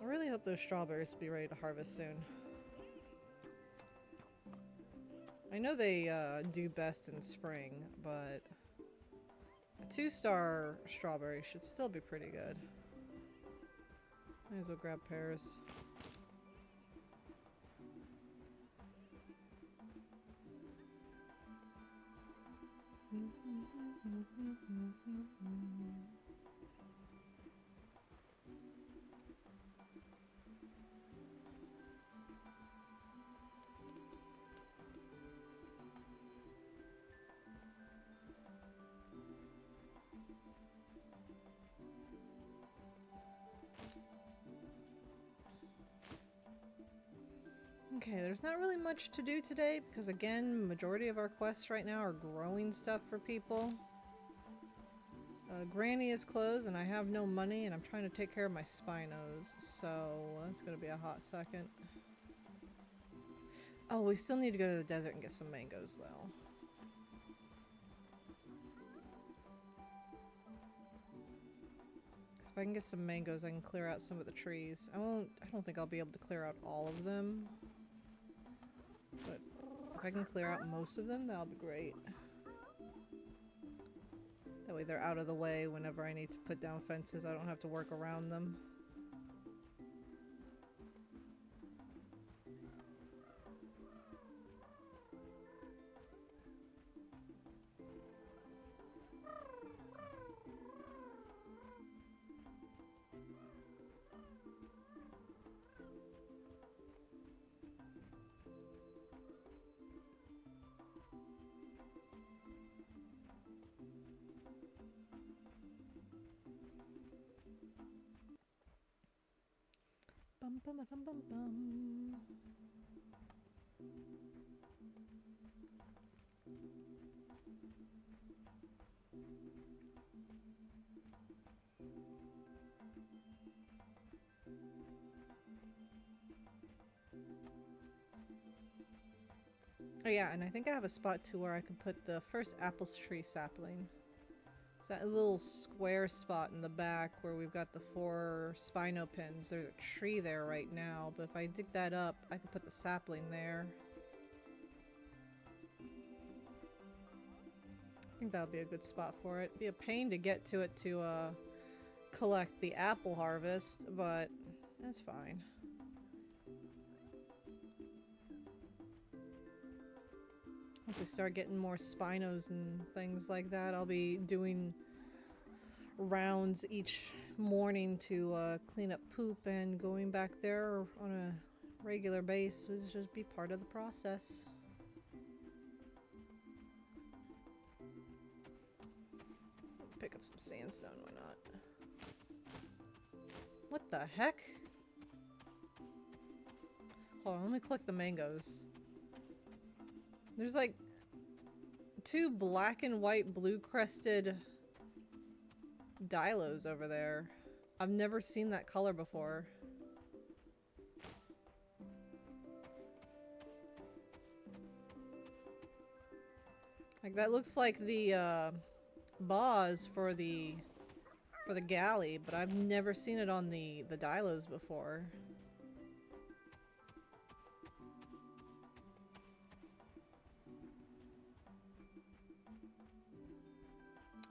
I really hope those strawberries will be ready to harvest soon. I know they do best in spring, but a 2-star strawberry should still be pretty good. Might as well grab pears. Okay, there's not really much to do today because again, majority of our quests right now are growing stuff for people. Granny is closed and I have no money and I'm trying to take care of my Spinos, so that's gonna be a hot second. Oh, we still need to go to the desert and get some mangoes though. If I can get some mangoes, I can clear out some of the trees. I don't think I'll be able to clear out all of them. But if I can clear out most of them, that'll be great. That way they're out of the way whenever I need to put down fences. I don't have to work around them. Bum bum bum bum bum. Oh yeah, and I think I have a spot too where I can put the first apple tree sapling. It's that little square spot in the back where we've got the 4 Spino pins. There's a tree there right now, but if I dig that up, I can put the sapling there. I think that would be a good spot for it. Be a pain to get to it to collect the apple harvest, but that's fine. Once we start getting more Spinos and things like that, I'll be doing rounds each morning to clean up poop, and going back there on a regular basis would just be part of the process. Pick up some sandstone, why not? What the heck? Hold on, let me collect the mangoes. There's like 2 black and white blue crested Dilos over there. I've never seen that color before. Like that looks like the boss for the galley, but I've never seen it on the Dilos before.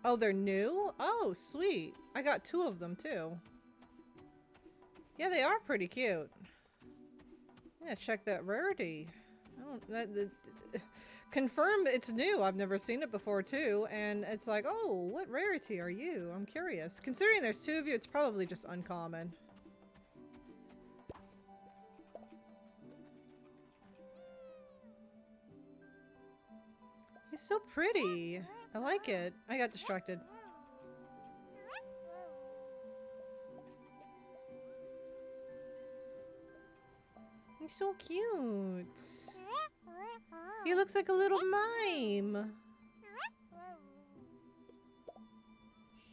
Oh, they're new? Oh, sweet. I got 2 of them, too. Yeah, they are pretty cute. Yeah, check that rarity. Confirm it's new. I've never seen it before, too. And it's like, oh, what rarity are you? I'm curious. Considering there's 2 of you, it's probably just uncommon. He's so pretty. I like it. I got distracted. He's so cute. He looks like a little mime.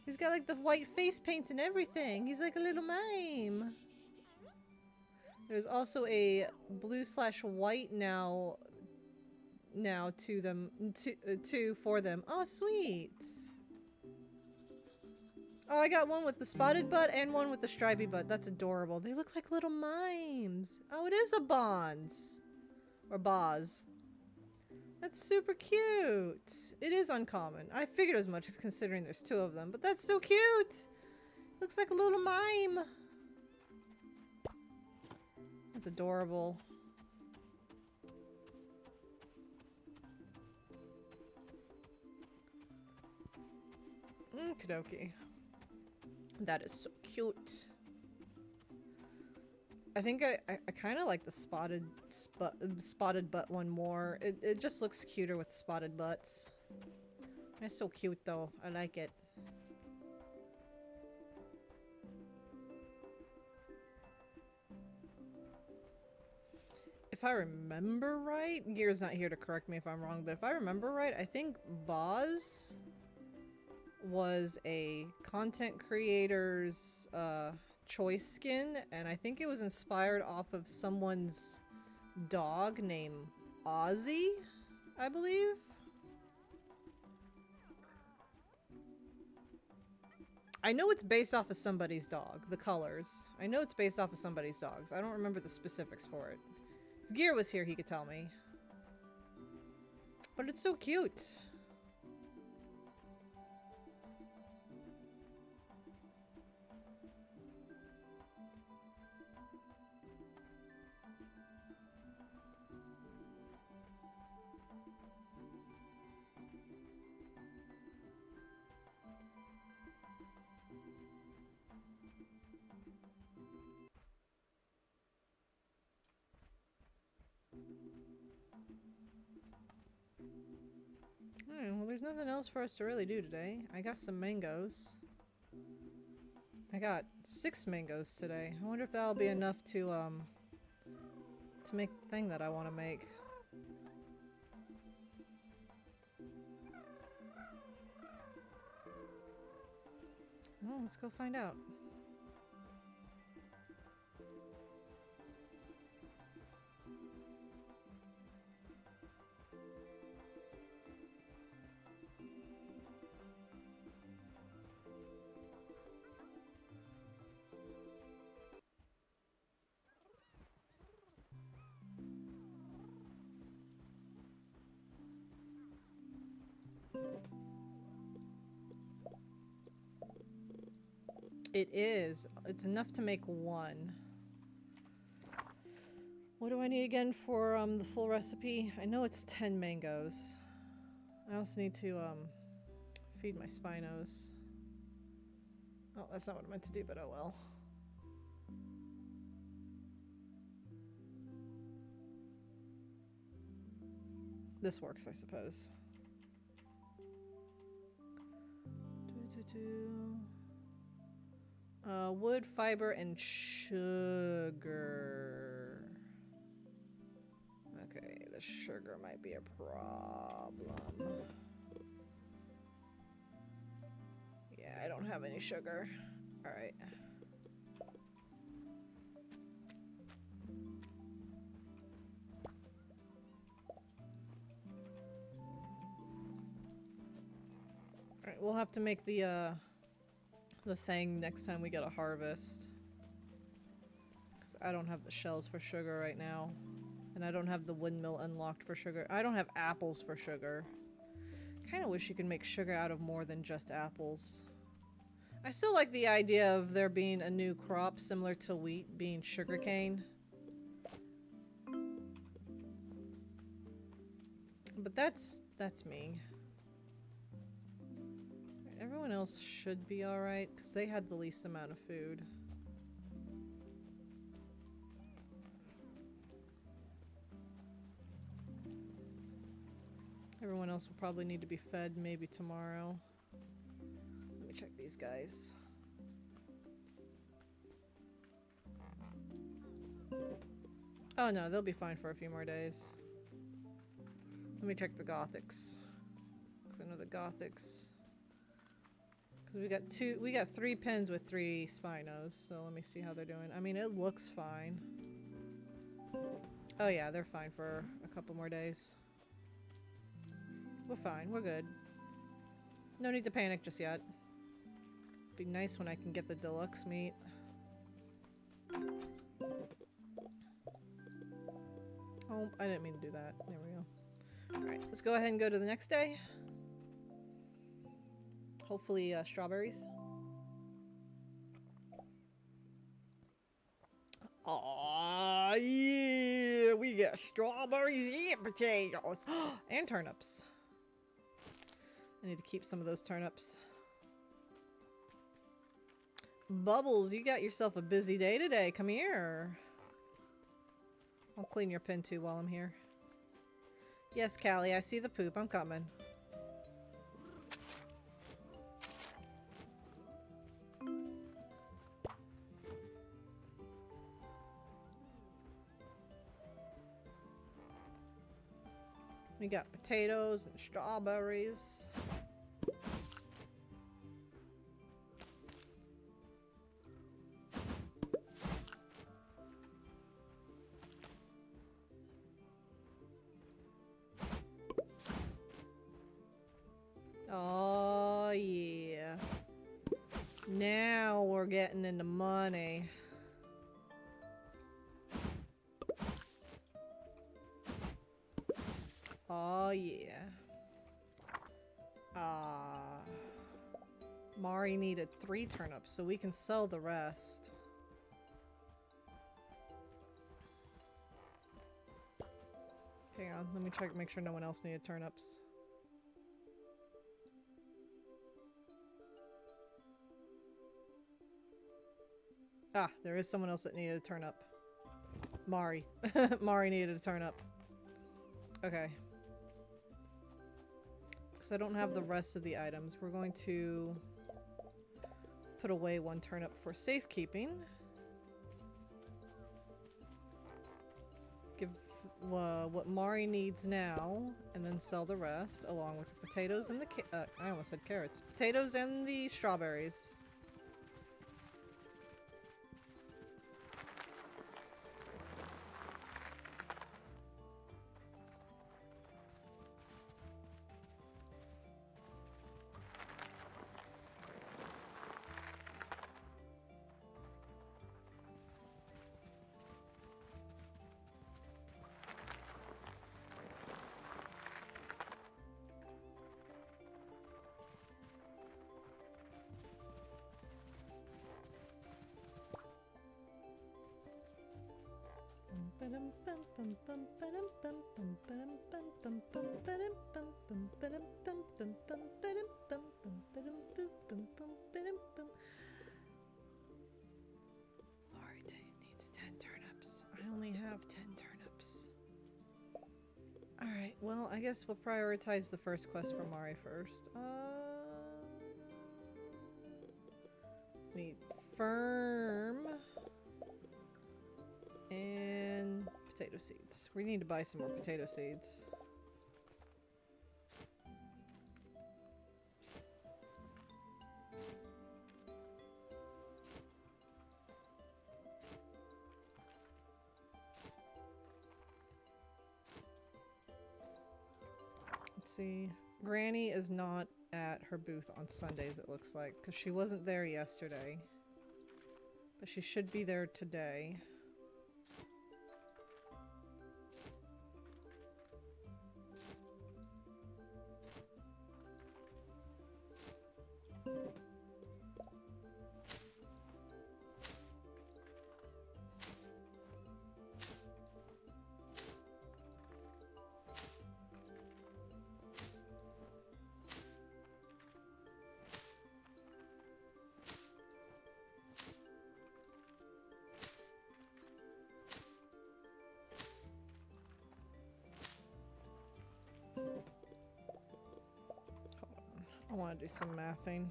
He's got like the white face paint and everything. He's like a little mime. There's also a blue/white now to them for them. Oh, sweet. Oh, I got one with the spotted butt and one with the stripy butt. That's adorable. They look like little mimes. Oh, it is a Bonds. Or Boz. That's super cute. It is uncommon. I figured as much considering there's two of them, but that's so cute. Looks like a little mime. That's adorable. Okey-dokey. That is so cute. I think I kind of like the spotted butt one more. It just looks cuter with spotted butts. It's so cute though. I like it. If I remember right, Gear's not here to correct me if I'm wrong, but if I remember right, I think Boz was a content creator's choice skin, and I think it was inspired off of someone's dog named Ozzy, I believe. I know it's based off of somebody's dog, the colors. I know it's based off of somebody's dogs. I don't remember the specifics for it. If Gear was here, he could tell me. But it's so cute. Alright, well there's nothing else for us to really do today. I got some mangoes. I got 6 mangoes today. I wonder if that'll be enough to make the thing that I want to make. Well, let's go find out. It is. It's enough to make 1. What do I need again for the full recipe? I know it's 10 mangoes. I also need to feed my Spinos. Oh, that's not what I meant to do, but oh well. This works, I suppose. Wood, fiber, and sugar. Okay, the sugar might be a problem. Yeah, I don't have any sugar. Alright. Alright, we'll have to make the thing next time we get a harvest. Because I don't have the shells for sugar right now. And I don't have the windmill unlocked for sugar. I don't have apples for sugar. Kinda wish you could make sugar out of more than just apples. I still like the idea of there being a new crop similar to wheat being sugarcane. But that's me. Everyone else should be alright, because they had the least amount of food. Everyone else will probably need to be fed maybe tomorrow. Let me check these guys. Oh no, they'll be fine for a few more days. Let me check the Gothics. Because I know the Gothics... Because we got 3 pens with 3 Spinos, so let me see how they're doing. I mean, it looks fine. Oh yeah, they're fine for a couple more days. We're fine, we're good. No need to panic just yet. Be nice when I can get the deluxe meat. Oh, I didn't mean to do that. There we go. Alright, let's go ahead and go to the next day. Hopefully, strawberries. Aw, yeah! We got strawberries and potatoes! And turnips. I need to keep some of those turnips. Bubbles, you got yourself a busy day today. Come here. I'll clean your pen too while I'm here. Yes, Callie, I see the poop. I'm coming. We got potatoes and strawberries. Oh, yeah. Now we're getting into money. Oh, yeah. Mari needed 3 turnips, so we can sell the rest. Hang on, let me check, make sure no one else needed turnips. Ah, there is someone else that needed a turnip. Mari. Mari needed a turnip. Okay. Because I don't have the rest of the items. We're going to put away 1 turnip for safekeeping. Give what Mari needs now, and then sell the rest, along with the potatoes and the I almost said carrots. Potatoes and the strawberries. Mari needs 10 turnips. I only have 10 turnips. Alright, well, I guess we'll prioritize the first quest for Mari first. Need firm and potato seeds. We need to buy some more potato seeds. Let's see. Granny is not at her booth on Sundays, it looks like, because she wasn't there yesterday. But she should be there today. I want to do some mathing.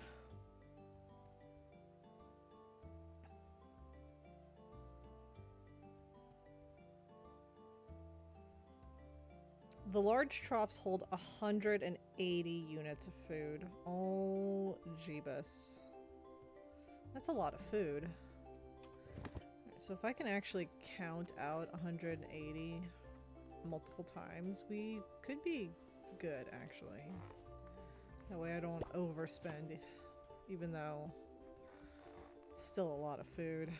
The large troughs hold 180 units of food. Oh, jeebus. That's a lot of food. Alright, so if I can actually count out 180 multiple times, we could be good, actually. That way I don't overspend, even though it's still a lot of food.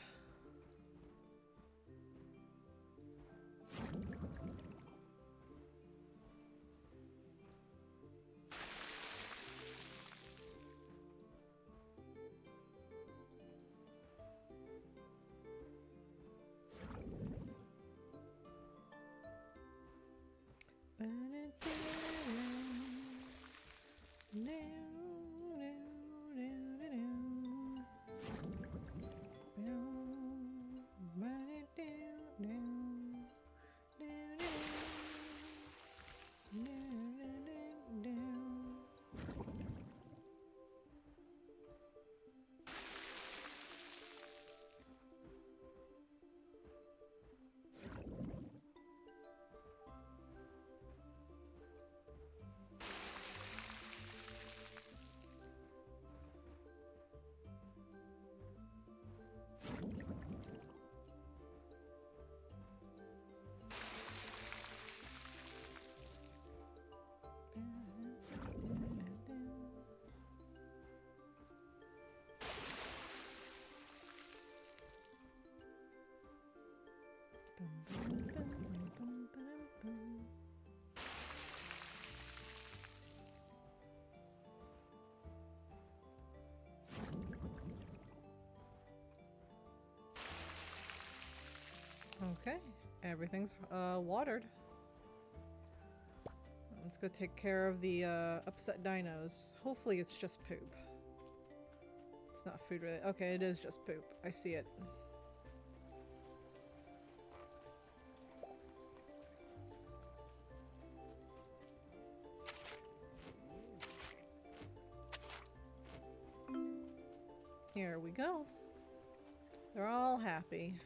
Okay, everything's watered. Let's go take care of the upset dinos. Hopefully it's just poop. It's not food related. Okay, it is just poop. I see it. Here we go. They're all happy.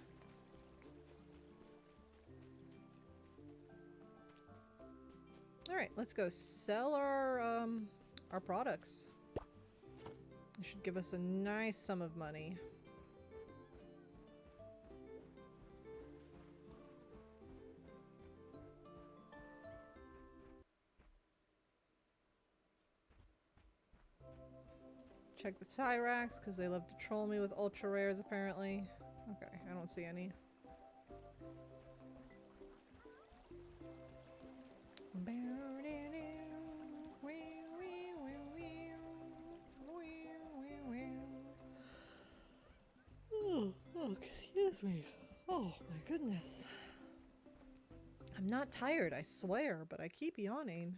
Alright, let's go sell our products. It should give us a nice sum of money. Check the Tyrax, because they love to troll me with ultra rares apparently. Okay, I don't see any. Oh, excuse me. Oh my goodness. I'm not tired, I swear, but I keep yawning.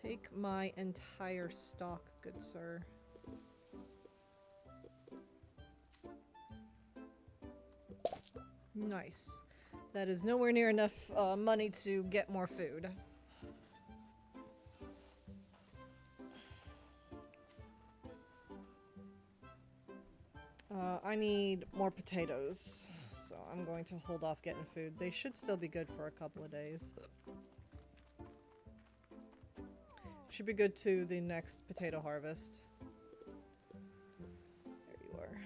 Take my entire stock, good sir. Nice. That is nowhere near enough money to get more food. I need more potatoes, so I'm going to hold off getting food. They should still be good for a couple of days. Should be good to the next potato harvest. There you are.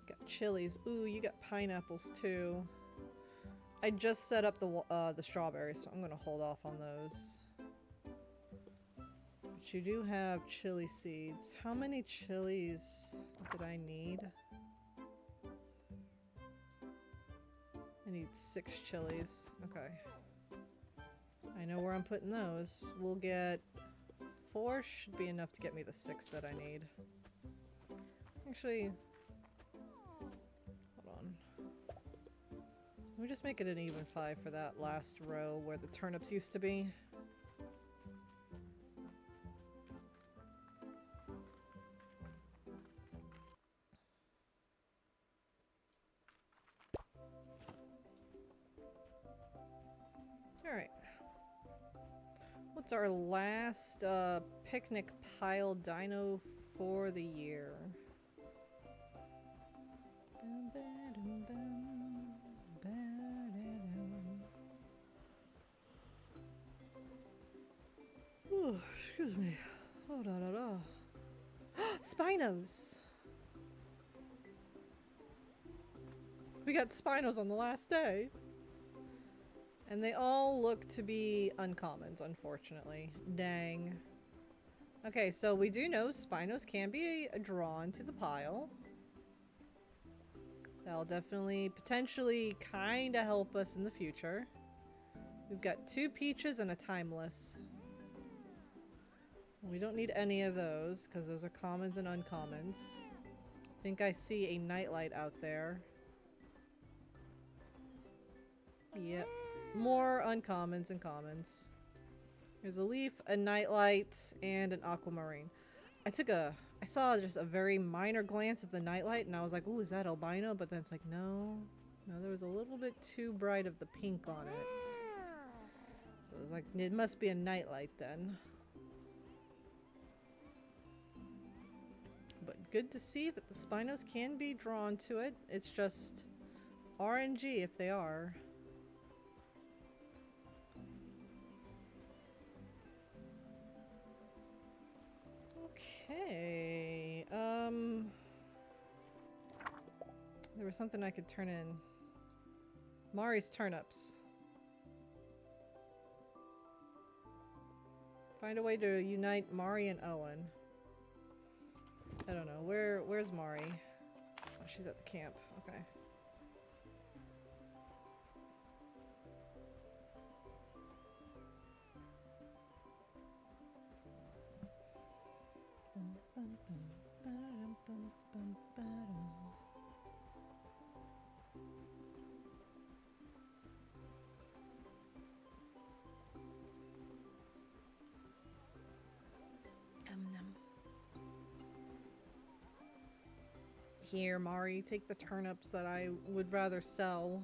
Got chilies. Ooh, you got pineapples too. I just set up the strawberries, so I'm gonna hold off on those. But you do have chili seeds. How many chilies did I need? I need 6 chilies. Okay. I know where I'm putting those. We'll get 4 should be enough to get me the 6 that I need. Actually, hold on. Let me just make it an even 5 for that last row where the turnips used to be. Alright. What's our last picnic pile dino for the year? Ooh, excuse me. Oh, da da da. Spinos! We got Spinos on the last day. And they all look to be uncommons, unfortunately. Dang. Okay, so we do know Spinos can be drawn to the pile. That'll definitely, potentially, kinda help us in the future. We've got 2 peaches and a timeless. We don't need any of those, because those are commons and uncommons. I think I see a nightlight out there. Yep. More uncommons and commons. There's a leaf, a nightlight, and an aquamarine. I saw just a very minor glance of the nightlight, and I was like, ooh, is that albino? But then it's like, no. No, there was a little bit too bright of the pink on it. So it was like, it must be a nightlight then. But good to see that the Spinos can be drawn to it. It's just RNG if they are. Okay, there was something I could turn in. Mari's turnips. Find a way to unite Mari and Owen. I don't know, where's Mari? Oh, she's at the camp, okay. Here, Mari, take the turnips that I would rather sell.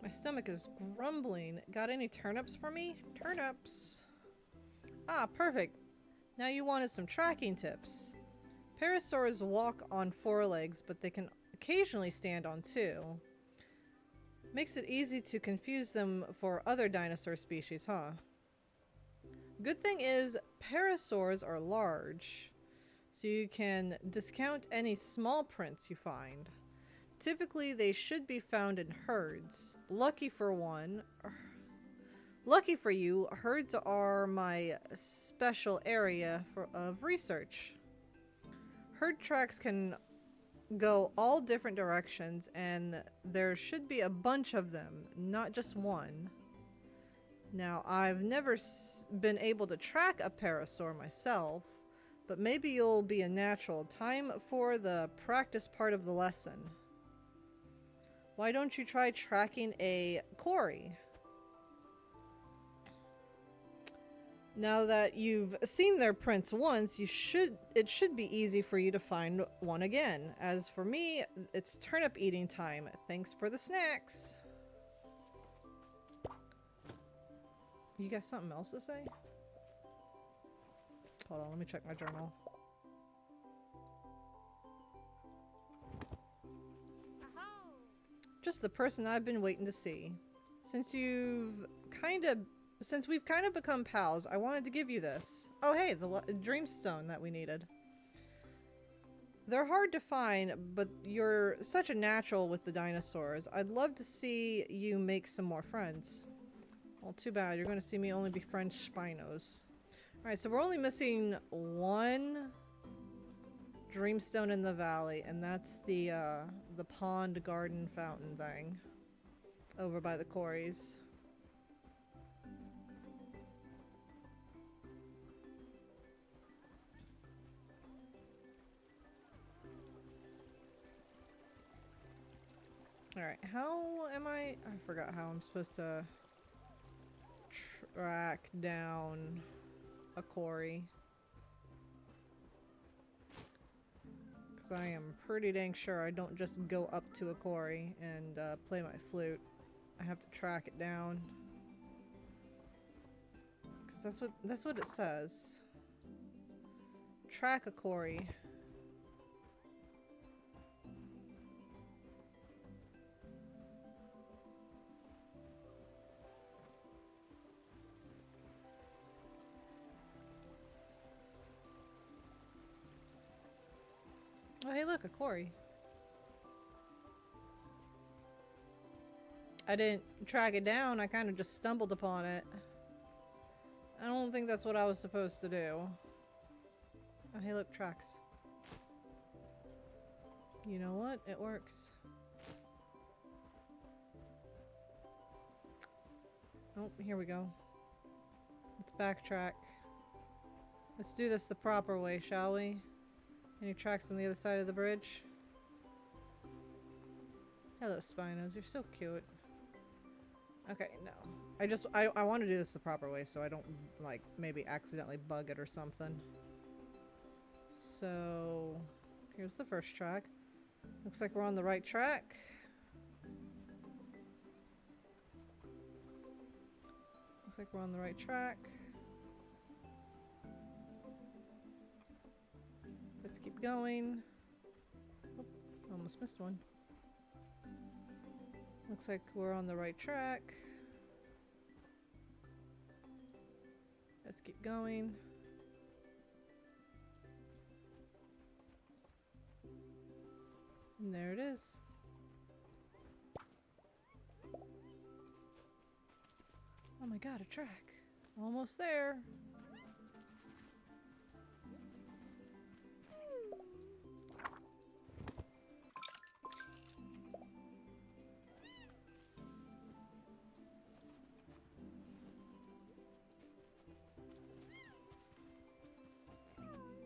My stomach is grumbling. Got any turnips for me? Turnips. Ah, perfect. Now you wanted some tracking tips. Parasaurs walk on 4 legs, but they can occasionally stand on 2. Makes it easy to confuse them for other dinosaur species, huh? Good thing is, parasaurs are large, so you can discount any small prints you find. Typically, they should be found in herds. Lucky for you, herds are my special area of research. Herd tracks can go all different directions, and there should be a bunch of them, not just one. Now, I've never been able to track a parasaur myself, but maybe you'll be a natural. Time for the practice part of the lesson. Why don't you try tracking a quarry? Now that you've seen their prints once, it should be easy for you to find one again. As for me, it's turnip eating time. Thanks for the snacks. You got something else to say? Hold on, let me check my journal. Just the person I've been waiting to see. Since we've kind of become pals, I wanted to give you this. Oh hey, the dreamstone that we needed. They're hard to find, but you're such a natural with the dinosaurs. I'd love to see you make some more friends. Well, too bad. You're going to see me only befriend Spinos. Alright, so we're only missing 1 dreamstone in the valley, and that's the pond garden fountain thing over by the quarries. Alright, how am I forgot how I'm supposed to track down a quarry. Because I am pretty dang sure I don't just go up to a quarry and play my flute. I have to track it down. Because that's what it says. Track a quarry. Oh, hey, look, a quarry. I didn't track it down, I kind of just stumbled upon it. I don't think that's what I was supposed to do. Oh, hey, look, tracks. You know what? It works. Oh, here we go. Let's backtrack. Let's do this the proper way, shall we? Any tracks on the other side of the bridge? Hello, Spinos. You're so cute. Okay, no. I want to do this the proper way so I don't, like, maybe accidentally bug it or something. So, here's the first track. Looks like we're on the right track. Looks like we're on the right track. Let's keep going. Oh, almost missed one. Looks like we're on the right track. Let's keep going. And there it is. Oh my god, a track. Almost there.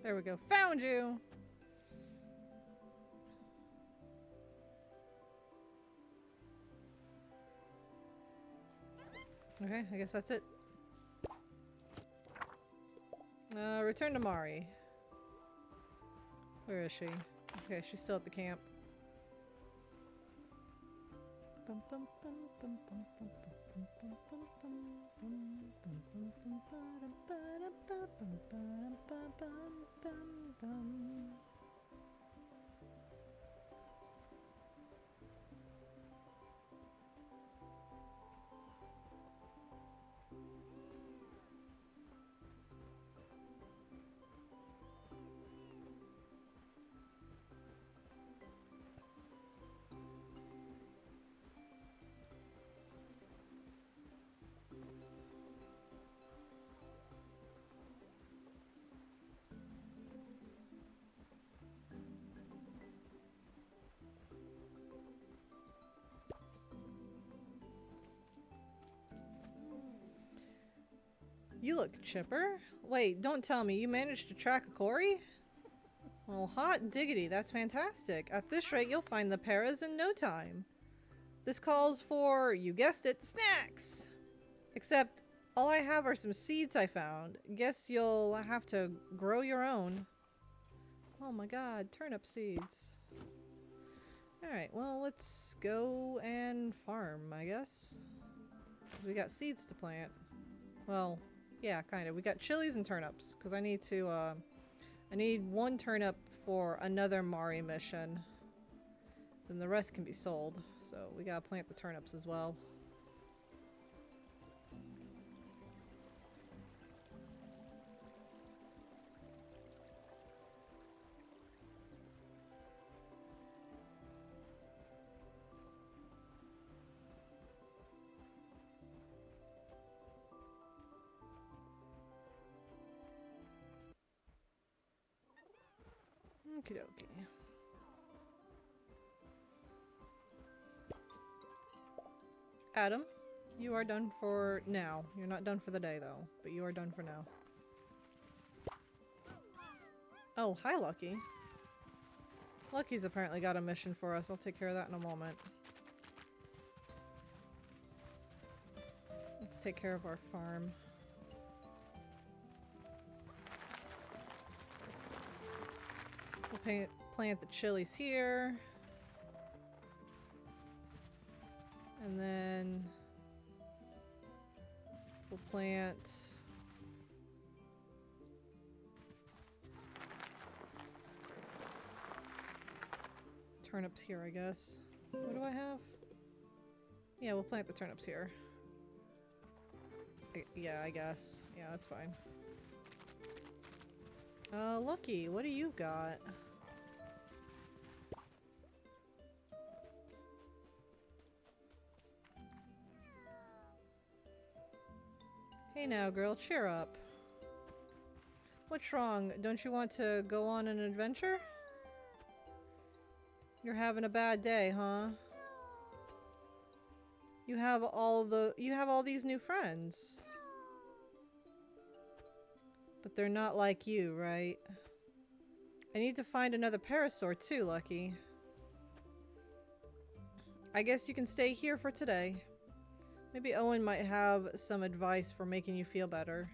There we go. Found you! Okay, I guess that's it. Return to Mari. Where is she? Okay, she's still at the camp. Bum, bum, bum, bum, bum, bum, bum, bum, bum, bum, bum, bum, bum, bum, ba-dum, ba-dum, ba-bum, ba-dum, ba-bum, bum, bum. You look chipper. Wait, don't tell me you managed to track a quarry? Well, hot diggity, that's fantastic. At this rate, you'll find the paras in no time. This calls for, you guessed it, snacks! Except, all I have are some seeds I found. Guess you'll have to grow your own. Oh my god, turnip seeds. Alright, well, let's go and farm, I guess. 'Cause we got seeds to plant. Well, yeah, kind of. We got chilies and turnips, because I need to, I need one turnip for another Mari mission. Then the rest can be sold, so we gotta plant the turnips as well. Okie dokie. Adam, you are done for now. You're not done for the day though, but you are done for now. Oh, hi Lucky. Lucky's apparently got a mission for us. I'll take care of that in a moment. Let's take care of our farm. We'll plant the chilies here. And then we'll plant turnips here, I guess. What do I have? Yeah, we'll plant the turnips here. Yeah, I guess. Yeah, that's fine. Lucky, what do you got? Hey now, girl, cheer up. What's wrong? Don't you want to go on an adventure? You're having a bad day, huh? You have all these new friends. But they're not like you, right? I need to find another parasaur too, Lucky. I guess you can stay here for today. Maybe Owen might have some advice for making you feel better.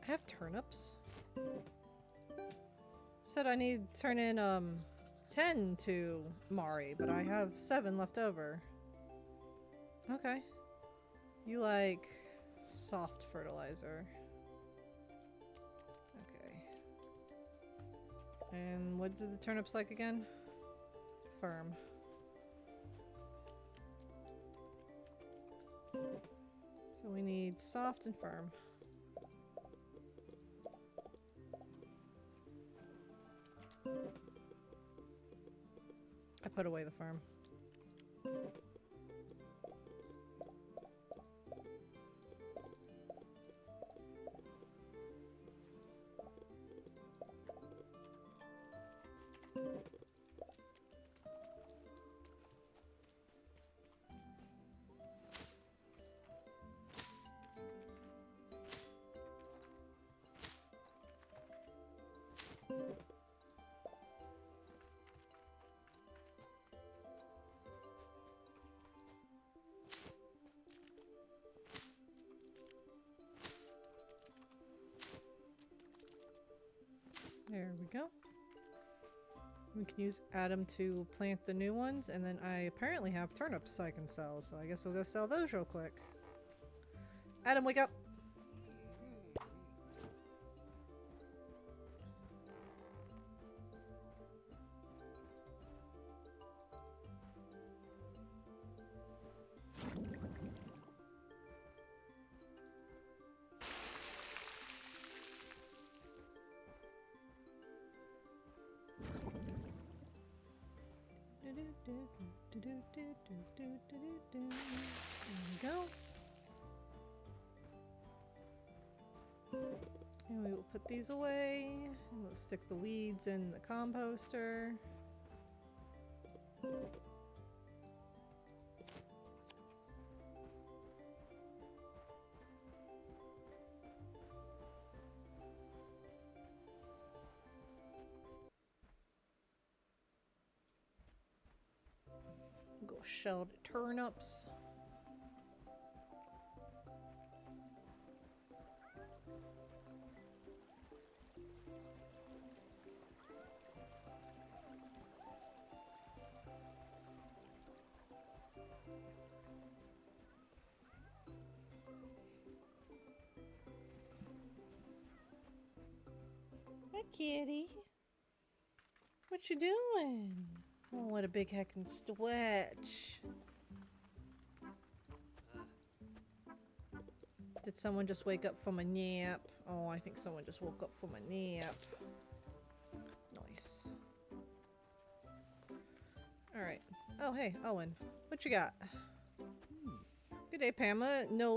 I have turnips. Said I need to turn in 10 to Mari, but I have 7 left over. Okay. You like soft fertilizer. Okay. And what did the turnips like again? Firm. So we need soft and firm. I put away the farm. There we go. We can use Adam to plant the new ones, and then I apparently have turnips I can sell, so I guess we'll go sell those real quick. Adam, wake up! There we go. And we will put these away. And we'll stick the weeds in the composter. Go shell the turnips. Hi, kitty. What you doing? Oh, what a big heckin' stretch. Did someone just wake up from a nap? Oh, I think someone just woke up from a nap. Nice. Alright. Oh, hey, Owen. What you got? Good day, Pama. No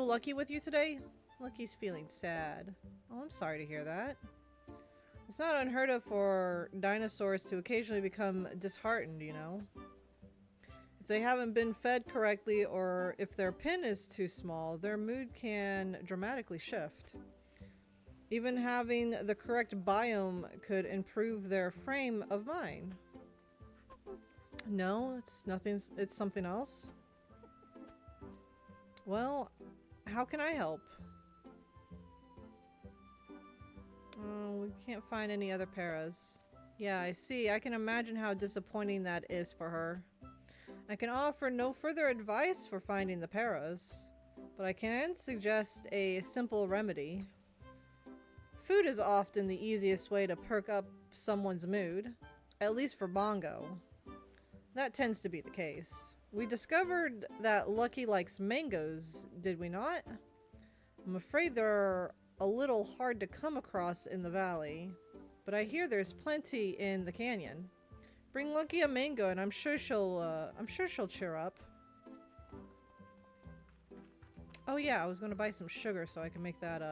lucky with you today? Lucky's feeling sad. Oh, I'm sorry to hear that. It's not unheard of for dinosaurs to occasionally become disheartened, you know? If they haven't been fed correctly or if their pen is too small, their mood can dramatically shift. Even having the correct biome could improve their frame of mind. No, it's nothing. It's something else. Well, how can I help? Oh, we can't find any other paras. Yeah, I see. I can imagine how disappointing that is for her. I can offer no further advice for finding the paras, but I can suggest a simple remedy. Food is often the easiest way to perk up someone's mood, at least for Bongo. That tends to be the case. We discovered that Lucky likes mangoes, did we not? I'm afraid they're a little hard to come across in the valley, but I hear there's plenty in the canyon. Bring Lucky a mango and I'm sure she'll cheer up. Oh yeah, I was gonna buy some sugar so I can make that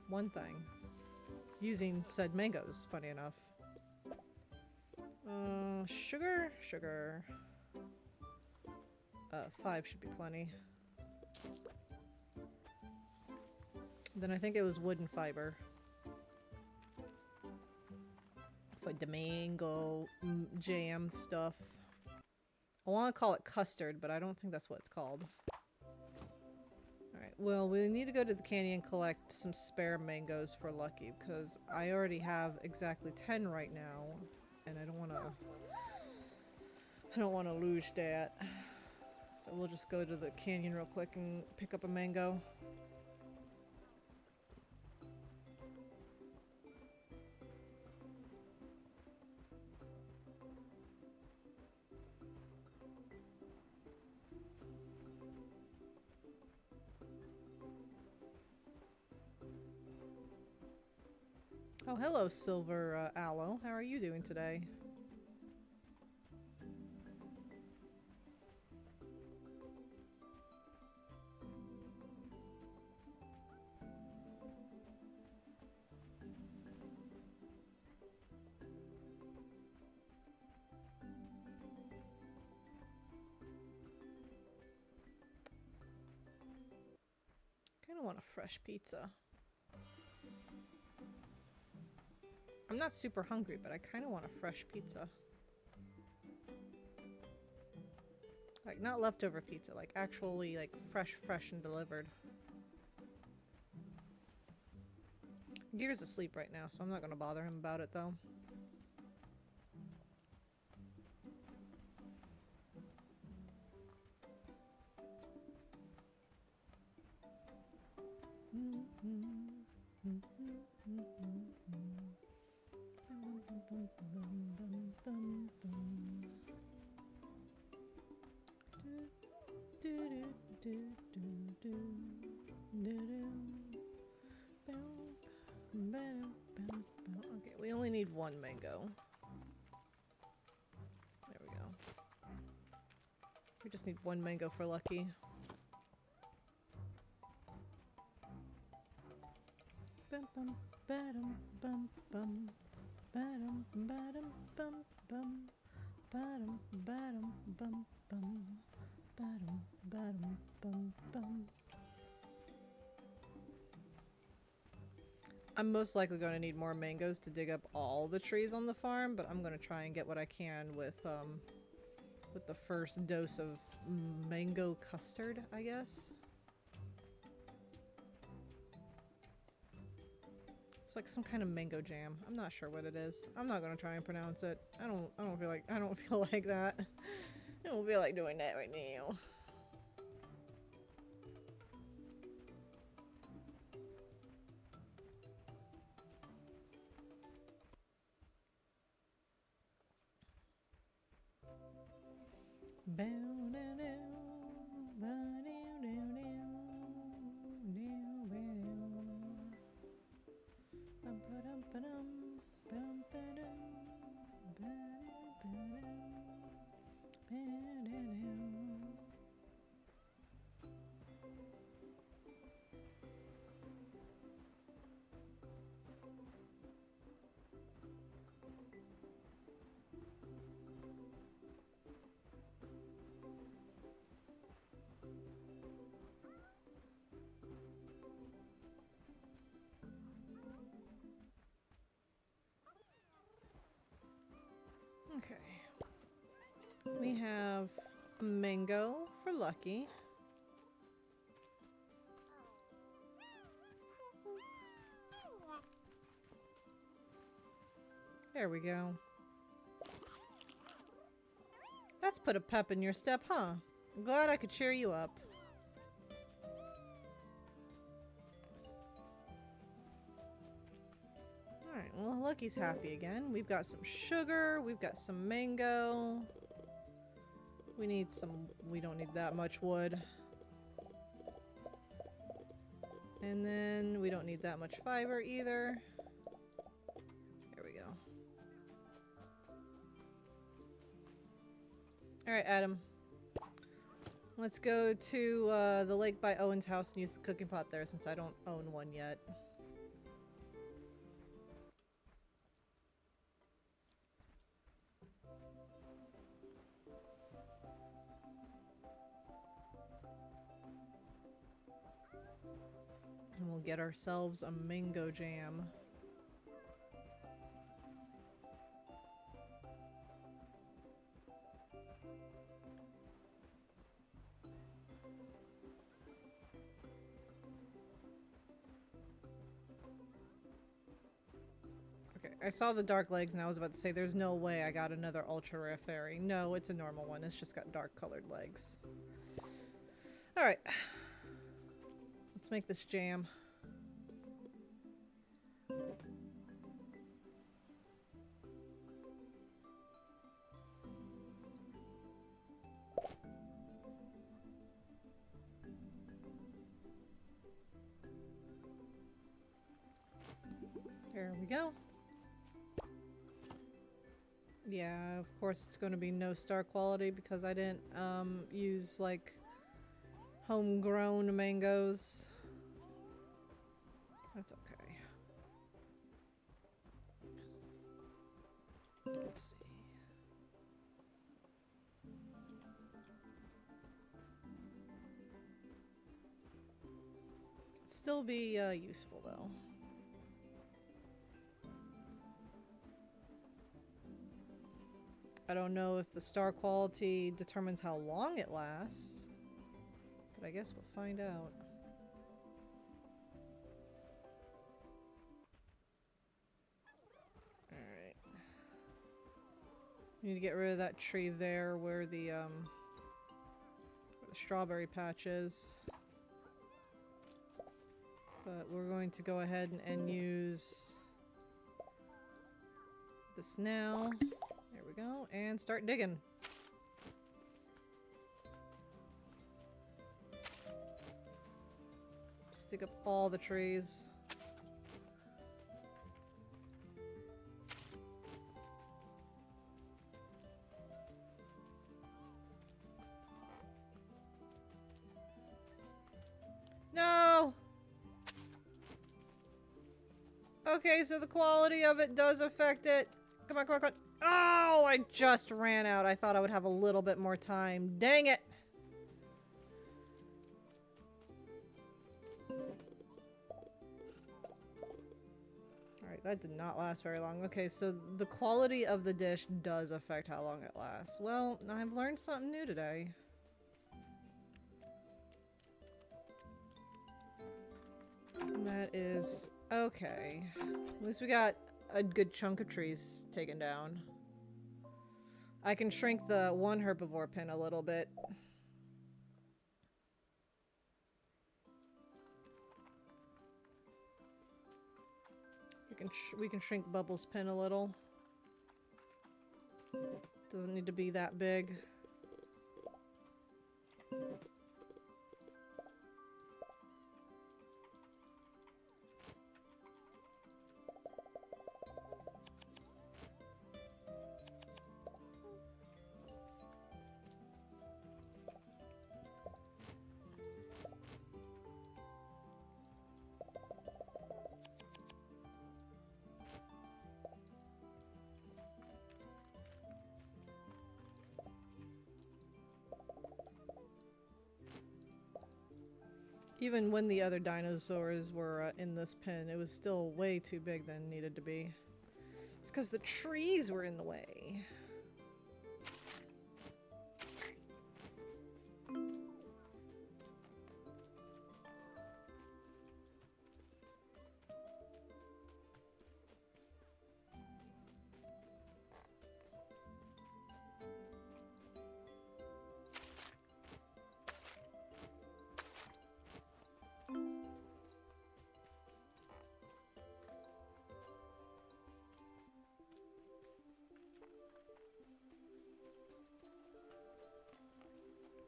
one thing. Using said mangoes, funny enough. Sugar. 5 should be plenty. Then I think it was wood and fiber. For the mango jam stuff. I want to call it custard, but I don't think that's what it's called. Alright, well, we need to go to the canyon and collect some spare mangoes for Lucky, because I already have exactly 10 right now, and I don't want to lose that. So we'll just go to the canyon real quick and pick up a mango. Oh, hello, Silver Aloe. How are you doing today? Kind of want a fresh pizza. I'm not super hungry, but I kind of want a fresh pizza. Like, not leftover pizza, like actually, like, fresh and delivered. Gear's asleep right now, so I'm not gonna bother him about it, though. Okay, we only need one mango. There we go. We just need one mango for Lucky. Bum bum ba-dum bum bum ba-dum ba-dum bum bum ba-dum ba-dum bum bum ba-dum ba-dum bum bum. I'm most likely going to need more mangoes to dig up all the trees on the farm, but I'm going to try and get what I can with the first dose of mango custard, I guess. It's like some kind of mango jam. I'm not sure what it is. I'm not going to try and pronounce it. I don't feel like that. I don't feel like doing that right now. Okay. We have a mango for Lucky. There we go. That's put a pep in your step, huh? I'm glad I could cheer you up. Alright, well, Lucky's happy again. We've got some sugar, we've got some mango. We need some... we don't need that much wood. And then we don't need that much fiber either. There we go. Alright, Adam. Let's go to the lake by Owen's house and use the cooking pot there since I don't own one yet. And we'll get ourselves a mango jam. Okay, I saw the dark legs and I was about to say there's no way I got another ultra rare fairy. No, it's a normal one. It's just got dark colored legs. Alright. Let's make this jam. There we go. Yeah, of course it's going to be no star quality because I didn't use like homegrown mangoes. That's okay. Let's see. Still be useful though. I don't know if the star quality determines how long it lasts, but I guess we'll find out. Alright. Need to get rid of that tree there where the strawberry patch is. But we're going to go ahead and use this now. There we go, and start digging. Just dig up all the trees. No! Okay, so the quality of it does affect it. Come on, come on, come on. Oh, I just ran out. I thought I would have a little bit more time. Dang it! Alright, that did not last very long. Okay, so the quality of the dish does affect how long it lasts. Well, I've learned something new today. And that is okay. At least we got a good chunk of trees taken down. I can shrink the one herbivore pin a little bit. We can shrink Bubbles' pin a little. Doesn't need to be that big. Even when the other dinosaurs were in this pen, it was still way too big than it needed to be. It's because the trees were in the way.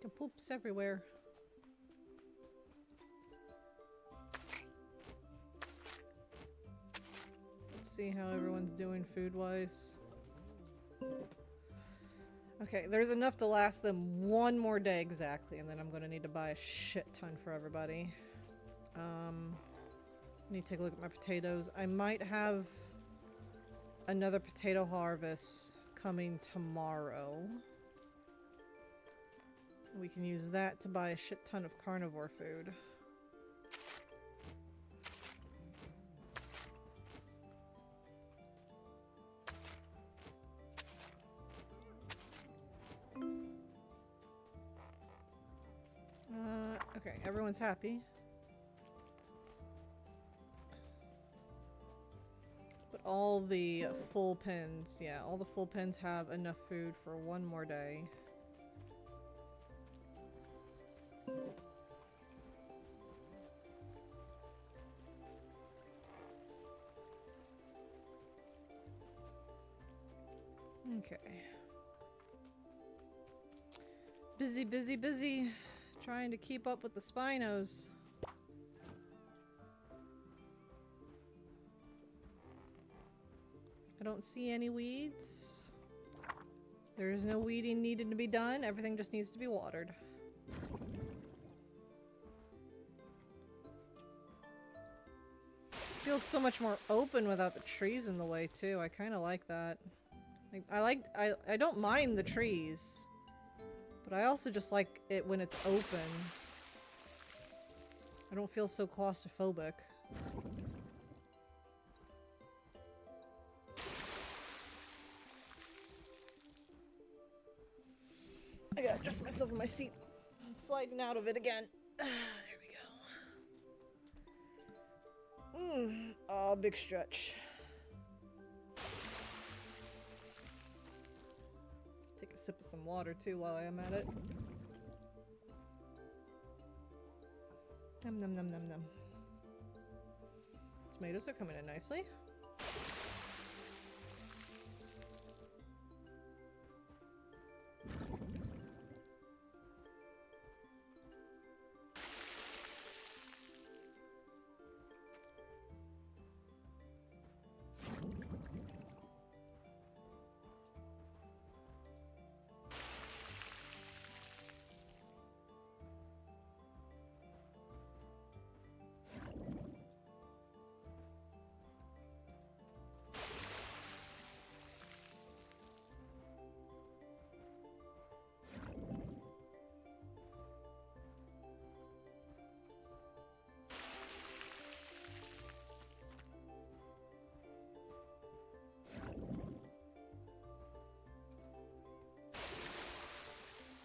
The poops everywhere. Let's see how everyone's doing food-wise. Okay, there's enough to last them one more day exactly, and then I'm gonna need to buy a shit ton for everybody. Need to take a look at my potatoes. I might have another potato harvest coming tomorrow. We can use that to buy a shit ton of carnivore food. Okay, everyone's happy. But all the full pens, yeah, all the full pens have enough food for one more day. Okay. Busy, busy, busy. Trying to keep up with the Spinos. I don't see any weeds. There is no weeding needed to be done. Everything just needs to be watered. Feels so much more open without the trees in the way too. I kind of like that. I don't mind the trees, but I also just like it when it's open. I don't feel so claustrophobic. I gotta adjust myself in my seat. I'm sliding out of it again. There we go. Oh, big stretch. Take a sip of some water too while I am at it. Num num num num num. Tomatoes are coming in nicely.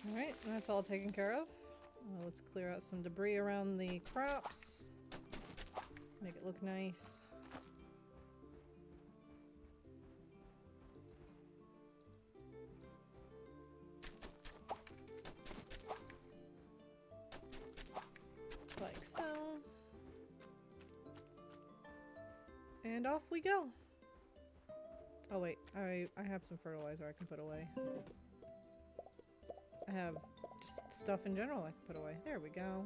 Alright, that's all taken care of. Let's clear out some debris around the crops. Make it look nice. Like so. And off we go. Oh wait, I have some fertilizer I can put away. I have just stuff in general I can put away. There we go.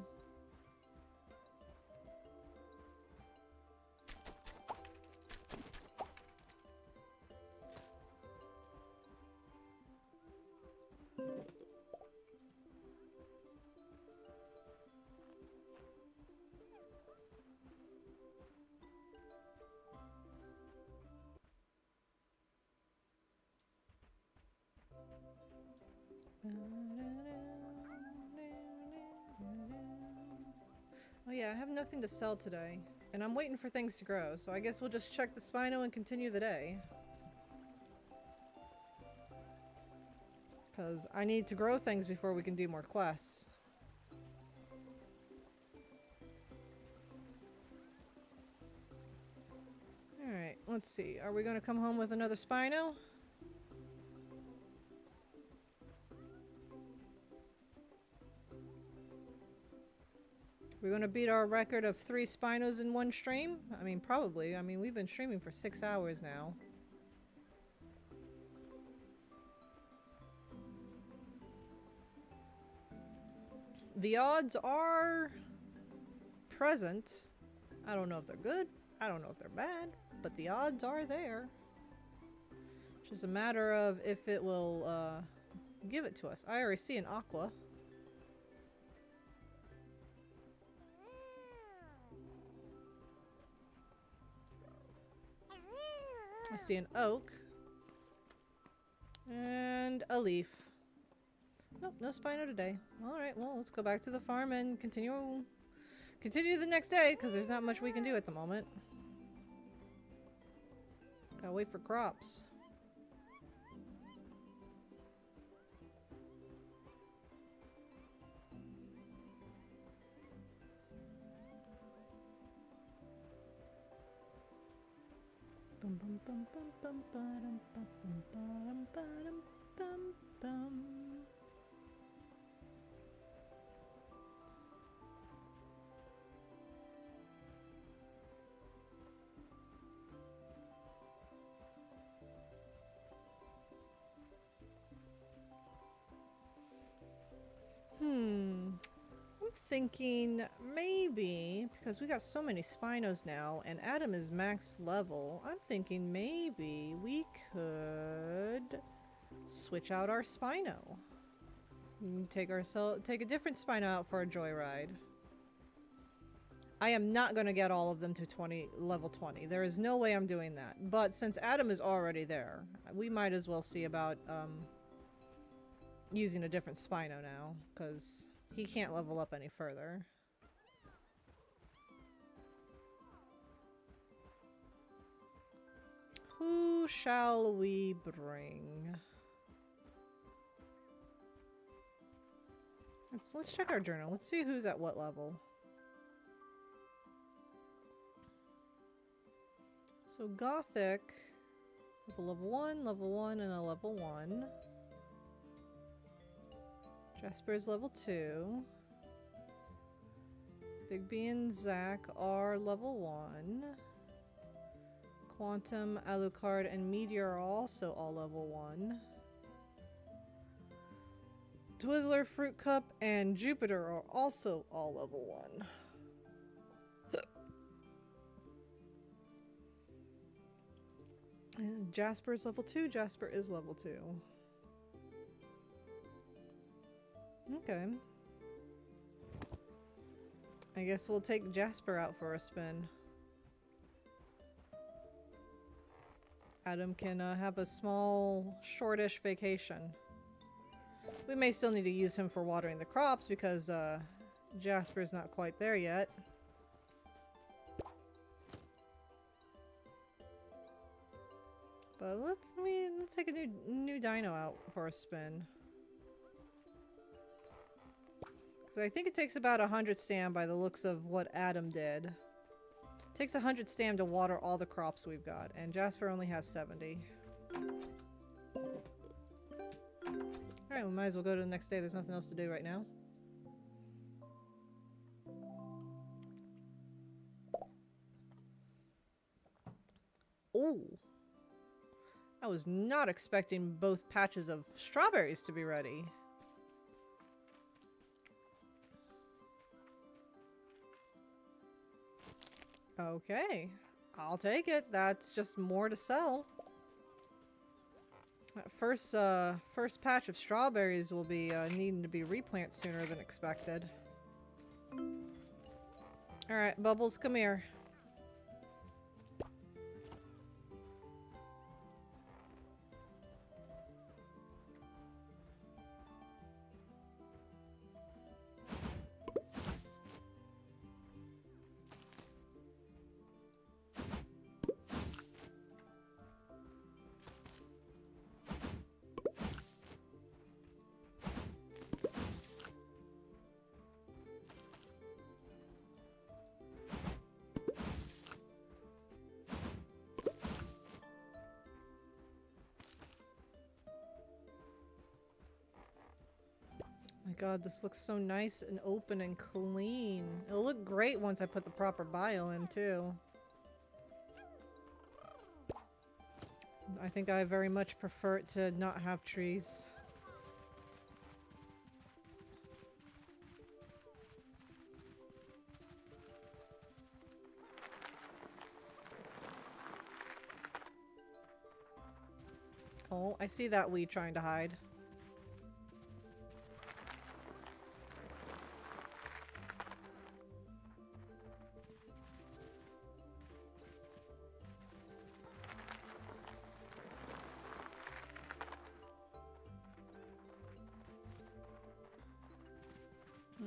Oh yeah, I have nothing to sell today, and I'm waiting for things to grow, so I guess we'll just check the Spino and continue the day. Because I need to grow things before we can do more quests. Alright, let's see. Are we going to come home with another Spino? We're gonna beat our record of 3 Spinos in one stream? I mean, probably. I mean, we've been streaming for 6 hours now. The odds are present. I don't know if they're good. I don't know if they're bad. But the odds are there. It's just a matter of if it will give it to us. I already see an aqua. I see an oak. And a leaf. Nope, no Spino today. Alright, well, let's go back to the farm and continue the next day, because there's not much we can do at the moment. Gotta wait for crops. Bum bum bum bum bum ba-dum bum bum ba-dum bum bum. I'm thinking maybe, because we got so many Spinos now, and Adam is max level, I'm thinking maybe we could switch out our Spino. Take a different Spino out for a joyride. I am not going to get all of them to level 20. There is no way I'm doing that. But since Adam is already there, we might as well see about using a different Spino now, because he can't level up any further. Who shall we bring? Let's check our journal. Let's see who's at what level. So Gothic, level 1, and a level 1. Jasper is level 2. Big B and Zach are level 1. Quantum, Alucard, and Meteor are also all level 1. Twizzler, Fruit Cup, and Jupiter are also all level 1. Jasper is level 2. Jasper is level 2. Okay. I guess we'll take Jasper out for a spin. Adam can have a small, shortish vacation. We may still need to use him for watering the crops because Jasper's not quite there yet. But let's take a new dino out for a spin. Because I think it takes about 100 stam by the looks of what Adam did. It takes 100 stam to water all the crops we've got, and Jasper only has 70. Alright, we might as well go to the next day. There's nothing else to do right now. Oh! I was not expecting both patches of strawberries to be ready. Okay, I'll take it. That's just more to sell. That first patch of strawberries will be needing to be replanted sooner than expected. Alright, Bubbles, come here. My god, this looks so nice and open and clean. It'll look great once I put the proper bio in, too. I think I very much prefer it to not have trees. Oh, I see that weed trying to hide.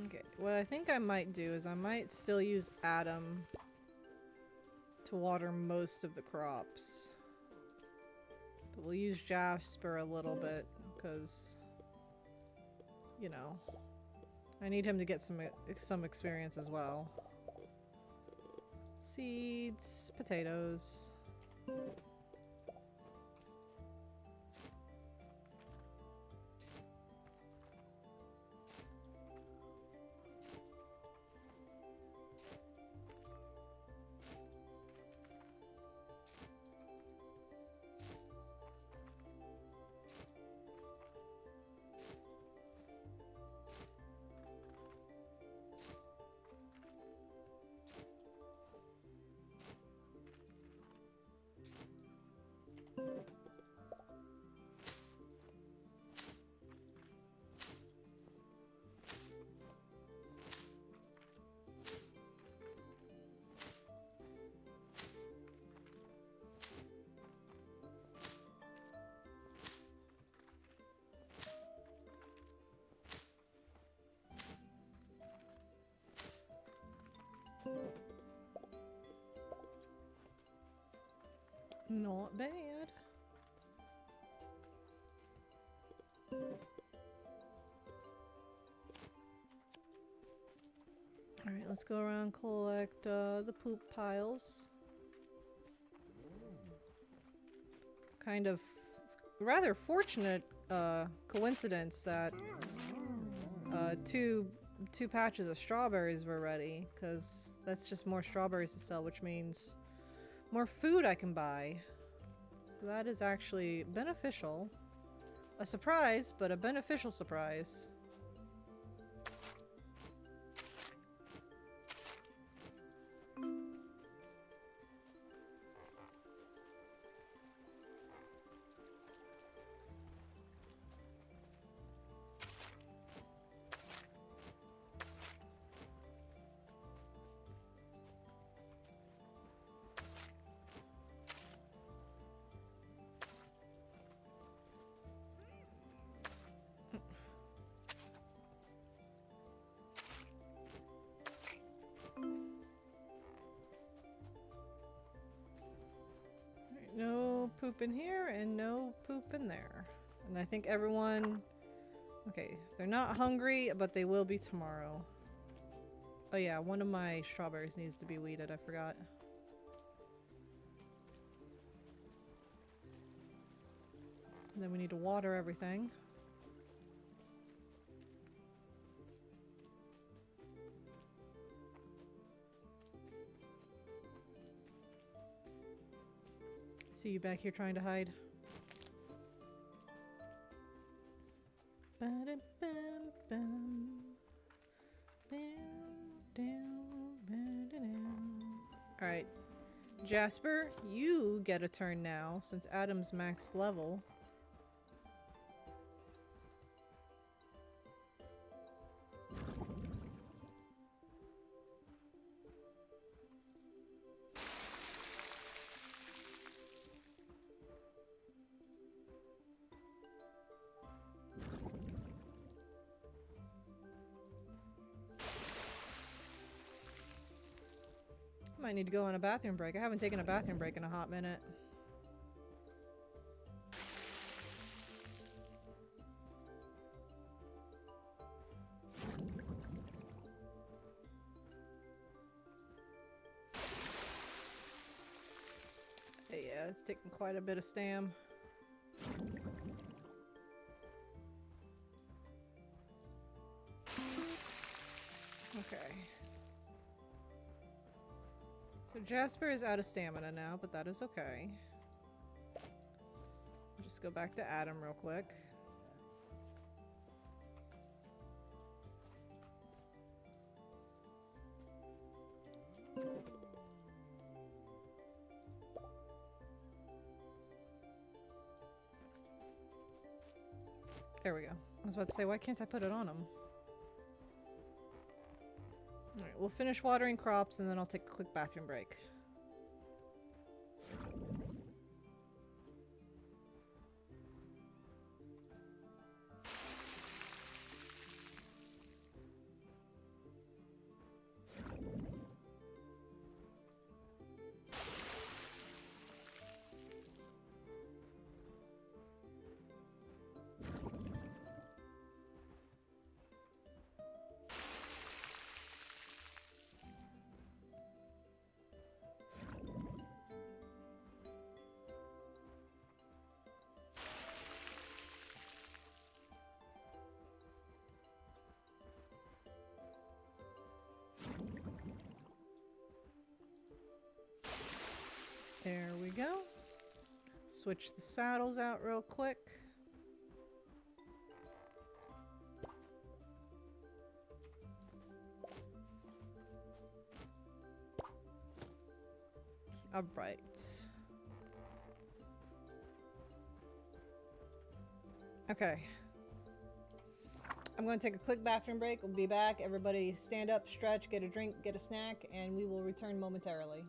Okay, what I think I might do is I might still use Adam to water most of the crops. But we'll use Jasper a little bit because, you know, I need him to get some experience as well. Seeds, potatoes. Not bad. Alright, let's go around, collect the poop piles. Kind of rather fortunate coincidence that two patches of strawberries were ready, because that's just more strawberries to sell, which means more food I can buy. So that is actually beneficial. A surprise, but a beneficial surprise. No poop in here and no poop in there. And I think everyone... Okay, they're not hungry, but they will be tomorrow. Oh yeah, one of my strawberries needs to be weeded, I forgot. And then we need to water everything. See you back here trying to hide. Alright. Jasper, you get a turn now, since Adam's maxed level. Might need to go on a bathroom break. I haven't taken a bathroom break in a hot minute. Yeah, it's taking quite a bit of stam. Okay. So Jasper is out of stamina now, but that is okay. I'll just go back to Adam real quick. There we go. I was about to say, why can't I put it on them? Alright, we'll finish watering crops and then I'll take a quick bathroom break. There we go. Switch the saddles out real quick. All right. Okay. I'm going to take a quick bathroom break. We'll be back. Everybody stand up, stretch, get a drink, get a snack, and we will return momentarily.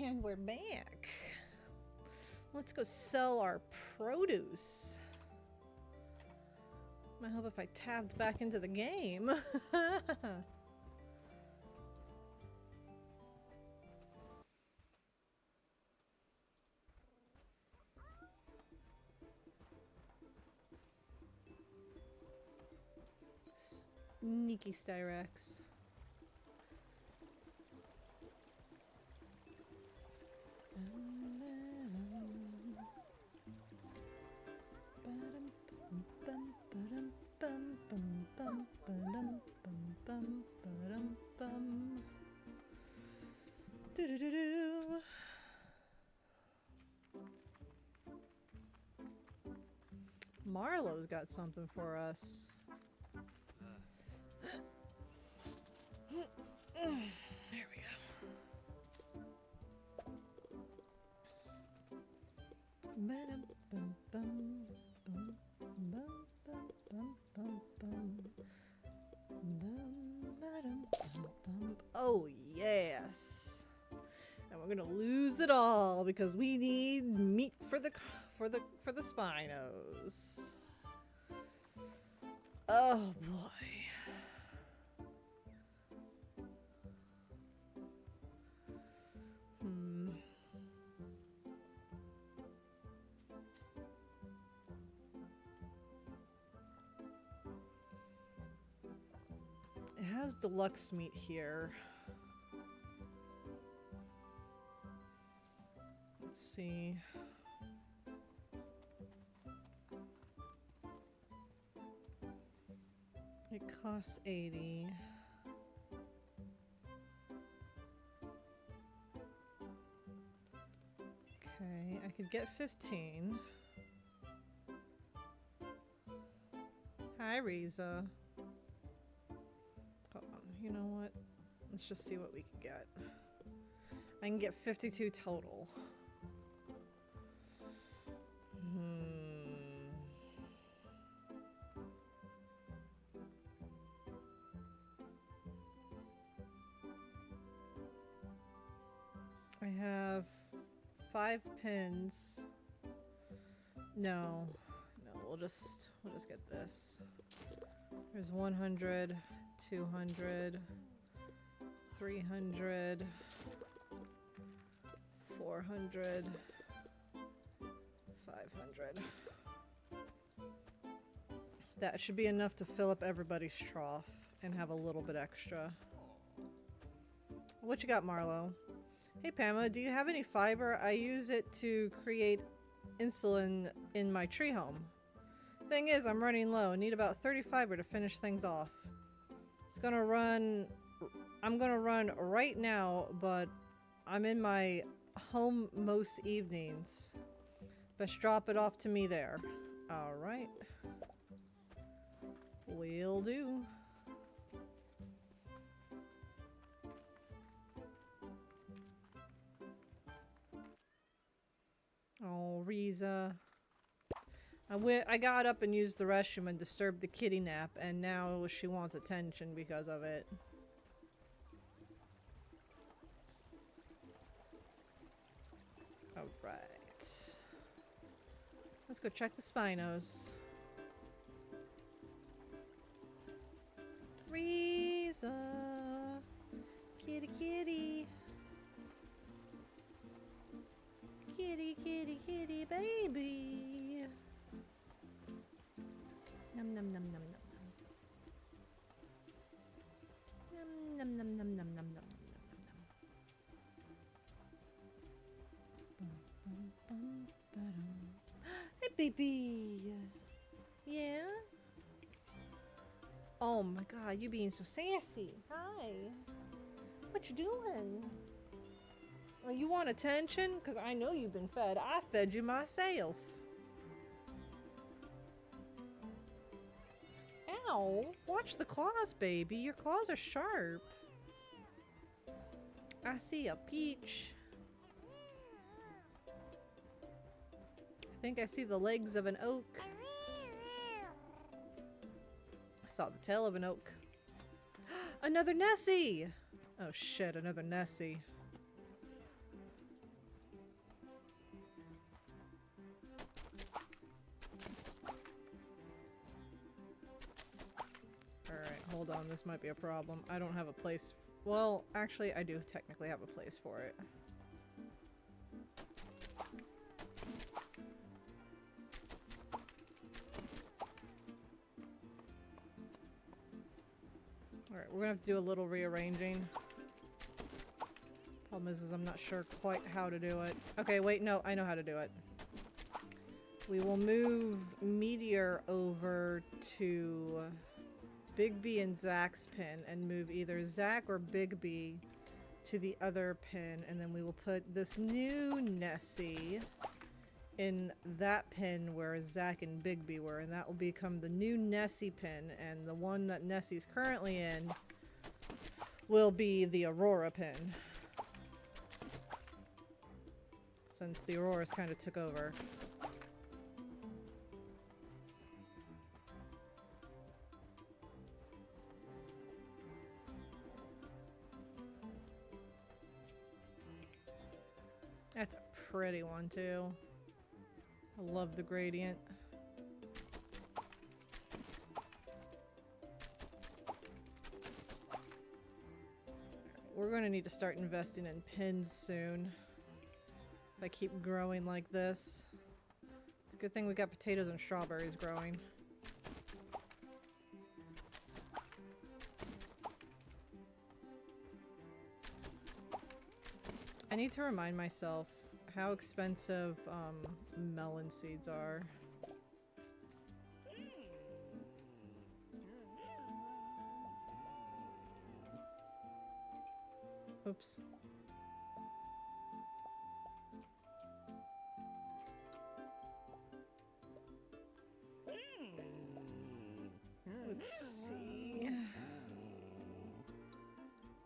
And we're back. Let's go sell our produce. I hope if I tabbed back into the game. Sneaky Styrax. Do-do-do-do. Marlowe's got something for us. There we go. Oh yes, and we're gonna lose it all because we need meat for the Spinos. Oh boy. It has deluxe meat here. Let's see. It costs 80. Okay, I could get 15. Hi, Riza. Hold on, you know what? Let's just see what we can get. I can get 52 total. I have 5 pins. No, we'll just get this. There's 100, 200, 300, 400, 500. That should be enough to fill up everybody's trough and have a little bit extra. What you got, Marlo? Hey Pamela, do you have any fiber? I use it to create insulin in my tree home. Thing is, I'm running low. I need about 30 fiber to finish things off. I'm gonna run right now, but I'm in my home most evenings. Best drop it off to me there. Alright. Will do. Oh, Riza. I got up and used the restroom and disturbed the kitty nap, and now she wants attention because of it. Alright. Let's go check the Spinos. Riza! Kitty, kitty! Kitty, kitty, kitty, baby! Num num num num num num. Num num num num num num num num num. Hey, baby! Yeah? Oh my god, you being so sassy. Hi. What you doing? Oh, you want attention? Because I know you've been fed. I fed you myself. Ow. Watch the claws, baby. Your claws are sharp. I see a peach. I think I see the legs of an oak. I saw the tail of an oak. Another Nessie! Oh shit, another Nessie. Hold on, this might be a problem. I don't have a place. Well, actually, I do technically have a place for it. Alright, we're gonna have to do a little rearranging. Problem is I'm not sure quite how to do it. Okay, wait, no, I know how to do it. We will move Meteor over to Bigby and Zach's pin and move either Zach or Bigby to the other pin, and then we will put this new Nessie in that pin where Zach and Bigby were, and that will become the new Nessie pin, and the one that Nessie's currently in will be the Aurora pin. Since the Auroras kind of took over. That's a pretty one too. I love the gradient. We're going to need to start investing in pins soon. If I keep growing like this. It's a good thing we got potatoes and strawberries growing. I need to remind myself how expensive melon seeds are. Oops. Let's see.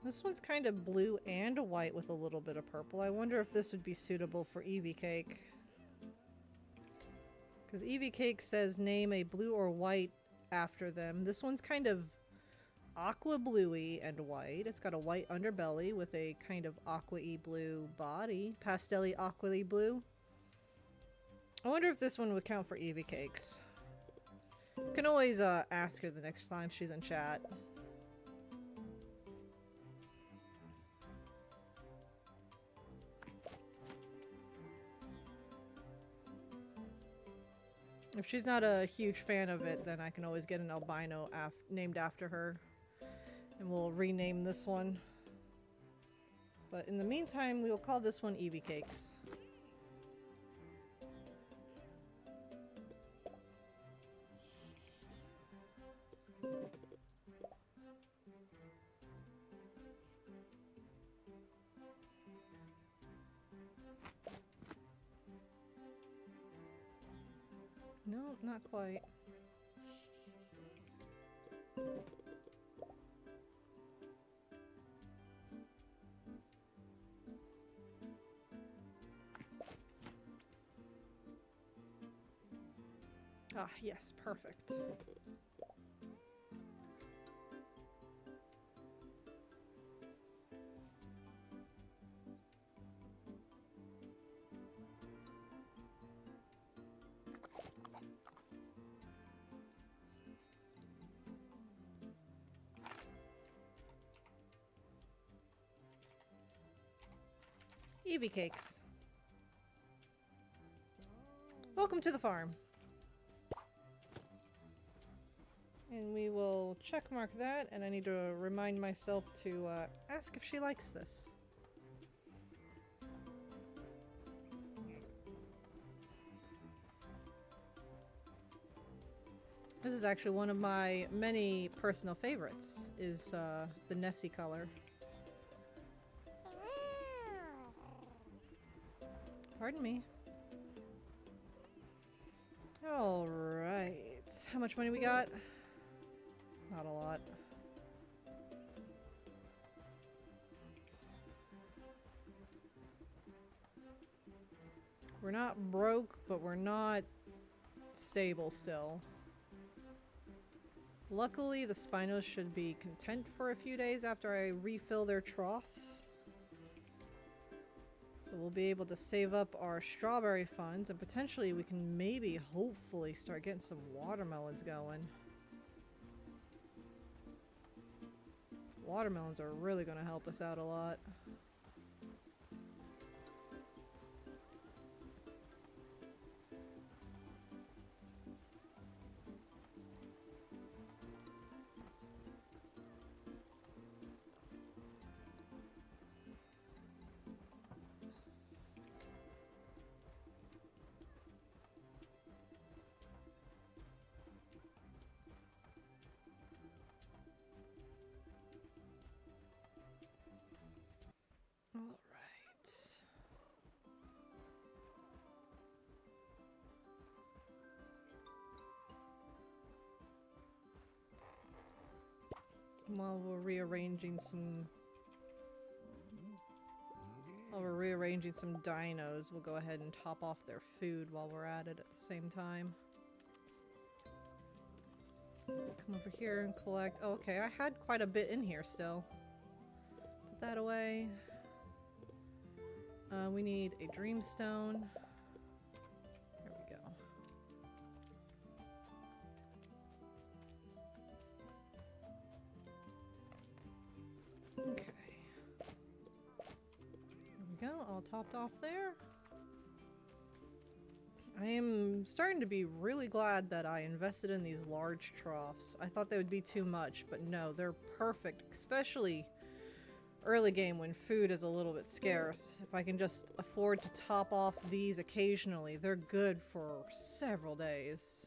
This one's kind of blue and white with a little bit of purple. I wonder if this would be suitable for Eevee Cake. Because Eevee Cake says name a blue or white after them. This one's kind of aqua bluey and white. It's got a white underbelly with a kind of aqua-y blue body. Pastel-y aqua-y blue. I wonder if this one would count for Eevee Cakes. You can always ask her the next time she's in chat. If she's not a huge fan of it, then I can always get an albino named after her. And we'll rename this one. But in the meantime, we will call this one Eevee Cakes. No, not quite. Ah, yes, perfect. Eevee Cakes. Welcome to the farm. And we will check mark that, and I need to remind myself to ask if she likes this. This is actually one of my many personal favorites, is the Nessie color. Pardon me. Alright. How much money we got? Not a lot. We're not broke, but we're not stable still. Luckily, the Spinos should be content for a few days after I refill their troughs. So we'll be able to save up our strawberry funds, and potentially we can maybe, hopefully, start getting some watermelons going. Watermelons are really going to help us out a lot. All right. While we're rearranging some dinos, we'll go ahead and top off their food while we're at it at the same time. Come over here and collect. Oh, okay, I had quite a bit in here still. Put that away. We need a dreamstone. There we go. Okay. There we go, all topped off there. I am starting to be really glad that I invested in these large troughs. I thought they would be too much, but no, they're perfect, especially early game when food is a little bit scarce. If I can just afford to top off these occasionally, they're good for several days.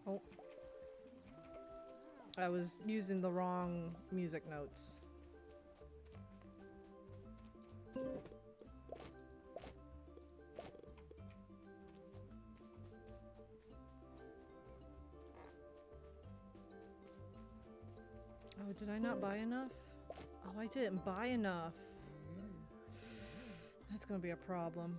Oh. I was using the wrong music notes. Oh, did I not buy enough? Oh, I didn't buy enough. That's gonna be a problem.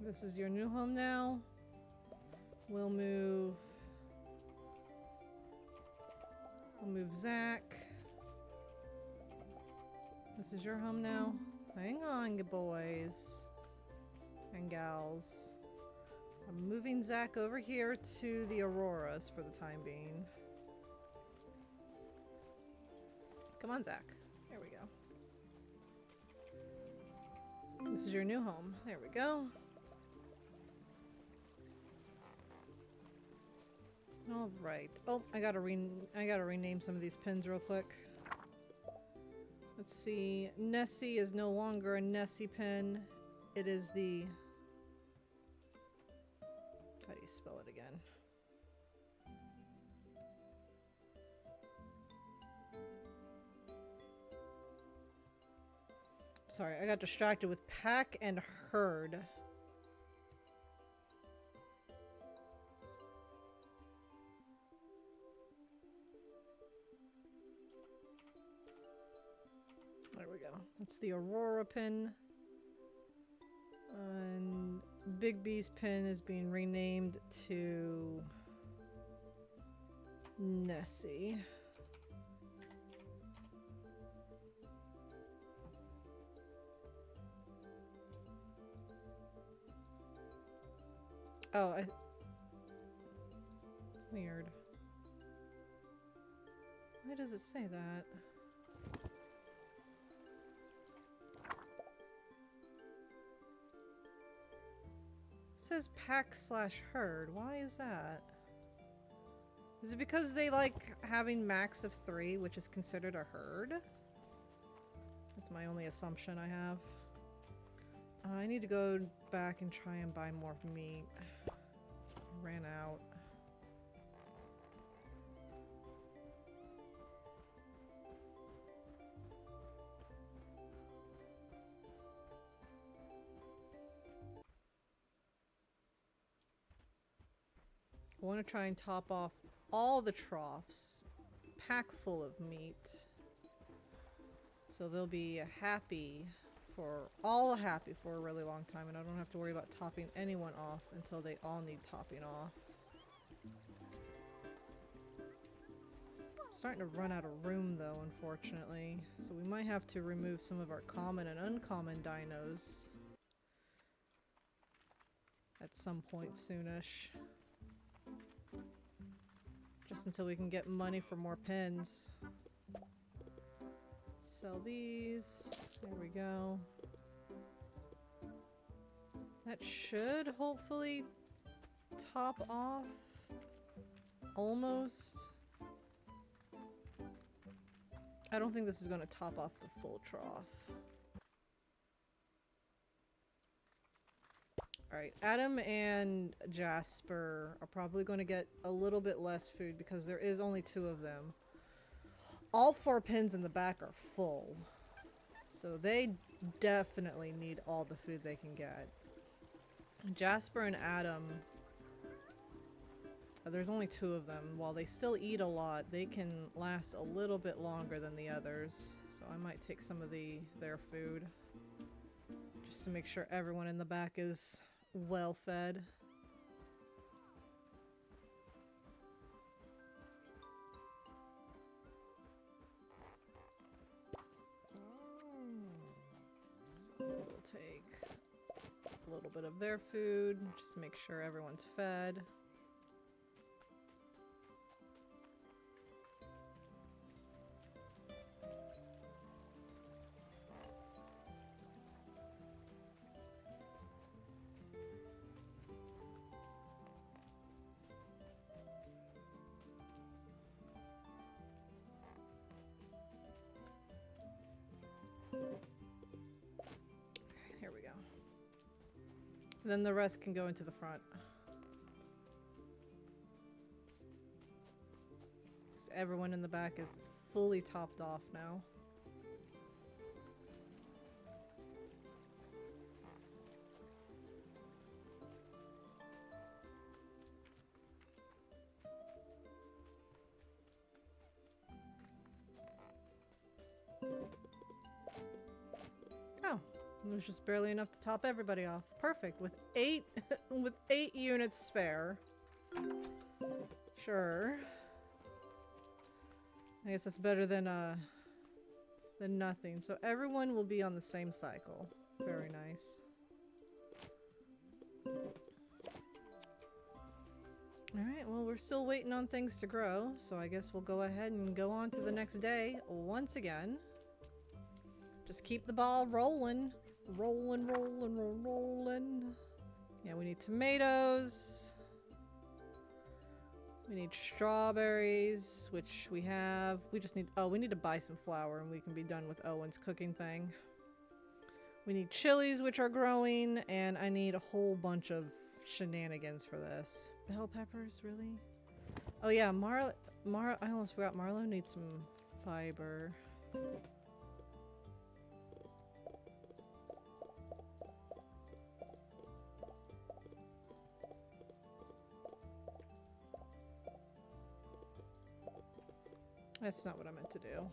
This is your new home now. We'll move Zach. This is your home now. Hang on, you boys and gals. I'm moving Zach over here to the Auroras for the time being. Come on, Zach. There we go. This is your new home. There we go. All right. Oh, I gotta rename some of these pins real quick. Let's see. Nessie is no longer a Nessie pin. It is the... How do you spell it again? Sorry, I got distracted with pack and herd. There we go. That's the Aurora pin. And Big B's pin is being renamed to Nessie. Oh, weird. Why does it say that? It says pack/herd. Why is that? Is it because they like having max of 3, which is considered a herd? That's my only assumption I have. I need to go back and try and buy more meat. I ran out. want to try and top off all the troughs, pack full of meat. So they'll be happy for a really long time, and I don't have to worry about topping anyone off until they all need topping off. I'm starting to run out of room though, unfortunately. So we might have to remove some of our common and uncommon dinos at some point soonish. Just until we can get money for more pins. Sell these. There we go. That should hopefully top off. Almost. I don't think this is going to top off the full trough. Alright, Adam and Jasper are probably going to get a little bit less food because there is only 2 of them. All 4 pins in the back are full. So they definitely need all the food they can get. Jasper and Adam, there's only 2 of them. While they still eat a lot, they can last a little bit longer than the others. So I might take some of their food. Just to make sure everyone in the back is well fed. So we'll take a little bit of their food just to make sure everyone's fed. Then the rest can go into the front. So everyone in the back is fully topped off now. Oh. It was just barely enough to top everybody off. Perfect. With 8 with 8 units spare. Sure. I guess that's better than nothing. So everyone will be on the same cycle. Very nice. Alright, well we're still waiting on things to grow, so I guess we'll go ahead and go on to the next day once again. Just keep the ball rolling. Rolling, rolling, rolling. Yeah, we need tomatoes. We need strawberries, which we have. We just need, oh, we need to buy some flour and we can be done with Owen's cooking thing. We need chilies, which are growing, and I need a whole bunch of shenanigans for this. Bell peppers, really? Oh yeah, I almost forgot Marlo needs some fiber. That's not what I meant to do.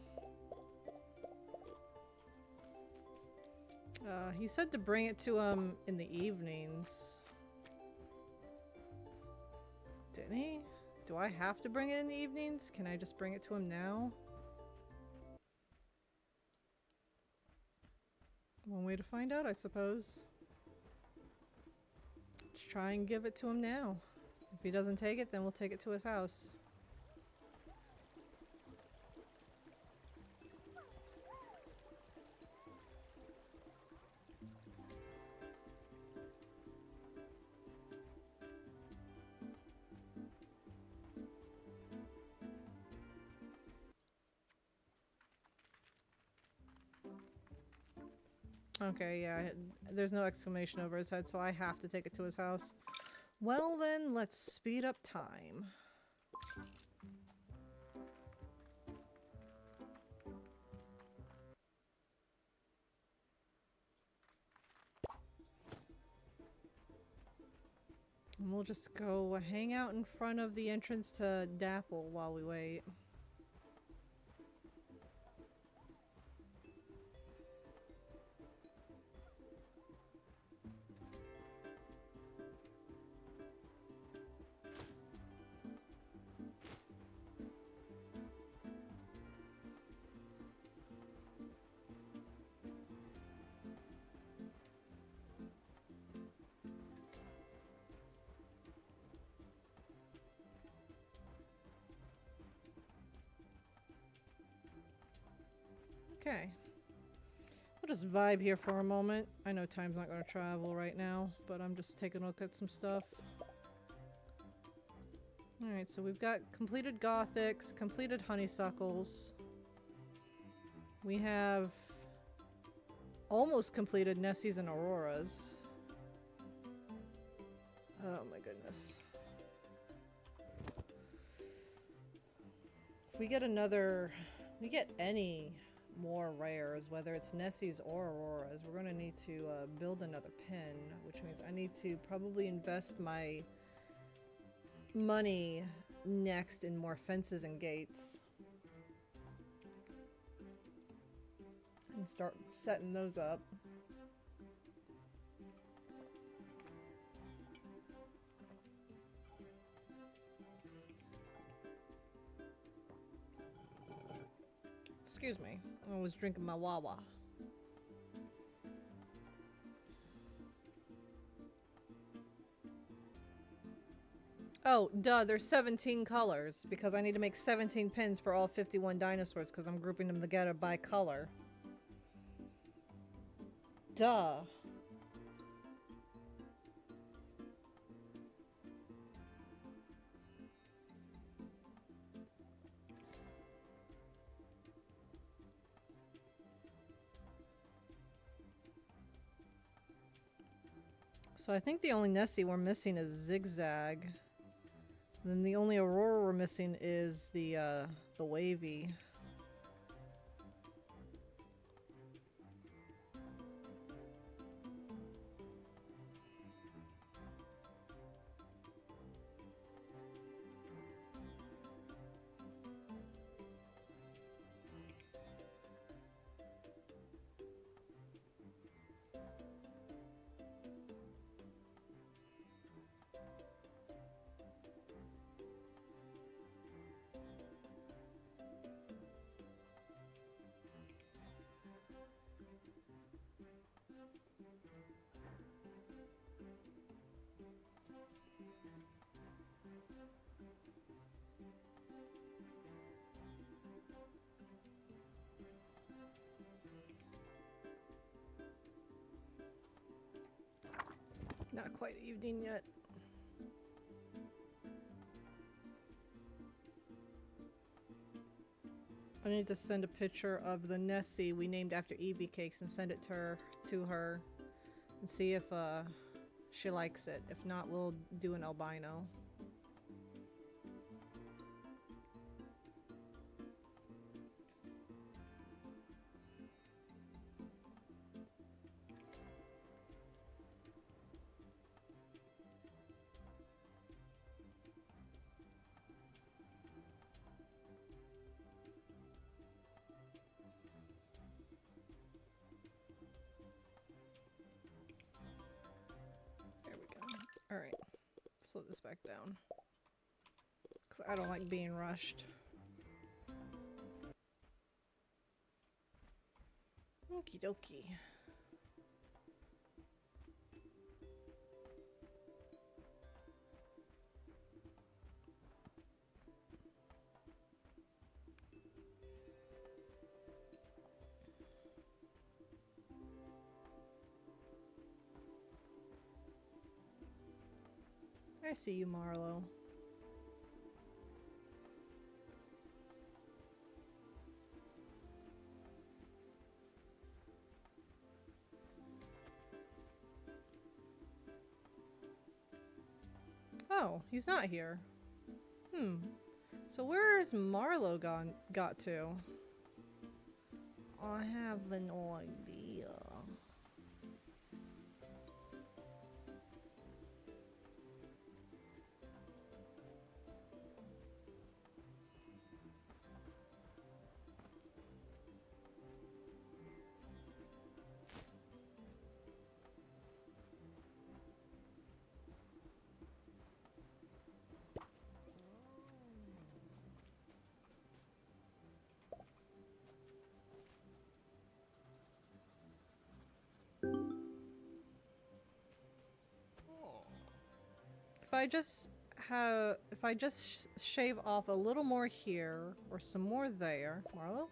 He said to bring it to him in the evenings. Didn't he? Do I have to bring it in the evenings? Can I just bring it to him now? One way to find out, I suppose. Let's try and give it to him now. If he doesn't take it, then we'll take it to his house. Okay, yeah, there's no exclamation over his head, so I have to take it to his house. Well then, let's speed up time. And we'll just go hang out in front of the entrance to Dapple while we wait. Okay. We'll just vibe here for a moment. I know time's not going to travel right now, but I'm just taking a look at some stuff. Alright, so we've got completed Gothics, completed Honeysuckles. We have almost completed Nessies and Auroras. Oh my goodness. If we get any more rares, whether it's Nessies or Auroras, we're going to need to build another pin, which means I need to probably invest my money next in more fences and gates. And start setting those up. Excuse me, I was drinking my Wawa. Oh, duh, there's 17 colors because I need to make 17 pins for all 51 dinosaurs because I'm grouping them together by color. Duh. So I think the only Nessie we're missing is Zigzag. And then the only Aurora we're missing is the Wavy. Not quite evening yet. I need to send a picture of the Nessie we named after Evie Cakes and send it to her and see if she likes it. If not, we'll do an albino. Alright, slow this back down. Because I don't like being rushed. Okie dokie. I see you, Marlo. Oh, he's not here. So where's Marlo got to? I have an idea. if I just shave off a little more here or some more there. Marlo?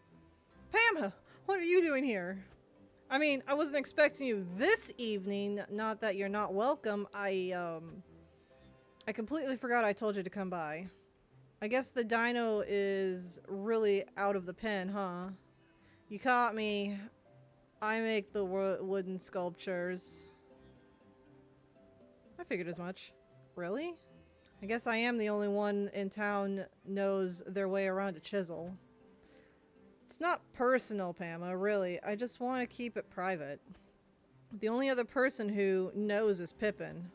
Pam, what are you doing here? I mean, I wasn't expecting you this evening. Not that you're not welcome. I completely forgot I told you to come by. I guess the dino is really out of the pen, huh? You caught me. I make the wooden sculptures. I figured as much. Really? I guess I am the only one in town knows their way around a chisel. It's not personal, Pama, really. I just want to keep it private. The only other person who knows is Pippin.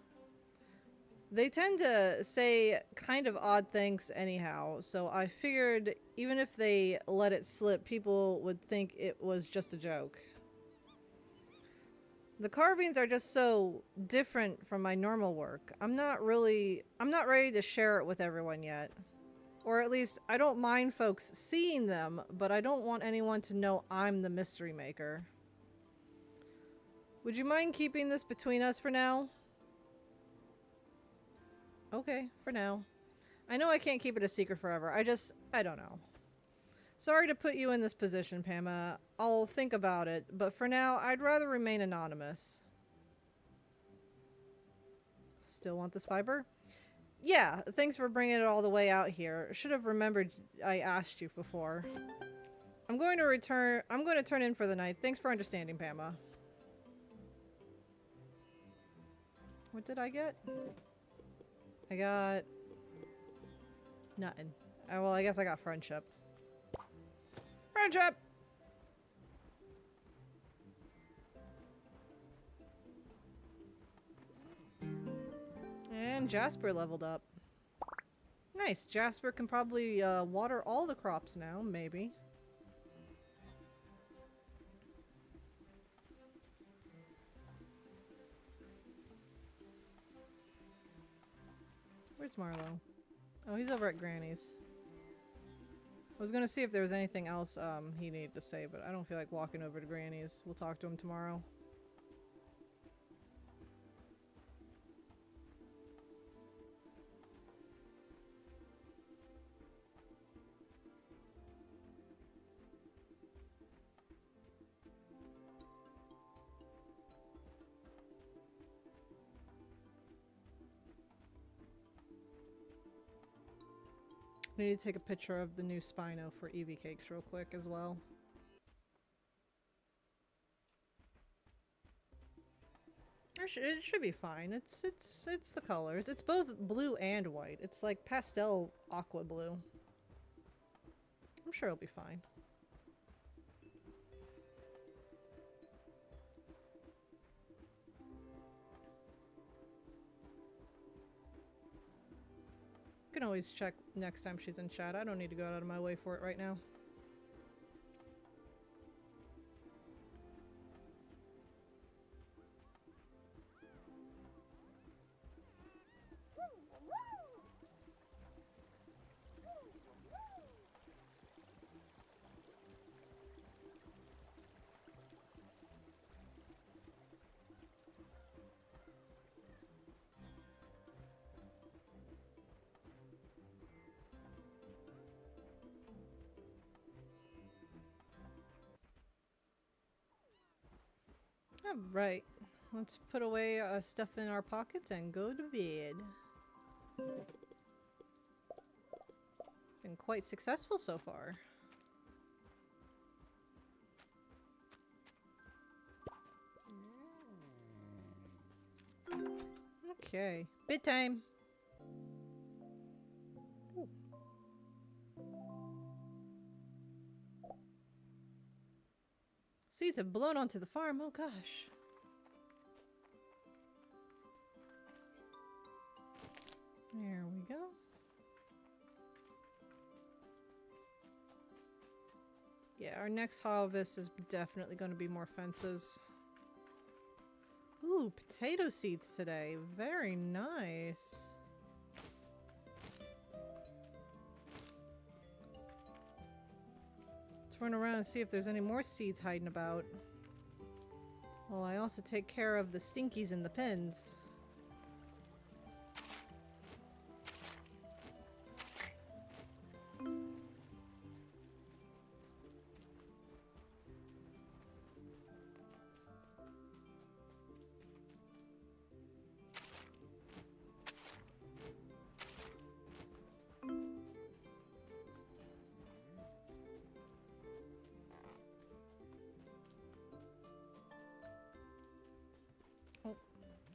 They tend to say kind of odd things anyhow, so I figured even if they let it slip, people would think it was just a joke. The carvings are just so different from my normal work. I'm not ready to share it with everyone yet. Or at least, I don't mind folks seeing them, but I don't want anyone to know I'm the mystery maker. Would you mind keeping this between us for now? Okay, for now. I know I can't keep it a secret forever. I don't know. Sorry to put you in this position, Pama. I'll think about it, but for now, I'd rather remain anonymous. Still want this fiber? Yeah, thanks for bringing it all the way out here. Should have remembered I asked you before. I'm going to turn in for the night. Thanks for understanding, Pama. What did I get? I got nothing. Well, I guess I got friendship. Friendship! And Jasper leveled up. Nice. Jasper can probably water all the crops now, maybe. Where's Marlo? Oh, he's over at Granny's. I was gonna see if there was anything else he needed to say, but I don't feel like walking over to Granny's. We'll talk to him tomorrow. I need to take a picture of the new Spino for Eevee cakes real quick as well. It should be fine. It's the colors. It's both blue and white. It's like pastel aqua blue. I'm sure it'll be fine. Can always check next time she's in chat. I don't need to go out of my way for it right now. Alright, let's put away stuff in our pockets and go to bed. Been quite successful so far. Okay, bedtime. Ooh. Seeds have blown onto the farm. Oh gosh. There we go. Yeah, our next harvest is definitely going to be more fences. Ooh, potato seeds today. Very nice. Run around and see if there's any more seeds hiding about. Well, I also take care of the stinkies in the pens.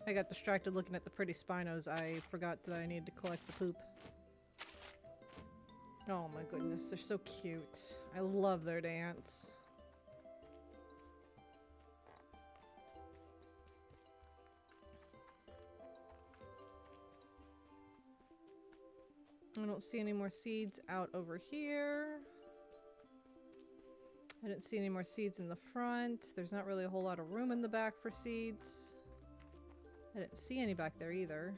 I got distracted looking at the pretty Spinos. I forgot that I needed to collect the poop. Oh my goodness, they're so cute. I love their dance. I don't see any more seeds out over here. I didn't see any more seeds in the front. There's not really a whole lot of room in the back for seeds. I didn't see any back there either.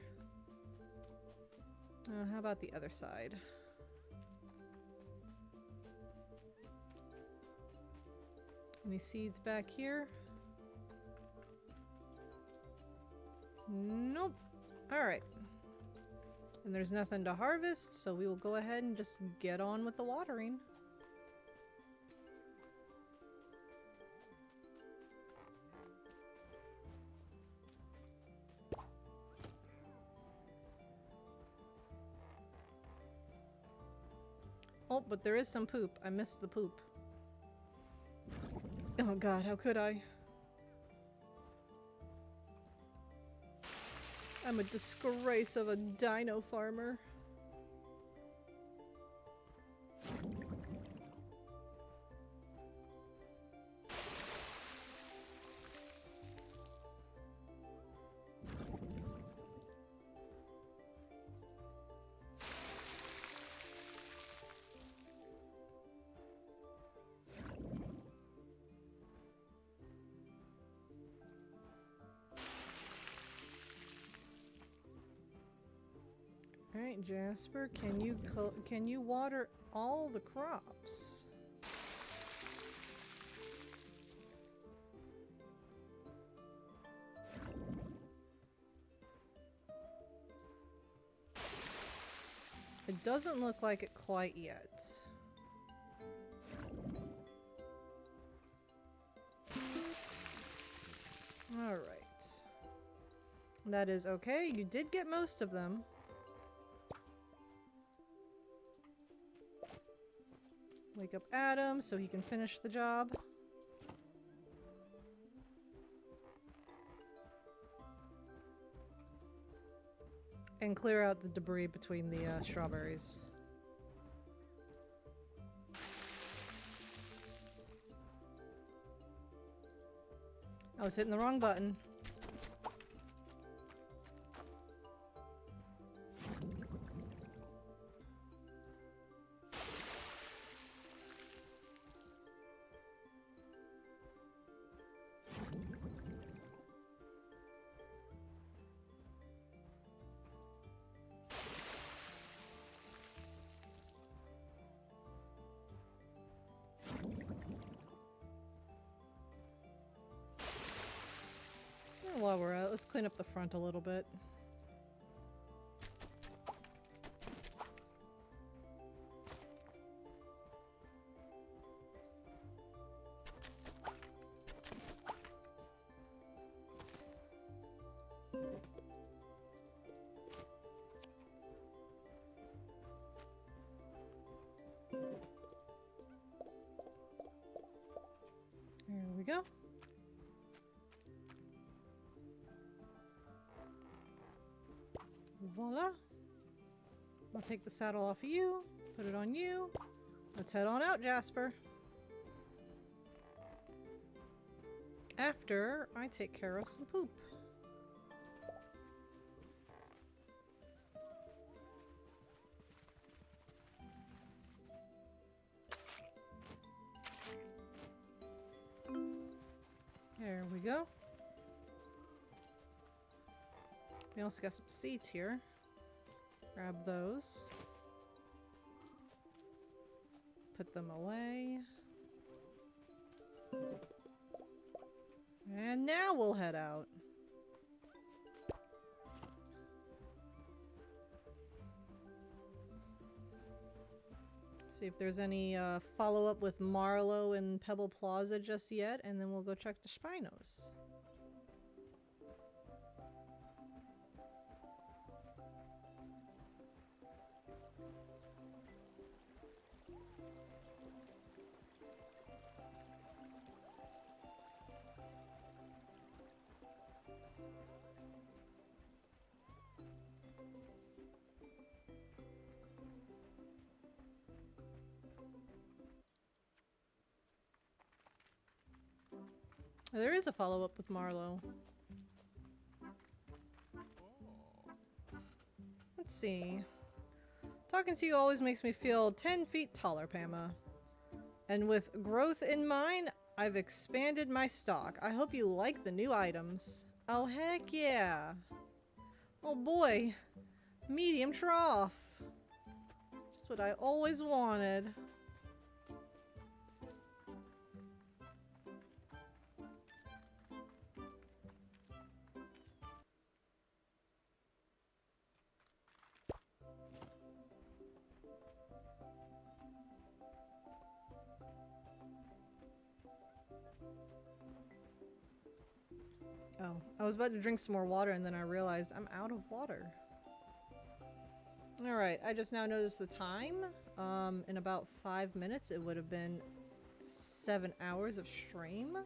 How about the other side? Any seeds back here? Nope. Alright. And there's nothing to harvest, so we will go ahead and just get on with the watering. Oh, but there is some poop. I missed the poop. Oh god, how could I? I'm a disgrace of a dino farmer. Alright, Jasper, can you water all the crops? It doesn't look like it quite yet. Alright. That is okay. You did get most of them. Wake up Adam so he can finish the job. And clear out the debris between the strawberries. I was hitting the wrong button. While we're at, let's clean up the front a little bit. There we go. Voila. I'll take the saddle off of you, put it on you. Let's head on out, Jasper. After I take care of some poop. There we go. We also got some seeds here. Grab those. Put them away. And now we'll head out. See if there's any follow-up with Marlowe and Pebble Plaza just yet, and then we'll go check the Spinos. There is a follow-up with Marlowe. Let's see. Talking to you always makes me feel 10 feet taller, Pama. And with growth in mind, I've expanded my stock. I hope you like the new items. Oh, heck yeah. Oh boy. Medium trough. Just what I always wanted. Oh, I was about to drink some more water and then I realized I'm out of water. Alright, I just now noticed the time. In about 5 minutes it would have been 7 hours of stream.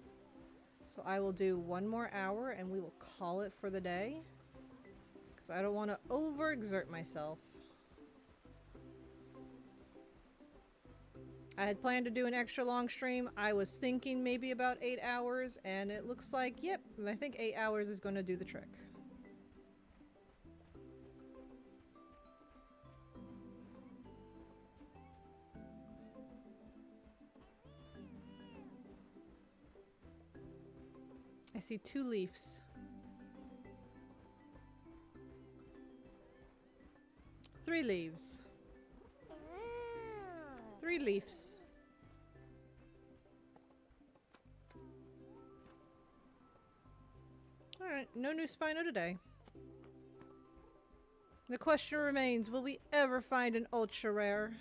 So I will do 1 more hour and we will call it for the day. Because I don't want to overexert myself. I had planned to do an extra long stream. I was thinking maybe about 8 hours, and it looks like, yep, I think 8 hours is going to do the trick. I see 2 leaves. 3 leaves. 3 leaves. Alright, no new Spino today. The question remains, will we ever find an ultra rare?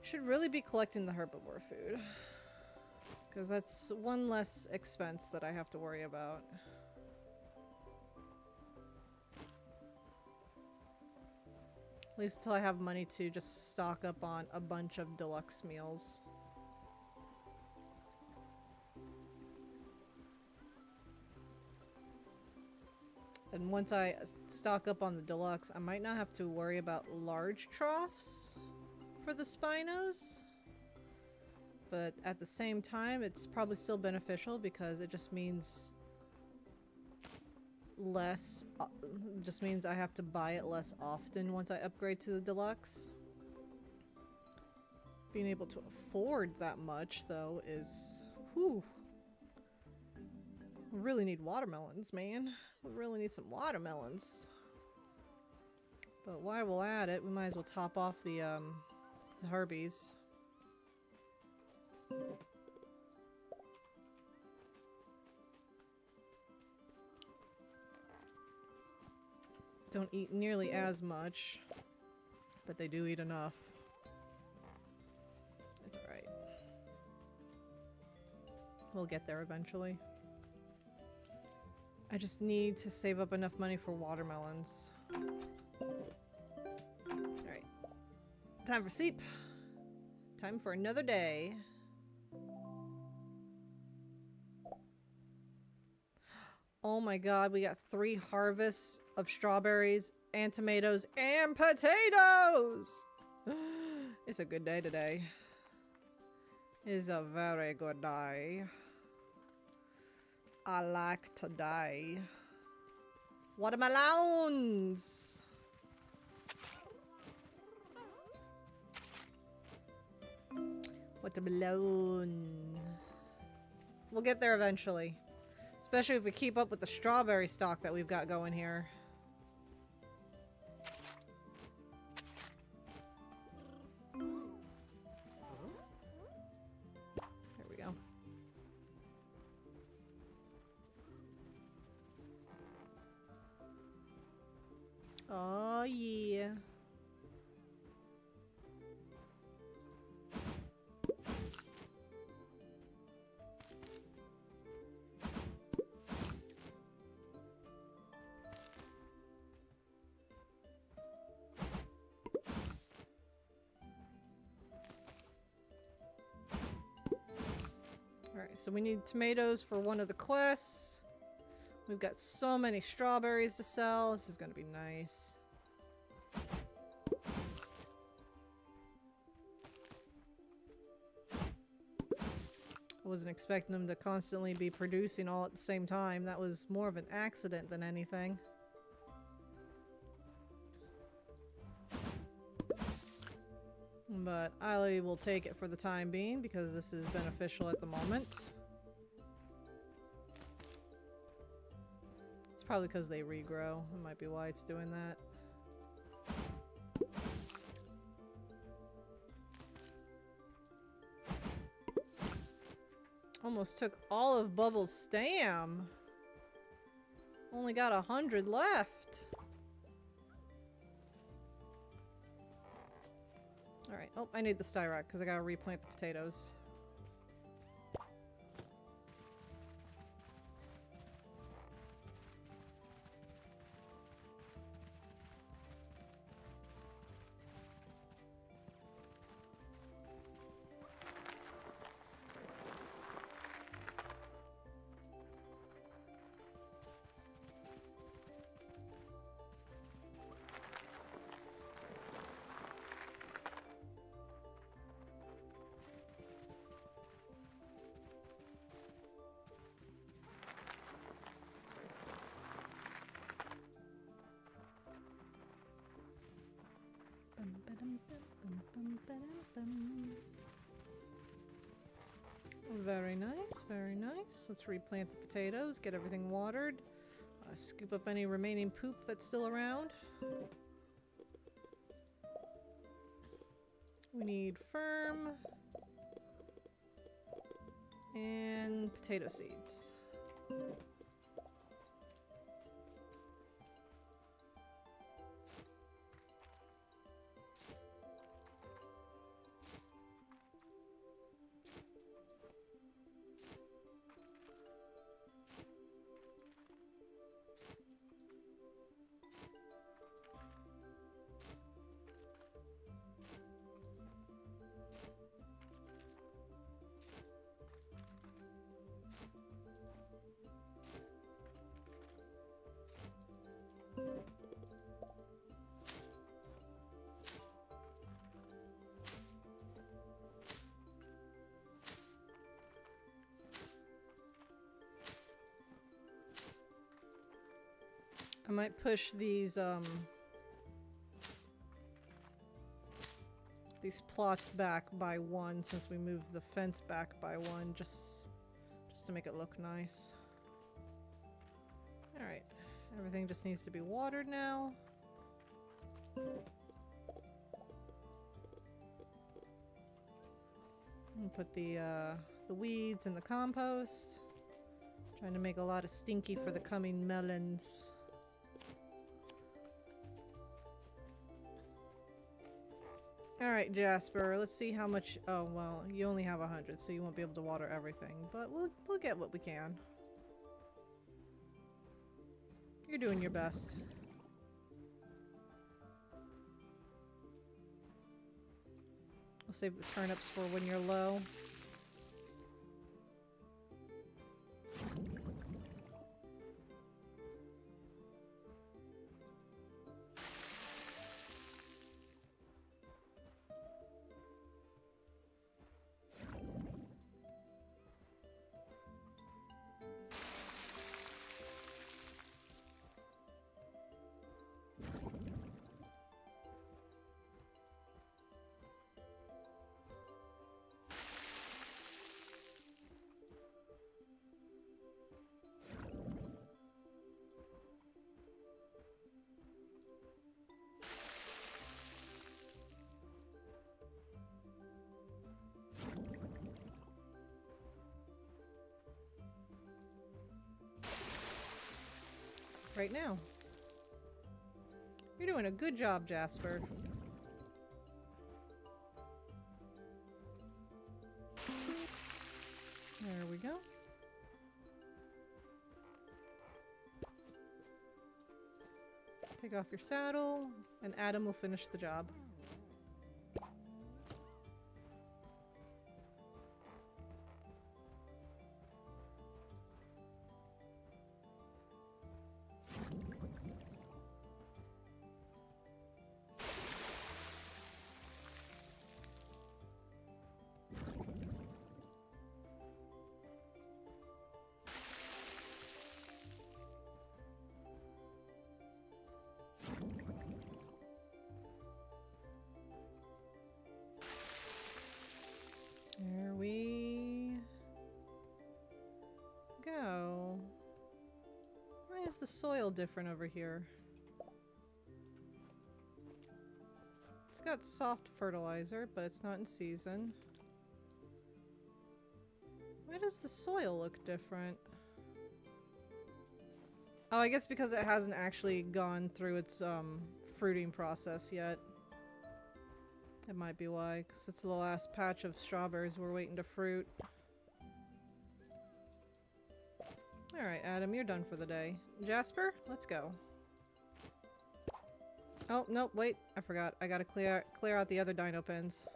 Should really be collecting the herbivore food, because that's one less expense that I have to worry about. At least until I have money to just stock up on a bunch of deluxe meals. And once I stock up on the deluxe, I might not have to worry about large troughs for the Spinos. But at the same time, it's probably still beneficial because it just means less, just means I have to buy it less often once I upgrade to the deluxe. Being able to afford that much, though, is, whew. We really need watermelons, man. We really need some watermelons. But while we're at it, we might as well top off the Herbies. Don't eat nearly as much, but they do eat enough. It's alright. We'll get there eventually. I just need to save up enough money for watermelons. Alright. Time for sleep. Time for another day. Oh my god, we got 3 harvests of strawberries and tomatoes and potatoes! It's a good day today. It is a very good day. I like today. Watermelons! Watermelon. We'll get there eventually. Especially if we keep up with the strawberry stock that we've got going here. There we go. Oh yeah. Alright, so we need tomatoes for one of the quests. We've got so many strawberries to sell. This is gonna be nice. I wasn't expecting them to constantly be producing all at the same time. That was more of an accident than anything. But I will take it for the time being because this is beneficial at the moment. It's probably because they regrow. That might be why it's doing that. Almost took all of Bubbles' stam. Only got 100 left. Alright. Oh, I need the styrock because I gotta replant the potatoes. Very nice, very nice. Let's replant the potatoes, get everything watered, scoop up any remaining poop that's still around. We need firm and potato seeds. I might push these plots back by one since we moved the fence back by one, just to make it look nice. Alright, everything just needs to be watered now. And put the weeds in the compost. Trying to make a lot of stinky for the coming melons. Alright, Jasper, let's see how much... Oh, well, you only have 100, so you won't be able to water everything. But we'll get what we can. You're doing your best. We'll save the turnips for when you're low. Right now. You're doing a good job, Jasper. There we go. Take off your saddle, and Adam will finish the job. the soil different over here? It's got soft fertilizer, but it's not in season. Why does the soil look different? Oh, I guess because it hasn't actually gone through its fruiting process yet. That might be why, because it's the last patch of strawberries we're waiting to fruit. Alright, Adam, you're done for the day. Jasper, let's go. Oh, nope, wait, I forgot. I gotta clear out the other dino pens.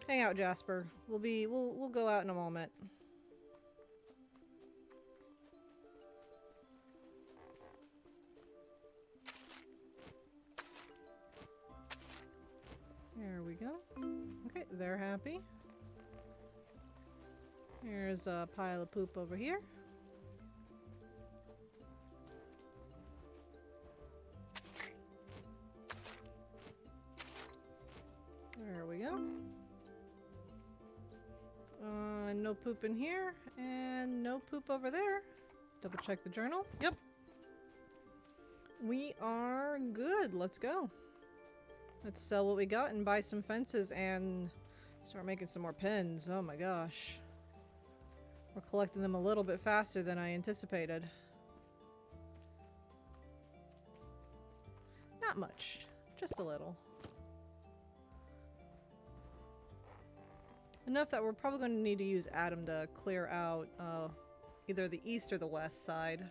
Hang out, Jasper. We'll go out in a moment. There we go. Okay, they're happy. Here's a pile of poop over here. There we go. No poop in here, and no poop over there. Double check the journal. Yep. We are good. Let's go. Let's sell what we got and buy some fences and start making some more pens. Oh my gosh. We're collecting them a little bit faster than I anticipated. Not much. Just a little. Enough that we're probably going to need to use Adam to clear out either the east or the west side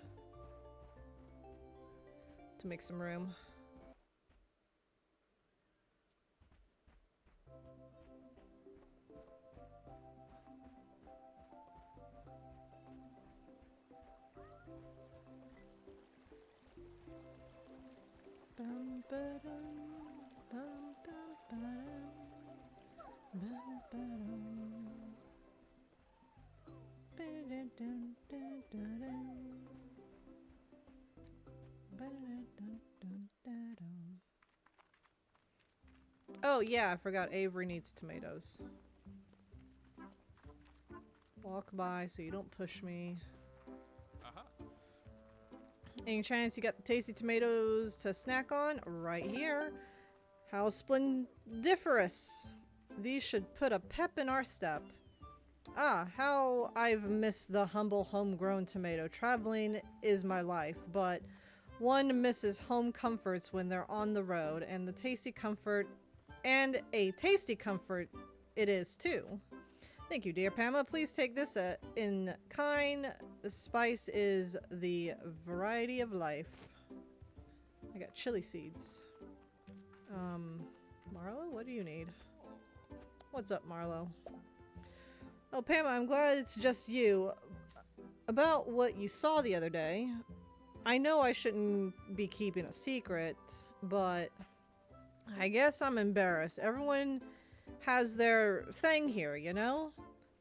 to make some room. Bum, ba-dum, bum, bum, ba-dum, bum, ba-dum. Ba-da-dum, da-da-dum. Ba-da-dum, da-da-dum. Oh yeah, I forgot Avery needs tomatoes. Walk by so you don't push me. Any chance you got the tasty tomatoes to snack on? Right here. How splendiferous. These should put a pep in our step. Ah, how I've missed the humble homegrown tomato. Traveling is my life, but one misses home comforts when they're on the road, and a tasty comfort it is too. Thank you, dear Pamela. Please take this in kind. The spice is the variety of life. I got chili seeds. Marlo, what do you need? What's up, Marlo? Oh, Pamela, I'm glad it's just you. About what you saw the other day, I know I shouldn't be keeping a secret, but I guess I'm embarrassed. Everyone has their thing here, you know?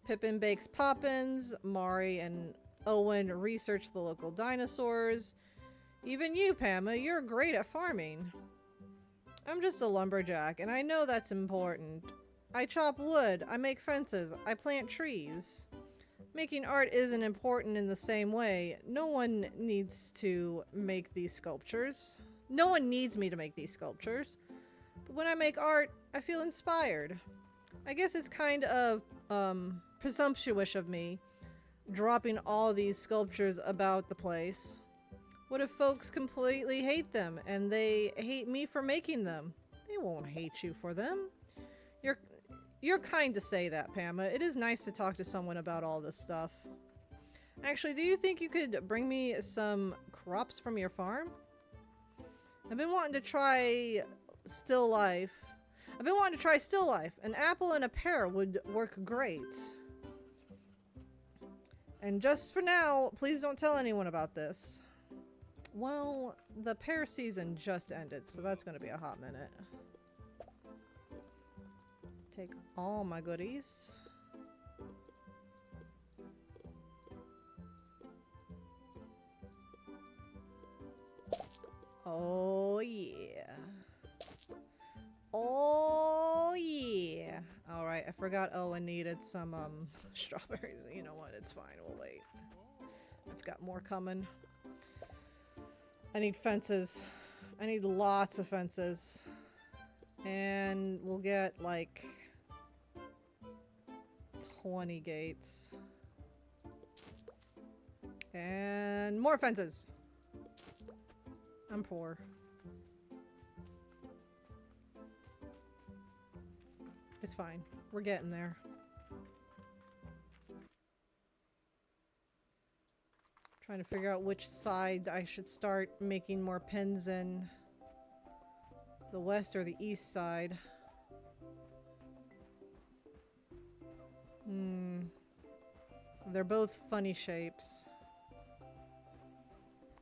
Pippin bakes poppins, Mari and Owen research the local dinosaurs. Even you, Pamela, you're great at farming. I'm just a lumberjack, and I know that's important. I chop wood, I make fences, I plant trees. Making art isn't important in the same way. No one needs to make these sculptures. No one needs me to make these sculptures. But when I make art, I feel inspired. I guess it's kind of presumptuous of me, dropping all these sculptures about the place. What if folks completely hate them and they hate me for making them? They won't hate you for them. You're kind to say that, Pamela. It is nice to talk to someone about all this stuff. Actually, do you think you could bring me some crops from your farm? I've been wanting to try still life. An apple and a pear would work great. And just for now, please don't tell anyone about this. Well, the pear season just ended, so that's going to be a hot minute. Take all my goodies. Oh yeah. Oh yeah. Alright, I forgot Owen needed some strawberries. You know what? It's fine. We'll wait. I've got more coming. I need fences. I need lots of fences. And we'll get like 20 gates. And more fences. I'm poor. It's fine. We're getting there. Trying to figure out which side I should start making more pens in. The west or the east side. They're both funny shapes.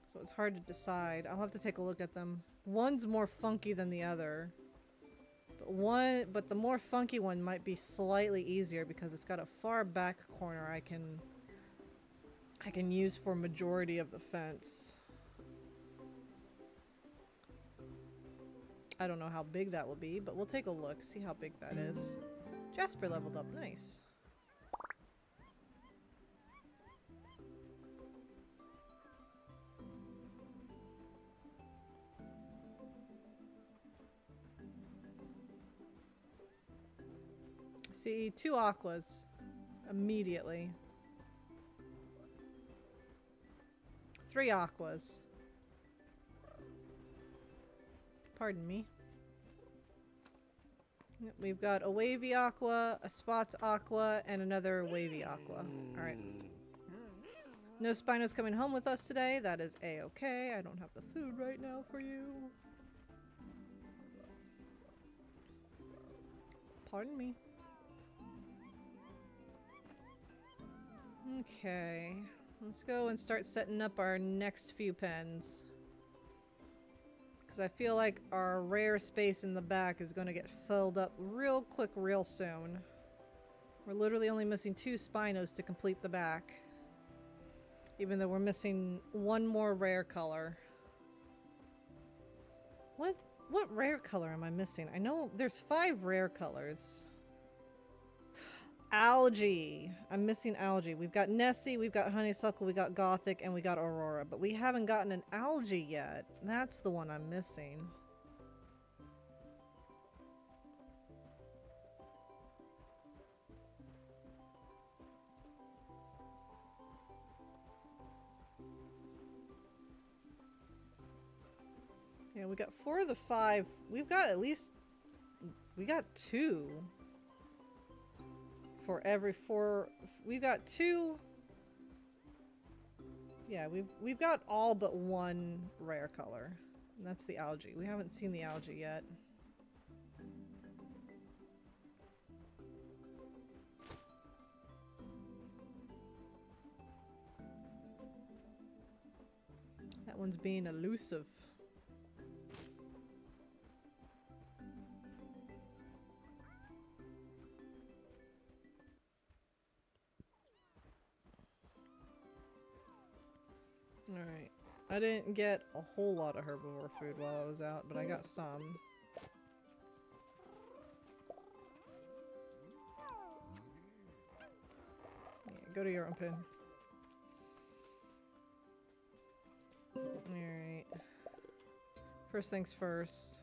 So it's hard to decide. I'll have to take a look at them. One's more funky than the other. But the more funky one might be slightly easier because it's got a far back corner I can use for majority of the fence. I don't know how big that will be, but we'll take a look, see how big that is. Jasper leveled up, nice. See, 2 aquas immediately. 3 aquas. Pardon me. Yep, we've got a wavy aqua, a spots aqua, and another wavy aqua. Alright. No Spinos coming home with us today. That is a-okay. I don't have the food right now for you. Pardon me. Okay. Let's go and start setting up our next few pens. Because I feel like our rare space in the back is going to get filled up real quick real soon. We're literally only missing 2 Spinos to complete the back. Even though we're missing 1 more rare color. What rare color am I missing? I know there's 5 rare colors. Algae. I'm missing algae. We've got Nessie, we've got Honeysuckle, we got Gothic, and we got Aurora. But we haven't gotten an algae yet. That's the one I'm missing. Yeah, we got 4 of the 5. We've got at least... We got 2. For every 4... We've got 2... Yeah, we've got all but 1 rare color. And that's the algae. We haven't seen the algae yet. That one's being elusive. Alright. I didn't get a whole lot of herbivore food while I was out, but I got some. Yeah, go to your own pen. Alright. First things first.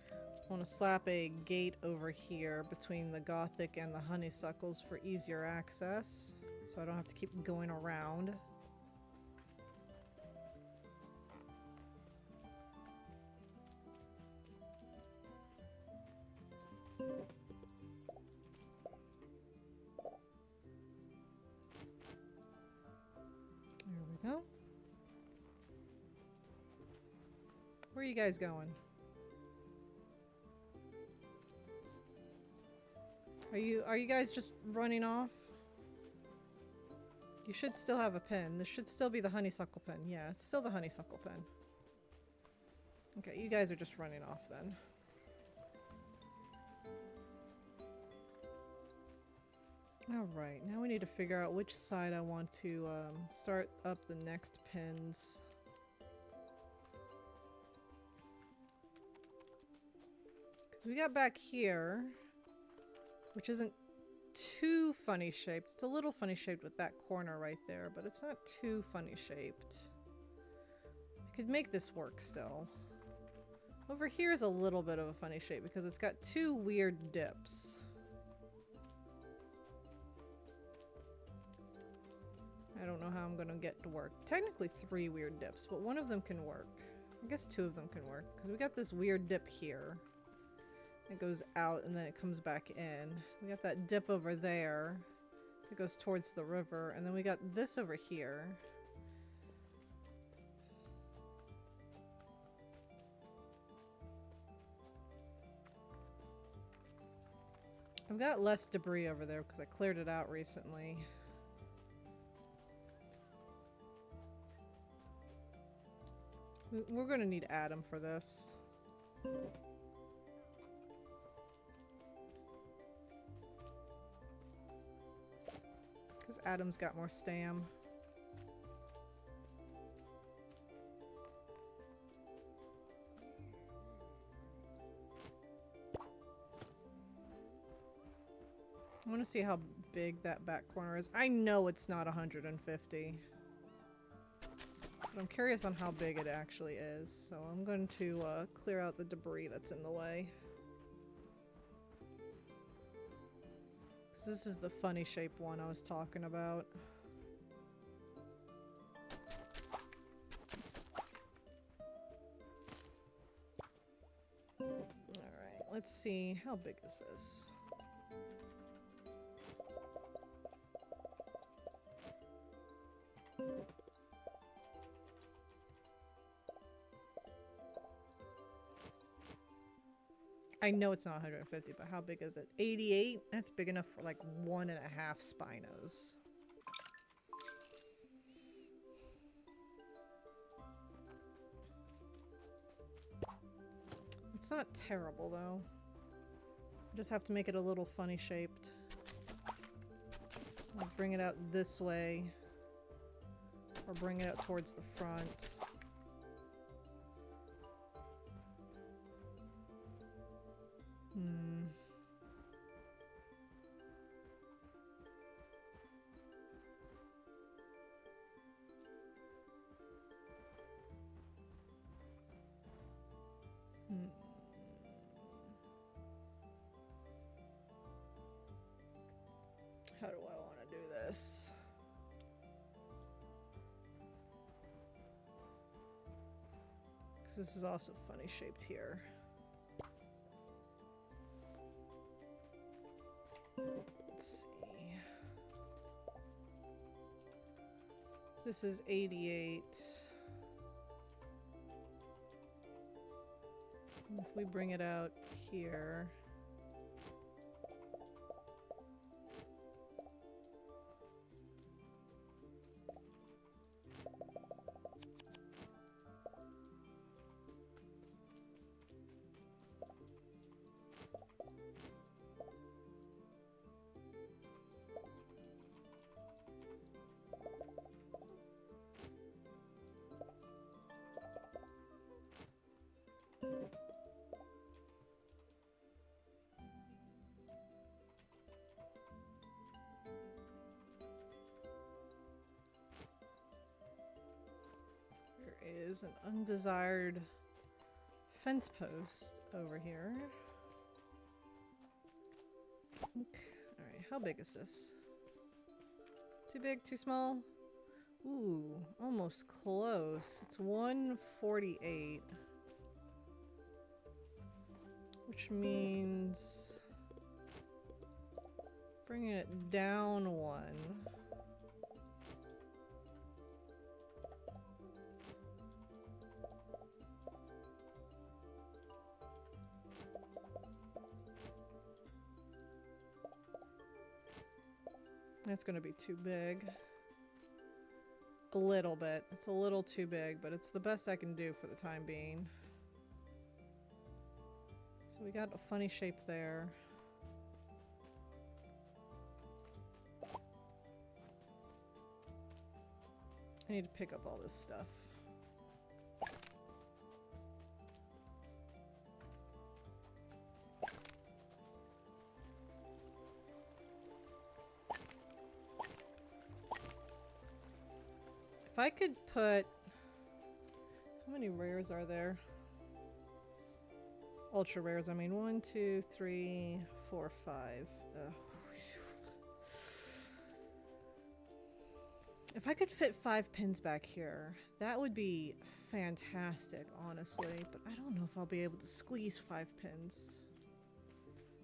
I want to slap a gate over here between the Gothic and the Honeysuckles for easier access, so I don't have to keep going around. There we go. Where are you guys going? Are you guys just running off? You should still have a pen. This should still be the honeysuckle pen. Yeah, it's still the honeysuckle pen. Okay, you guys are just running off then. Alright, now we need to figure out which side I want to start up the next pens. Because we got back here, which isn't too funny shaped. It's a little funny shaped with that corner right there, but it's not too funny shaped. I could make this work still. Over here is a little bit of a funny shape because it's got two weird dips. I don't know how I'm gonna get to work. Technically 3 weird dips, but one of them can work. I guess 2 of them can work because we got this weird dip here. It goes out and then it comes back in. We got that dip over there. It goes towards the river. And then we got this over here. I've got less debris over there because I cleared it out recently. We're going to need Adam for this. Because Adam's got more stam. I want to see how big that back corner is. I know it's not 150. But I'm curious on how big it actually is. So I'm going to clear out the debris that's in the way. This is the funny shape one I was talking about. Alright, let's see. How big is this? I know it's not 150, but how big is it? 88? That's big enough for like 1.5 Spinos. It's not terrible though. I just have to make it a little funny shaped. I'll bring it out this way. Or bring it out towards the front. How do I want to do this? Because this is also funny shaped here. Let's see. This is 88. If we bring it out here. Is an undesired fence post over here. Alright, how big is this? Too big, too small? Ooh, almost close. It's 148. Which means bringing it down 1. That's gonna be too big. A little bit. It's a little too big, but it's the best I can do for the time being. So we got a funny shape there. I need to pick up all this stuff. If I could put... How many rares are there? Ultra rares, I mean. 1, 2, 3, 4, 5. Ugh. If I could fit 5 pins back here, that would be fantastic, honestly. But I don't know if I'll be able to squeeze 5 pins.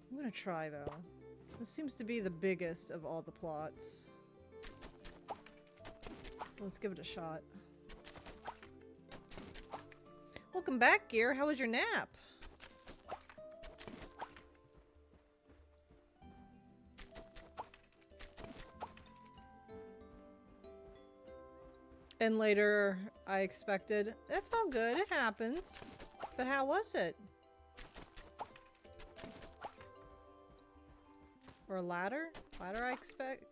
I'm gonna try, though. This seems to be the biggest of all the plots. So let's give it a shot. Welcome back, Gear. How was your nap? And later, I expected, that's all good, it happens. But how was it? Or ladder? Ladder, I expect,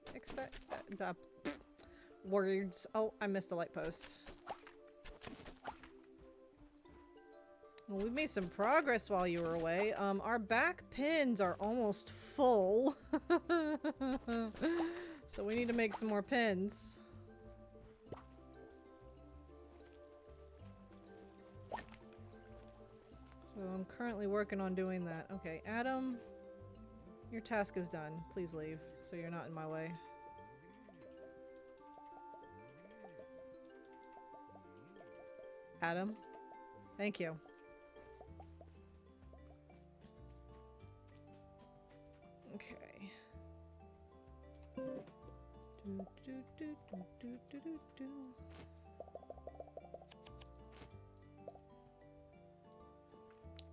words. Oh, I missed a light post. Well, we made some progress while you were away. Our back pins are almost full. So we need to make some more pins. So I'm currently working on doing that. Okay, Adam, your task is done. Please leave, so you're not in my way. Adam, thank you. Okay.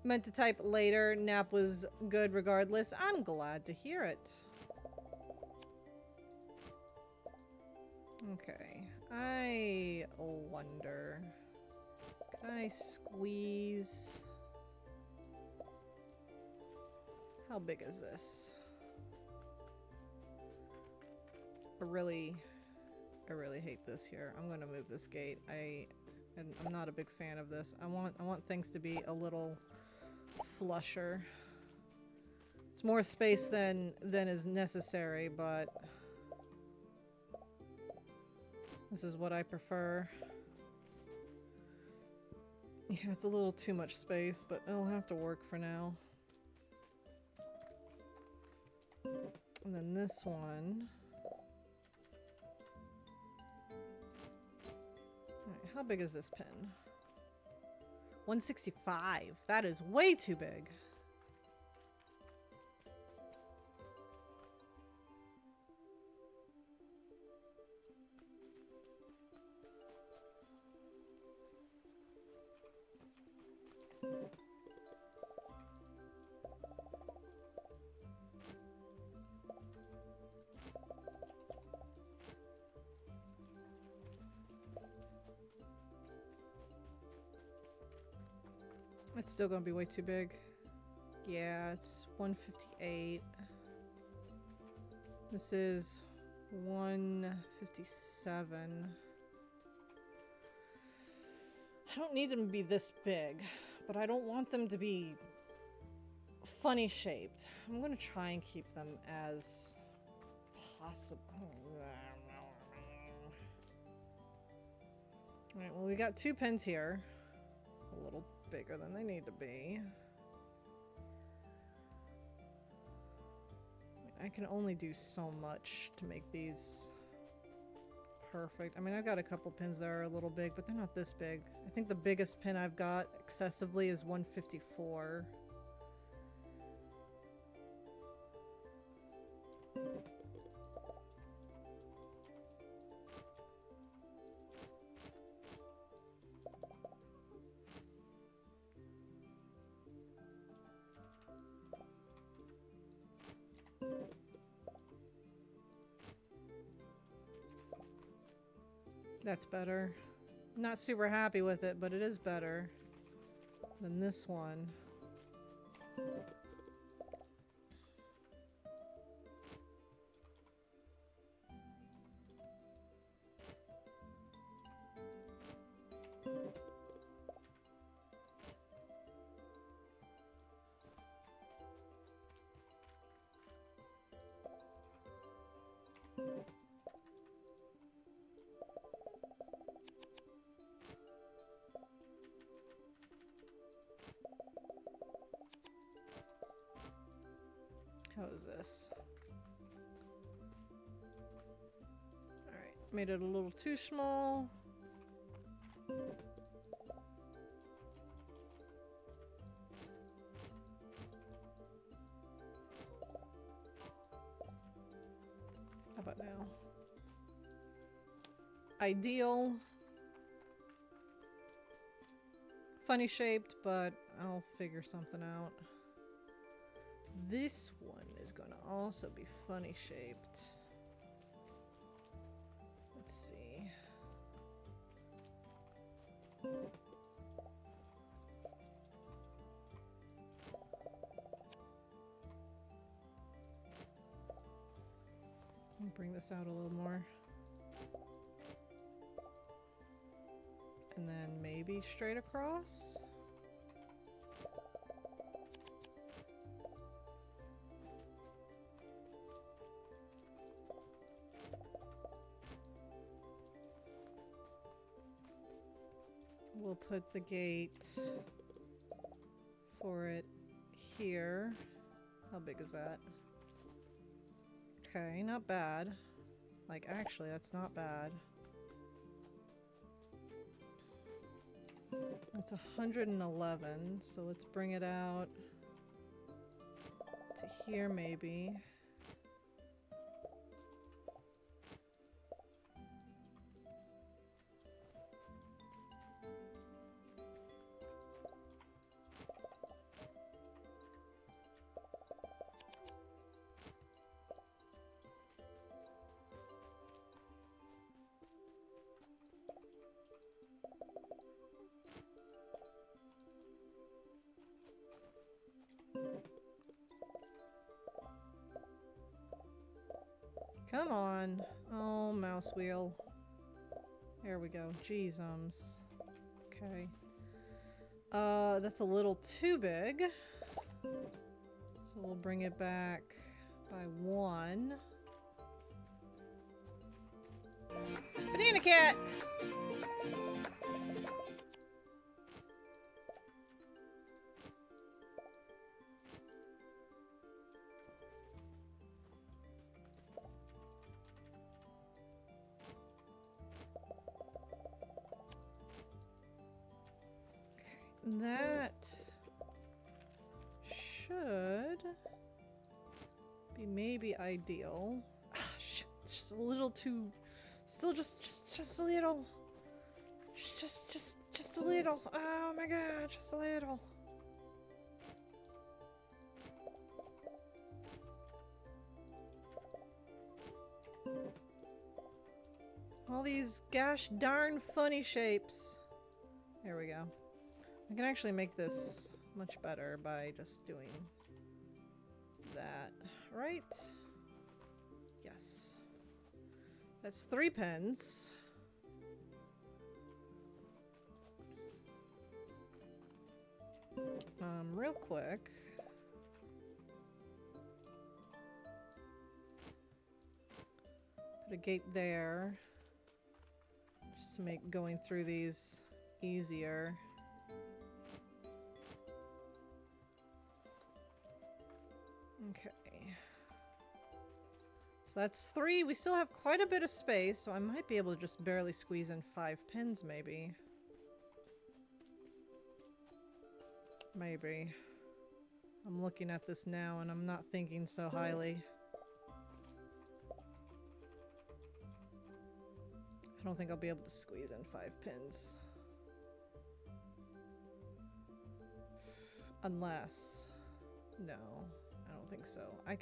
Meant to type later. Nap was good regardless. I'm glad to hear it. Okay. I wonder. Can I squeeze? How big is this? I really hate this here. I'm gonna move this gate. I'm not a big fan of this. I want things to be a little flusher. It's more space than is necessary, but this is what I prefer. Yeah, it's a little too much space, but it'll have to work for now. And then this one. Alright, how big is this pin? 165. That is way too big. It's still gonna be way too big. Yeah, it's 158. This is 157. I don't need them to be this big, but I don't want them to be funny shaped. I'm gonna try and keep them as possible. Alright, well, we got 2 pins here. A little bigger than they need to be. I can only do so much to make these perfect. I mean, I've got a couple pins that are a little big, but they're not this big. I think the biggest pin I've got excessively is 154. That's better. Not super happy with it, but it is better than this one. How is this? Alright, made it a little too small. How about now? Ideal. Funny shaped, but I'll figure something out. This one is going to also be funny shaped. Let's see. Let me bring this out a little more. And then maybe straight across. We'll put the gate for it here. How big is that? Okay, not bad. Like, actually, that's not bad. It's 111, so let's bring it out to here maybe. Come on. Oh, mouse wheel. There we go. Jeezums. Okay. That's a little too big. So we'll bring it back by 1. Banana cat! That should be maybe ideal. Ah, shit, just a little too. Still just a little. Just a little. Oh my god, just a little. All these gosh darn funny shapes. There we go. I can actually make this much better by just doing that, right? Yes. That's 3 pens. Real quick. Put a gate there. Just to make going through these easier. Okay. So that's 3. We still have quite a bit of space, so I might be able to just barely squeeze in 5 pins, maybe. Maybe. I'm looking at this now and I'm not thinking so highly. I don't think I'll be able to squeeze in 5 pins. Unless... No. I don't think so. I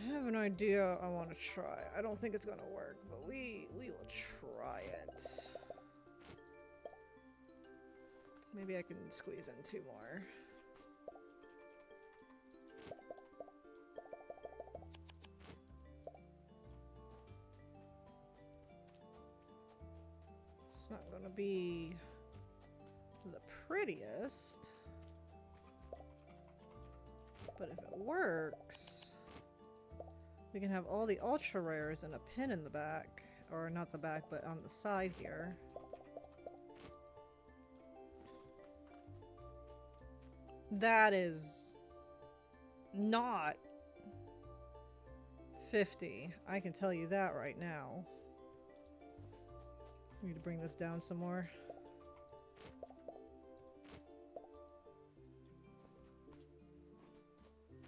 have an idea I want to try. I don't think it's gonna work, but we will try it. Maybe I can squeeze in 2 more. It's not gonna be the prettiest. But if it works, we can have all the ultra rares and a pin in the back. Or not the back, but on the side here. That is not 50. I can tell you that right now. I need to bring this down some more.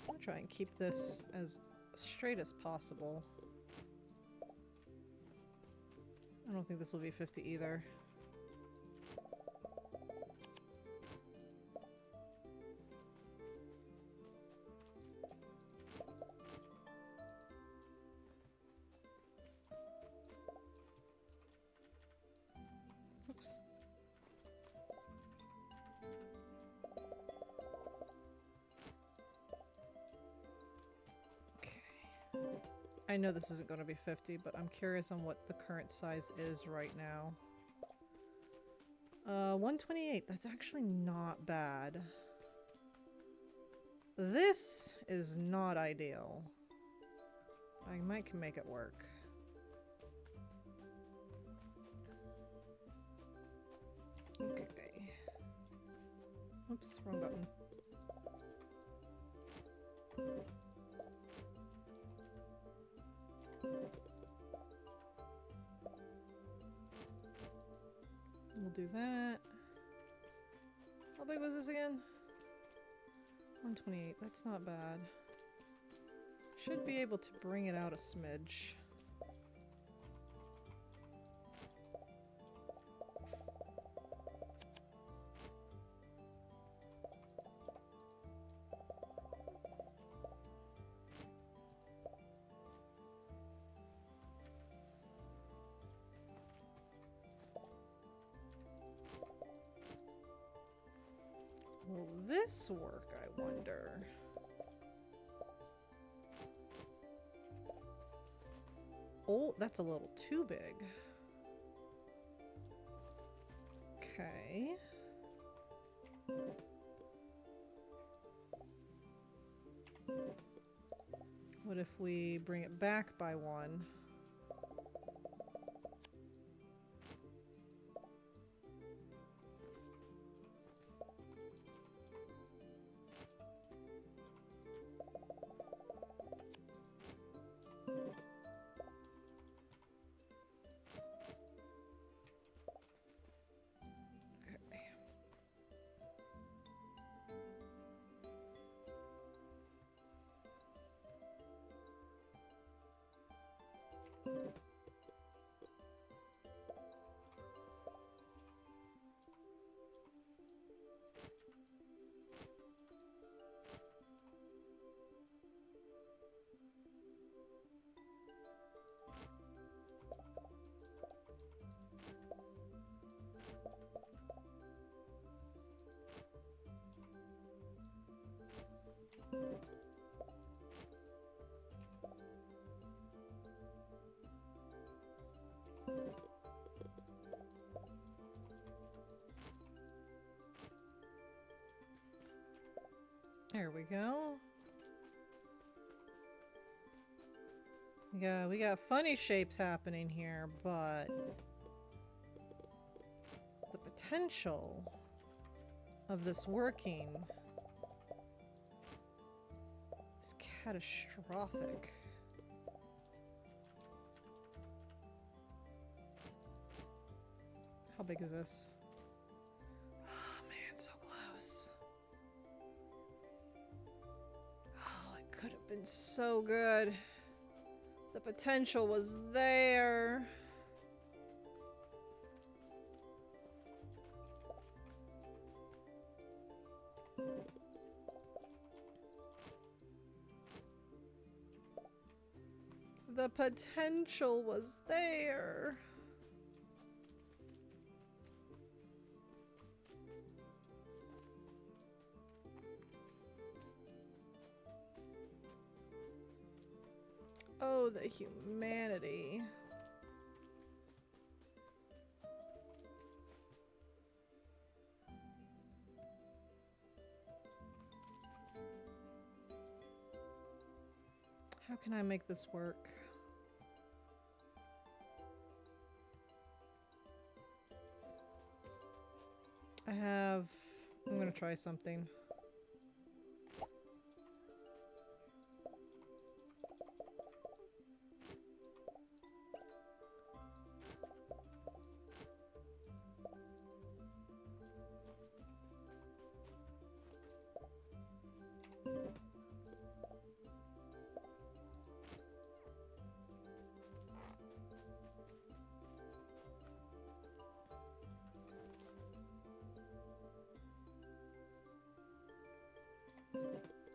I'll try and keep this as straight as possible. I don't think this will be 50 either. Oops. I know this isn't going to be 50, but I'm curious on what the current size is right now. 128. That's actually not bad. This is not ideal. I might can make it work. Okay. Oops, wrong button. We'll do that. How big was this again? 128. That's not bad. Should be able to bring it out a smidge. Will this work, I wonder? Oh, that's a little too big. Okay. What if we bring it back by one? There we go. Yeah, we got funny shapes happening here, but the potential of this working is catastrophic. How big is this? Oh man, so close. Oh, it could have been so good. The potential was there. The potential was there. Oh, the humanity. How can I make this work? I'm gonna try something.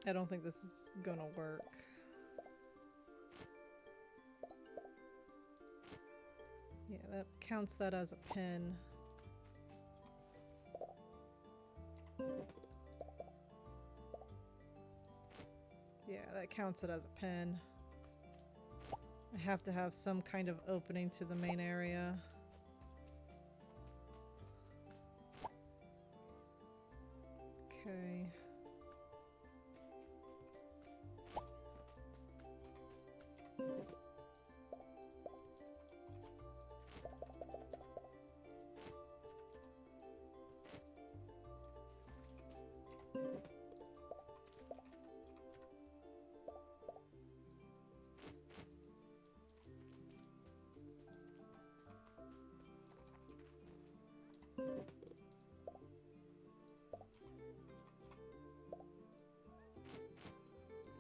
I don't think this is gonna work. Yeah, that counts that as a pin. Yeah, that counts it as a pin. I have to have some kind of opening to the main area. Okay.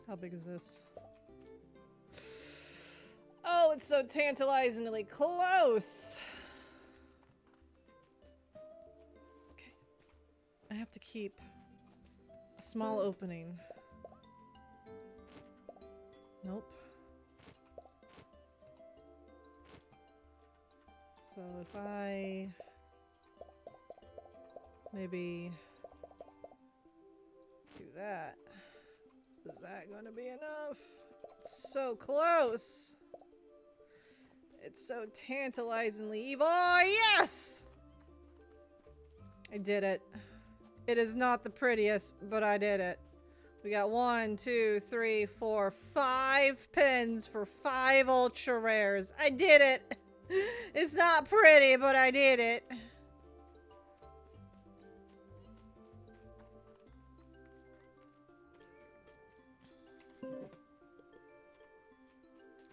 How big is this? Oh, it's so tantalizingly close! Okay. I have to keep a small opening. Nope. So if I maybe do that. Is that gonna be enough? It's so close! It's so tantalizingly evil. Oh, yes! I did it. It is not the prettiest, but I did it. We got 1, 2, 3, 4, 5 pins for 5 ultra rares. I did it! It's not pretty, but I did it.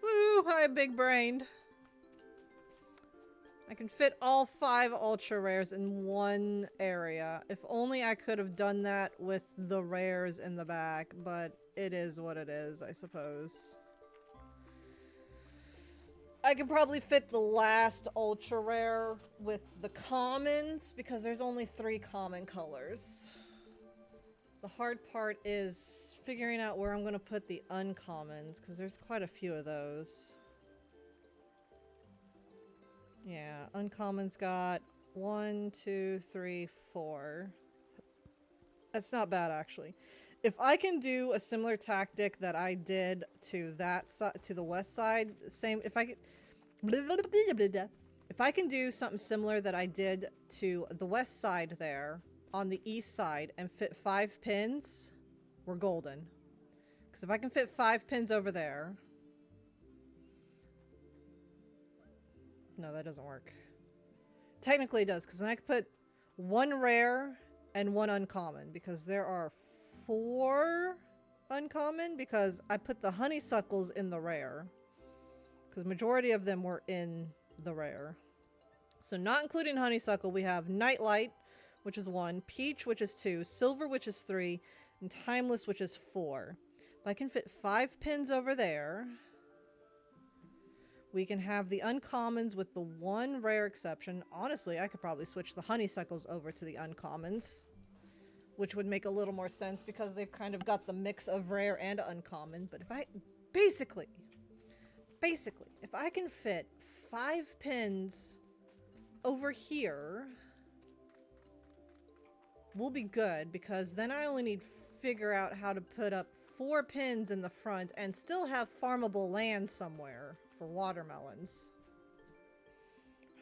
Woo! I'm big-brained. I can fit all 5 ultra rares in one area. If only I could have done that with the rares in the back, but it is what it is, I suppose. I could probably fit the last ultra rare with the commons because there's only 3 common colors. The hard part is figuring out where I'm going to put the uncommons because there's quite a few of those. Yeah, uncommons got 1, 2, 3, 4. That's not bad, actually. If I can do a similar tactic that I did to that side, to the west side, same. If I can do something similar that I did to the west side there on the east side and fit 5 pins, we're golden. Because if I can fit 5 pins over there. No, that doesn't work. Technically it does, because then I could put 1 rare and 1 uncommon, because there are 4 uncommon, because I put the honeysuckles in the rare. Because majority of them were in the rare. So not including honeysuckle, we have nightlight, which is 1, peach, which is 2, silver, which is 3, and timeless, which is 4. If I can fit 5 pins over there, we can have the uncommons with the 1 rare exception. Honestly, I could probably switch the honeysuckles over to the uncommons, which would make a little more sense because they've kind of got the mix of rare and uncommon. But if I, basically, if I can fit 5 pins over here, we'll be good, because then I only need to figure out how to put up 4 pins in the front and still have farmable land somewhere for watermelons.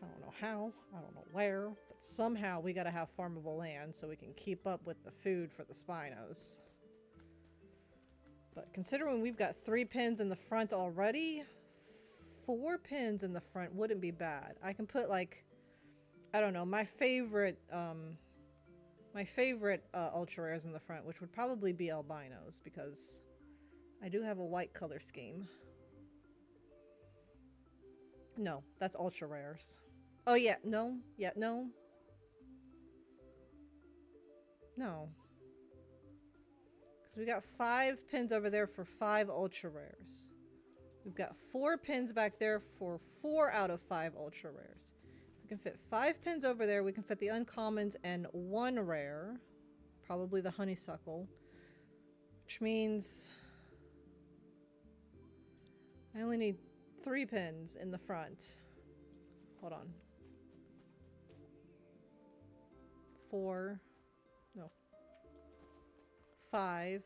I don't know how, I don't know where, but somehow we gotta have farmable land so we can keep up with the food for the Spinos. But considering we've got 3 pins in the front already, 4 pins in the front wouldn't be bad. I can put, like, I don't know, my favorite ultra rares in the front, which would probably be albinos, because I do have a white color scheme. No, that's ultra rares. Oh yeah, no, yeah, no. No. Because we got 5 pins over there for 5 ultra rares. We've got 4 pins back there for 4 out of 5 ultra rares. We can fit 5 pins over there. We can fit the uncommons and 1 rare. Probably the honeysuckle. Which means I only need 3 pins in the front. Hold on. 4. No. 5.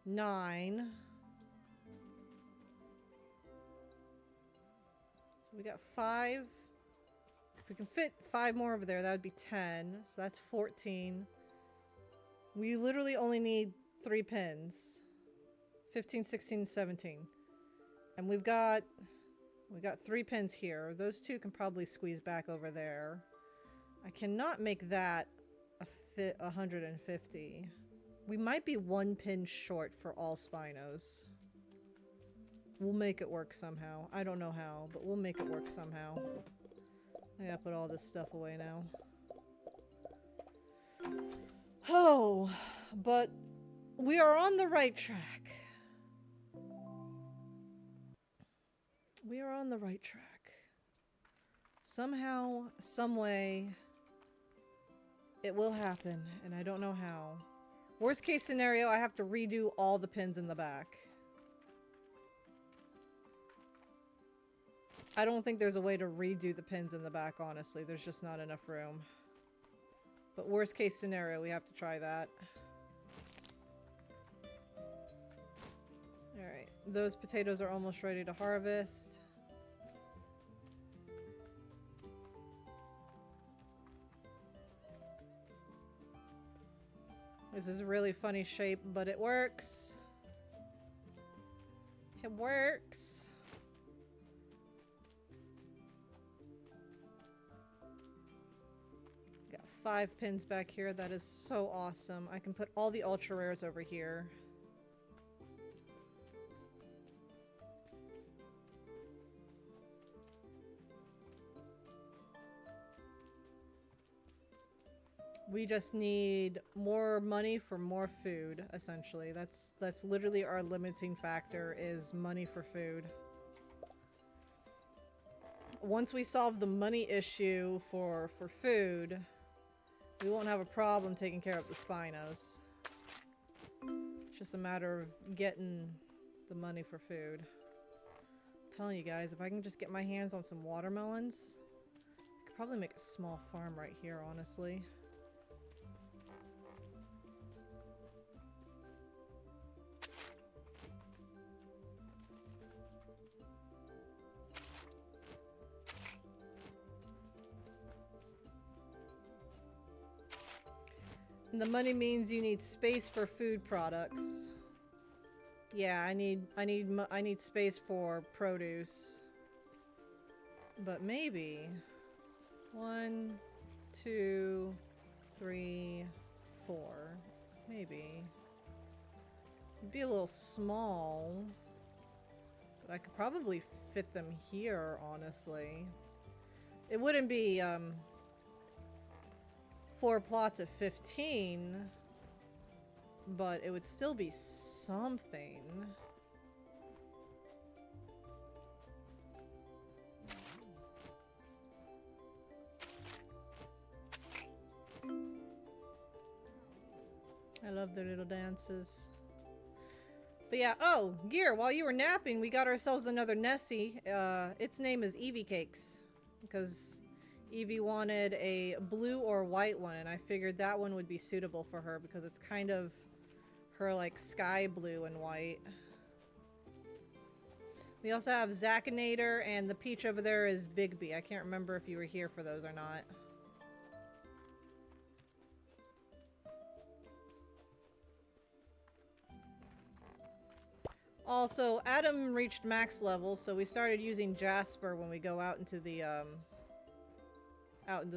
9. So we got 5. If we can fit 5 more over there, that would be 10. So that's 14. We literally only need 3 pins. 15, 16, 17. And we've got 3 pins here. Those 2 can probably squeeze back over there. I cannot make that a fit 150. We might be 1 pin short for all Spinos. We'll make it work somehow. I don't know how, but we'll make it work somehow. I gotta put all this stuff away now. Oh, but we are on the right track. We are on the right track. Somehow, some way, it will happen, and I don't know how. Worst case scenario, I have to redo all the pins in the back. I don't think there's a way to redo the pins in the back, honestly. There's just not enough room. But worst case scenario, we have to try that. Alright, those potatoes are almost ready to harvest. This is a really funny shape, but it works. It works. Got 5 pins back here. That is so awesome. I can put all the ultra rares over here. We just need more money for more food, essentially. That's literally our limiting factor, is money for food. Once we solve the money issue for food, we won't have a problem taking care of the Spinos. It's just a matter of getting the money for food. I'm telling you guys, if I can just get my hands on some watermelons, I could probably make a small farm right here, honestly. And the money means you need space for food products. Yeah, I need space for produce. But maybe 1, 2, 3, 4. Maybe. It'd be a little small. But I could probably fit them here, honestly. It wouldn't be 4 plots of 15, but it would still be something. I love their little dances. But yeah, oh, Gear, while you were napping, we got ourselves another Nessie. Its name is Evie Cakes, because Evie wanted a blue or white one, and I figured that one would be suitable for her because it's kind of her like sky blue and white. We also have Zacinator, and the peach over there is Bigby. I can't remember if you were here for those or not. Also, Adam reached max level, so we started using Jasper when we go out into the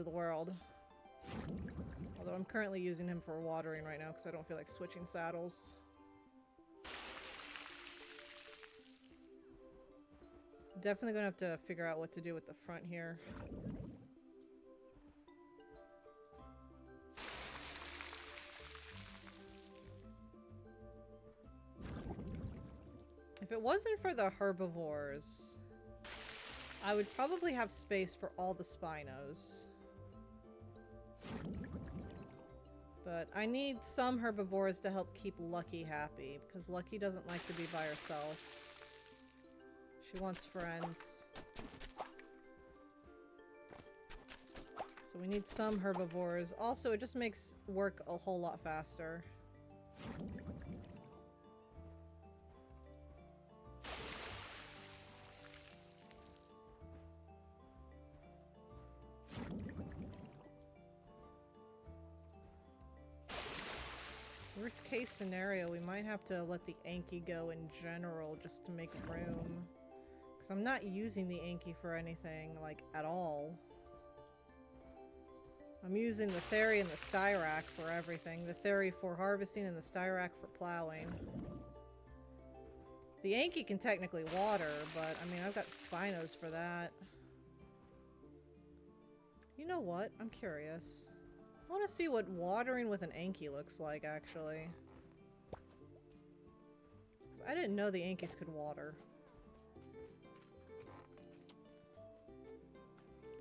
world. Although I'm currently using him for watering right now because I don't feel like switching saddles. Definitely gonna have to figure out what to do with the front here. If it wasn't for the herbivores, I would probably have space for all the Spinos. But I need some herbivores to help keep Lucky happy, because Lucky doesn't like to be by herself. She wants friends. So we need some herbivores. Also, it just makes work a whole lot faster. Worst case scenario, we might have to let the Anki go in general just to make room. Because I'm not using the Anki for anything, like, at all. I'm using the Theory and the Styrac for everything. The Theory for harvesting and the Styrac for plowing. The Anki can technically water, but, I mean, I've got Spinos for that. You know what? I'm curious. I want to see what watering with an Anki looks like, actually. 'Cause I didn't know the Ankis could water.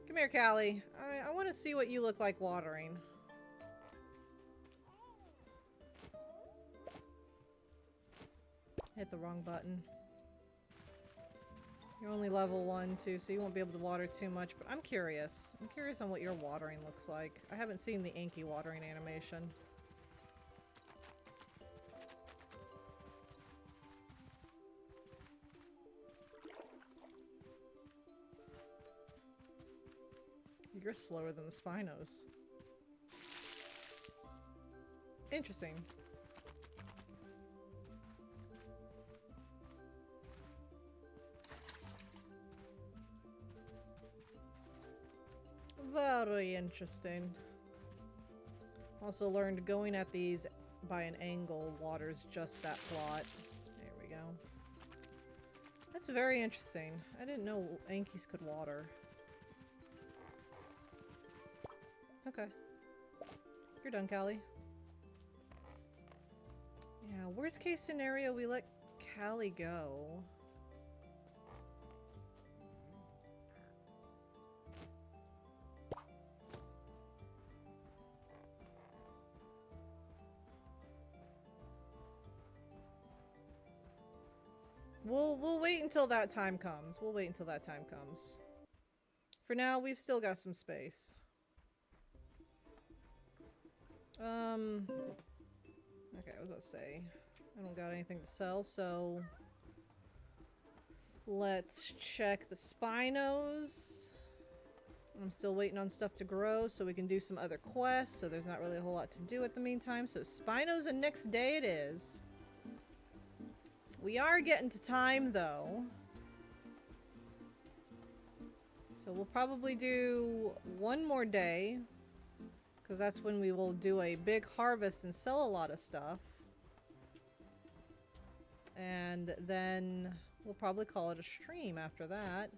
Come here, Callie. I want to see what you look like watering. Hit the wrong button. You're only level 1, too, so you won't be able to water too much, but I'm curious. I'm curious on what your watering looks like. I haven't seen the Anki watering animation. You're slower than the Spinos. Interesting. Very interesting. Also learned going at these by an angle waters just that plot. There we go. That's very interesting. I didn't know Ankis could water. Okay. You're done, Callie. Yeah, worst case scenario, we let Callie go. We'll wait until that time comes. We'll wait until that time comes. For now, we've still got some space. Okay, I was about to say, I don't got anything to sell, so let's check the Spinos. I'm still waiting on stuff to grow so we can do some other quests, so there's not really a whole lot to do at the meantime. So Spinos and next day it is. We are getting to time, though. So we'll probably do one more day, because that's when we will do a big harvest and sell a lot of stuff. And then we'll probably call it a stream after that.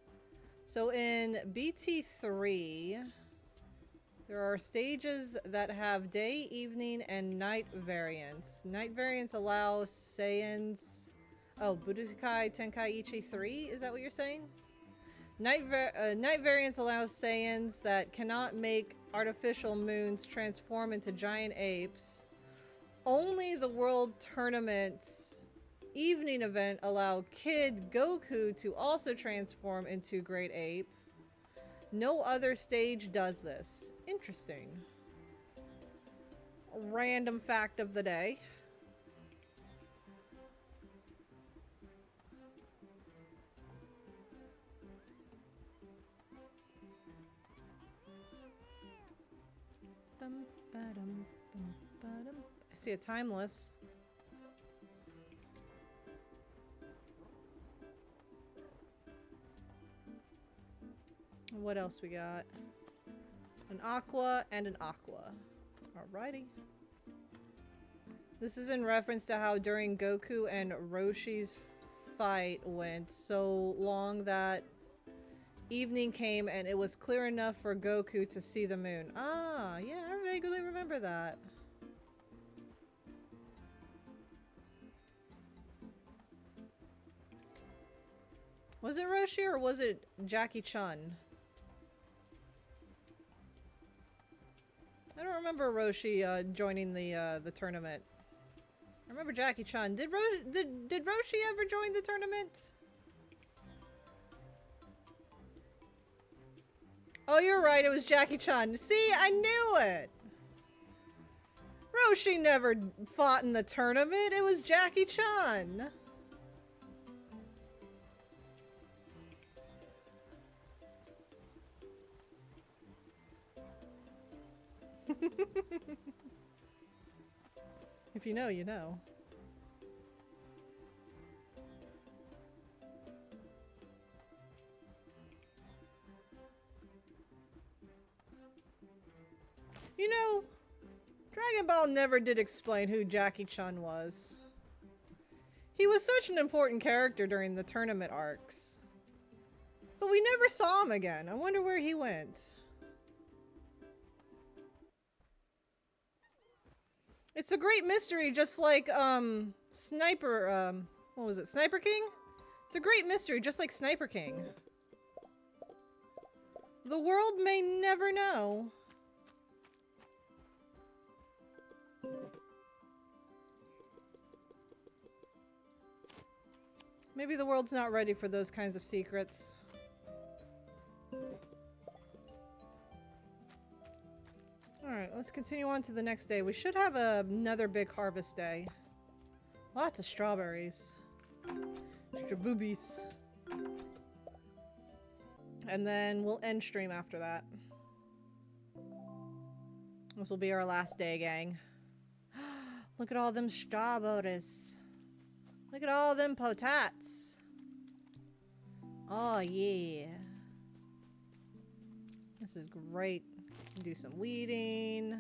So in BT3, there are stages that have day, evening, and night variants. Night variants allow Saiyans... Oh, Budokai Tenkaichi 3? Is that what you're saying? Night variants allow Saiyans that cannot make artificial moons transform into giant apes. Only the World Tournament's evening event allow Kid Goku to also transform into Great Ape. No other stage does this. Interesting. Random fact of the day. I see a timeless. What else we got? An aqua and an aqua. Alrighty. This is in reference to how during Goku and Roshi's fight went so long that evening came and it was clear enough for Goku to see the moon. Ah, yeah, I vaguely remember that. Was it Roshi or was it Jackie Chun? I don't remember Roshi joining the tournament. I remember Jackie Chan. Did Roshi ever join the tournament? Oh, you're right. It was Jackie Chan. See, I knew it. Roshi never fought in the tournament. It was Jackie Chan. If you know, you know. You know, Dragon Ball never did explain who Jackie Chan was. He was such an important character during the tournament arcs. But we never saw him again. I wonder where he went. It's a great mystery, just like, Sniper, what was it, Sniper King? It's a great mystery, just like Sniper King. The world may never know. Maybe the world's not ready for those kinds of secrets. Alright, let's continue on to the next day. We should have another big harvest day. Lots of strawberries. Extra boobies. And then we'll end stream after that. This will be our last day, gang. Look at all them strawberries. Look at all them potats. Oh, yeah. This is great. Do some weeding.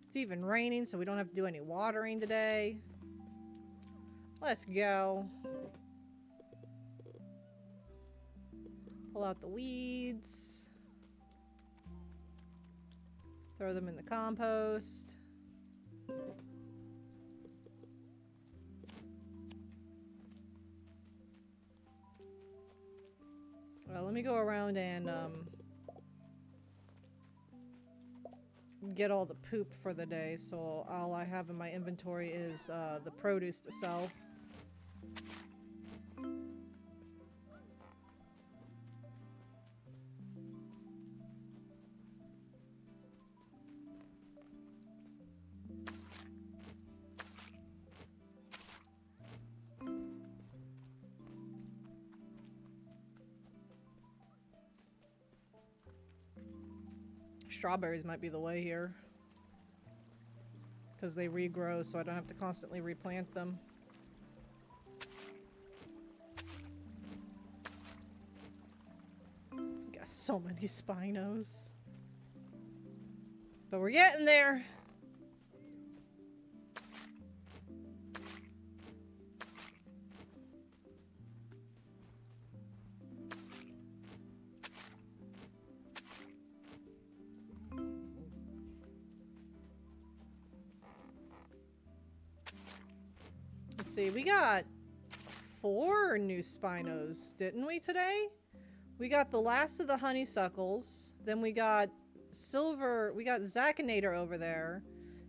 It's even raining, so we don't have to do any watering today. Let's go. Pull out the weeds. Throw them in the compost. Well, let me go around and get all the poop for the day, so all I have in my inventory is the produce to sell. Strawberries might be the way here, because they regrow, so I don't have to constantly replant them. Got so many Spinos, but we're getting there. See, we got 4 new Spinos, didn't we, today? We got the last of the honeysuckles, then we got Zacinator over there,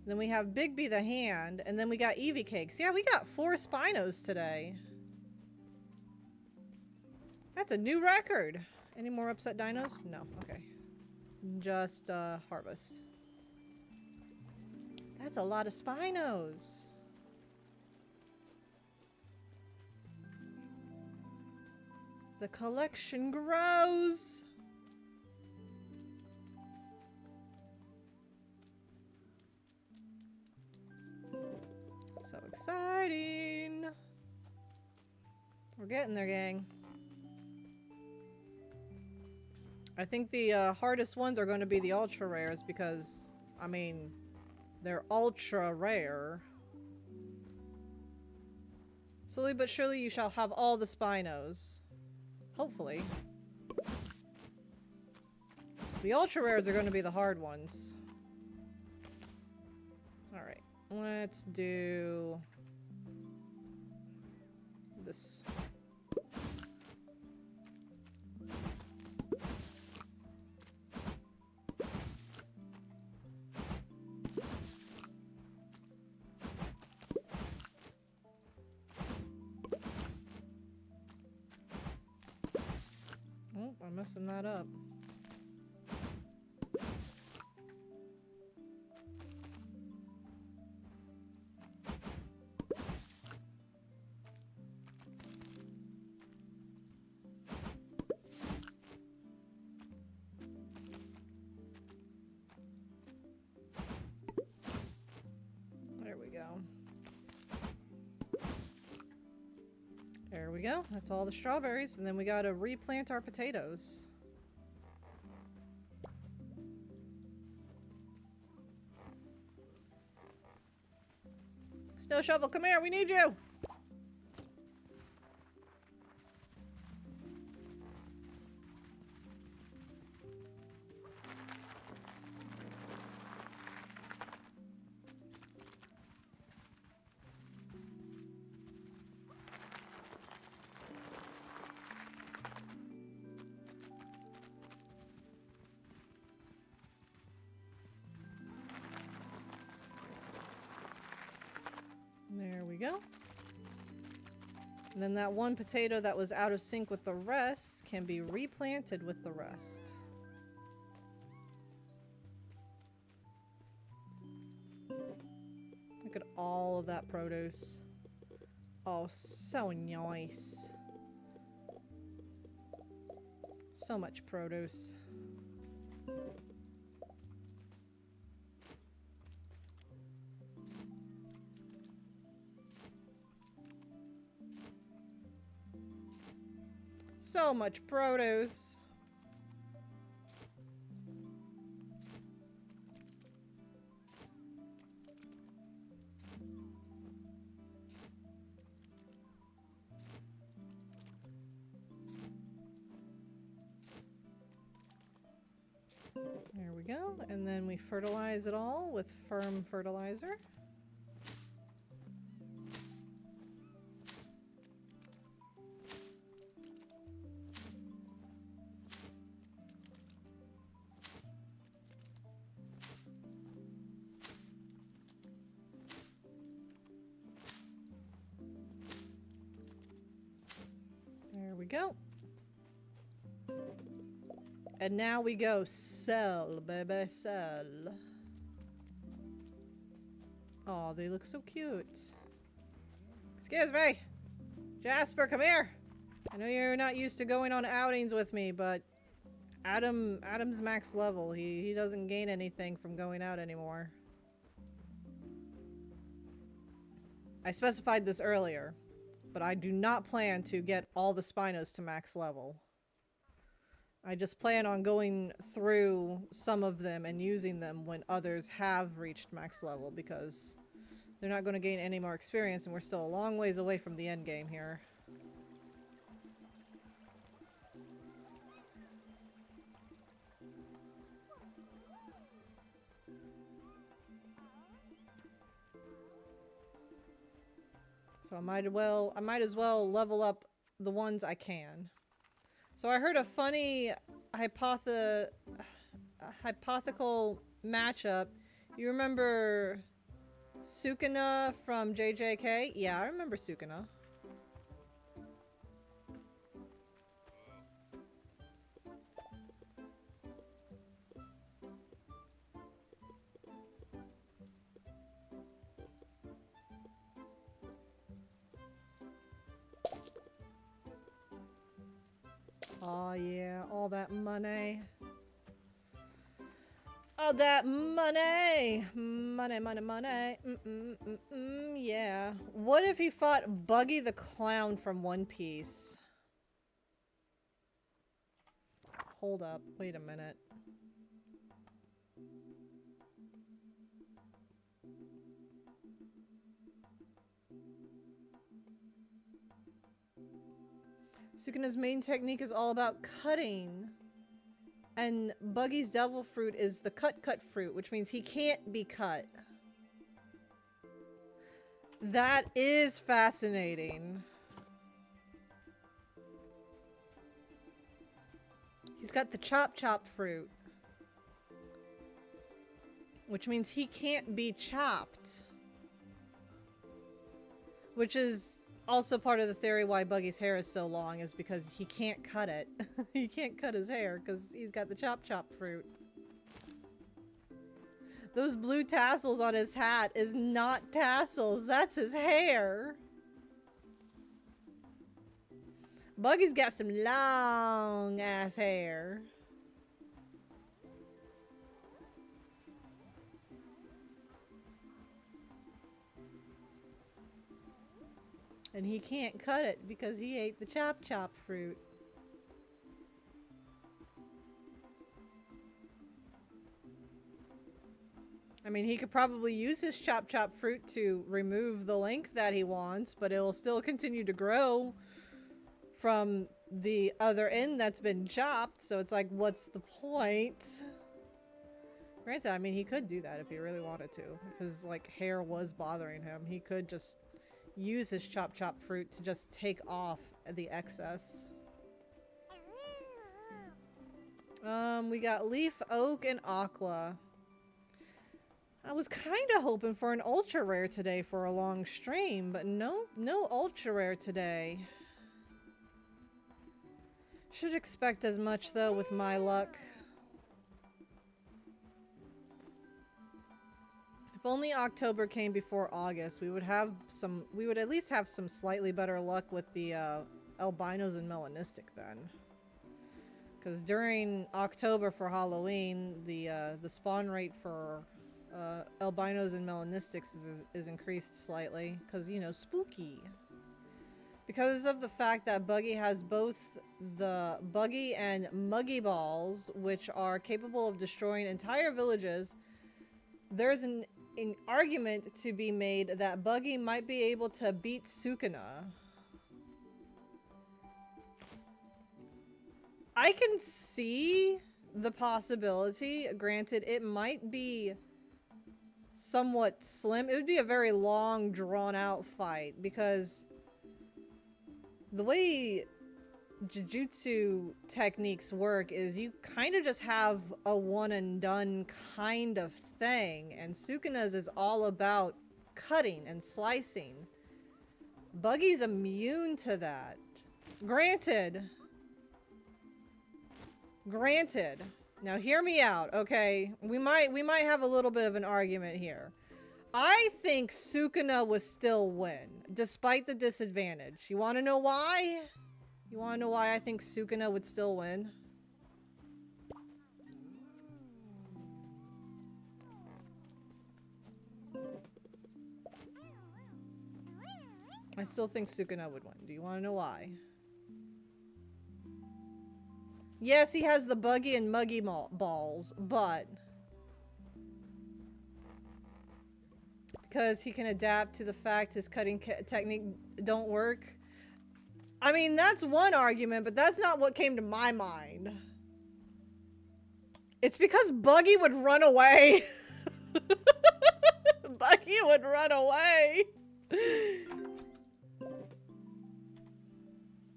then we have Bigby the hand, and then we got Eevee Cakes. Yeah, we got 4 Spinos today. That's a new record. Any more upset dinos? No, okay. Just harvest. That's a lot of Spinos. The collection grows. So exciting. We're getting there, gang. I think the hardest ones are going to be the ultra rares because, I mean, they're ultra rare. Slowly but surely you shall have all the Spinos. Hopefully. The ultra rares are going to be the hard ones. Alright, let's do this. messing that up. There we go. There we go. That's all the strawberries. And then we gotta replant our potatoes. Snow shovel, come here. We need you. There we go. And then that one potato that was out of sync with the rest can be replanted with the rest. Look at all of that produce. Oh, so nice. So much produce. So much produce. There we go. And then we fertilize it all with firm fertilizer. There we go. And now we go sell, baby, sell. Oh, they look so cute. Excuse me. Jasper, come here. I know you're not used to going on outings with me, but Adam's max level. He doesn't gain anything from going out anymore. I specified this earlier, but I do not plan to get all the Spinos to max level. I just plan on going through some of them and using them when others have reached max level, because they're not going to gain any more experience and we're still a long ways away from the end game here. So I might as well level up the ones I can. So I heard a funny hypothetical matchup. You remember Sukuna from JJK? Yeah, I remember Sukuna. Oh yeah, all that money. All that money! Money, money, money. Yeah. What if he fought Buggy the Clown from One Piece? Hold up, wait a minute. Sukuna's main technique is all about cutting. And Buggy's devil fruit is the cut fruit, which means he can't be cut. That is fascinating. He's got the chop fruit, which means he can't be chopped. Which is Also, part of the theory why Buggy's hair is so long is because he can't cut it. He can't cut his hair because he's got the chop chop fruit. Those blue tassels on his hat is not tassels, that's his hair. Buggy's got some long ass hair. And he can't cut it because he ate the chop chop fruit. I mean, he could probably use his chop chop fruit to remove the length that he wants, but it will still continue to grow from the other end that's been chopped. So it's like, what's the point? Granted, I mean, he could do that if he really wanted to. If his, like, hair was bothering him, he could just use his chop chop fruit to just take off the excess. We got leaf, oak, and aqua. I was kind of hoping for an ultra rare today for a long stream, but no ultra rare today. Should expect as much though with my luck. If only October came before August, we would at least have some slightly better luck with the albinos and melanistic then. Because during October for Halloween, the spawn rate for albinos and melanistics is increased slightly because, you know, spooky. Because of the fact that Buggy has both the Buggy and Muggy balls, which are capable of destroying entire villages, there's an argument to be made that Buggy might be able to beat Sukuna. I can see the possibility. Granted, it might be somewhat slim. It would be a very long, drawn-out fight because the way Jujutsu techniques work is you kind of just have a one-and-done kind of thing, and Sukuna's is all about cutting and slicing. Buggy's immune to that. Granted. Now hear me out, okay? We might have a little bit of an argument here. I think Sukuna would still win, despite the disadvantage. You want to know why? You want to know why I think Sukuna would still win? I still think Sukuna would win. Do you want to know why? Yes, he has the Buggy and Muggy balls, but because he can adapt to the fact his cutting technique don't work. I mean, that's one argument, but that's not what came to my mind. It's because Buggy would run away. Buggy would run away.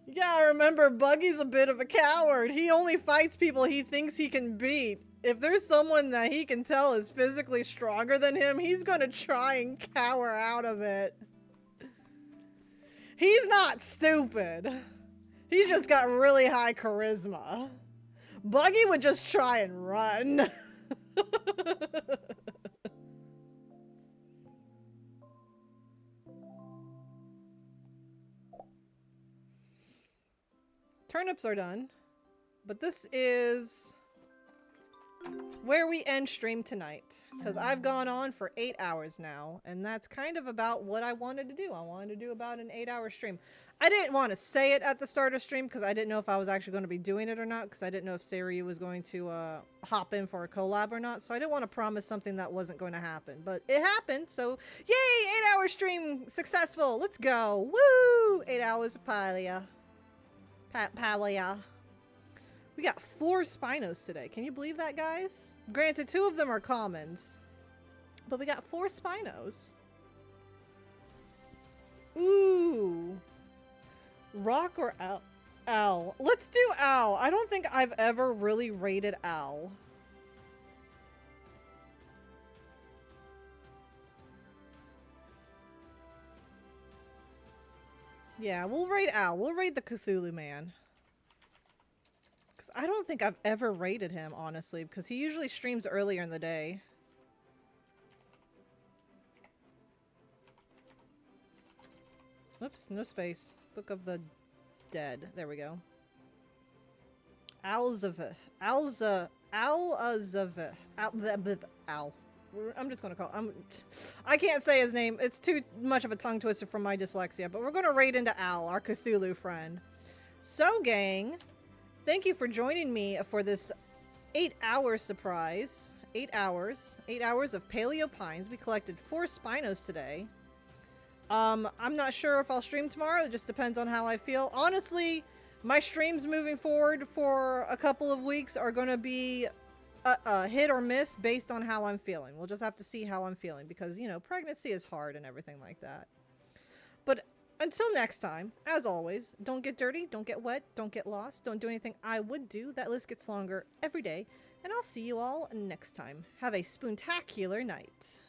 You gotta remember, Buggy's a bit of a coward. He only fights people he thinks he can beat. If there's someone that he can tell is physically stronger than him, he's gonna try and cower out of it. He's not stupid. He's just got really high charisma. Buggy would just try and run. Turnips are done, but this is where we end stream tonight, because I've gone on for 8 hours now, and that's kind of about what I wanted to do. I wanted to do about an 8-hour stream. I didn't want to say it at the start of stream because I didn't know if I was actually going to be doing it or not, because I didn't know if Seiryu was going to hop in for a collab or not, so I didn't want to promise something that wasn't going to happen, but it happened, so yay, 8-hour stream successful. Let's go. Woo! 8 hours of Paleo. Paleo. We got 4 Spinos today. Can you believe that, guys? Granted, 2 of them are commons, but we got 4 Spinos. Ooh. Rock or owl? Owl. Let's do owl. I don't think I've ever really rated owl. Yeah, we'll raid Al. We'll raid the Cthulhu man. Because I don't think I've ever raided him, honestly, because he usually streams earlier in the day. Oops, no space. Book of the Dead. There we go. Alzaveth. Al. I'm just gonna call. I can't say his name. It's too much of a tongue twister from my dyslexia. But we're gonna raid into Al, our Cthulhu friend. So, gang, thank you for joining me for this 8-hour surprise. 8 hours. 8 hours of Paleo Pines. We collected 4 Spinos today. I'm not sure if I'll stream tomorrow. It just depends on how I feel. Honestly, my streams moving forward for a couple of weeks are going to be hit or miss based on how I'm feeling. We'll just have to see how I'm feeling because, you know, pregnancy is hard and everything like that. But until next time, as always, don't get dirty, don't get wet, don't get lost, don't do anything I would do. That list gets longer every day. And I'll see you all next time. Have a spoontacular night.